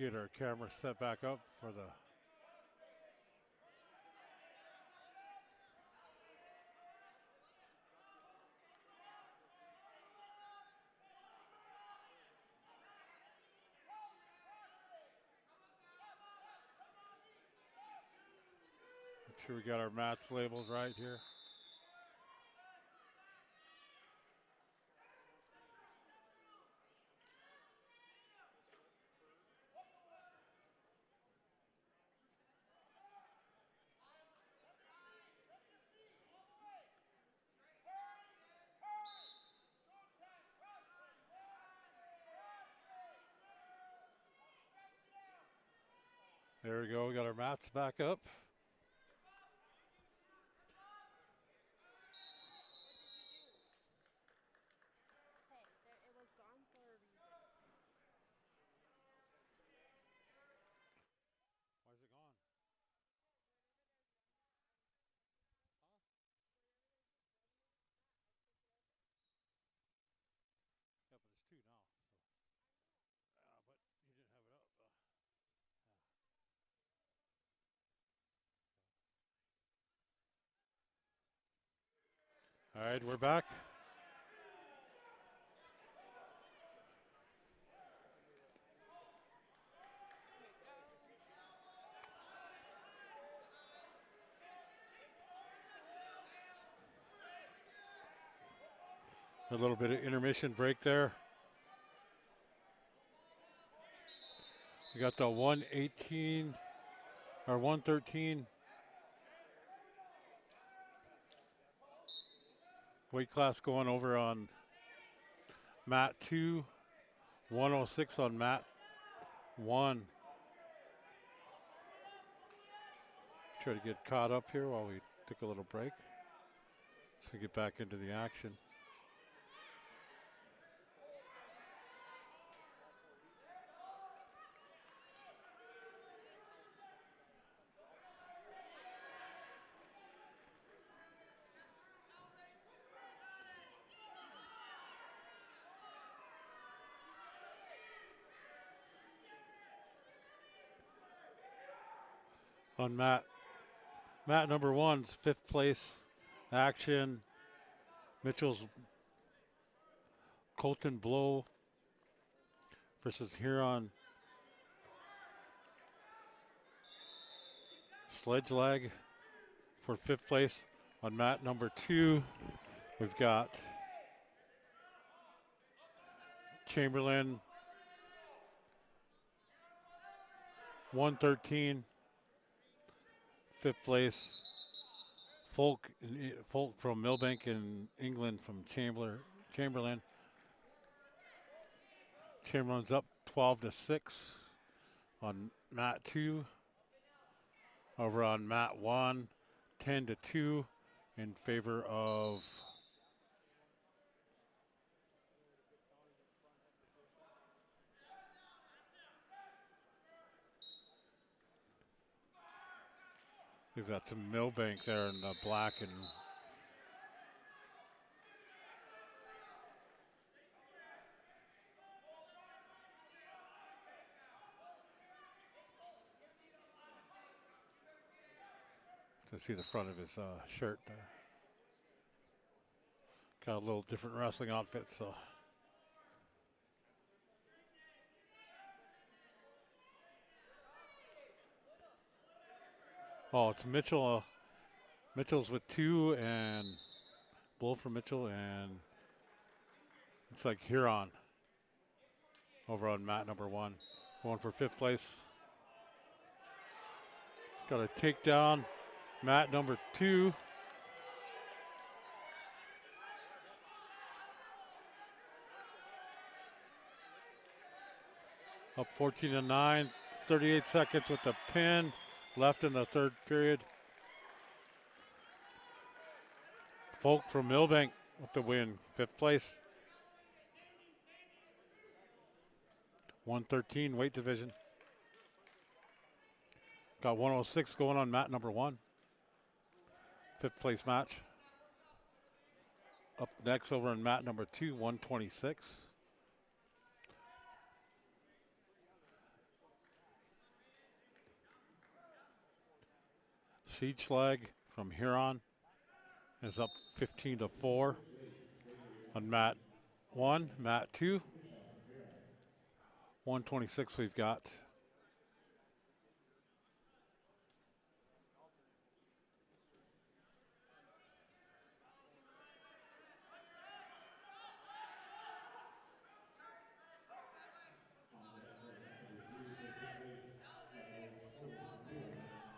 get our camera set back up for the make sure we got our mats labeled right here. There we go, we got our mats back up. It was gone for a reason. Why is it gone? Yeah, but it's 2 now. But he didn't have it up. All right, we're back. A little bit of intermission break there. We got the 118 or 113 weight class going over on mat 2, 106 on mat 1. Try to get caught up here while we took a little break. So we get back into the action. on mat number 1's 5th place action. Mitchell's Colton Blow versus Huron Sledge Lag for 5th place. On mat number 2, we've got Chamberlain 113, 5th place. Folk from Millbank in England from Chamberlain. Chamberlain's up 12-6 on mat 2. Over on mat 1, 10-2 in favor of we've got some Millbank there in the black and to see the front of his shirt there. Got a little different wrestling outfit, so. Oh, it's Mitchell. Mitchell's with 2 and blow for Mitchell, and looks like Huron over on mat number 1. Going for 5th place. Got a takedown. Mat number 2. Up 14-9, 38 seconds with the pin left in the 3rd period. Folk from Millbank with the win, 5th place. 113 weight division. Got 106 going on mat number 1. 5th place match. Up next over on mat number 2, 126. Siege Lag from Huron is up 15-4 on mat 1. Mat 2, 126 we've got.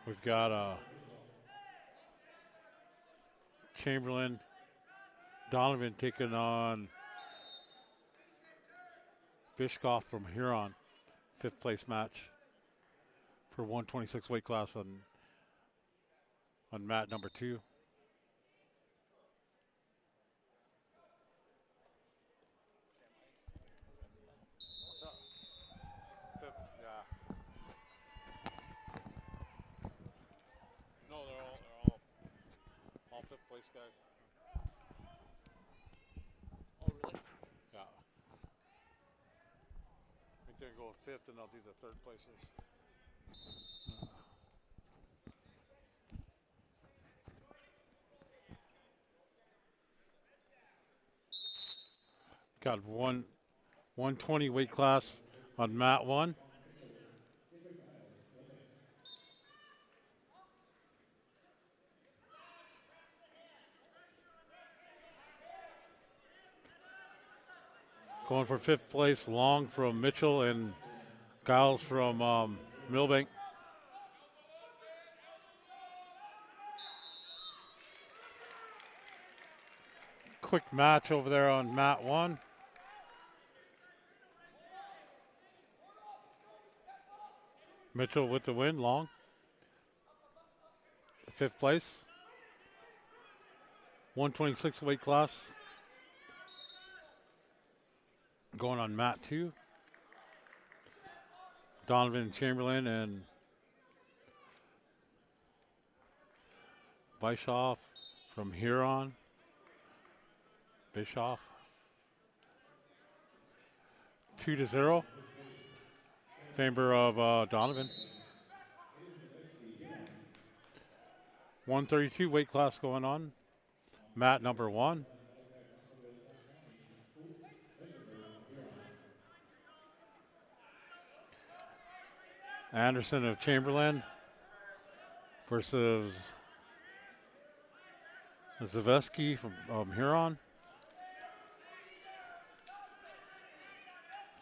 We've got Chamberlain, Donovan taking on Bishkoff from Huron, 5th place match for 126 weight class on mat number 2. All 5th place guys. Oh, really? Yeah. I think they're going to go 5th and they'll do the 3rd placers. Got 120 weight class on mat 1. Going for 5th place, Long from Mitchell and Giles from Millbank. Quick match over there on mat 1. Mitchell with the win, Long. 5th place. 126 weight class. Going on mat 2. Donovan Chamberlain and Bischoff from Huron. Bischoff. 2-0. Favor of Donovan. 132 weight class going on. Mat number 1. Anderson of Chamberlain versus Zaveski from Huron.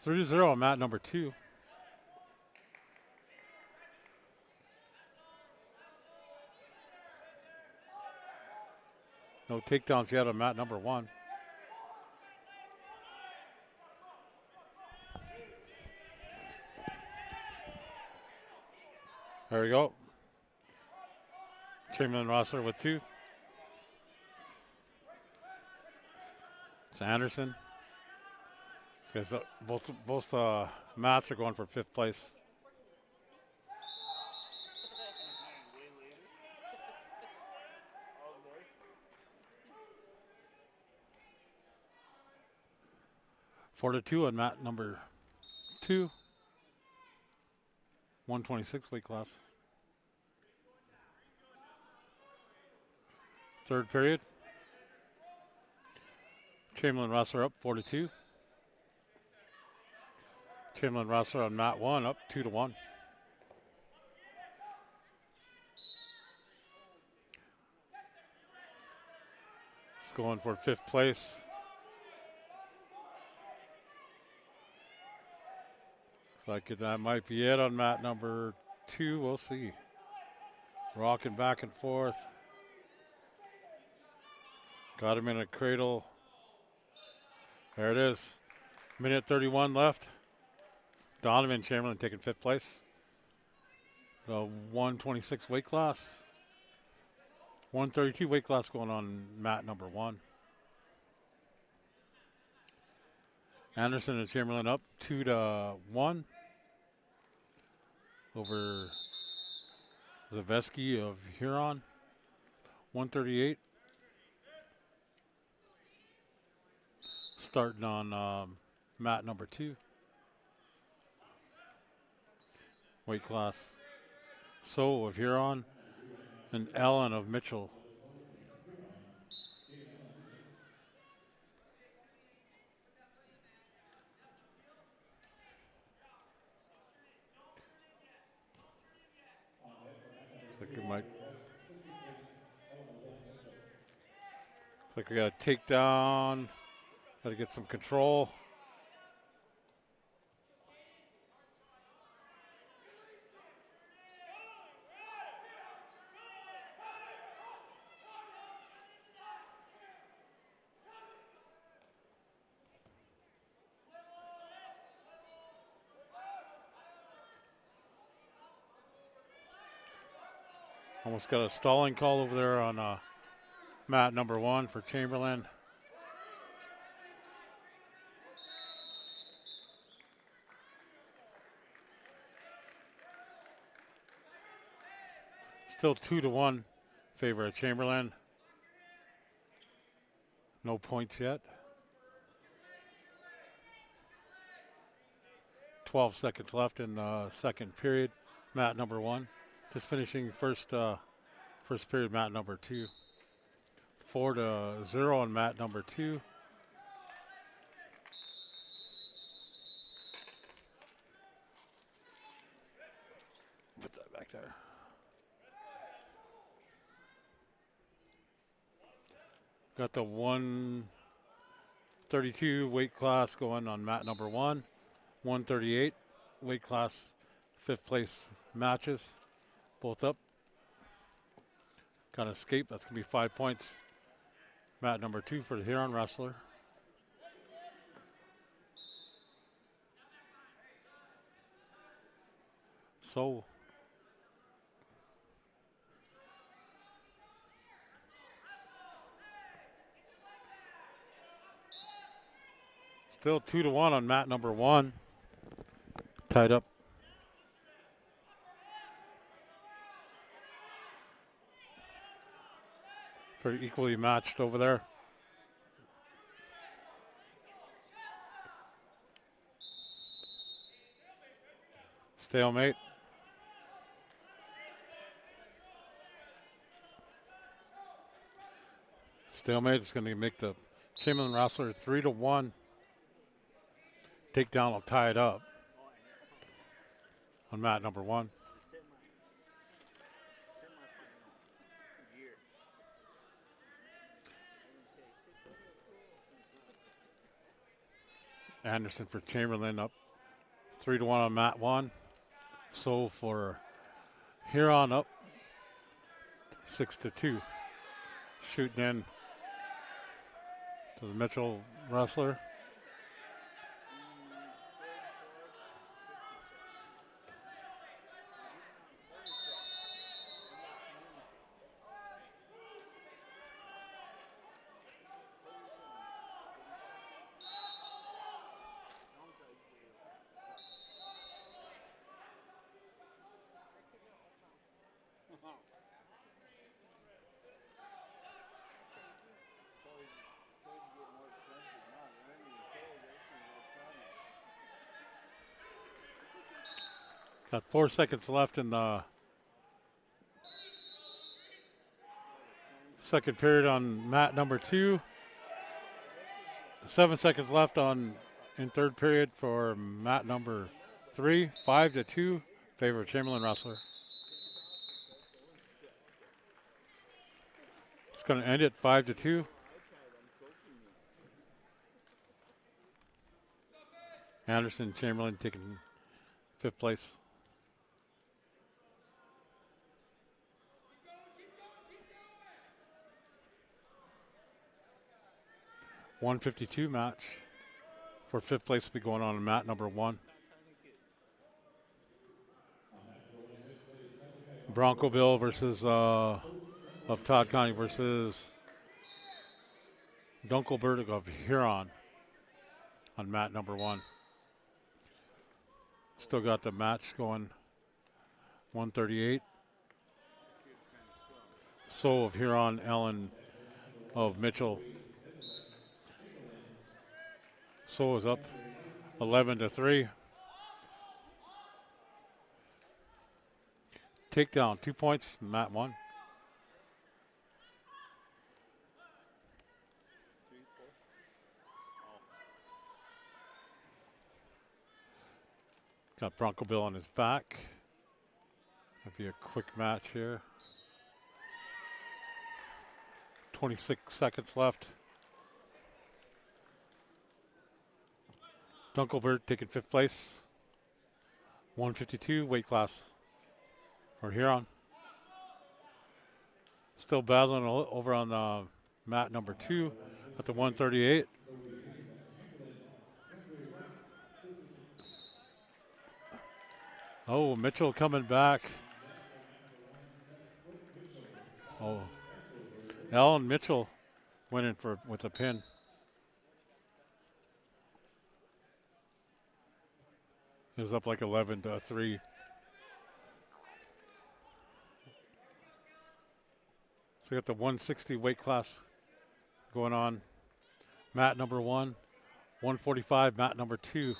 3-0 on mat number 2. No takedowns yet on mat number 1. There we go. Chamberlain Rossler with 2. It's Anderson. Both mats are going for 5th place. Four to 2 on mat number 2. 126 weight class. 3rd period. Chamberlain Rossler up 4 to 2. Chamberlain Rossler on mat 1 up 2 to 1. It's going for 5th place. Looks like that might be it on mat number 2. We'll see. Rocking back and forth. Got him in a cradle. There it is. Minute 31 left. Donovan Chamberlain taking 5th place. The 126 weight class. 132 weight class going on mat number 1. Anderson and Chamberlain up 2 to 1 over Zaveski of Huron. 138. Starting on mat number 2. Weight class. So of Huron and Allen of Mitchell. Looks like we got a takedown. Got to get some control. Almost got a stalling call over there on mat number 1 for Chamberlain. Still 2 to 1 favor of Chamberlain. No points yet. 12 seconds left in the 2nd period. Mat number 1. Just finishing first period, mat number 2. 4 to 0 on mat number 2. Put that back there. Got the 132 weight class going on mat number 1. 138 weight class 5th place matches. Both up. Got an escape. That's going to be 5 points. Mat number 2 for the Huron wrestler. So still 2 to 1 on mat number 1. Tied up. Pretty equally matched over there. Stalemate. Stalemate is going to make the Chamberlain wrestler 3-1. Takedown will tie it up on mat number 1. Anderson for Chamberlain up 3-1 on mat 1. So for Huron up 6-2. Shooting in to the Mitchell wrestler. Got 4 seconds left in the second period on mat number 2. 7 seconds left in third period for mat number 3. 5-2, favor of Chamberlain wrestler. It's going to end at 5-2. Anderson, Chamberlain taking 5th place. .152 match for 5th place to be going on in mat number 1. Bronco Bill versus of Todd County versus Dunkelberg of Huron on mat number 1. Still got the match going. 138. So of Huron, Ellen of Mitchell. So is up 11-3. Takedown, 2 points, mat 1. Got Bronco Bill on his back. That'll be a quick match here. 26 seconds left. Dunkelberg taking 5th place. 152 weight class for Huron. Still battling over on mat number 2 at the 138. Oh, Mitchell coming back. Oh, Alan Mitchell went in with a pin. It was up like 11-3. So we got the 160 weight class going on. Mat number 1, 145, mat number 2.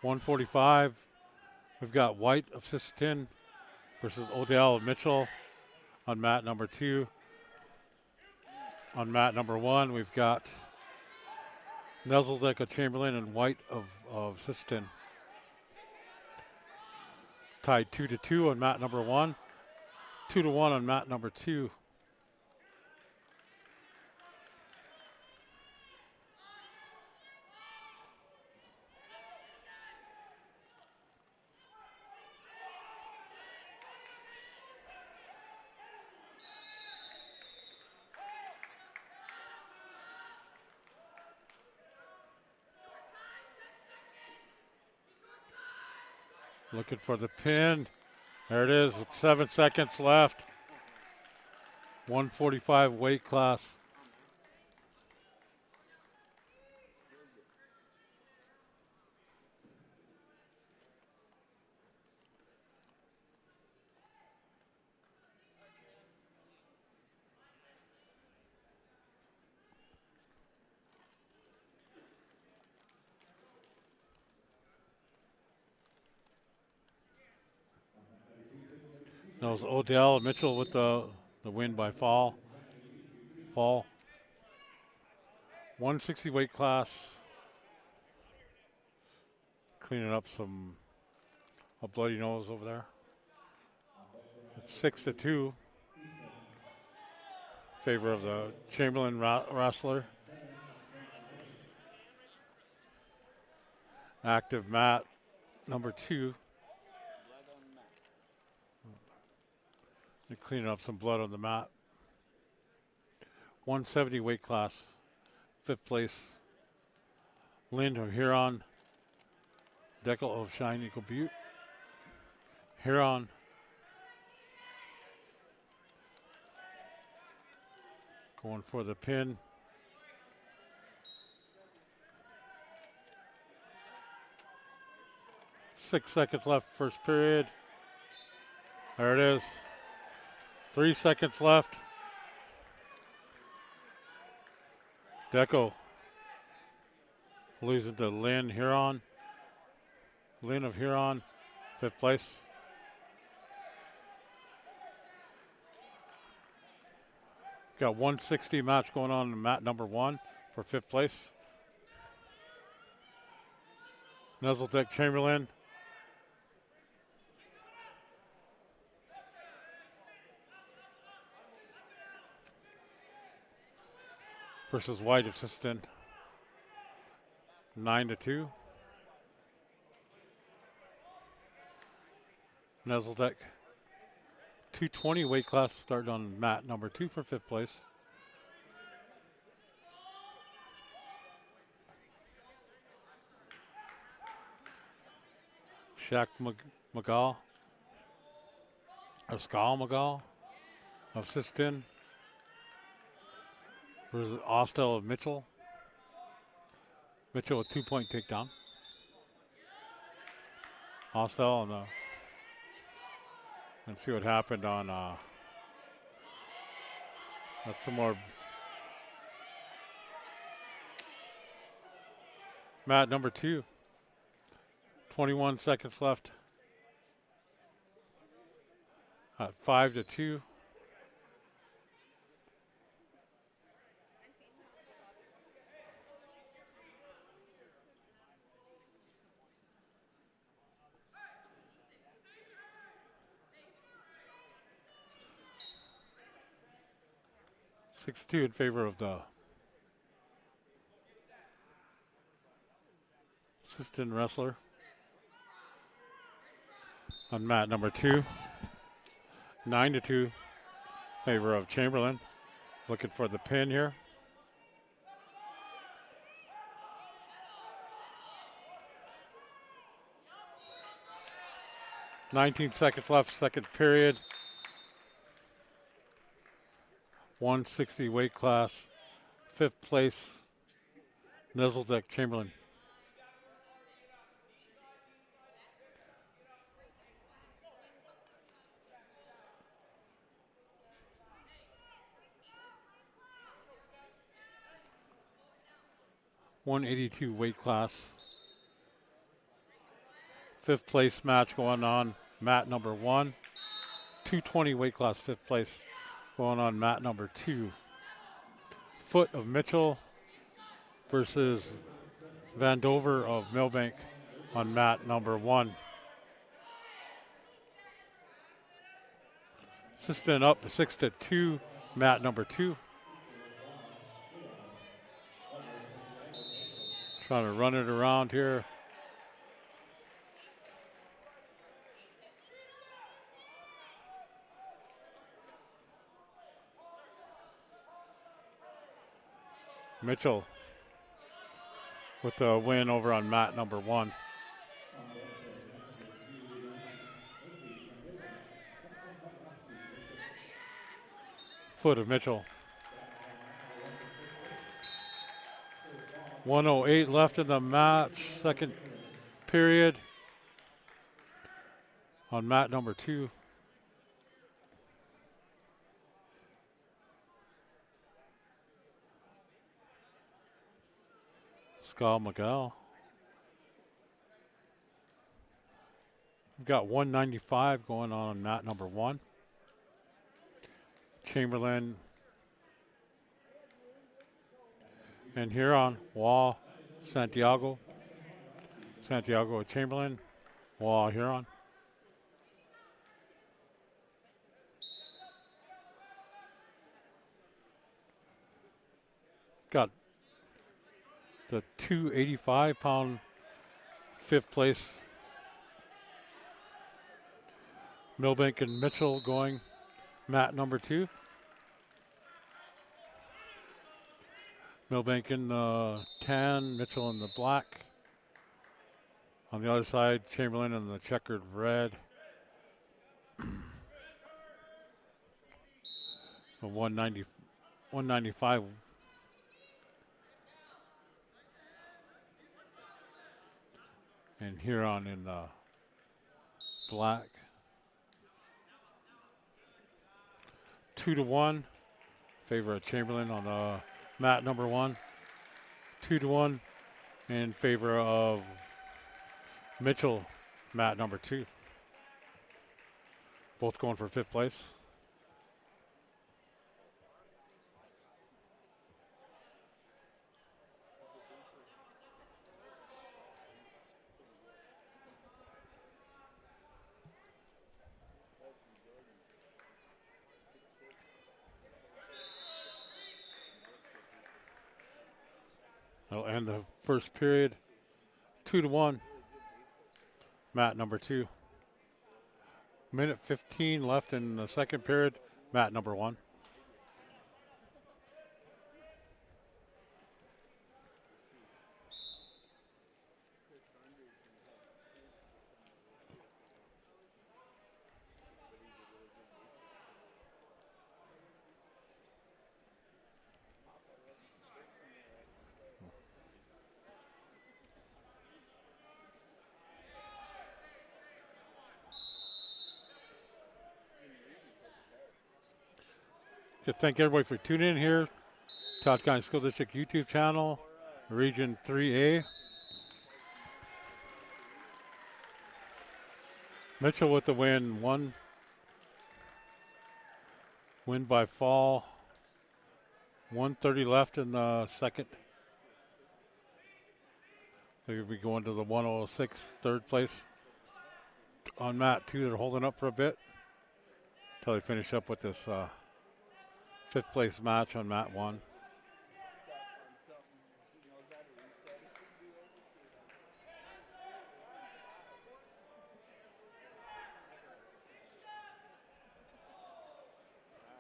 .145. We've got White of Sisseton versus Odell of Mitchell on mat number 2. On mat number 1, we've got Nezeldick of Chamberlain and White of Sisseton. Tied 2-2 on mat number 1. 2-1 on mat number 2. Looking for the pin. There it is with 7 seconds left. 145 weight class. That was Odell Mitchell with the win by fall. 160 weight class. Cleaning up a bloody nose over there. It's 6-2. Favor of the Chamberlain wrestler. Active mat number 2. They're cleaning up some blood on the mat. 170 weight class. 5th place. Lynn of Huron. Deckel of Shine Eagle Butte. Huron. Going for the pin. Six seconds left, first period. There it is. 3 seconds left. Deco losing to Lynn Huron. Lynn of Huron, 5th place. Got 160 match going on in mat number 1 for 5th place. Nuzzledeck Chamberlain. Versus White of Siston. 9-2. Nuzzledeck 220 weight class started on mat number 2 for 5th place. Shaq McGall, or Skal McGall of Siston versus Austell of Mitchell. Mitchell with 2-point takedown. Austell on the, and see what happened on, that's some more. Mat number 2. 21 seconds left. At 5-2. Six-2 in favor of the Siston wrestler. On mat number 2. 9-2 favor of Chamberlain. Looking for the pin here. "19 seconds left, second period. 160 weight class, 5th place, Nuzzledeck Chamberlain. .182 weight class. 5th place match going on mat number 1. 220 weight class, 5th place going on mat number 2. Foot of Mitchell versus Vandover of Millbank on mat number 1. Siston up 6-2, mat number 2. Trying to run it around here. Mitchell with the win over on mat number 1. Foot of Mitchell. 1:08 left in the match, second period on mat number 2. Skal McGall. We've got 195 going on mat number 1. Chamberlain, and Huron. Wall, Santiago. Santiago Chamberlain. Wall, Huron. Got the 285-pound fifth place. Milbank and Mitchell going mat number 2. Milbank in the tan, Mitchell in the black. On the other side, Chamberlain in the checkered red. A 195. And Huron in the black. 2-1. Favor of Chamberlain on the mat number 1. 2-1 in favor of Mitchell, mat number 2. Both going for 5th place. That'll end the first period. 2-1. Mat number 2. Minute 15 left in the second period. Mat number 1. Thank everybody for tuning in here. Todd County School District YouTube channel, Region 3A. Mitchell with the win. Win by fall. 1:30 left in the second. They'll be going to the 106 third place on mat 2. They're holding up for a bit until they finish up with this 5th place match on mat 1.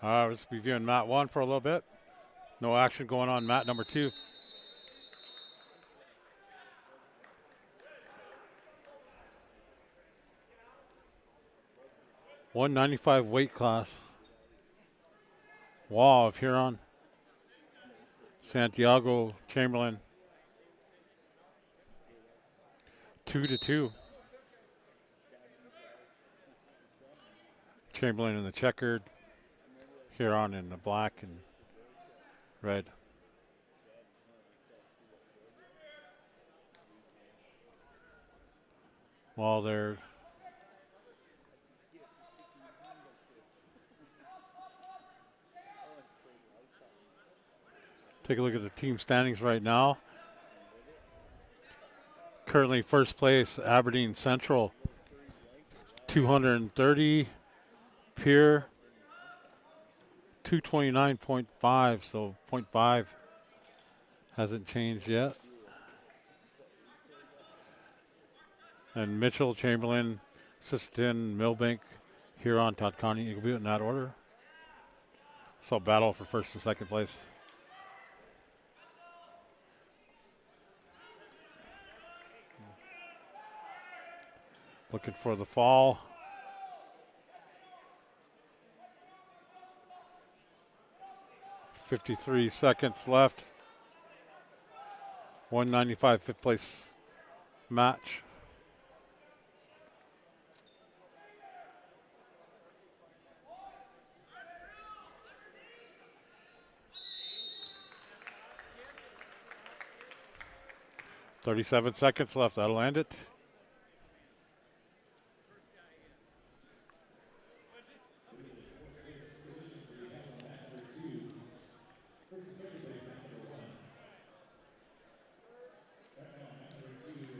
All right, let's be viewing mat 1 for a little bit. No action going on mat number 2. .195 weight class. Wall of Huron. Santiago Chamberlain. 2-2. Chamberlain in the checkered. Huron in the black and red. Wall there. Take a look at the team standings right now. Currently first place, Aberdeen Central, 230. Pier, 229.5, so 0.5 hasn't changed yet. And Mitchell, Chamberlain, Sisseton, Milbank, Huron, Todd County, Eagle Butte in that order. So battle for first and second place. Looking for the fall. .53 seconds left. 195 fifth place match. .37 seconds left. That'll end it.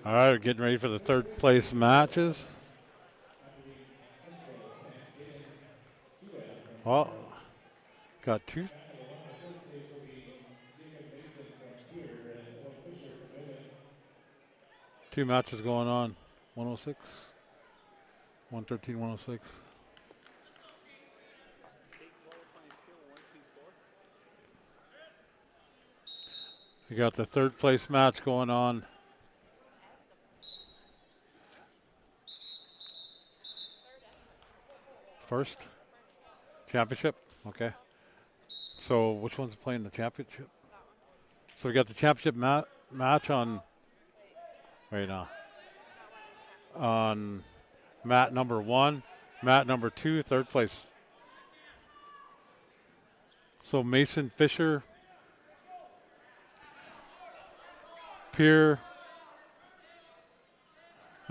All right, we're getting ready for the third place matches. Well, got two. Match number 1 on the first stage will be Jacob Mason from Pier and Owen Fisher from Millbank. Two matches going on. 106. 113, 106. State qualifying still 1-2-4. We got the third place match going on. First championship. Okay. So which one's playing the championship? So we got the championship match on. Wait now. On mat number 1, mat number 2, third place. So Mason Fisher, Pier,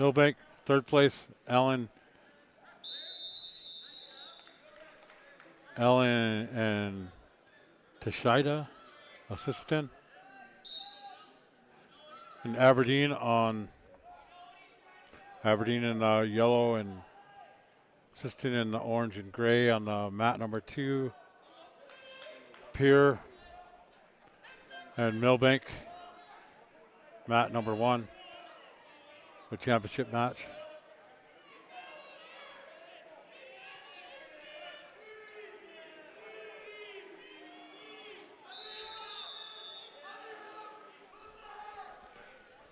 Millbank, third place. Ellen and Tashida, assistant. And Aberdeen in the yellow and assistant in the orange and gray on the mat number 2. Pier and Millbank, mat number 1, the championship match.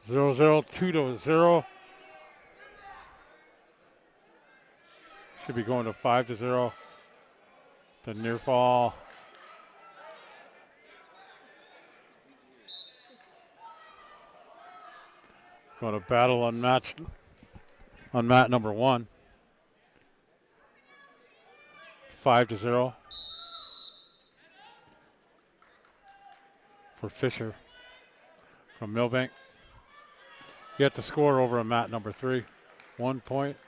Zero, 2-0. Should be going to 5-0. The near fall. Going to battle on mat number 1. 5-0 for Fisher from Millbank. You have to score over a mat number 3. 1 point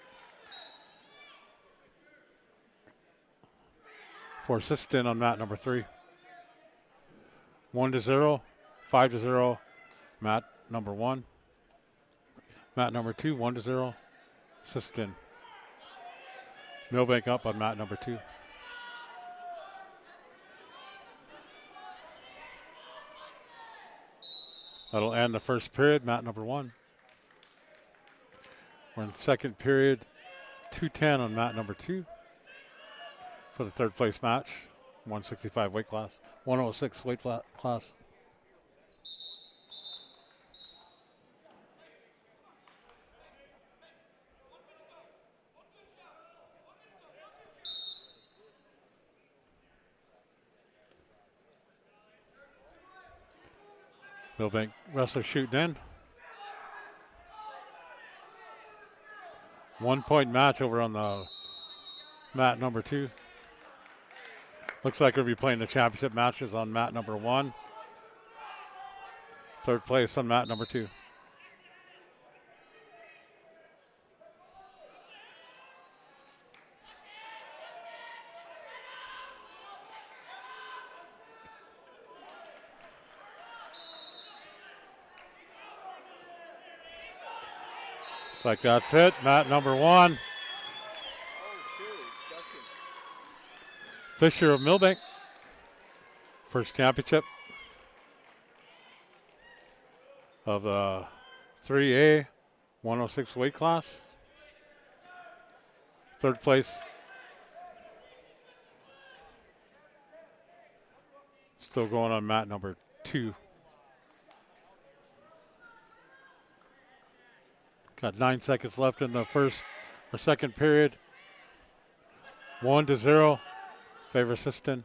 for assistant on mat number 3. 1-0, 5-0, mat number 1. Mat number 2, 1-0, assistant. Millbank up on mat number 2. That'll end the first period, mat number 1. We're in the second period, 2:10 on mat number 2 for the third place match, 165 weight class, 106 weight class. Millbank wrestler shooting in. 1 point match over on the mat number 2. Looks like we'll be playing the championship matches on mat number 1. Third place on mat number 2. Looks like that's it. Mat number 1. Oh, shit, stuck him. Fisher of Millbank. First championship of the 3A 106 weight class. Third place. Still going on mat number 2. Got 9 seconds left in the first or second period. 1-0. Favor assistant.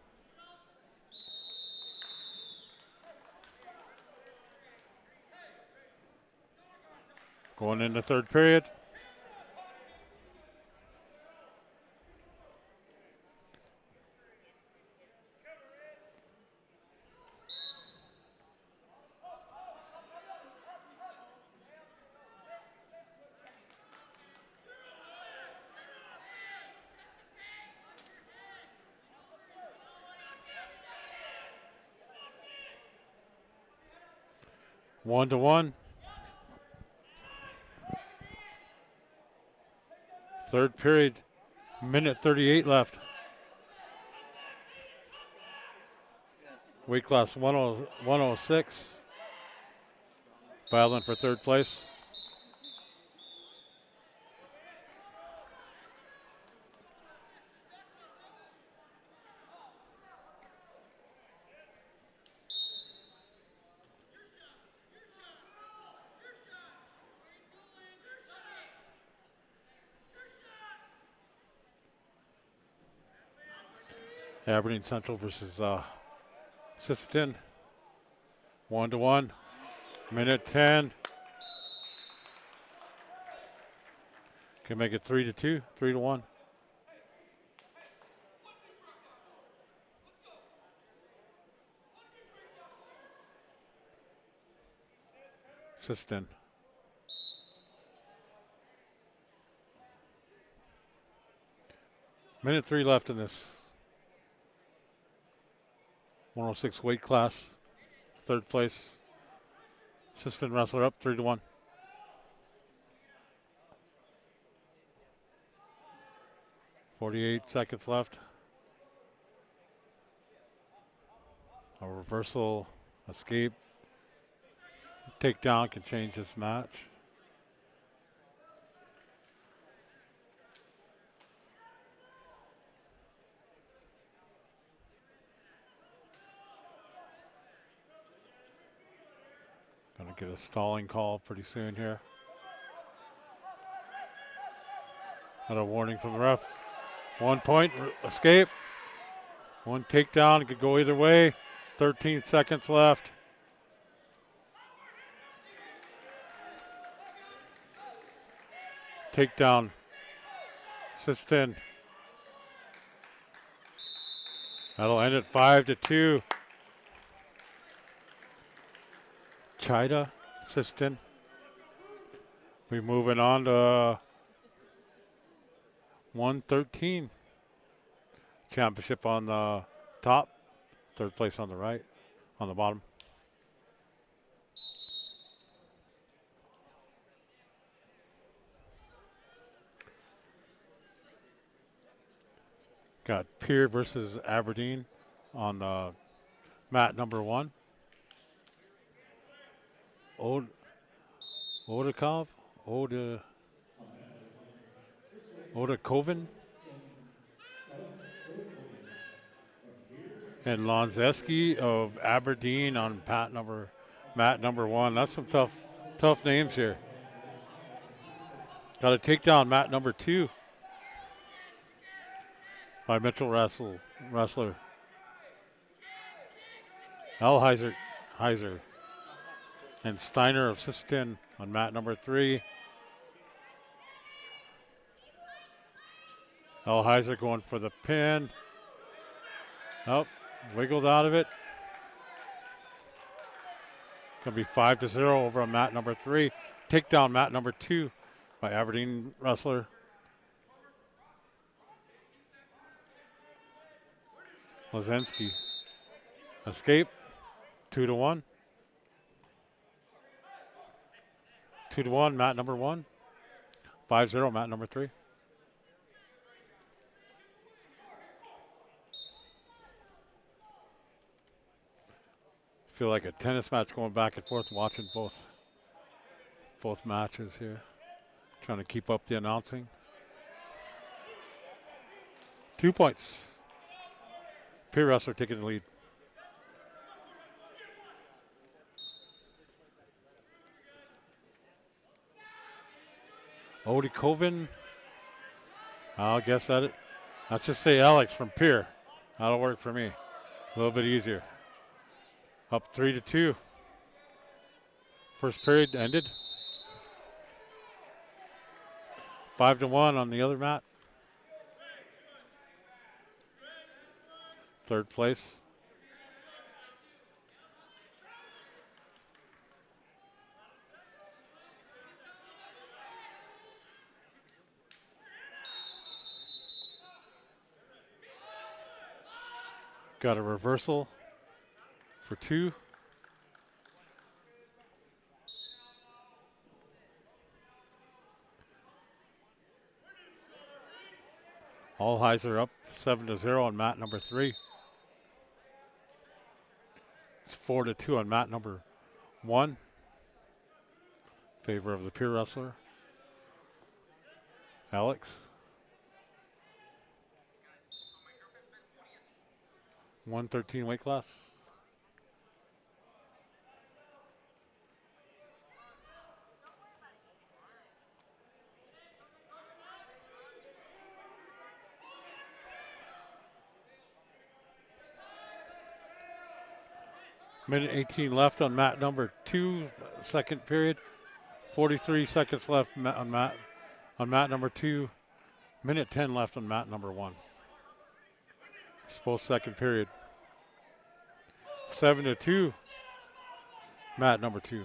Going into third period. One to one. Third period, minute 38 left. Weight class 106. Battling for third place. Aberdeen Central versus Sisseton. 1-1. Minute 10. Can make it 3-2, 3-1. Sisseton. Minute 3 left in this 106 weight class. Third place. Sisseton wrestler up 3-1. .48 seconds left. A reversal, escape, takedown can change this match. Gonna get a stalling call pretty soon here. Got a warning from the ref. 1 point, escape. One takedown, it could go either way. 13 seconds left. Takedown. Sisseton. That'll end it 5-2. Chida, Sisseton. We're moving on to 113. Championship on the top. Third place on the right, on the bottom. Got Pier versus Aberdeen on mat number 1. Odakov? Odakoven? And Lonzeski of Aberdeen on mat number 1. That's some tough names here. Got a takedown mat number 2 by Mitchell wrestler. Heiser and Steiner of Sisseton on mat number 3. Heiser going for the pin. Oh, wiggled out of it. Gonna be 5-0 over on mat number 3. Takedown mat number 2 by Aberdeen wrestler. Lozenski. Escape. 2-1. 2-1, mat number 1. 5-0, mat number 3. Feel like a tennis match going back and forth, watching both matches here. Trying to keep up the announcing. 2 points. Peer wrestler taking the lead. Odie Coven. I'll guess that let's just say Alex from Pier. That'll work for me. A little bit easier. Up 3-2. First period ended. 5-1 on the other mat. Third place. Got a reversal for 2. Allheiser up 7-0 on mat number 3. It's 4-2 on mat number 1. Favor of the peer wrestler. Alex. 113 weight class. Minute 18 left on mat number 2, second period. 43 seconds left on mat number 2. Minute 10 left on mat number 1. It's both second period. 7-2, mat number 2.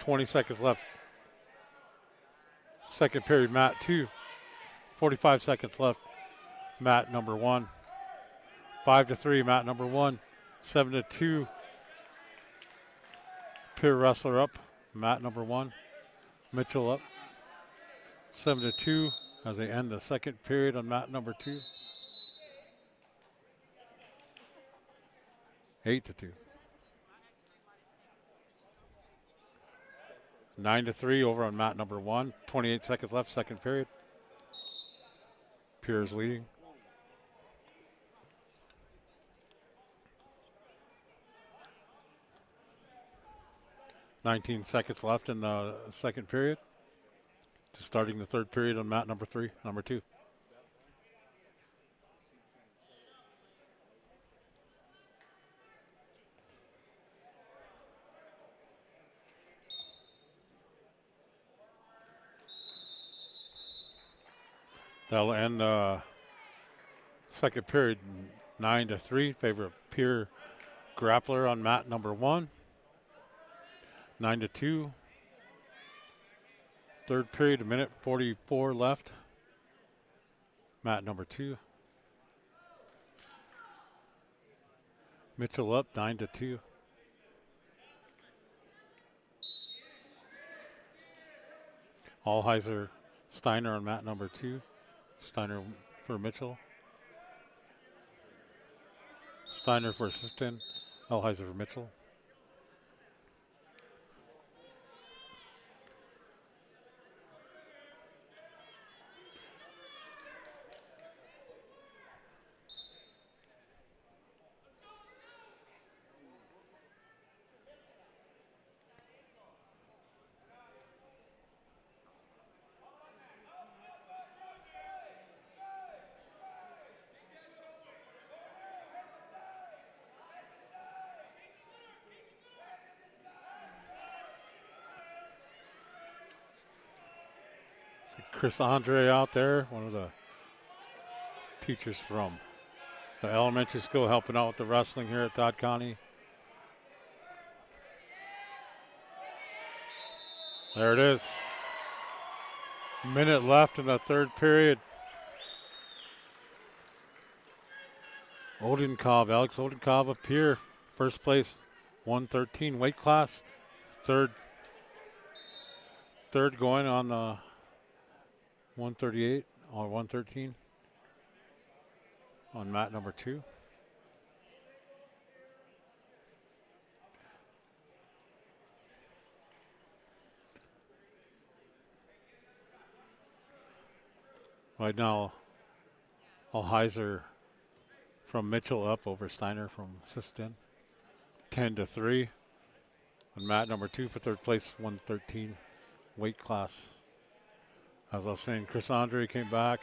$20 seconds left. Second period, mat 2. 45 seconds left, mat number 1. 5-3, mat number 1. 7-2, peer wrestler up, mat number 1. Mitchell up. 7-2 as they end the second period on mat number 2. 8-2. 9-3 over on mat number 1. 28 seconds left, second period. Peer is leading. $19 seconds left in the second period. Just starting the third period on mat number 2. That'll end the second period 9-3. Favor of peer grappler on mat number 1. 9-2. Third period, a minute 44 left. Mat number 2. Mitchell up 9-2. Allheiser Steiner on mat number 2. Steiner for Mitchell. Steiner for assistant. Allheiser for Mitchell. Chris Andre out there, one of the teachers from the elementary school helping out with the wrestling here at Todd County. There it is. Minute left in the third period. Alex Oldenkov up here. First place, 113 weight class. Third going on the 138 or 113 on mat number 2. Right now, Allheiser from Mitchell up over Steiner from assistant. 10-3 on mat number 2 for third place, 113 weight class. As I was saying, Chris Andre came back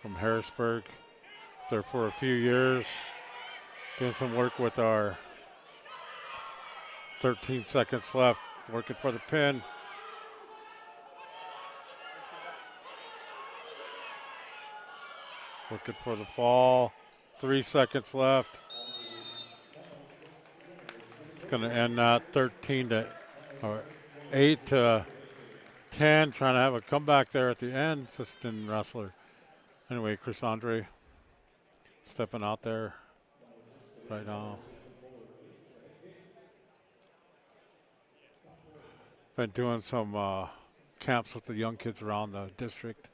from Harrisburg there for a few years, doing some work with our 13 seconds left, working for the pin. Looking for the fall. 3 seconds left. It's going to end that 8-10. Trying to have a comeback there at the end. Assistant wrestler. Anyway, Chris Andre stepping out there right now. Been doing some camps with the young kids around the district,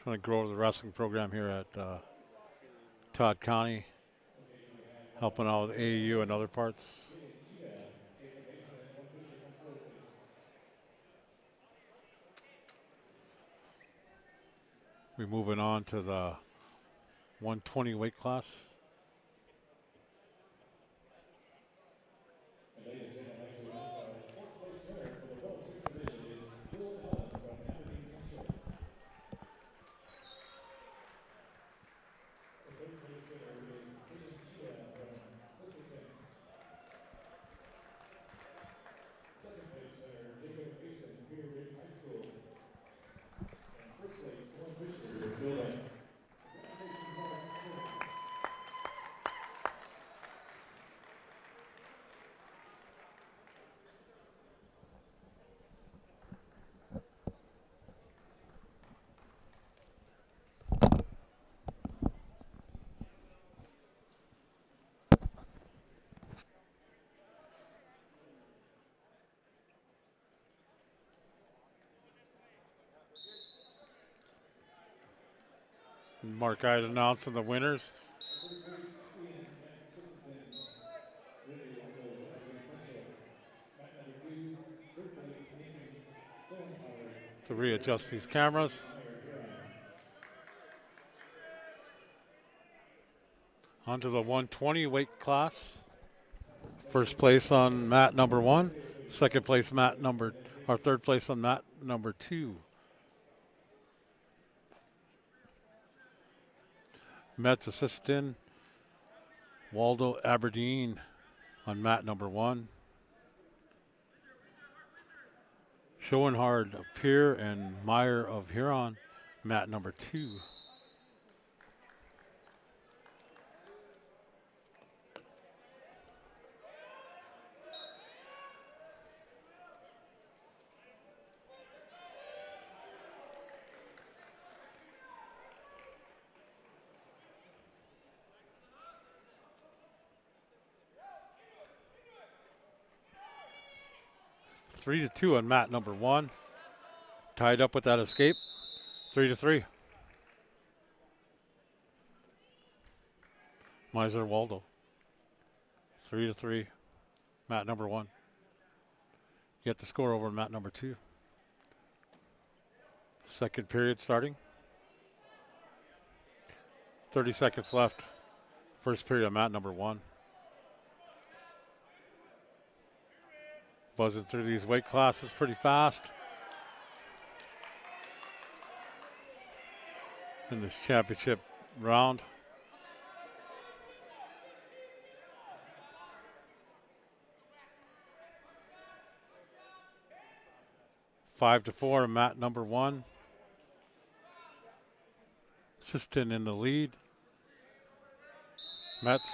trying to grow the wrestling program here at Todd County, helping out with AAU and other parts. We're moving on to the 120 weight class. And ladies and gentlemen, I'd like to announce our fourth place winner for the 106 division is Bill Helen from Aberdeen Central. The third place winner is Hayden Chia from Sisseton. Second place winner, Jacob Mason, Peter Ridge High School. And first place, Dylan Fisher, Building. Congratulations, 106 winners. Mark Guide announcing the winners. First place, Ian and Sisseton, Ridley Wendell, Aberdeen Central. Mat number 2, third place, Nathan Schoenhauer. To readjust these cameras. Onto the 120 weight class. First place on mat number 1. Second place third place on mat number 2. Mets assistant Waldo Aberdeen on mat number 1. Schoenhard of Pier and Meyer of Huron, mat number 2. Three to 2 on mat number 1. Tied up with that escape. 3-3. Miser Waldo. 3-3. Mat number 1. Get the score over mat number 2. Second period starting. 30 seconds left. First period on mat number 1. Buzzing through these weight classes pretty fast in this championship round. Five to 4, mat number 1. Siston in the lead. Mets.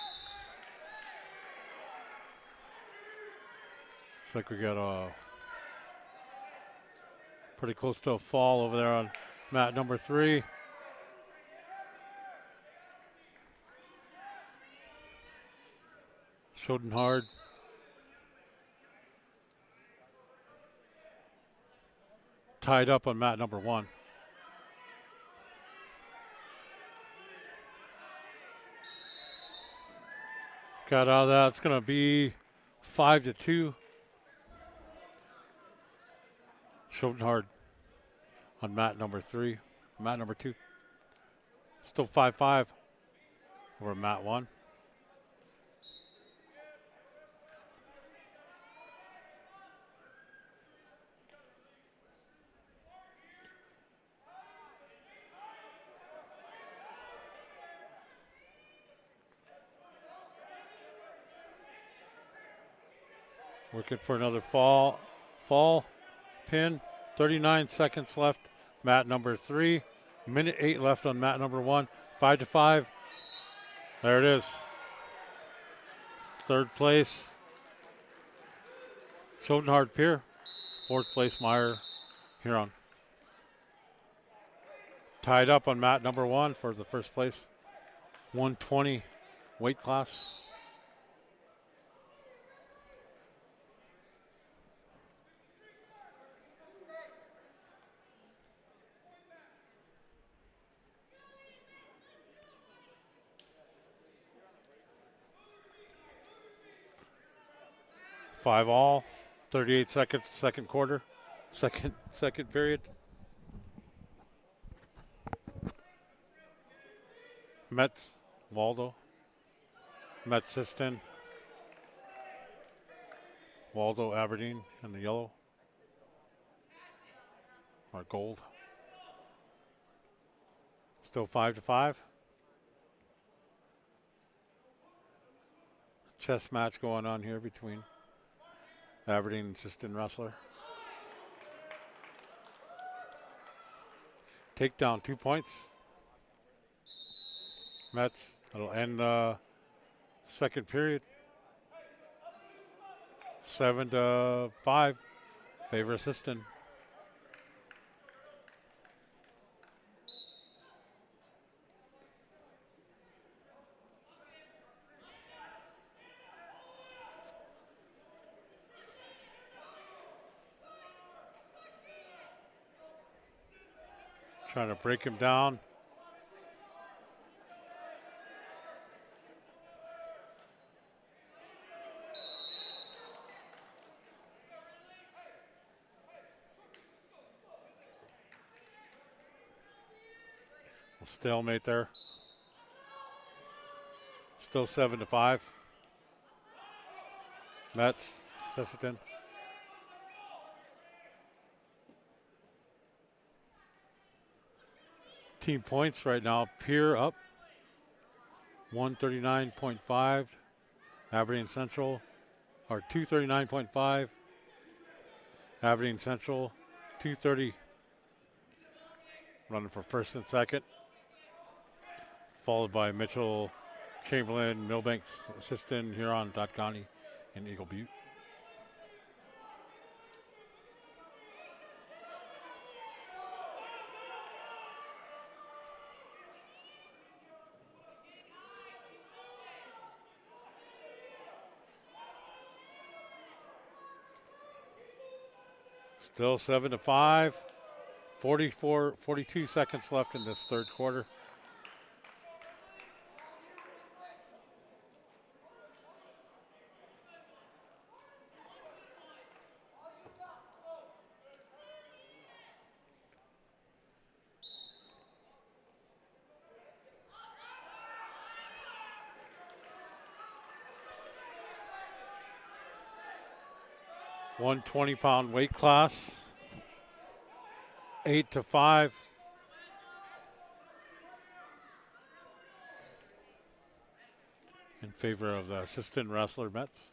Looks like we got a pretty close to a fall over there on mat number 3. Schoenhard. Tied up on mat number 1. Got out of that. It's going to be 5-2. Schoenhard on mat number 3. Mat number 2. Still 5-5 over mat 1. Working for another fall pin. 39 seconds left. Mat number 3. Minute 8 left on mat number 1. 5-5. There it is. Third place, Schoenhard Pier. Fourth place, Meyer Huron. Tied up on mat number 1 for the first place. 120 weight class. 5 all, 38 seconds, second quarter, second period. Metz, Waldo. Metz, Siston. Waldo, Aberdeen in the yellow. Or gold. Still 5-5. Chess match going on here between Aberdeen and Siston wrestler. Takedown, 2 points. Metz. It'll end second period. 7-5. Favor Siston. Trying to break him down. Stalemate there. Still 7-5. Metz, Sessiton. Team points right now. Pier up 139.5. Aberdeen Central, or 239.5. Aberdeen Central, 230. Running for first and second. Followed by Mitchell, Chamberlain, Millbanks, Siston, Huron, Dotgani, and Eagle Butte. Still 7-5. 42 seconds left in this third quarter. One 20-pound weight class, 8-5. In favor of the assistant wrestler Metz.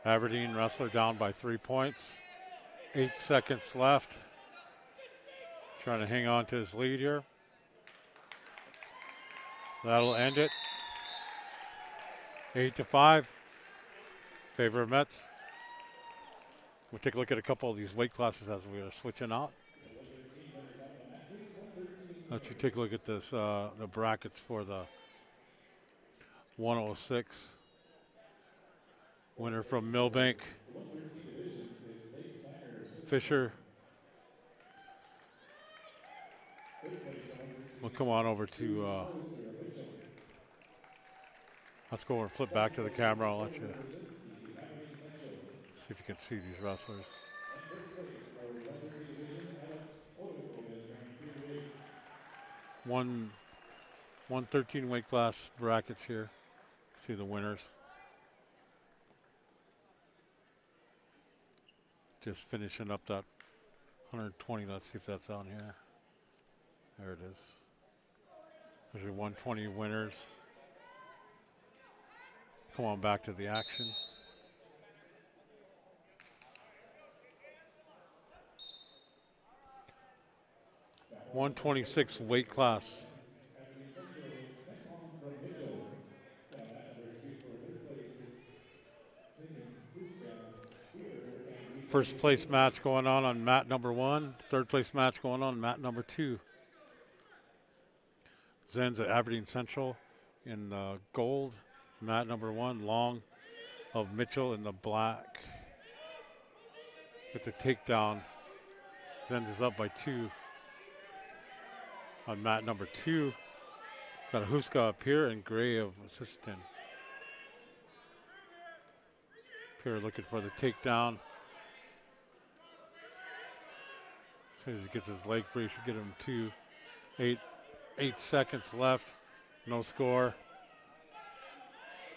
Aberdeen wrestler down by 3 points. 8 seconds left. Trying to hang on to his lead here. That'll end it. 8-5. Favor of Metz. We'll take a look at a couple of these weight classes as we are switching out. Let you take a look at this, the brackets for the 106. Winner from Millbank. Fisher. We'll come on over to, let's go over and flip back to the camera. I'll let you see if you can see these wrestlers. One 113 weight class brackets here. See the winners. Just finishing up that 120. Let's see if that's on here. There it is. There's your 120 winners. Come on back to the action. .126 weight class. First place match going on mat number 1. Third place match going on mat number 2. Zen's at Aberdeen Central in gold. Mat number 1, Long of Mitchell in the black. With the takedown, Zen's is up by 2 on mat number 2. Got a Huska up here and Gray of assistant. Pierre looking for the takedown. As soon as he gets his leg free, should get him 8 seconds left. No score.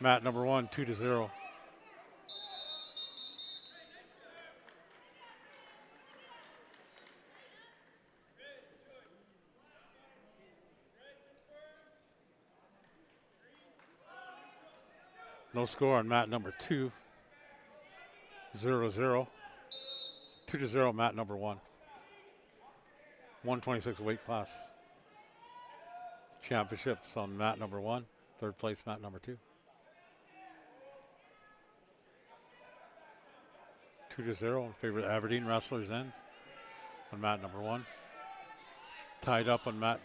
Mat number 1, 2-0. No score on mat number 2. 0-0. 2-0 mat number 1. 126 weight class. Championships on mat number 1. Third place mat number 2. 2-0 in favor of Aberdeen Wrestlers ends on mat number 1. Tied up on mat.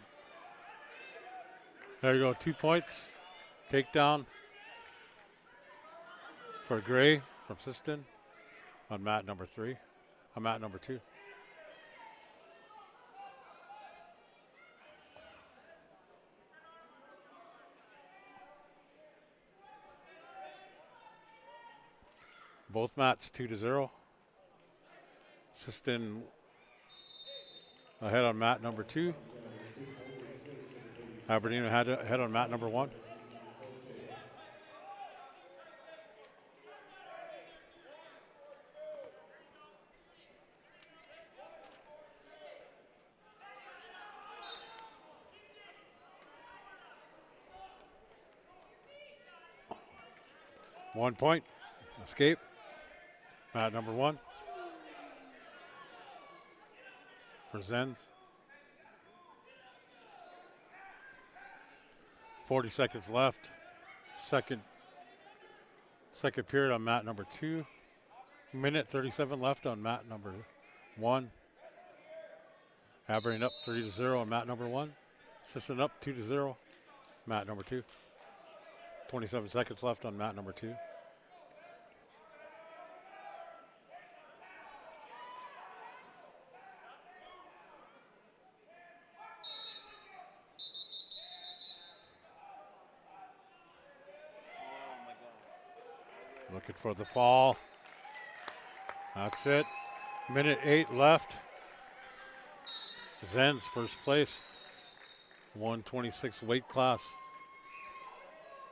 There you go, 2 points. Takedown for Gray from Siston on mat number 3. On mat number 2. Both mats 2-0. Siston ahead on mat number 2. Aberdeen ahead on mat number 1. One point. Escape. Mat number 1. For Zens. 40 seconds left. Second period on mat number 2. Minute 37 left on mat number 1. Aberdeen up 3-0 on mat number 1. Siston up 2-0. Mat number 2. 27 seconds left on mat number 2. Looking for the fall. That's it. Minute 8 left. Zens first place. 126 weight class.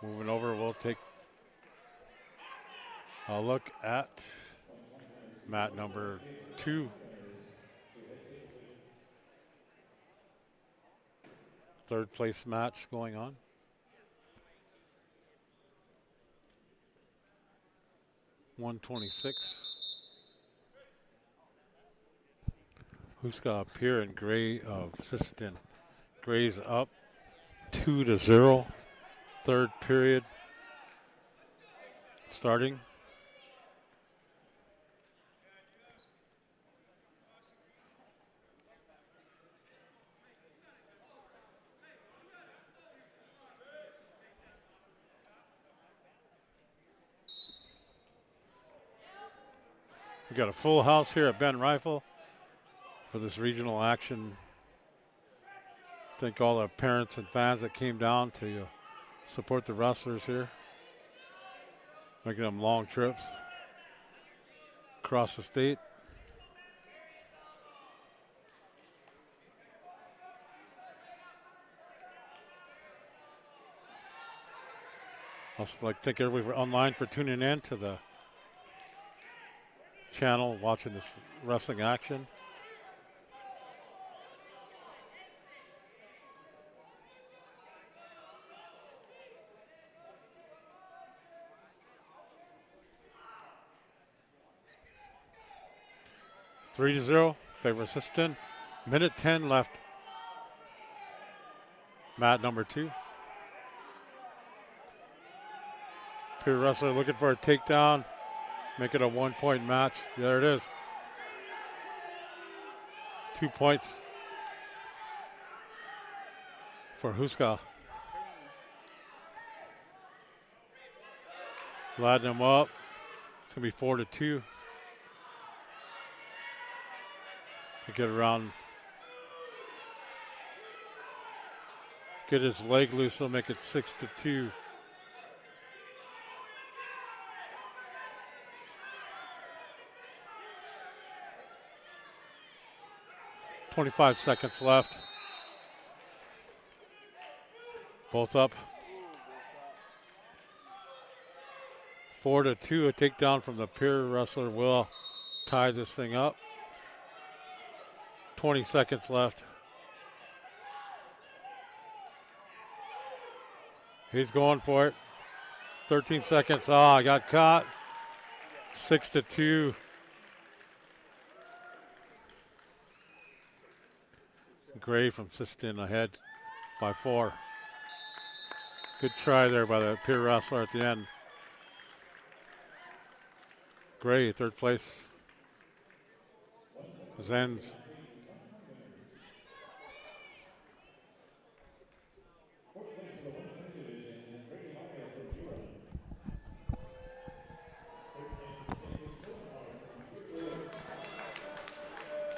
Moving over, we'll take a look at mat number 2. Third place match going on. .126. Huska up here and Gray of Siston. Gray's up 2-0. Third period starting. We got a full house here at Ben Rifle for this regional action. Thank all the parents and fans that came down to support the wrestlers here. Making them long trips across the state. I'd also like to thank everybody online for tuning in to the channel, watching this wrestling action. Three to 0, favor Siston. Minute 10 left. Mat number 2. Pure wrestler looking for a takedown. Make it a 1-point match. There it is. 2 points for Huska. Glad them up. It's going to be 4-2. To get get his leg loose. He'll make it 6-2. .25 seconds left. Both up. 4-2. A takedown from the Pier wrestler will tie this thing up. 20 seconds left. He's going for it. 13 seconds. I got caught. 6-2. Gray from Siston ahead by 4. Good try there by the Pier wrestler at the end. Gray, third place. Zenz.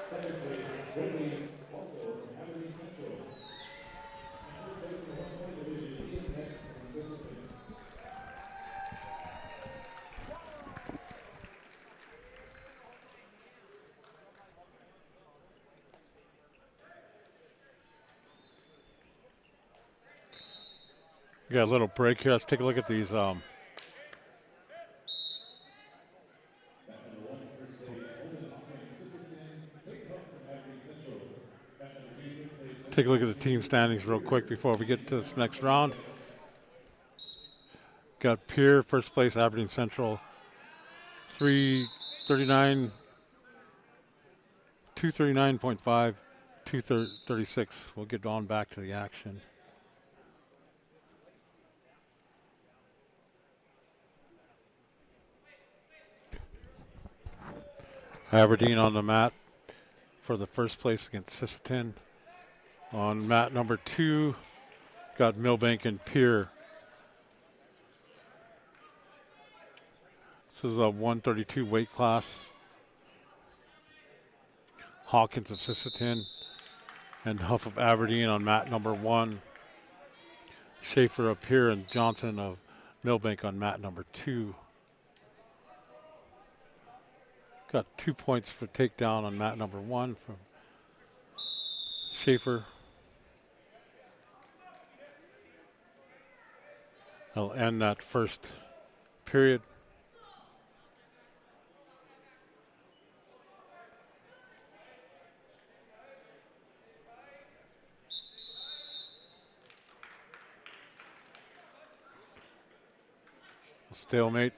Second place, Ridley Waldo from Aberdeen Central. And first place in the 120 division, Ian Metz from Sisselton. We got a little break here. Let's take a look at these. Take a look at the team standings real quick before we get to this next round. Got Pier, first place, Aberdeen Central, 339, 239.5, 236. We'll get on back to the action. Aberdeen on the mat for the first place against Sisseton. On mat number 2, got Millbank and Pier. This is a 132 weight class. Hawkins of Sisseton and Huff of Aberdeen on mat number 1. Schaefer of Pier and Johnson of Millbank on mat number 2. Got 2 points for takedown on mat number 1 from Schaefer. I'll end that first period. A stalemate.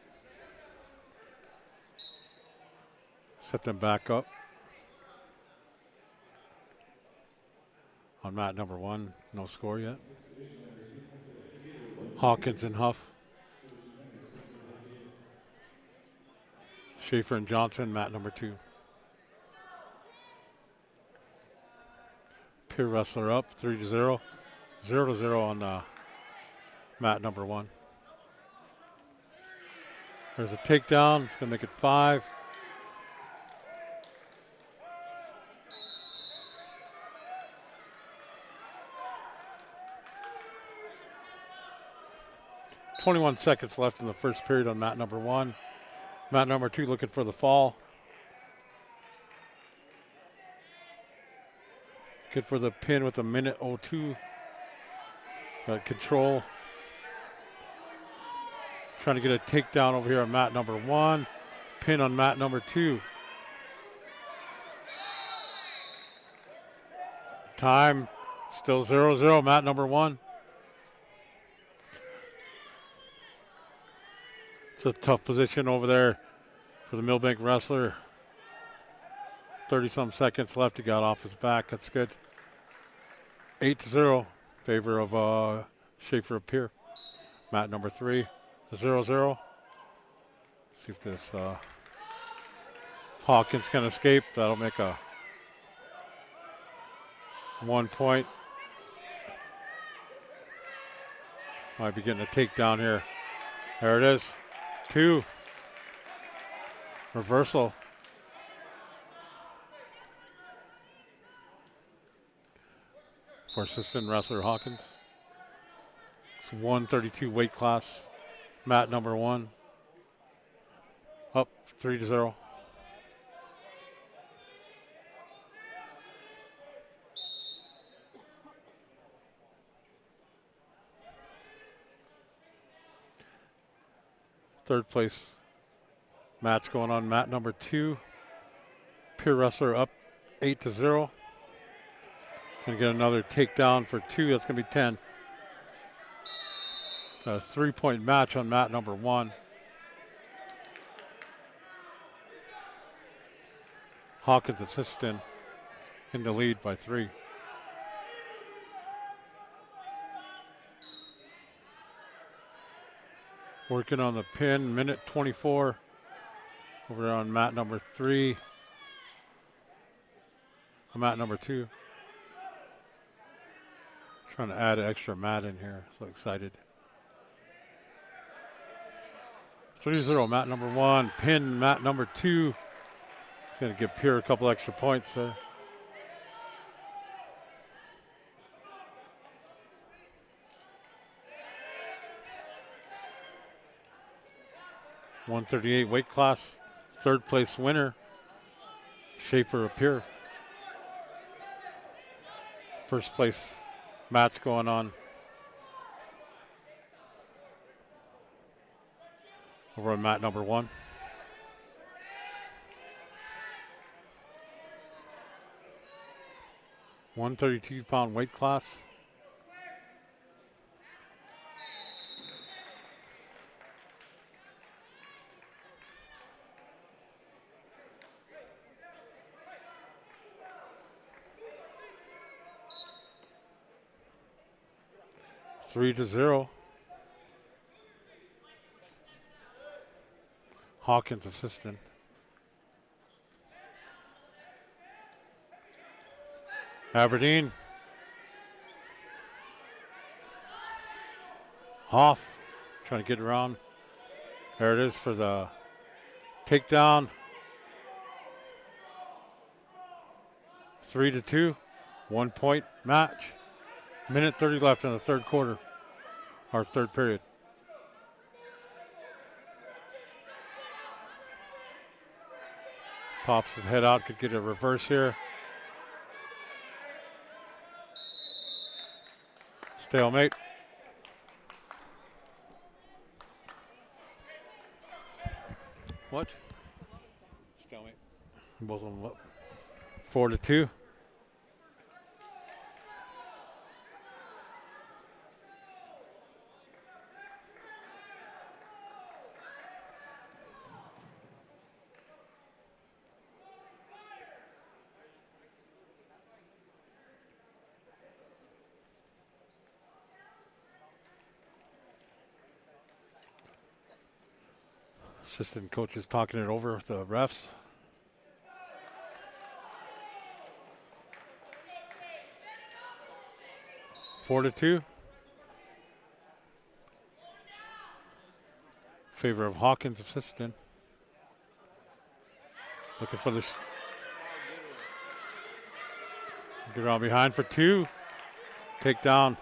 Set them back up. On mat number 1, no score yet. Hawkins and Huff. Schaefer and Johnson, mat number 2. Pier wrestler up, 3-0. 0-0 on mat number 1. There's a takedown. It's going to make it 5. .21 seconds left in the first period on mat number 1. Mat number 2 looking for the fall. Good for the pin with a minute 02. Got control. Trying to get a takedown over here on mat number 1. Pin on mat number 2. Time still 0-0, mat number 1. It's a tough position over there for the Millbank wrestler. 30-some seconds left. He got off his back. That's good. 8-0 favor of Schaefer of Pier. Mat number 3. 0-0. See if this Hawkins can escape. That'll make a 1 point. Might be getting a takedown here. There it is. 2. Reversal. For assistant wrestler Hawkins. It's 132 weight class. Mat number 1. Up 3-0. Third place match going on. Mat number 2. Peer wrestler up 8-0. Gonna get another takedown for 2. That's gonna be 10. A 3-point match on mat number 1. Hawkins assistant in the lead by 3. Working on the pin, minute 24. Over on mat number 3. Mat number 2. Trying to add an extra mat in here. So excited. 3-0, mat number 1. Pin, mat number 2. It's going to give Pierre a couple extra points there. .138 weight class. Third place winner, Schaefer Pierre. First place match going on over on mat number 1. .132 weight class. Three to 0. Hawkins assistant. Aberdeen. Hoff trying to get around. There it is for the takedown. 3-2. 1 point match. Minute 30 left in the third quarter. Our third period. Pops his head out, could get a reverse here. Stalemate. What? Stalemate. Both of them up. 4-2. Assistant coach is talking it over with the refs. Four to 2. Favor of Hawkins assistant. Looking for this. Get around behind for 2. Take down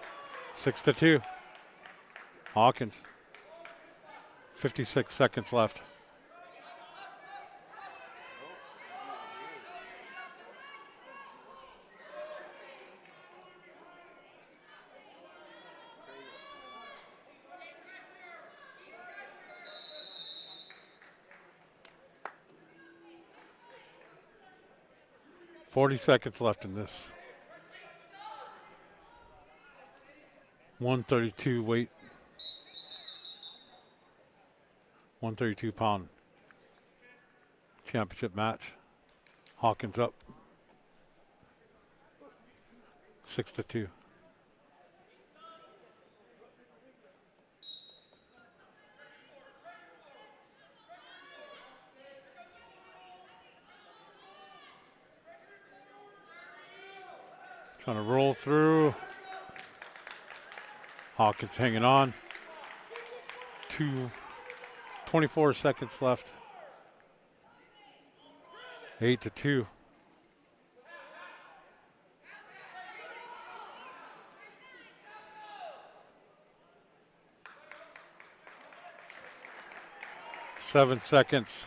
6-2. Hawkins. 56 seconds left. .40 seconds left in this. 132 weight. 132-pound championship match. Hawkins up 6-2. Trying to roll through. Hawkins hanging on. 24 seconds left. 8-2. 7 seconds.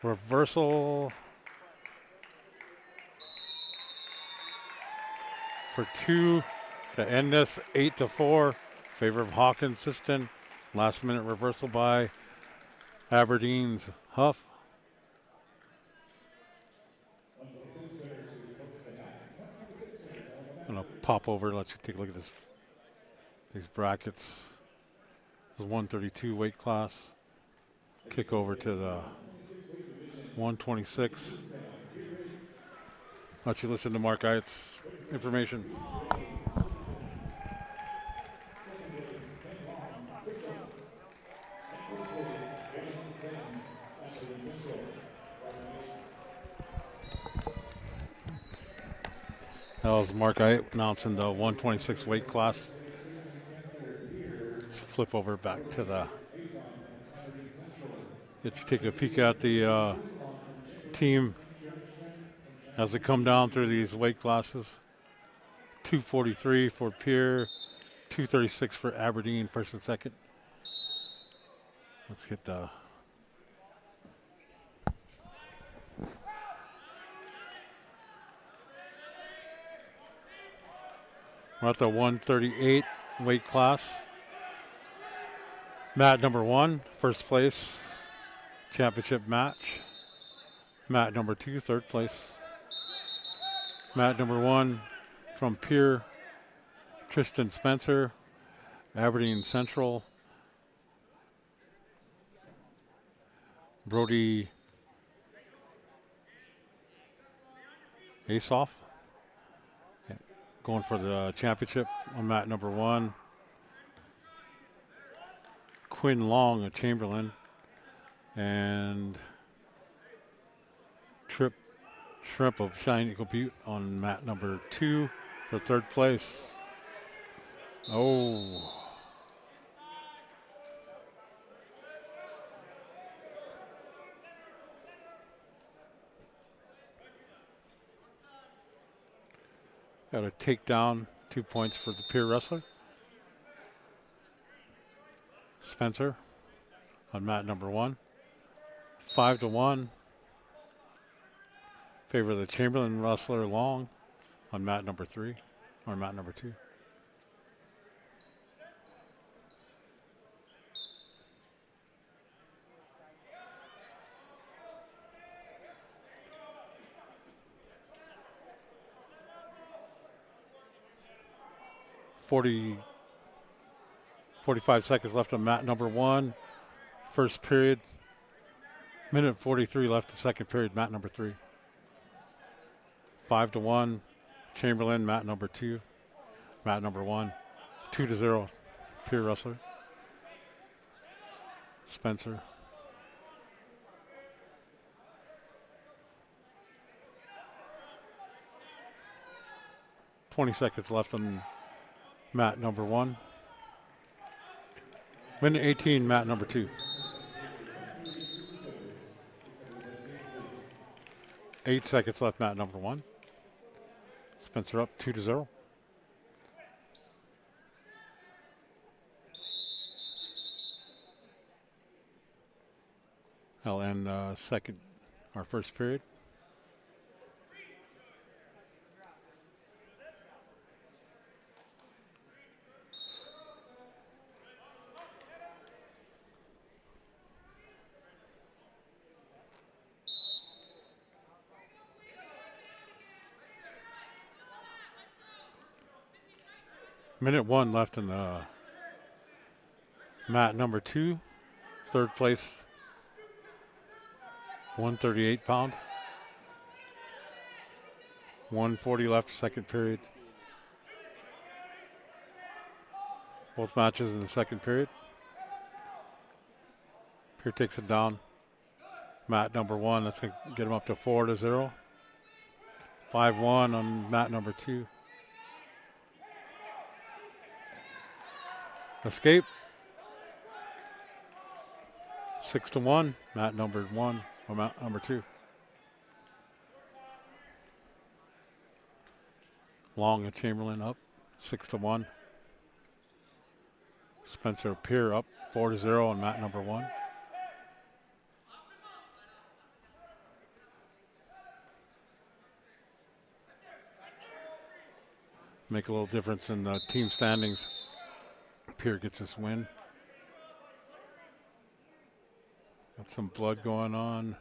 Reversal for 2 to end this. 8-4. Favor of Hawkins Siston. Last minute reversal by Aberdeen's Huff. 126 winners to the coach of the match. 126 winners. I'm going to pop over, let you take a look at this. These brackets. This is 132 weight class. Kick over to the 126. Let you listen to Mark Eit's information. Second place, Ken Long, Mitchell. And first place, Jonathan Sims, Aberdeen Central. Congratulations. That was Mark Eit announcing the 126 weight class. Let's flip over back to the. Get you take a peek at the team as they come down through these weight classes. 243 for Pierre, 236 for Aberdeen, first and second. Let's get the. We're at the 138 weight class. Mat number 1, first place, championship match. Mat number 2, third place. Mat number 1 from Pierre, Tristan Spencer, Aberdeen Central. Brody Asoff. Going for the championship on mat number 1. Quinn Long of Chamberlain. And Trip Shrimp of Shiny Eagle Butte on mat number 2 for third place. Oh. Got a takedown, 2 points for the Pierre wrestler. Spencer on mat number 1. 5-1. Favor of the Chamberlain wrestler Long on mat number 3, or mat number 2. .45 seconds left on mat number 1. First period. Minute 43 left the second period, mat number 3. 5-1. Chamberlain, mat number 2. Mat number 1. 2-0. Pierre wrestler. Spencer. .20 seconds left on mat number 1. Minute 18, mat number 2. 8 seconds left, mat number 1. Spencer up 2-0. I'll end second, our first period. Minute 1 left in the mat number 2, third place, 138 pound. 140 left, second period. Both matches in the second period. Pierre takes it down. Mat number 1, that's going to get him up to 4-0. 5-1 on mat number 2. Escape. 6-1. Mat number 1 or mat number 2. Long and Chamberlain up. 6-1. Spencer Pier up 4-0 on mat number 1. Make a little difference in the team standings. Pier gets this win. Got some blood going on.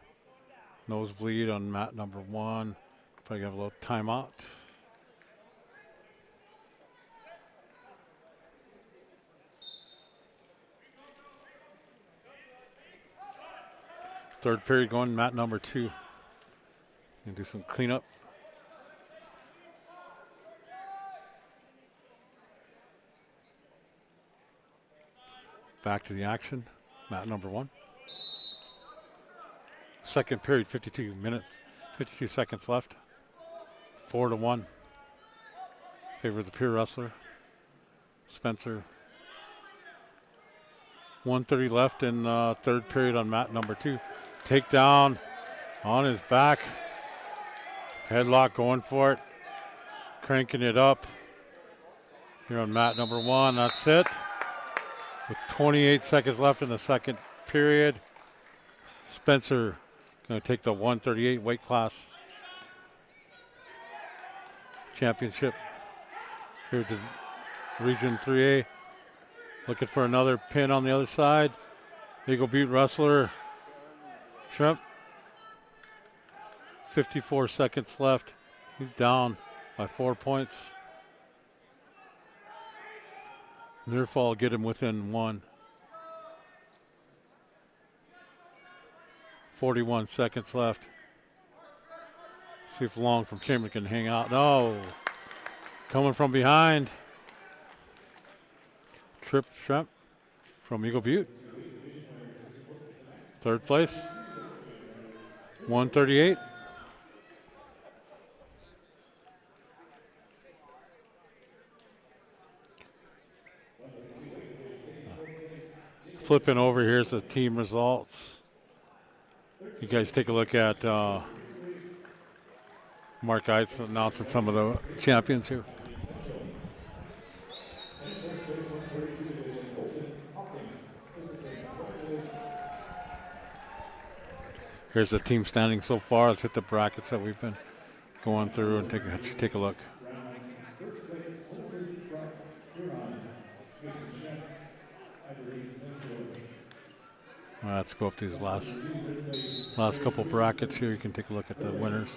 Nosebleed on mat number 1. Probably got a little timeout. Third period going, mat number 2. Gonna do some cleanup. Back to the action, mat number 1. Second period, 52 minutes, 52 seconds left. 4-1. Favor the Pier wrestler. Spencer. 1:30 left in third period on mat number 2. Takedown on his back. Headlock going for it. Cranking it up. Here on mat number 1, that's it. With 28 seconds left in the second period. Spencer going to take the 138 weight class championship here to Region 3A. Looking for another pin on the other side. Eagle Butte wrestler Shrimp. 54 seconds left. He's down by 4 points. Near fall, get him within 1. 41 seconds left. See if Long from Chamberlain can hang out. No. Coming from behind. Trip Shrimp from Eagle Butte. Third place. 138. Flipping over, here's the team results. You guys take a look at Mark Eitz announcing some of the champions here. Here's the team standing so far. Let's hit the brackets that we've been going through and take a look. Let's go up to these last couple brackets here. You can take a look at the winners.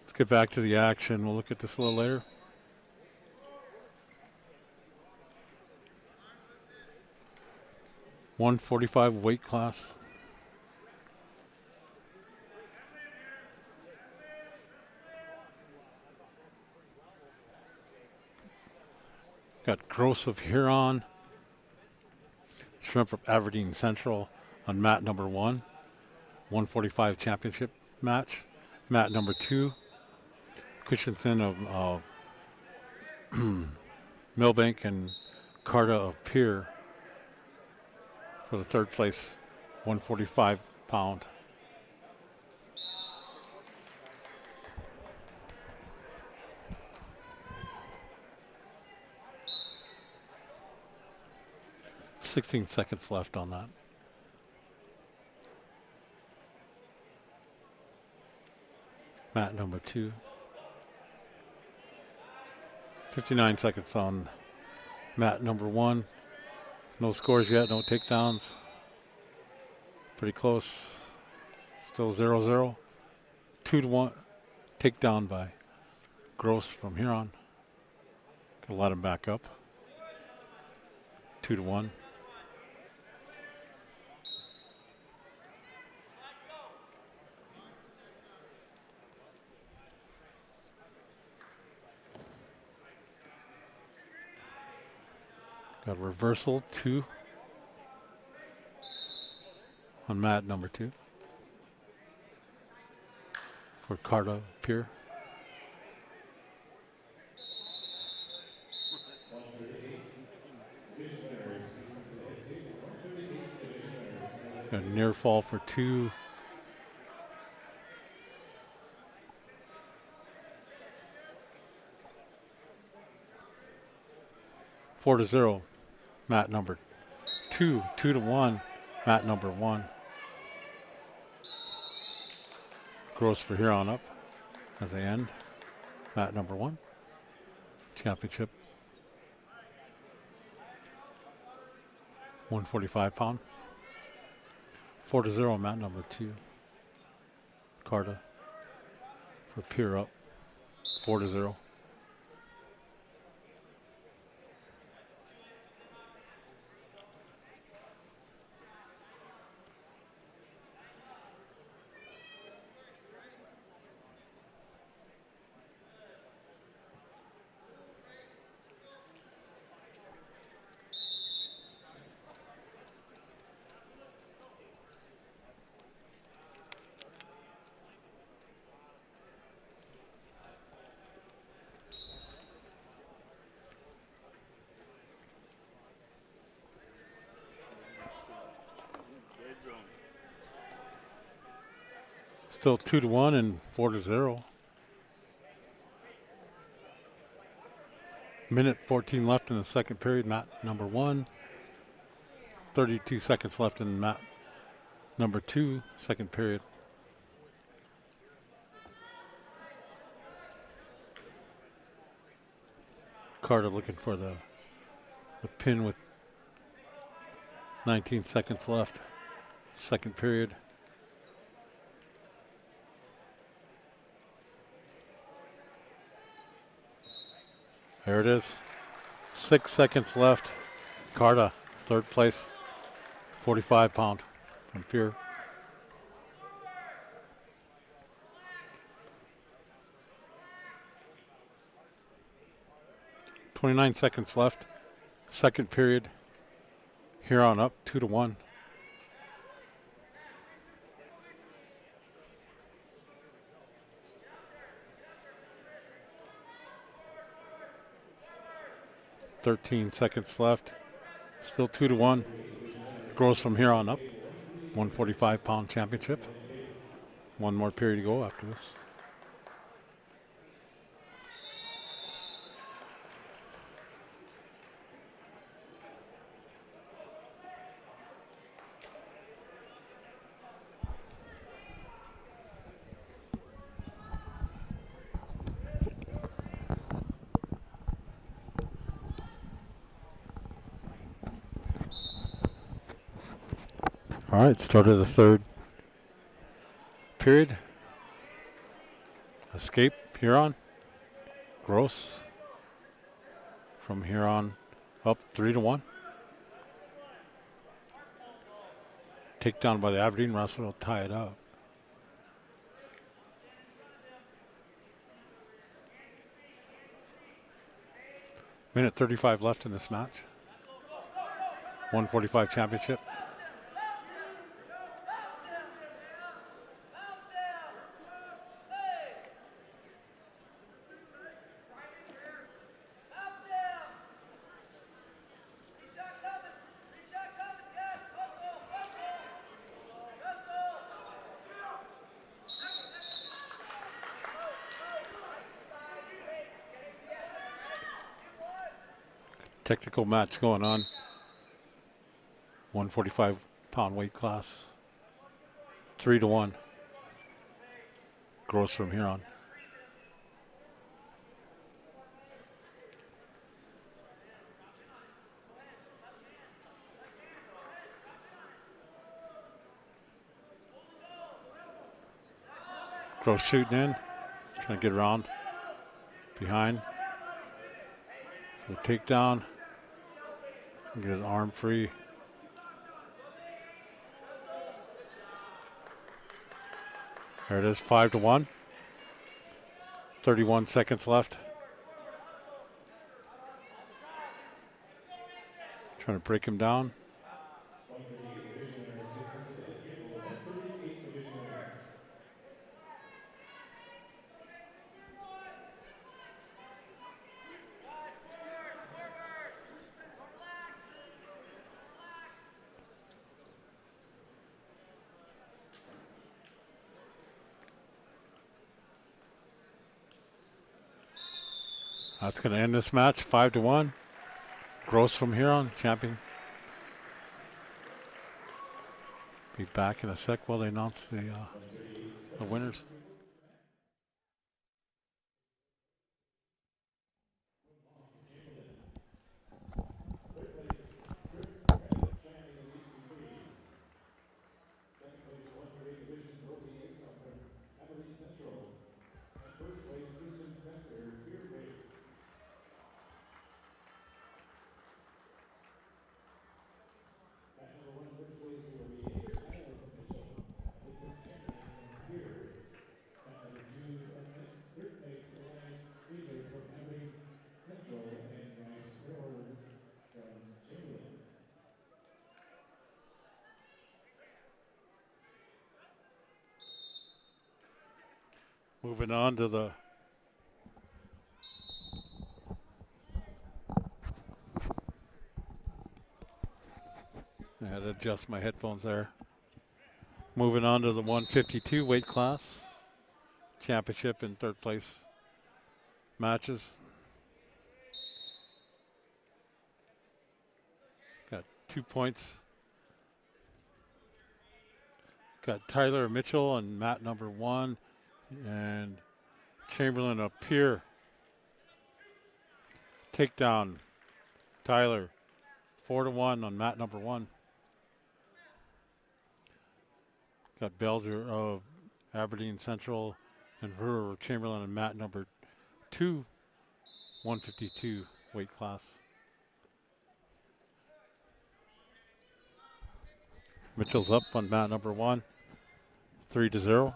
Let's get back to the action. We'll look at this a little later. .145 weight class. Got Gross of Huron. Shrimp of Aberdeen Central on mat number 1. 145 championship match. Mat number 2. Christensen of Millbank and Carta of Pier for the third place 145 pound. .16 seconds left on that. Mat number 2. 59 seconds on mat number 1. No scores yet, no takedowns. Pretty close. Still 0-0. 2-1. Takedown by Gross from Huron. Gonna let him back up. 2-1. Got a reversal 2 on mat number 2 for Carta Pier. Got a near fall for 2. 4-0, mat number 2. 2-1, mat number 1. Gross for here on up as they end. Mat number 1. Championship. 145 pound. 4-0, mat number 2. Carta for Pier up. 4-0. Dead zone. Still 2-1 and 4-0. Minute 14 left in the second period, mat number 1. 32 seconds left in mat number 2, second period. Carter looking for the pin with 19 seconds left, second period. There it is. 6 seconds left. Carta, third place, 45 pound from Fear. .29 seconds left. Second period. Here on up, 2-1. .13 seconds left. Still 2-1. Grows from here on up. 145 pound championship. One more period to go after this. All right, start of the third period. Escape, Huron. Gross. From here on up 3-1. Takedown by the Aberdeen wrestler will tie it up. Minute 35 left in this match. 145 championship. Technical match going on. 145 pound weight class. 3-1. Gross from here on. Gross shooting in. Trying to get around. Behind. For the takedown. Get his arm free. There it is, 5-1. 31 seconds left. Trying to break him down. That's going to end this match, 5-1. Gross from here on, champion. Be back in a sec while they announce the winners. Second place, 138 division, Brody Exum from Aberdeen Central. And first place, Christian Spencer, Beer Graves. At number one, first place, we will be Tyler from Mitchell. And Lucas Chamberlain from Beer. At number two, up next, third place, Elias Weaver from Aberdeen Central. And Bryce Moore from Chamberlain. Moving on to the I had to adjust my headphones there. Moving on to the 152 weight class. Championship and third place matches. Got 2 points. Got Tyler Mitchell on mat number 1 and Chamberlain up here. Takedown. Tyler 4-1 on mat number 1. Got Belger of Aberdeen Central and Brewer Chamberlain on mat number 2, 152 weight class. Mitchell's up on mat number 1, 3-0.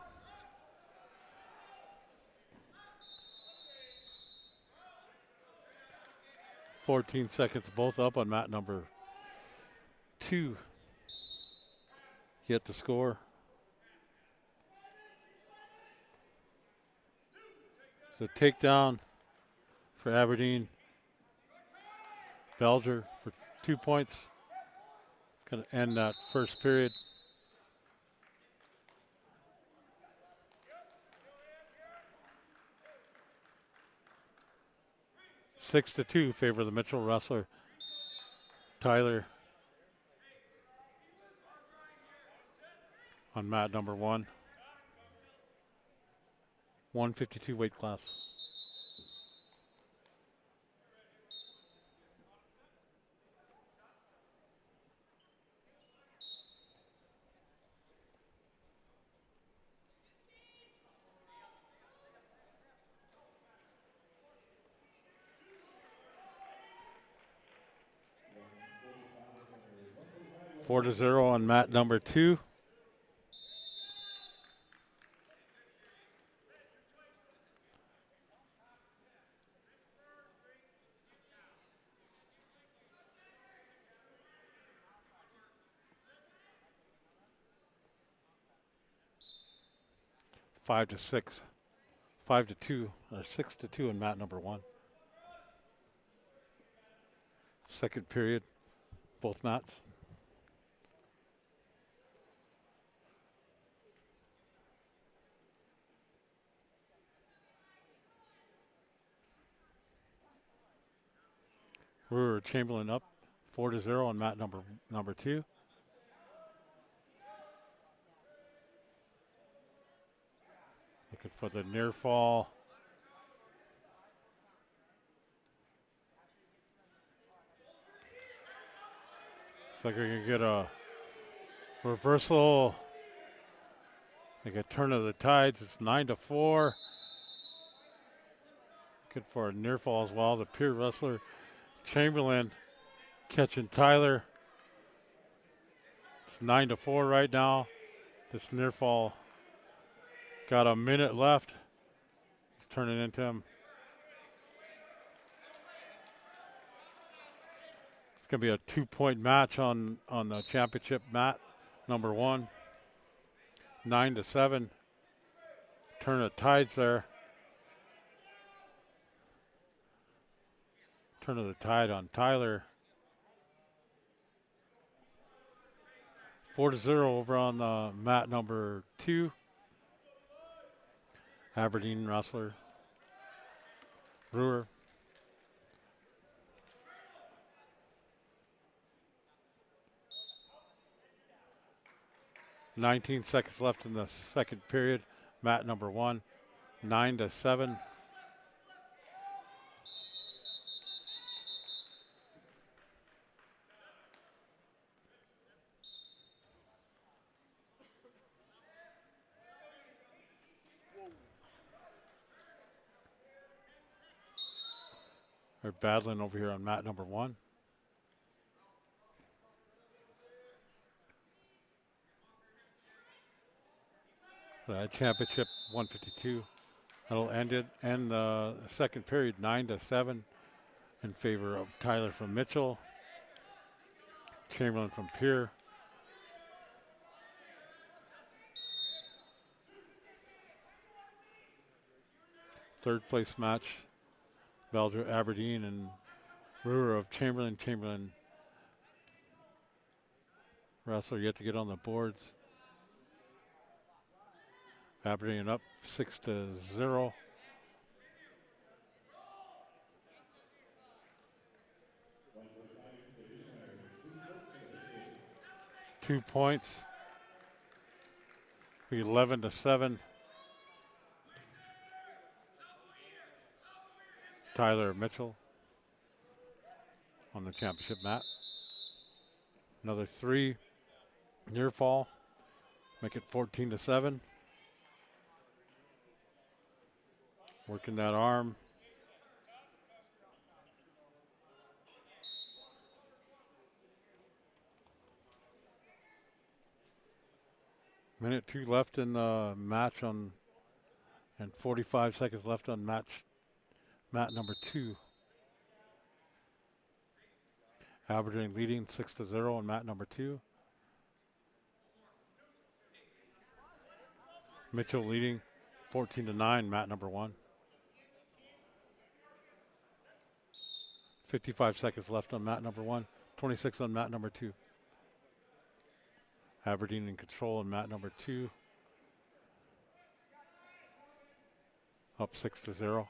"14 seconds, both up on mat number 2. Yet to score. So takedown for Aberdeen. Belger for 2 points. It's going to end that first period. Six to 2 favor the Mitchell wrestler. Tyler on mat number 1. 152 weight class. Four to 0 on mat number 2. Five to 6. 5 to 2 or 6 to 2 on mat number 1. Second period, both mats. Brewer Chamberlain up 4 to 0 on mat number 2. Looking for the near fall. Looks like we can get a reversal. Like a turn of the tides. It's 9 to 4. Looking for a near fall as well. The peer wrestler Chamberlain catching Tyler. It's 9 to 4 right now. This near fall. Got a minute left. He's turning into him. It's going to be a 2-point match on the championship mat, number 1. 9 to 7. Turn of tides there. Turn of the tide on Tyler. 4 to 0 over on the mat number 2. Aberdeen wrestler. Brewer. 19 seconds left in the second period. Mat number 1, 9-7. They're battling over here on mat number 1. The championship 152. That'll end the second period 9-7 in favor of Tyler from Mitchell, Chamberlain from Pier. Third place match, Belger Aberdeen and Brewer of Chamberlain. Chamberlain wrestler yet to get on the boards. Aberdeen up 6-0. Two points. 11-7. Tyler Mitchell on the championship mat. Another 3 near fall. Make it 14-7. Working that arm. Minute 2 left in the match and 45 seconds left on mat number 2. Aberdeen leading 6-0 on mat number 2. Mitchell leading 14-9, mat number 1. 55 seconds left on mat number 1. 26 on mat number 2. Aberdeen in control on mat number 2. Up 6-0.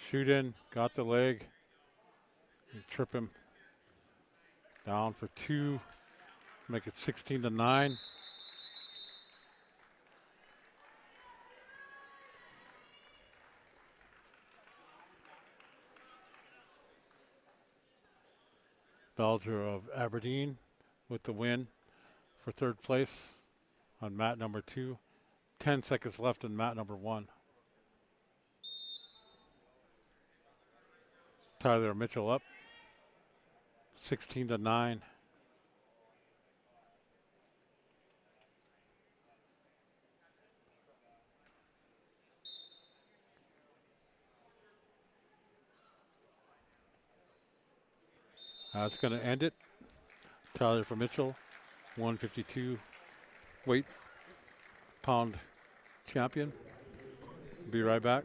Shoot in, got the leg. Trip him. Down for 2. Make it 16-9. Belger of Aberdeen with the win for third place on mat number 2. 10 seconds left in mat number 1. Tyler Mitchell up 16-9. That's going to end it. Tyler from Mitchell, 152 weight pound champion. Be right back.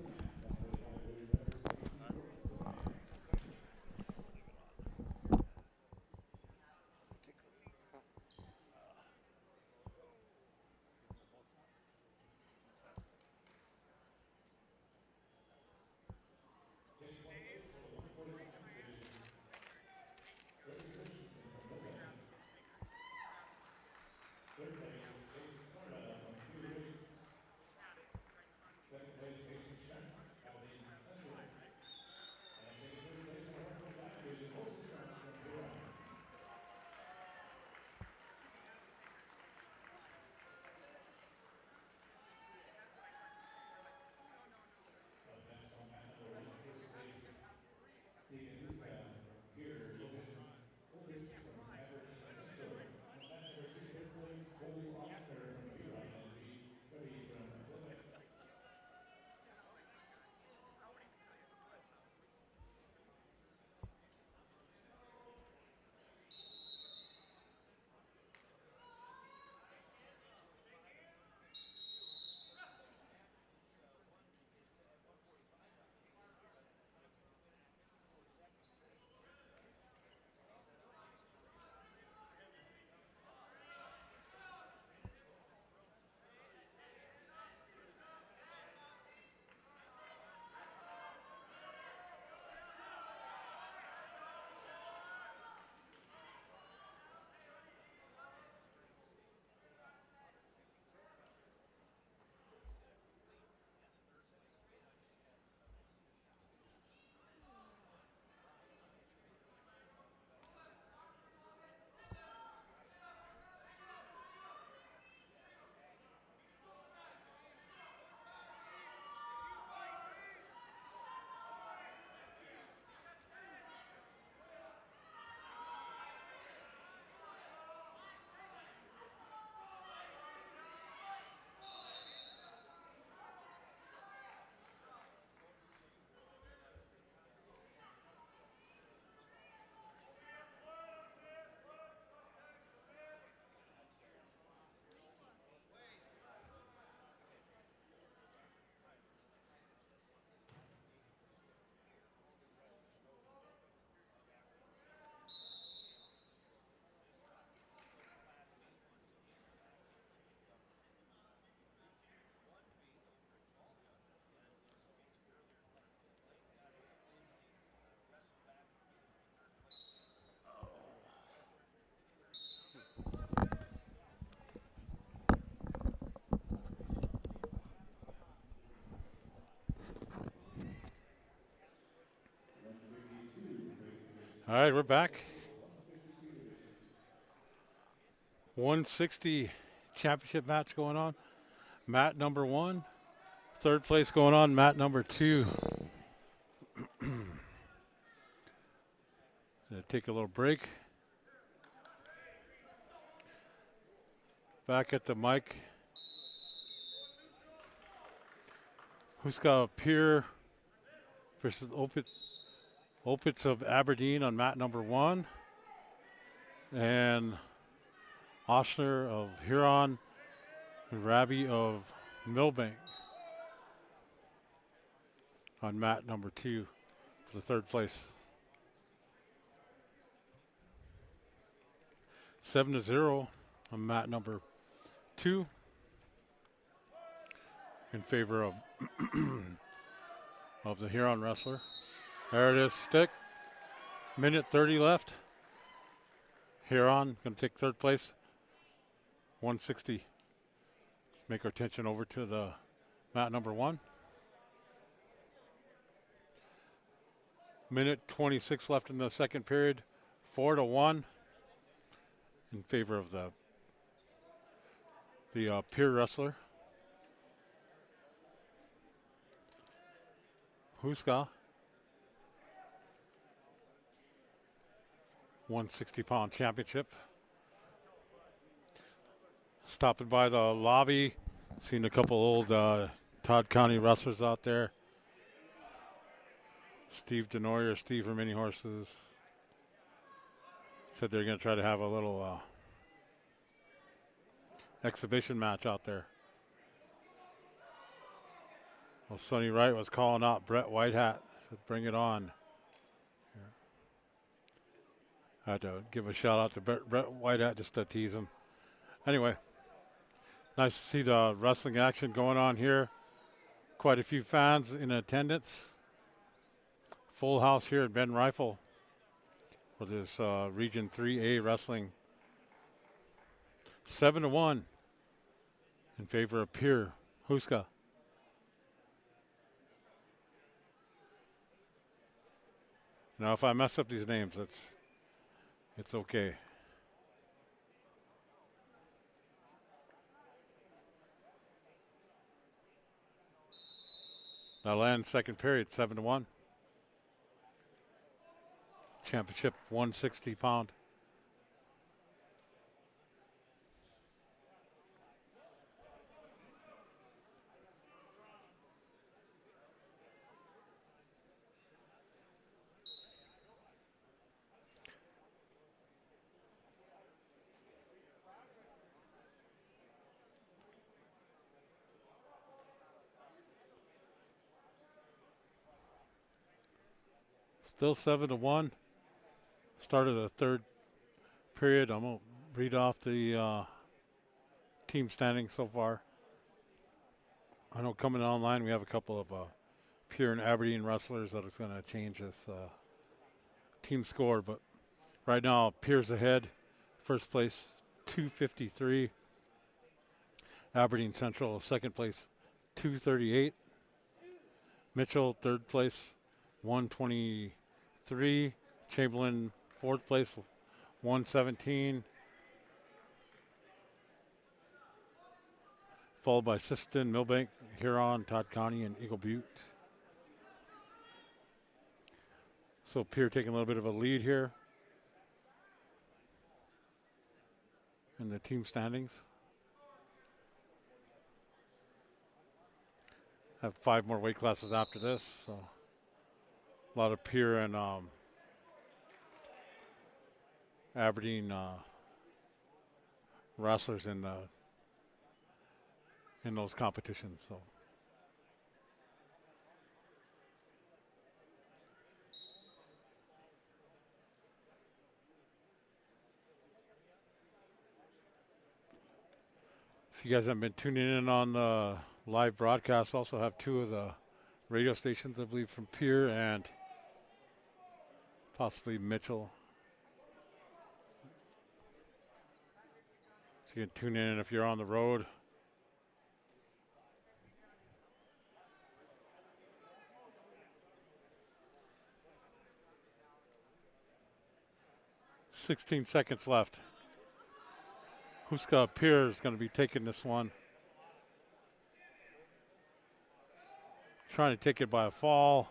Third place, Jason Sarda from Peter Weights. Second place, Mason Shrek All right, we're back. 160 championship match going on. Mat number 1. Third place going on, mat number 2. Gonna take a little break. Back at the mic. Who's got Pier versus Opitz of Aberdeen on mat number 1. And Oshner of Huron and Rabi of Millbank on mat number 2 for the third place. 7-0 on mat number 2 in favor of of the Huron wrestler. There it is, stick. Minute 30 left. Huron going to take third place. 160. Let's make our attention over to the mat number 1. Minute 26 left in the second period. 4-1 in favor of the Pier wrestler. Huska. 160-pound championship. Stopping by the lobby, seen a couple old Todd County wrestlers out there. Steve Denoyer, Steve from Mini Horses. Said they're going to try to have a little exhibition match out there. Well, Sonny Wright was calling out Brett Whitehat. Said, bring it on. I had to give a shout out to Brett Whitehat just to tease him. Anyway, nice to see the wrestling action going on here. Quite a few fans in attendance. Full house here at Ben Rifle for this Region 3A wrestling. 7-1 in favor of Pier Huska. Now, if I mess up these names, it's okay. Now land second period, 7-1. Championship, 160-pound. Still 7-1. Start of the third period. I'm going to read off the team standings so far. I know coming online we have a couple of Pier and Aberdeen wrestlers that is going to change this team score. But right now, Pier's ahead. First place, 253. Aberdeen Central, second place, 238. Mitchell, third place, 123. Chamberlain, fourth place, 117. Followed by Siston, Millbank, Huron, Todd County, and Eagle Butte. So Pier taking a little bit of a lead here in the team standings. Have 5 more weight classes after this, so a lot of Pier and Aberdeen wrestlers in those competitions. So if you guys haven't been tuning in on the live broadcast, also have 2 of the radio stations, I believe, from Pier and possibly Mitchell. So you can tune in if you're on the road. 16 seconds left. Huska Pier is going to be taking this one. Trying to take it by a fall.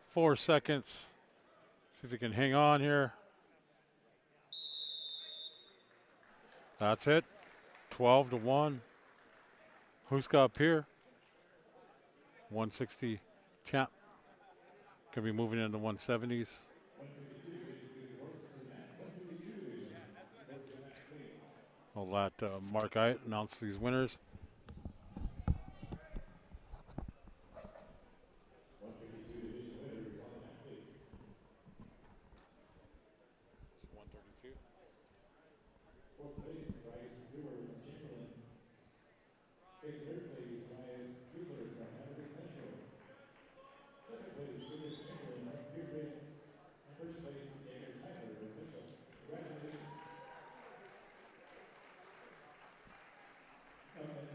4 seconds. See if he can hang on here. That's it. 12-1. Huska Pier. 160 champ. Going to be moving into 170s. 152 division, please report to the mat. 152 division, report to the mat, please. I'll let Mark Ite announce these winners. 152 division winner is on the mat, please. 132. Fourth place is Bryce Brewer from Chamberlain. Fifth third place, Elias Friedler from Everett Central. Second place, Lucas Chamberlain from Pier Briggs. And first place, Edgar Tyler from Mitchell. Congratulations.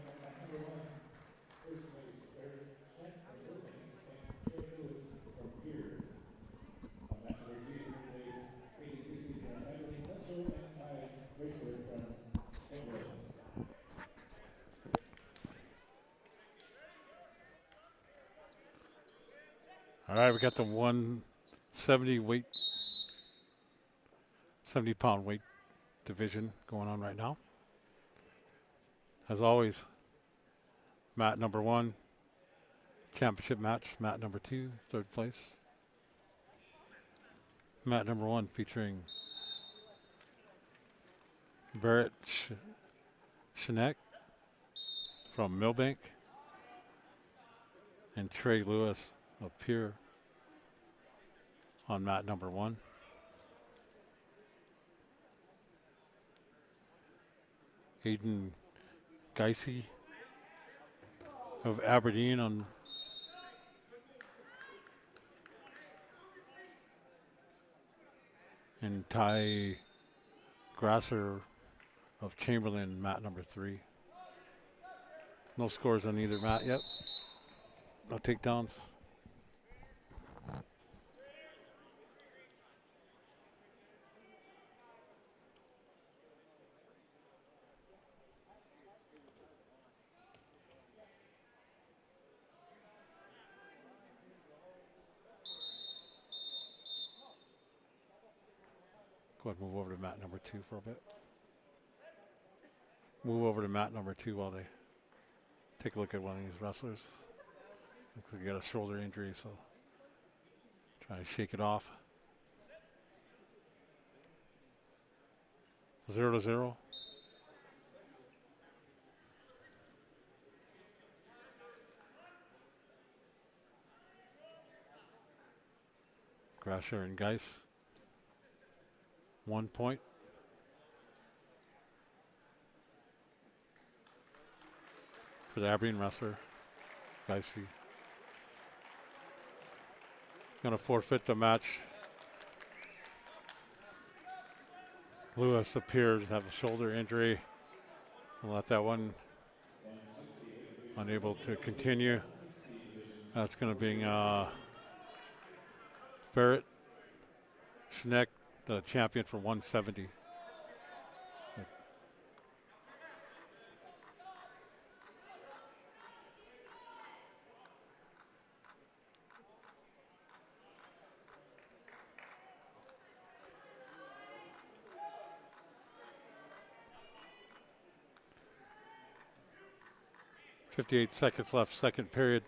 Up next on mat number 1, first place, Eric Schneck from Burbank and Trey Lewis from Pier. On mat number 2, third place, Katie Creasy from Everett Central and Ty Racer from Chamberlain. All right, we got the 170 70-pound weight division going on right now. As always, mat number 1, championship match. Mat number 2, third place. Mat number 1 featuring Barrett Schneck from Millbank and Trey Lewis of Pier on mat number 1. Hayden Geisey of Aberdeen on and Ty Grasser of Chamberlain, mat number 3. No scores on either mat yet. No takedowns. Go ahead and move over to mat number 2 for a bit. Move over to mat number 2 while they take a look at one of these wrestlers. Looks like he got a shoulder injury, so trying to shake it off. 0-0. Grasher and Geis. 1 point. For the Aberdeen wrestler, Geisey. Going to forfeit the match. Lewis appears to have a shoulder injury. We'll let that one unable to continue. That's going to be Barrett Schneck, the champion for 170. .58 seconds left, second period.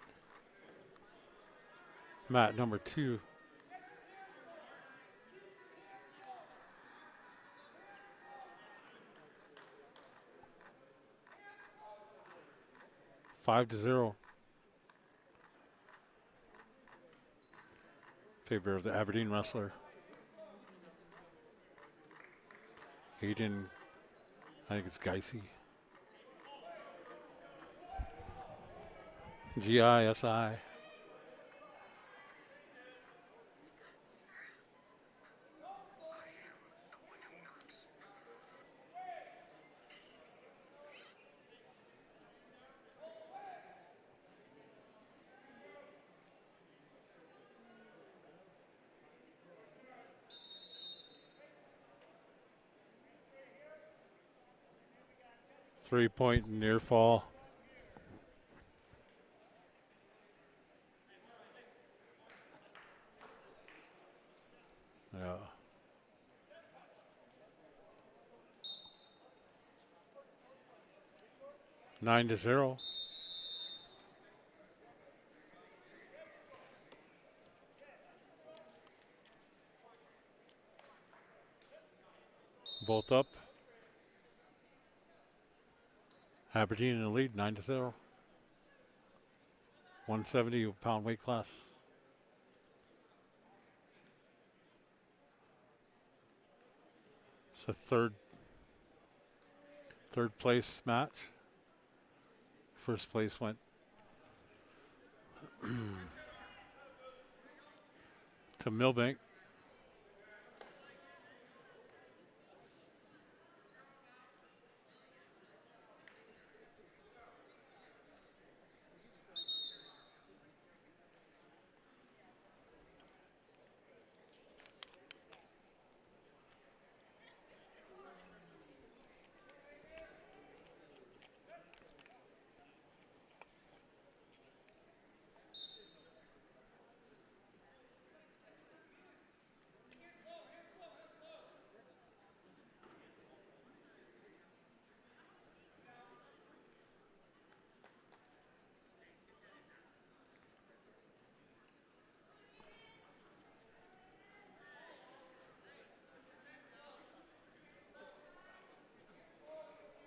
Mat number 2. Five to 0. Favor of the Aberdeen wrestler. Hayden, I think it's Geisey. G-I-S-I. 3-point near fall. Yeah. Nine to 0. Both up. Aberdeen in the lead, 9 to 0. 170-pound weight class. It's a third place match. First place went to Millbank.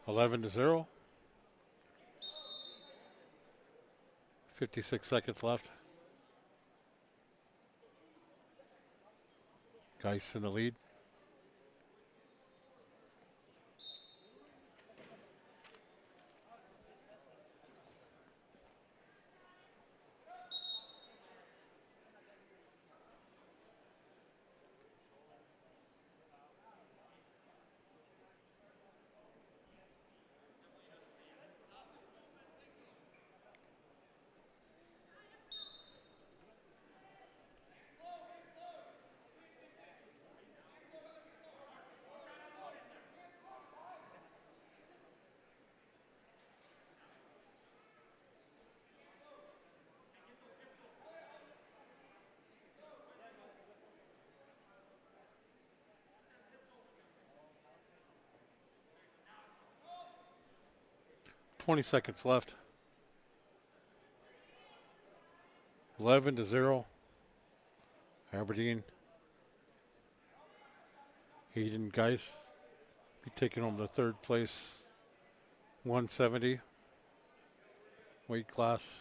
$11 to 0. 56 seconds left. Geis in the lead. $20 seconds left. 11 to 0. Aberdeen. Hayden Geis be taking home the third place. 170 weight class.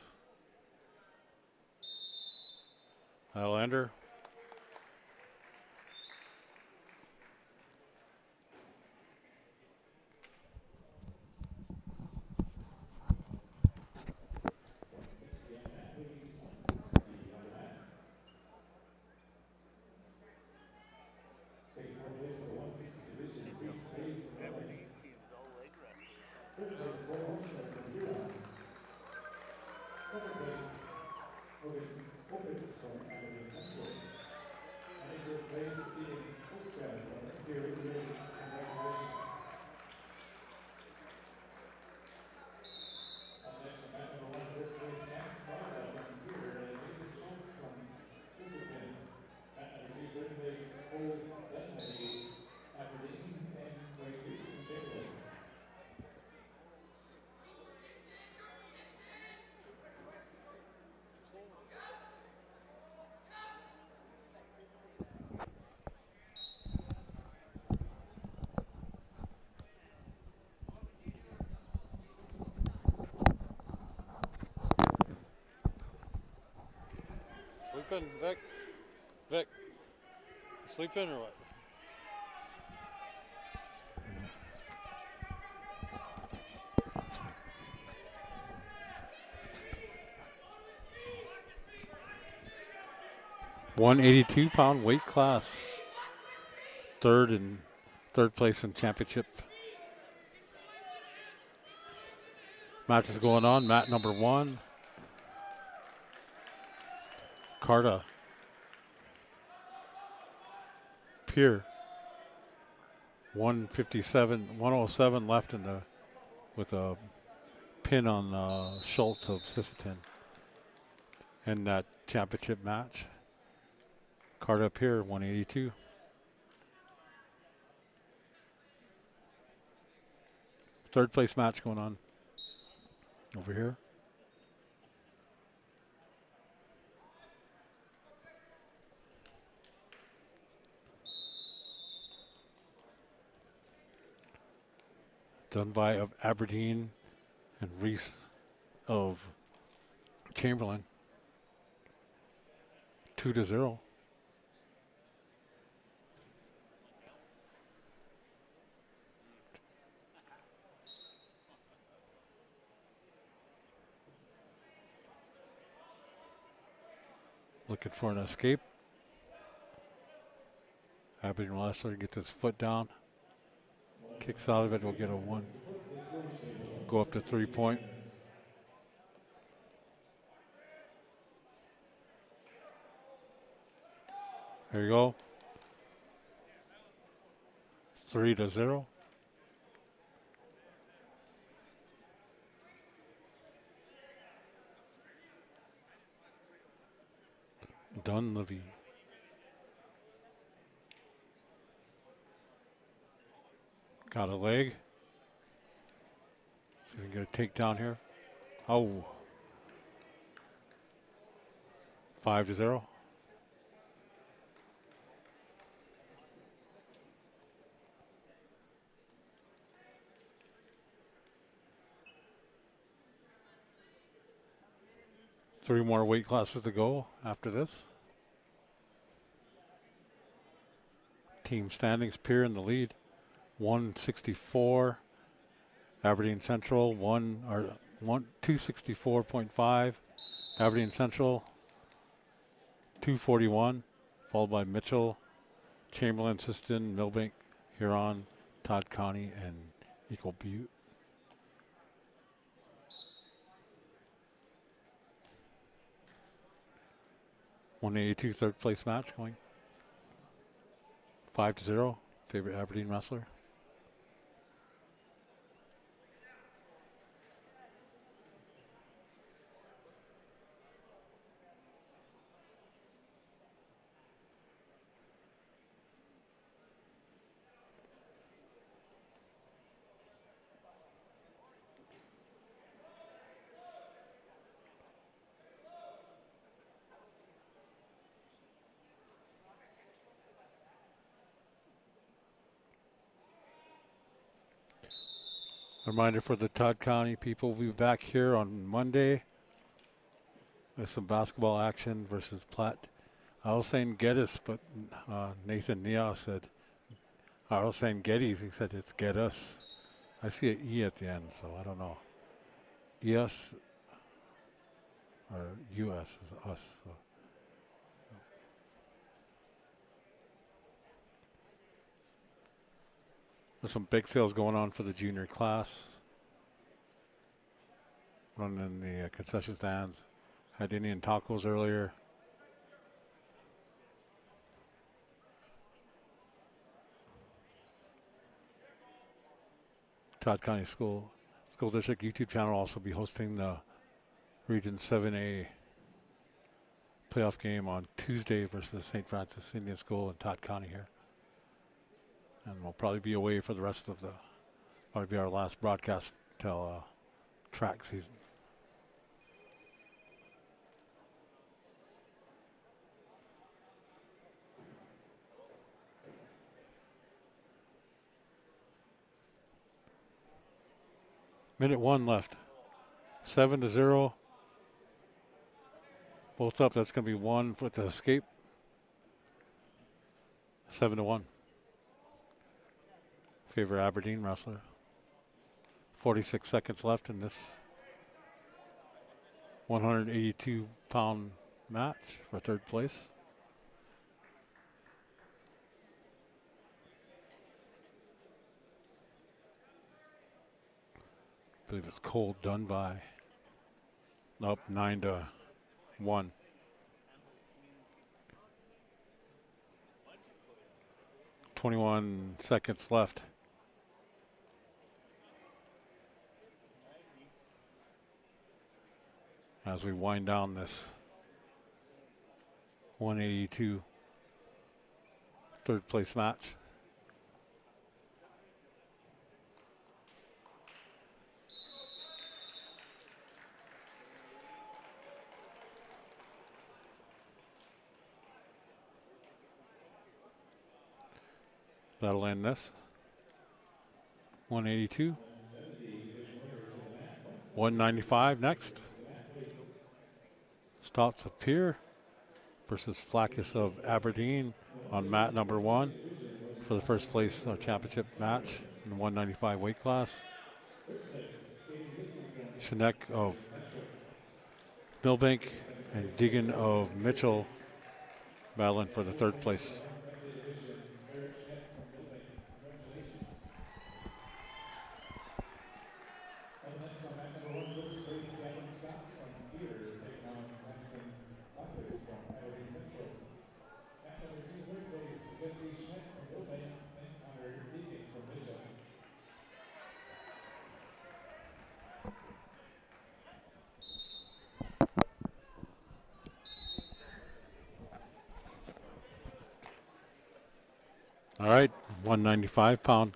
Highlander. Taking fourth place for the 160 division, Reese Bay from Milbank. Aberdeen team's all leg wrestlers. Third place, Gordon Oshner from Huron. Second place, Logan Opitz from Aberdeen Central. And in first place, Ian Ostran from Imperial Village. Congratulations. Up next, from mat number 1, first place, Max Sarda from Imperial and Mason Schultz from Sisselton. Mat number 2, third place, Cole Dunleavy, Aberdeen, and Sway Reese from Chamberlain. Sleeping, Vic? Vic, sleeping or what? $182 weight class. Third place in championship. Match is going on. Mat number 1. Carta. Pier. 107 left in the with a pin on Schultz of Sisseton in that championship match. Card up here, 182. Third place match going on over here. Dunby of Aberdeen and Reese of Chamberlain. 2-0. Looking for an escape. Aberdeen Leicester gets his foot down. Kicks out of it, will get a 1. Go up to 3 point. There you go. 3-0. Dunleavy. Got a leg. See if we can get a takedown here. Oh. 5-0. Three more weight classes to go after this. Team standings, Pier in the lead. 164. Aberdeen Central 264.5. Aberdeen Central 241, followed by Mitchell, Chamberlain, Sisseton, Millbank, Huron, Todd County, and Eagle Butte. .182 third place match going 5-0. Favorite Aberdeen wrestler. Reminder for the Todd County people, we'll be back here on Monday with some basketball action versus Platte. I was saying Geddes, but Nathan Nia said, I was saying Geddes, he said it's Get Us. I see an E at the end, so I don't know. ES or US is us. So. There's some big sales going on for the junior class. Running in the concession stands. Had Indian tacos earlier. Todd County School District YouTube channel will also be hosting the Region 7A playoff game on Tuesday versus St. Francis Indian School in Todd County here. And we'll probably be away for the rest of probably be our last broadcast till track season. Minute 1 left. 7-0. Both up. That's going to be 1 for the escape. 7-1. Favor Aberdeen wrestler. 46 seconds left in this 182-pound match for third place. I believe it's Cole Dunby. Up 9-1. 21 seconds left. as we wind down this 182 third place match. That'll end this 182. 195 next. Stotts of Pier versus Flackus of Aberdeen on mat number 1 for the first place championship match in the 195 weight class. Shinek of Milbank and Deegan of Mitchell battling for the third place. All right, 195-pound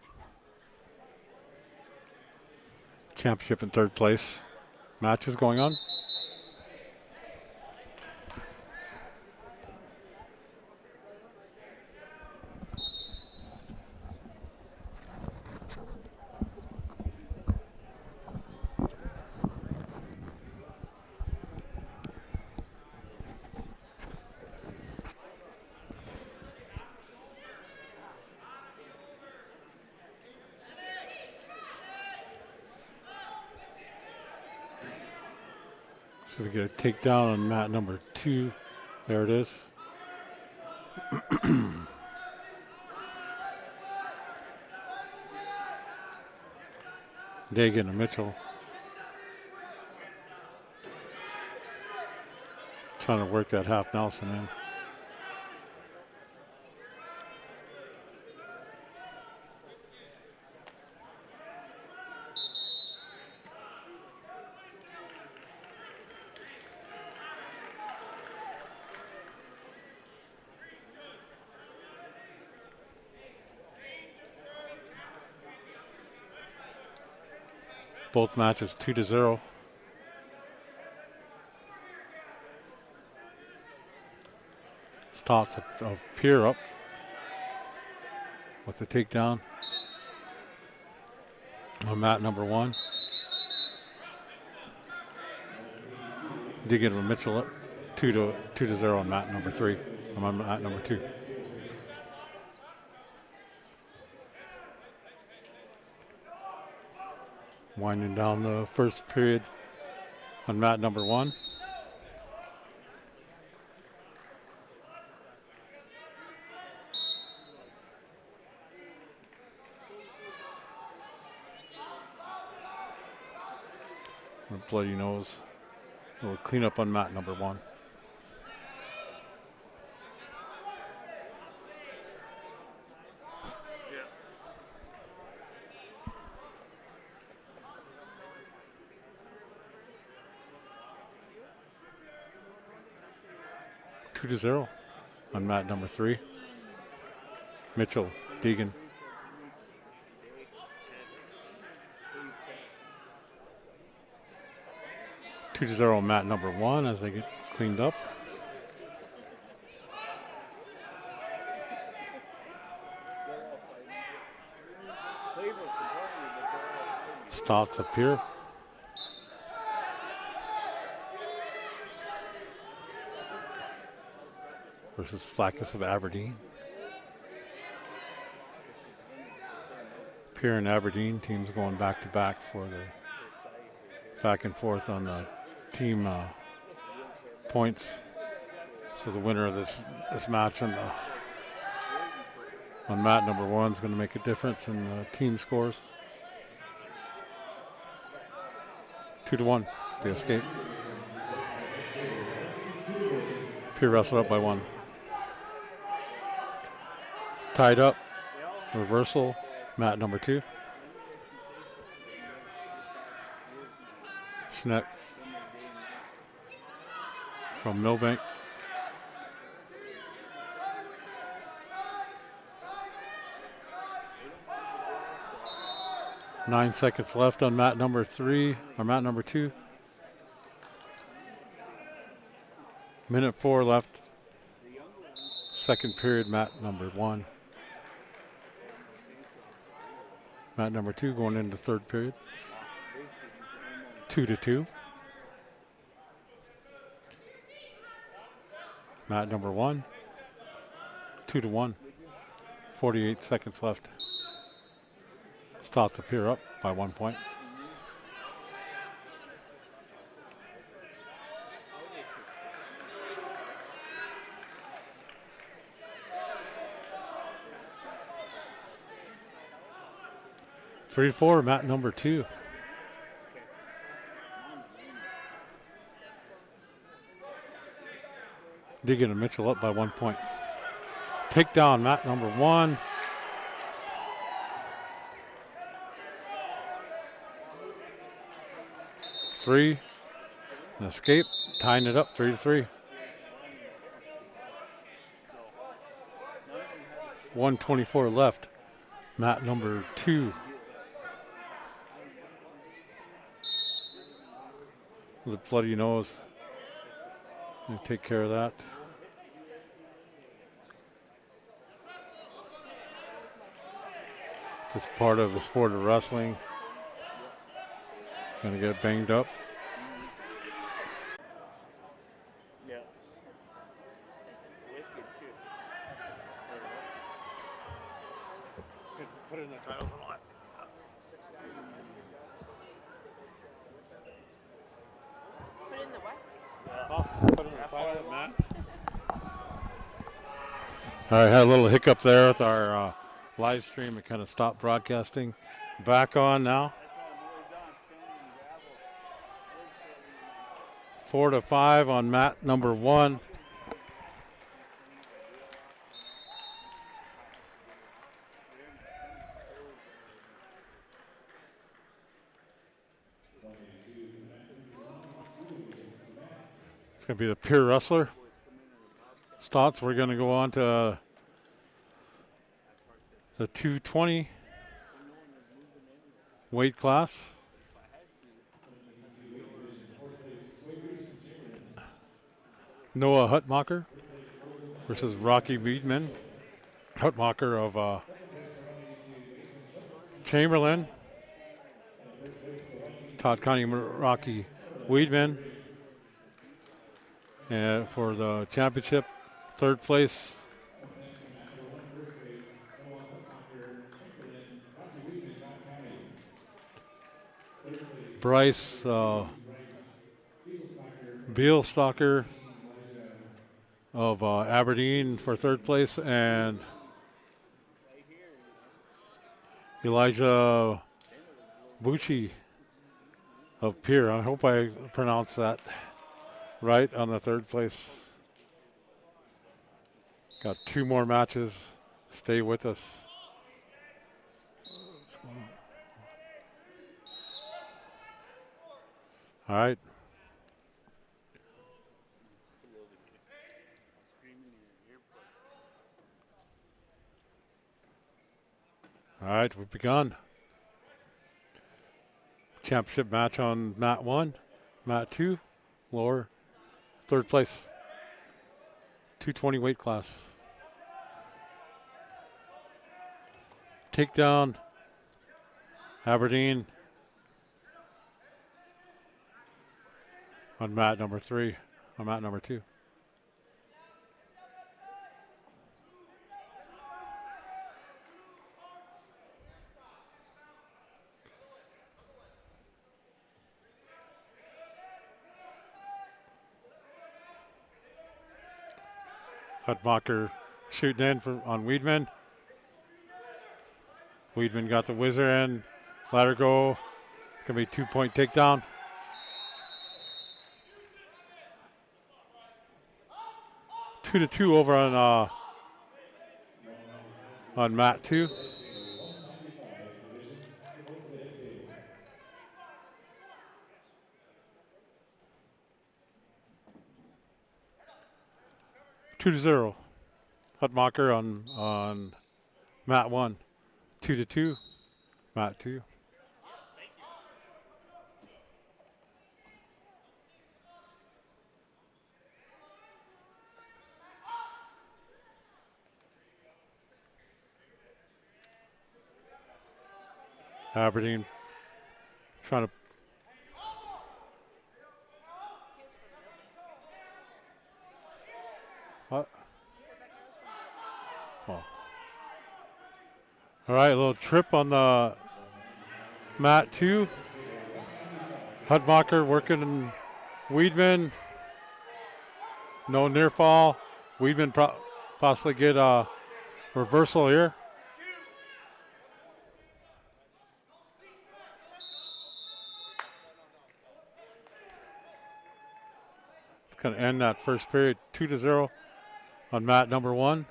championship in third place. Match is going on. So we get a takedown on mat number 2. There it is. Dagan and Mitchell trying to work that half Nelson in. Both matches 2-0. Stotts of Pier up with the takedown on mat number 1. Deegan and Mitchell up 2-0 on mat number 3. I'm on mat number 2. Winding down the first period on mat number 1. With bloody nose. We'll clean up on mat number 1. Two to 0 on mat number 3. Mitchell, Deegan. 2-0 on mat number 1 as they get cleaned up. Stotts up here. Versus Flackus of Aberdeen. Pier and Aberdeen teams going back to back for the back and forth on the team points. So the winner of this match on mat number 1 is going to make a difference in the team scores. 2-1, the escape. Pier wrestled up by 1. Tied up, reversal, mat number 2. Schneck from Millbank. 9 seconds left on mat number 3, or mat number 2. Minute 4 left. Second period, mat number 1. Mat number 2 going into third period. 2-2. Mat number 1. 2-1. 48 seconds left. Stotts appear up by 1 point. Three to 4, mat number 2. Deegan and Mitchell up by 1 point. Takedown, mat number 1. Three, an escape, tying it up 3-3. 1:24 left. Mat number 2. With a bloody nose. Gonna take care of that. Just part of the sport of wrestling. Gonna get banged up. Yeah. Wicked too. Put in the titles on it. Put in the what? Put in the title, Matt. All right, had a little hiccup there with our live stream. It kind of stopped broadcasting. Back on now. 4-5 on mat number 1. It's going to be the pure wrestler. Stotts, we're going to go on to the 220 weight class. Noah Hutmacher versus Rocky Weedman. Hutmacher of Chamberlain. Todd Connie Rocky Weedman. And for the championship, third place. Bryce Bealstocker of Aberdeen for third place, and Elijah Bucci of Pier. I hope I pronounced that right on the third place. Got 2 more matches. Stay with us. All right. All right, we've begun. Championship match on mat 1, mat 2, lower, third place. 220 weight class. Takedown, Aberdeen on mat number 3, on mat number 2. Hutmacher shooting in on Weedman. Weedman got the whizzer in. Let her go. It's going to be a 2-point takedown. Two to 2 over on mat 2. 2-0. Hutmacher on mat 1. 2-2. Mat 2. Aberdeen trying to. What? Oh. All right, a little trip on the mat 2. Hudmacher working Weedman. No near fall. Weedman possibly get a reversal here. It's going to end that first period 2-0 on mat number 1.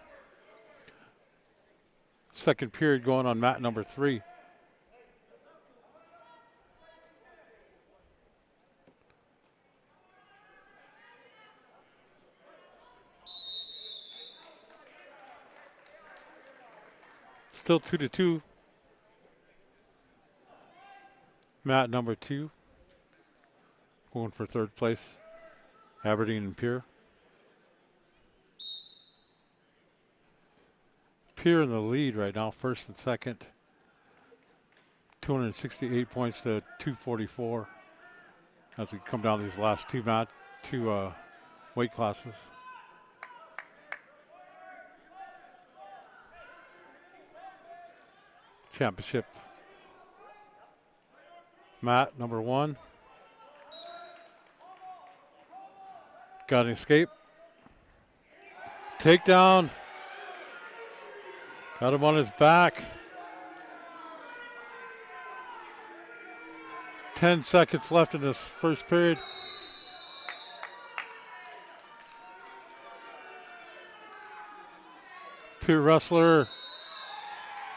Second period going on mat number 3. Still 2-2. Mat number 2. Going for third place. Aberdeen and Pierre. Pierre in the lead right now, first and second. 268 points to 244 as we come down these last two weight classes. Championship mat number 1. Got an escape. Takedown. Got him on his back. 10 seconds left in this first period. Peer wrestler.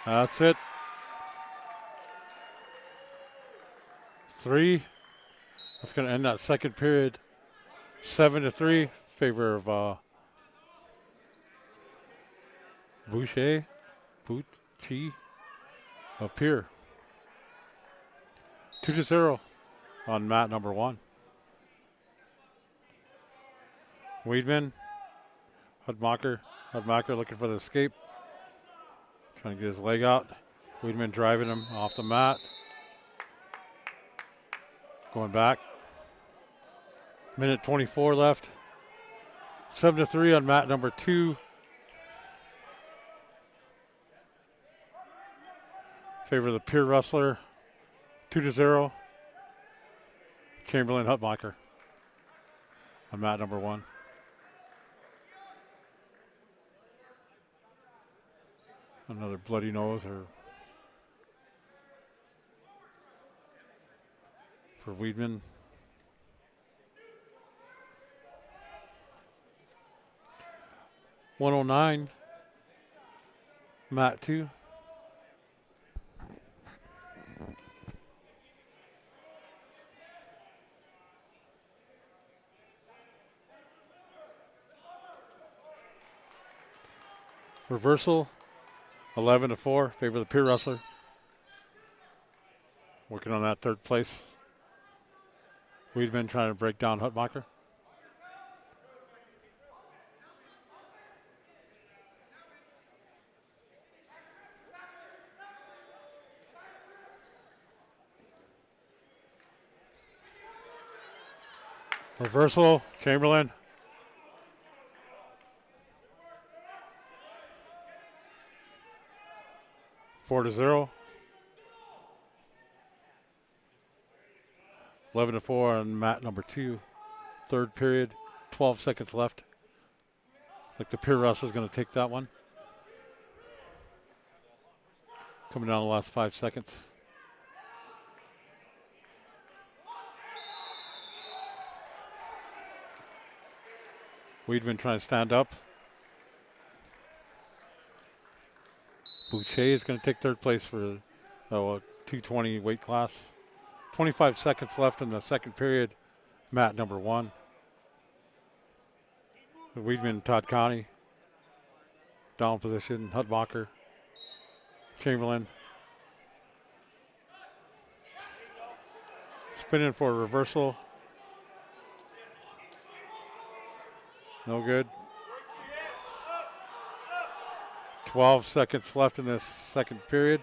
That's it. 3. That's going to end that second period. 7-3, favor of Boucher of Pierre. 2-0 on mat number 1. Weedman, Hudmacher looking for the escape. Trying to get his leg out. Weedman driving him off the mat. Going back. Minute 24 left. 7-3 on mat number 2. Favor of the Pierre wrestler. 2-0. Chamberlain Hutmacher on mat number 1. Another bloody nose for Weedman. .109, mat 2. Reversal, 11-4, favor the Pierre wrestler. Working on that third place. Weedman trying to break down Hutmacher. Reversal, Chamberlain. Four to 0. 11-4 on mat number 2. Third period, 12 seconds left. Like the Pierre wrestler is going to take that one. Coming down the last 5 seconds. Weedman trying to stand up. Boucher is going to take third place for a 220 weight class. 25 seconds left in the second period. Mat number 1. Weedman, Todd Connie. Down position, Hutmacher, Chamberlain. Spinning for a reversal. No good. 12 seconds left in this second period.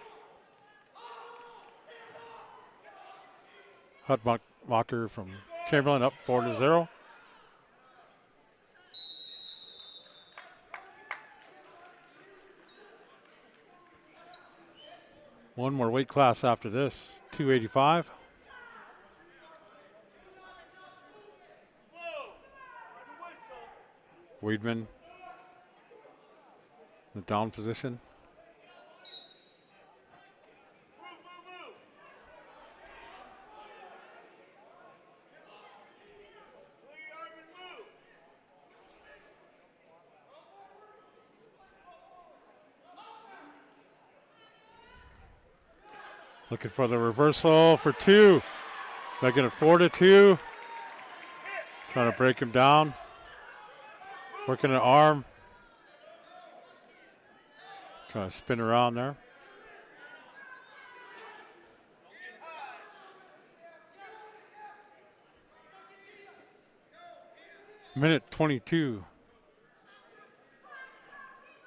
Hutmacher from Chamberlain up 4-0. One more weight class after this, 285. Weidman, the down position. Looking for the reversal for two. Making it 4-2. Trying to break him down. Working an arm. Trying to spin around there. Minute 22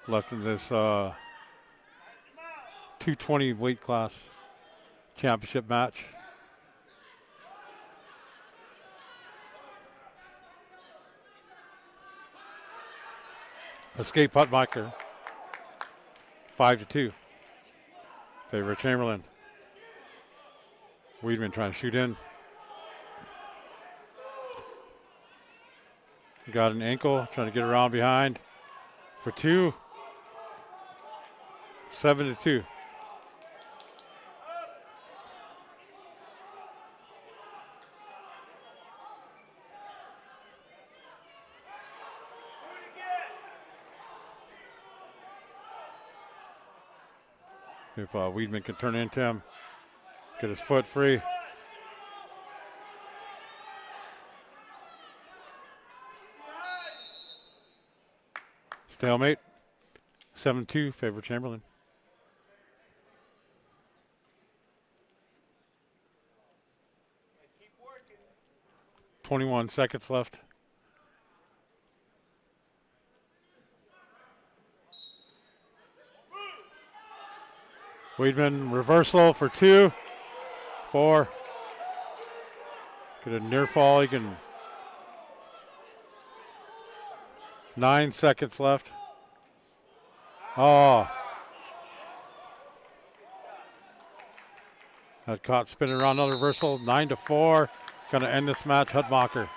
left in this 220 weight class championship match. Escape Hutmacher. 5-2. Favor Chamberlain. Weidman trying to shoot in. Got an ankle, trying to get around behind for two. 7-2. If Weidman can turn into him, get his foot free. Stalemate. 7-2, favor Chamberlain. Keep working. 21 seconds left. Weidman reversal for two. 4. Get a near fall. He can. 9 seconds left. Oh. That caught spinning around another reversal. 9-4. Going to end this match. Hutmacher,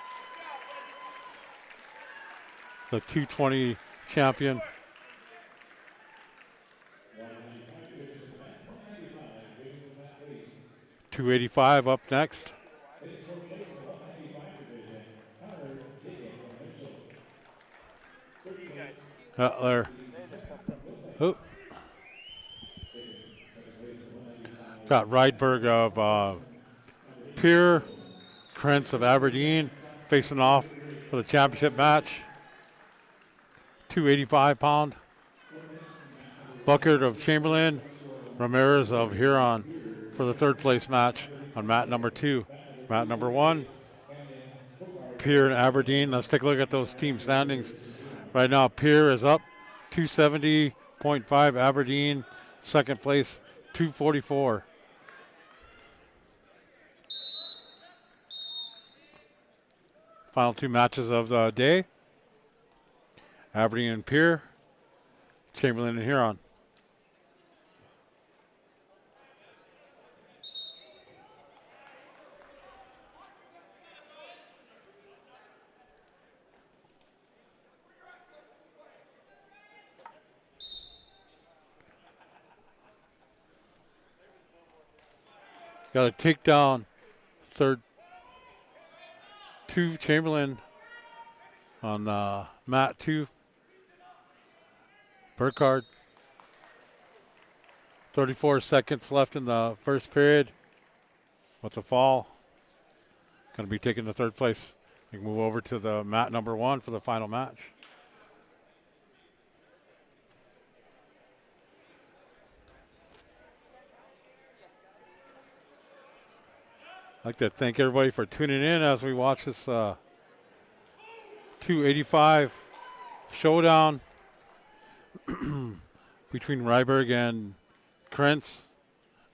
the 220 champion. 285 up next. There. Oh. Got Rydberg of Pier, Krentz of Aberdeen facing off for the championship match. 285 pound. Buckert of Chamberlain, Ramirez of Huron for the third place match on mat number 2. Mat number 1, Pier and Aberdeen. Let's take a look at those team standings. Right now, Pier is up 270.5. Aberdeen, second place, 244. Final two matches of the day. Aberdeen and Pier, Chamberlain and Huron. Got a takedown, third, 2 Chamberlain on mat 2. Burkhardt. 34 seconds left in the first period with the fall. Going to be taking the third place. We can move over to the mat number 1 for the final match. I'd like to thank everybody for tuning in as we watch this 285 showdown between Ryberg and Krentz.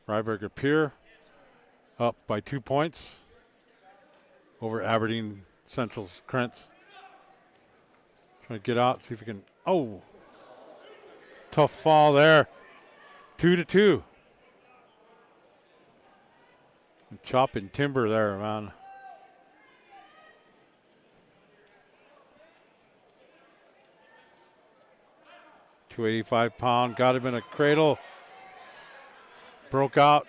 Ryberg Pier up by 2 points over Aberdeen Central's Krentz. Trying to get out, see if we can. Oh, tough fall there. 2-2. Chopping timber there, man. £285, got him in a cradle. Broke out.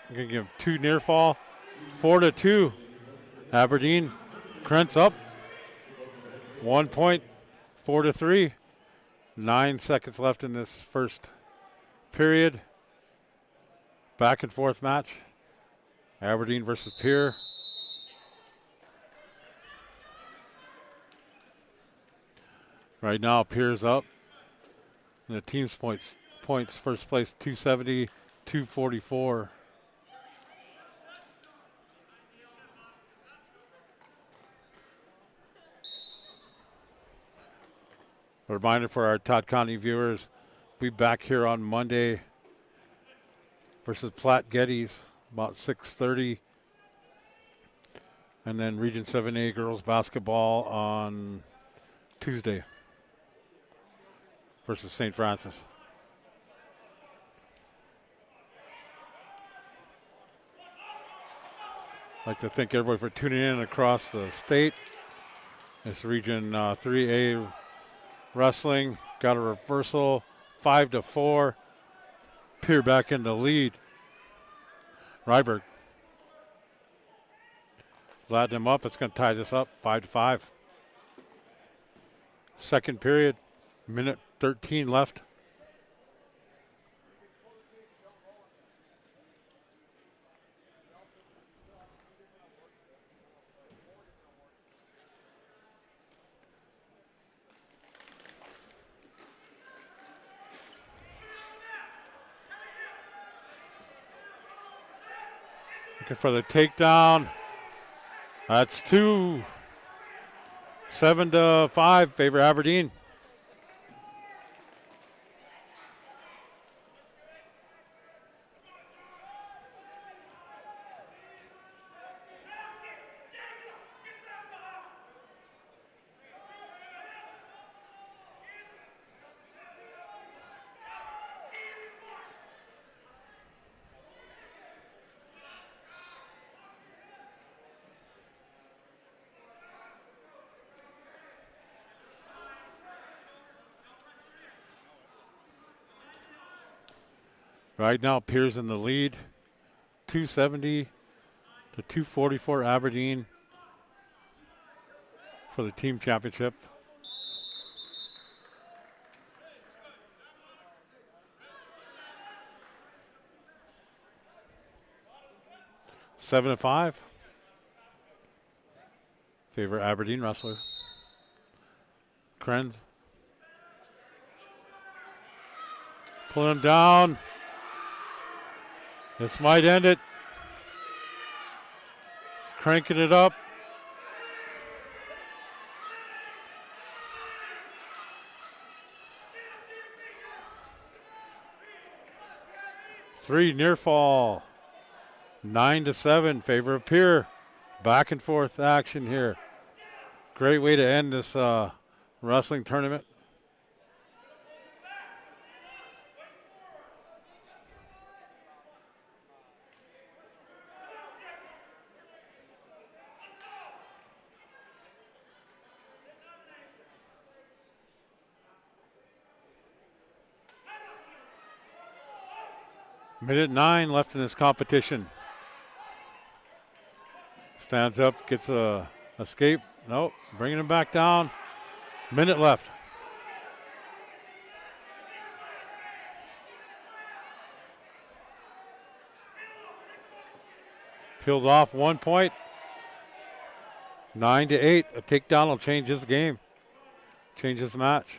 I'm going to give him 2 near fall. 4-2. Aberdeen. Krentz up. 1 point. 4-3. 9 seconds left in this first period. Back and forth match. Aberdeen versus Pier. Right now, Pier's up. And the team's points first place 270, 244. A reminder for our Todd County viewers, we'll be back here on Monday versus Platte Geddes about 6:30. And then Region 7A girls basketball on Tuesday versus St. Francis. I'd like to thank everybody for tuning in across the state. It's Region 3A wrestling. Got a reversal, 5-4. Pier back in the lead. Ryberg. Glad them up. It's going to tie this up, 5-5. Second period, minute 13 left. Looking for the takedown. That's 2. 7-5, favor Aberdeen. Right now, Pier's in the lead, 270 to 244 Aberdeen for the team championship. Seven to 5. Favor Aberdeen wrestler. Krenz. Pulling him down. This might end it. He's cranking it up. Three near fall. 9-7, favor of Pier. Back and forth action here. Great way to end this wrestling tournament. Minute 9 left in this competition. Stands up, gets a escape. Nope, bringing him back down. Minute left. Peeled off 1 point. 9-8. A takedown will change this game. Change this match.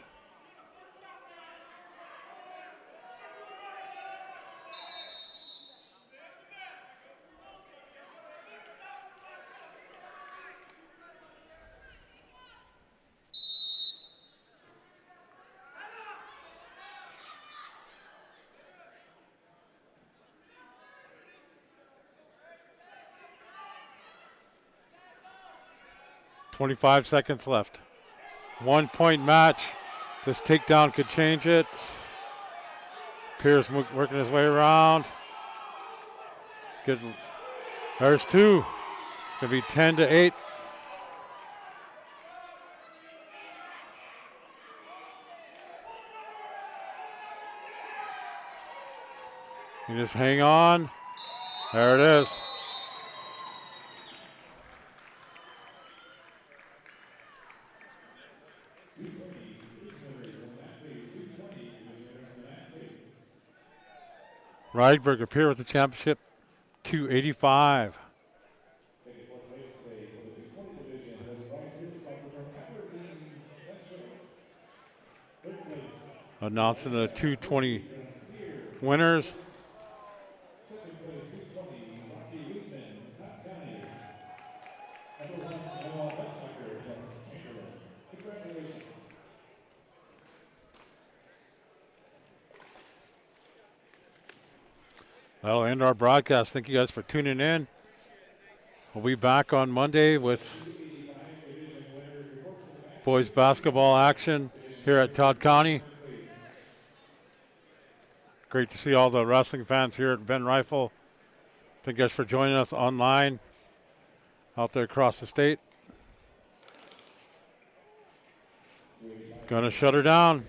25 seconds left. 1 point match. This takedown could change it. Pierce working his way around. Good. There's two. It's going to be 10-8. You just hang on. There it is. Rydberg appear with the championship, 285. Taking fourth place today for the 220 division was Bryce Hirslifer from Aberdeen Central. Third place. Announcing the 220 winners. Second place, 220, Rocky Wheatman, Todd County. Number one, Noah Buckmacher from Chamberlain. Congratulations. That'll end our broadcast. Thank you guys for tuning in. We'll be back on Monday with boys basketball action here at Todd County. Great to see all the wrestling fans here at Ben Rifle. Thank you guys for joining us online out there across the state. Gonna shut her down.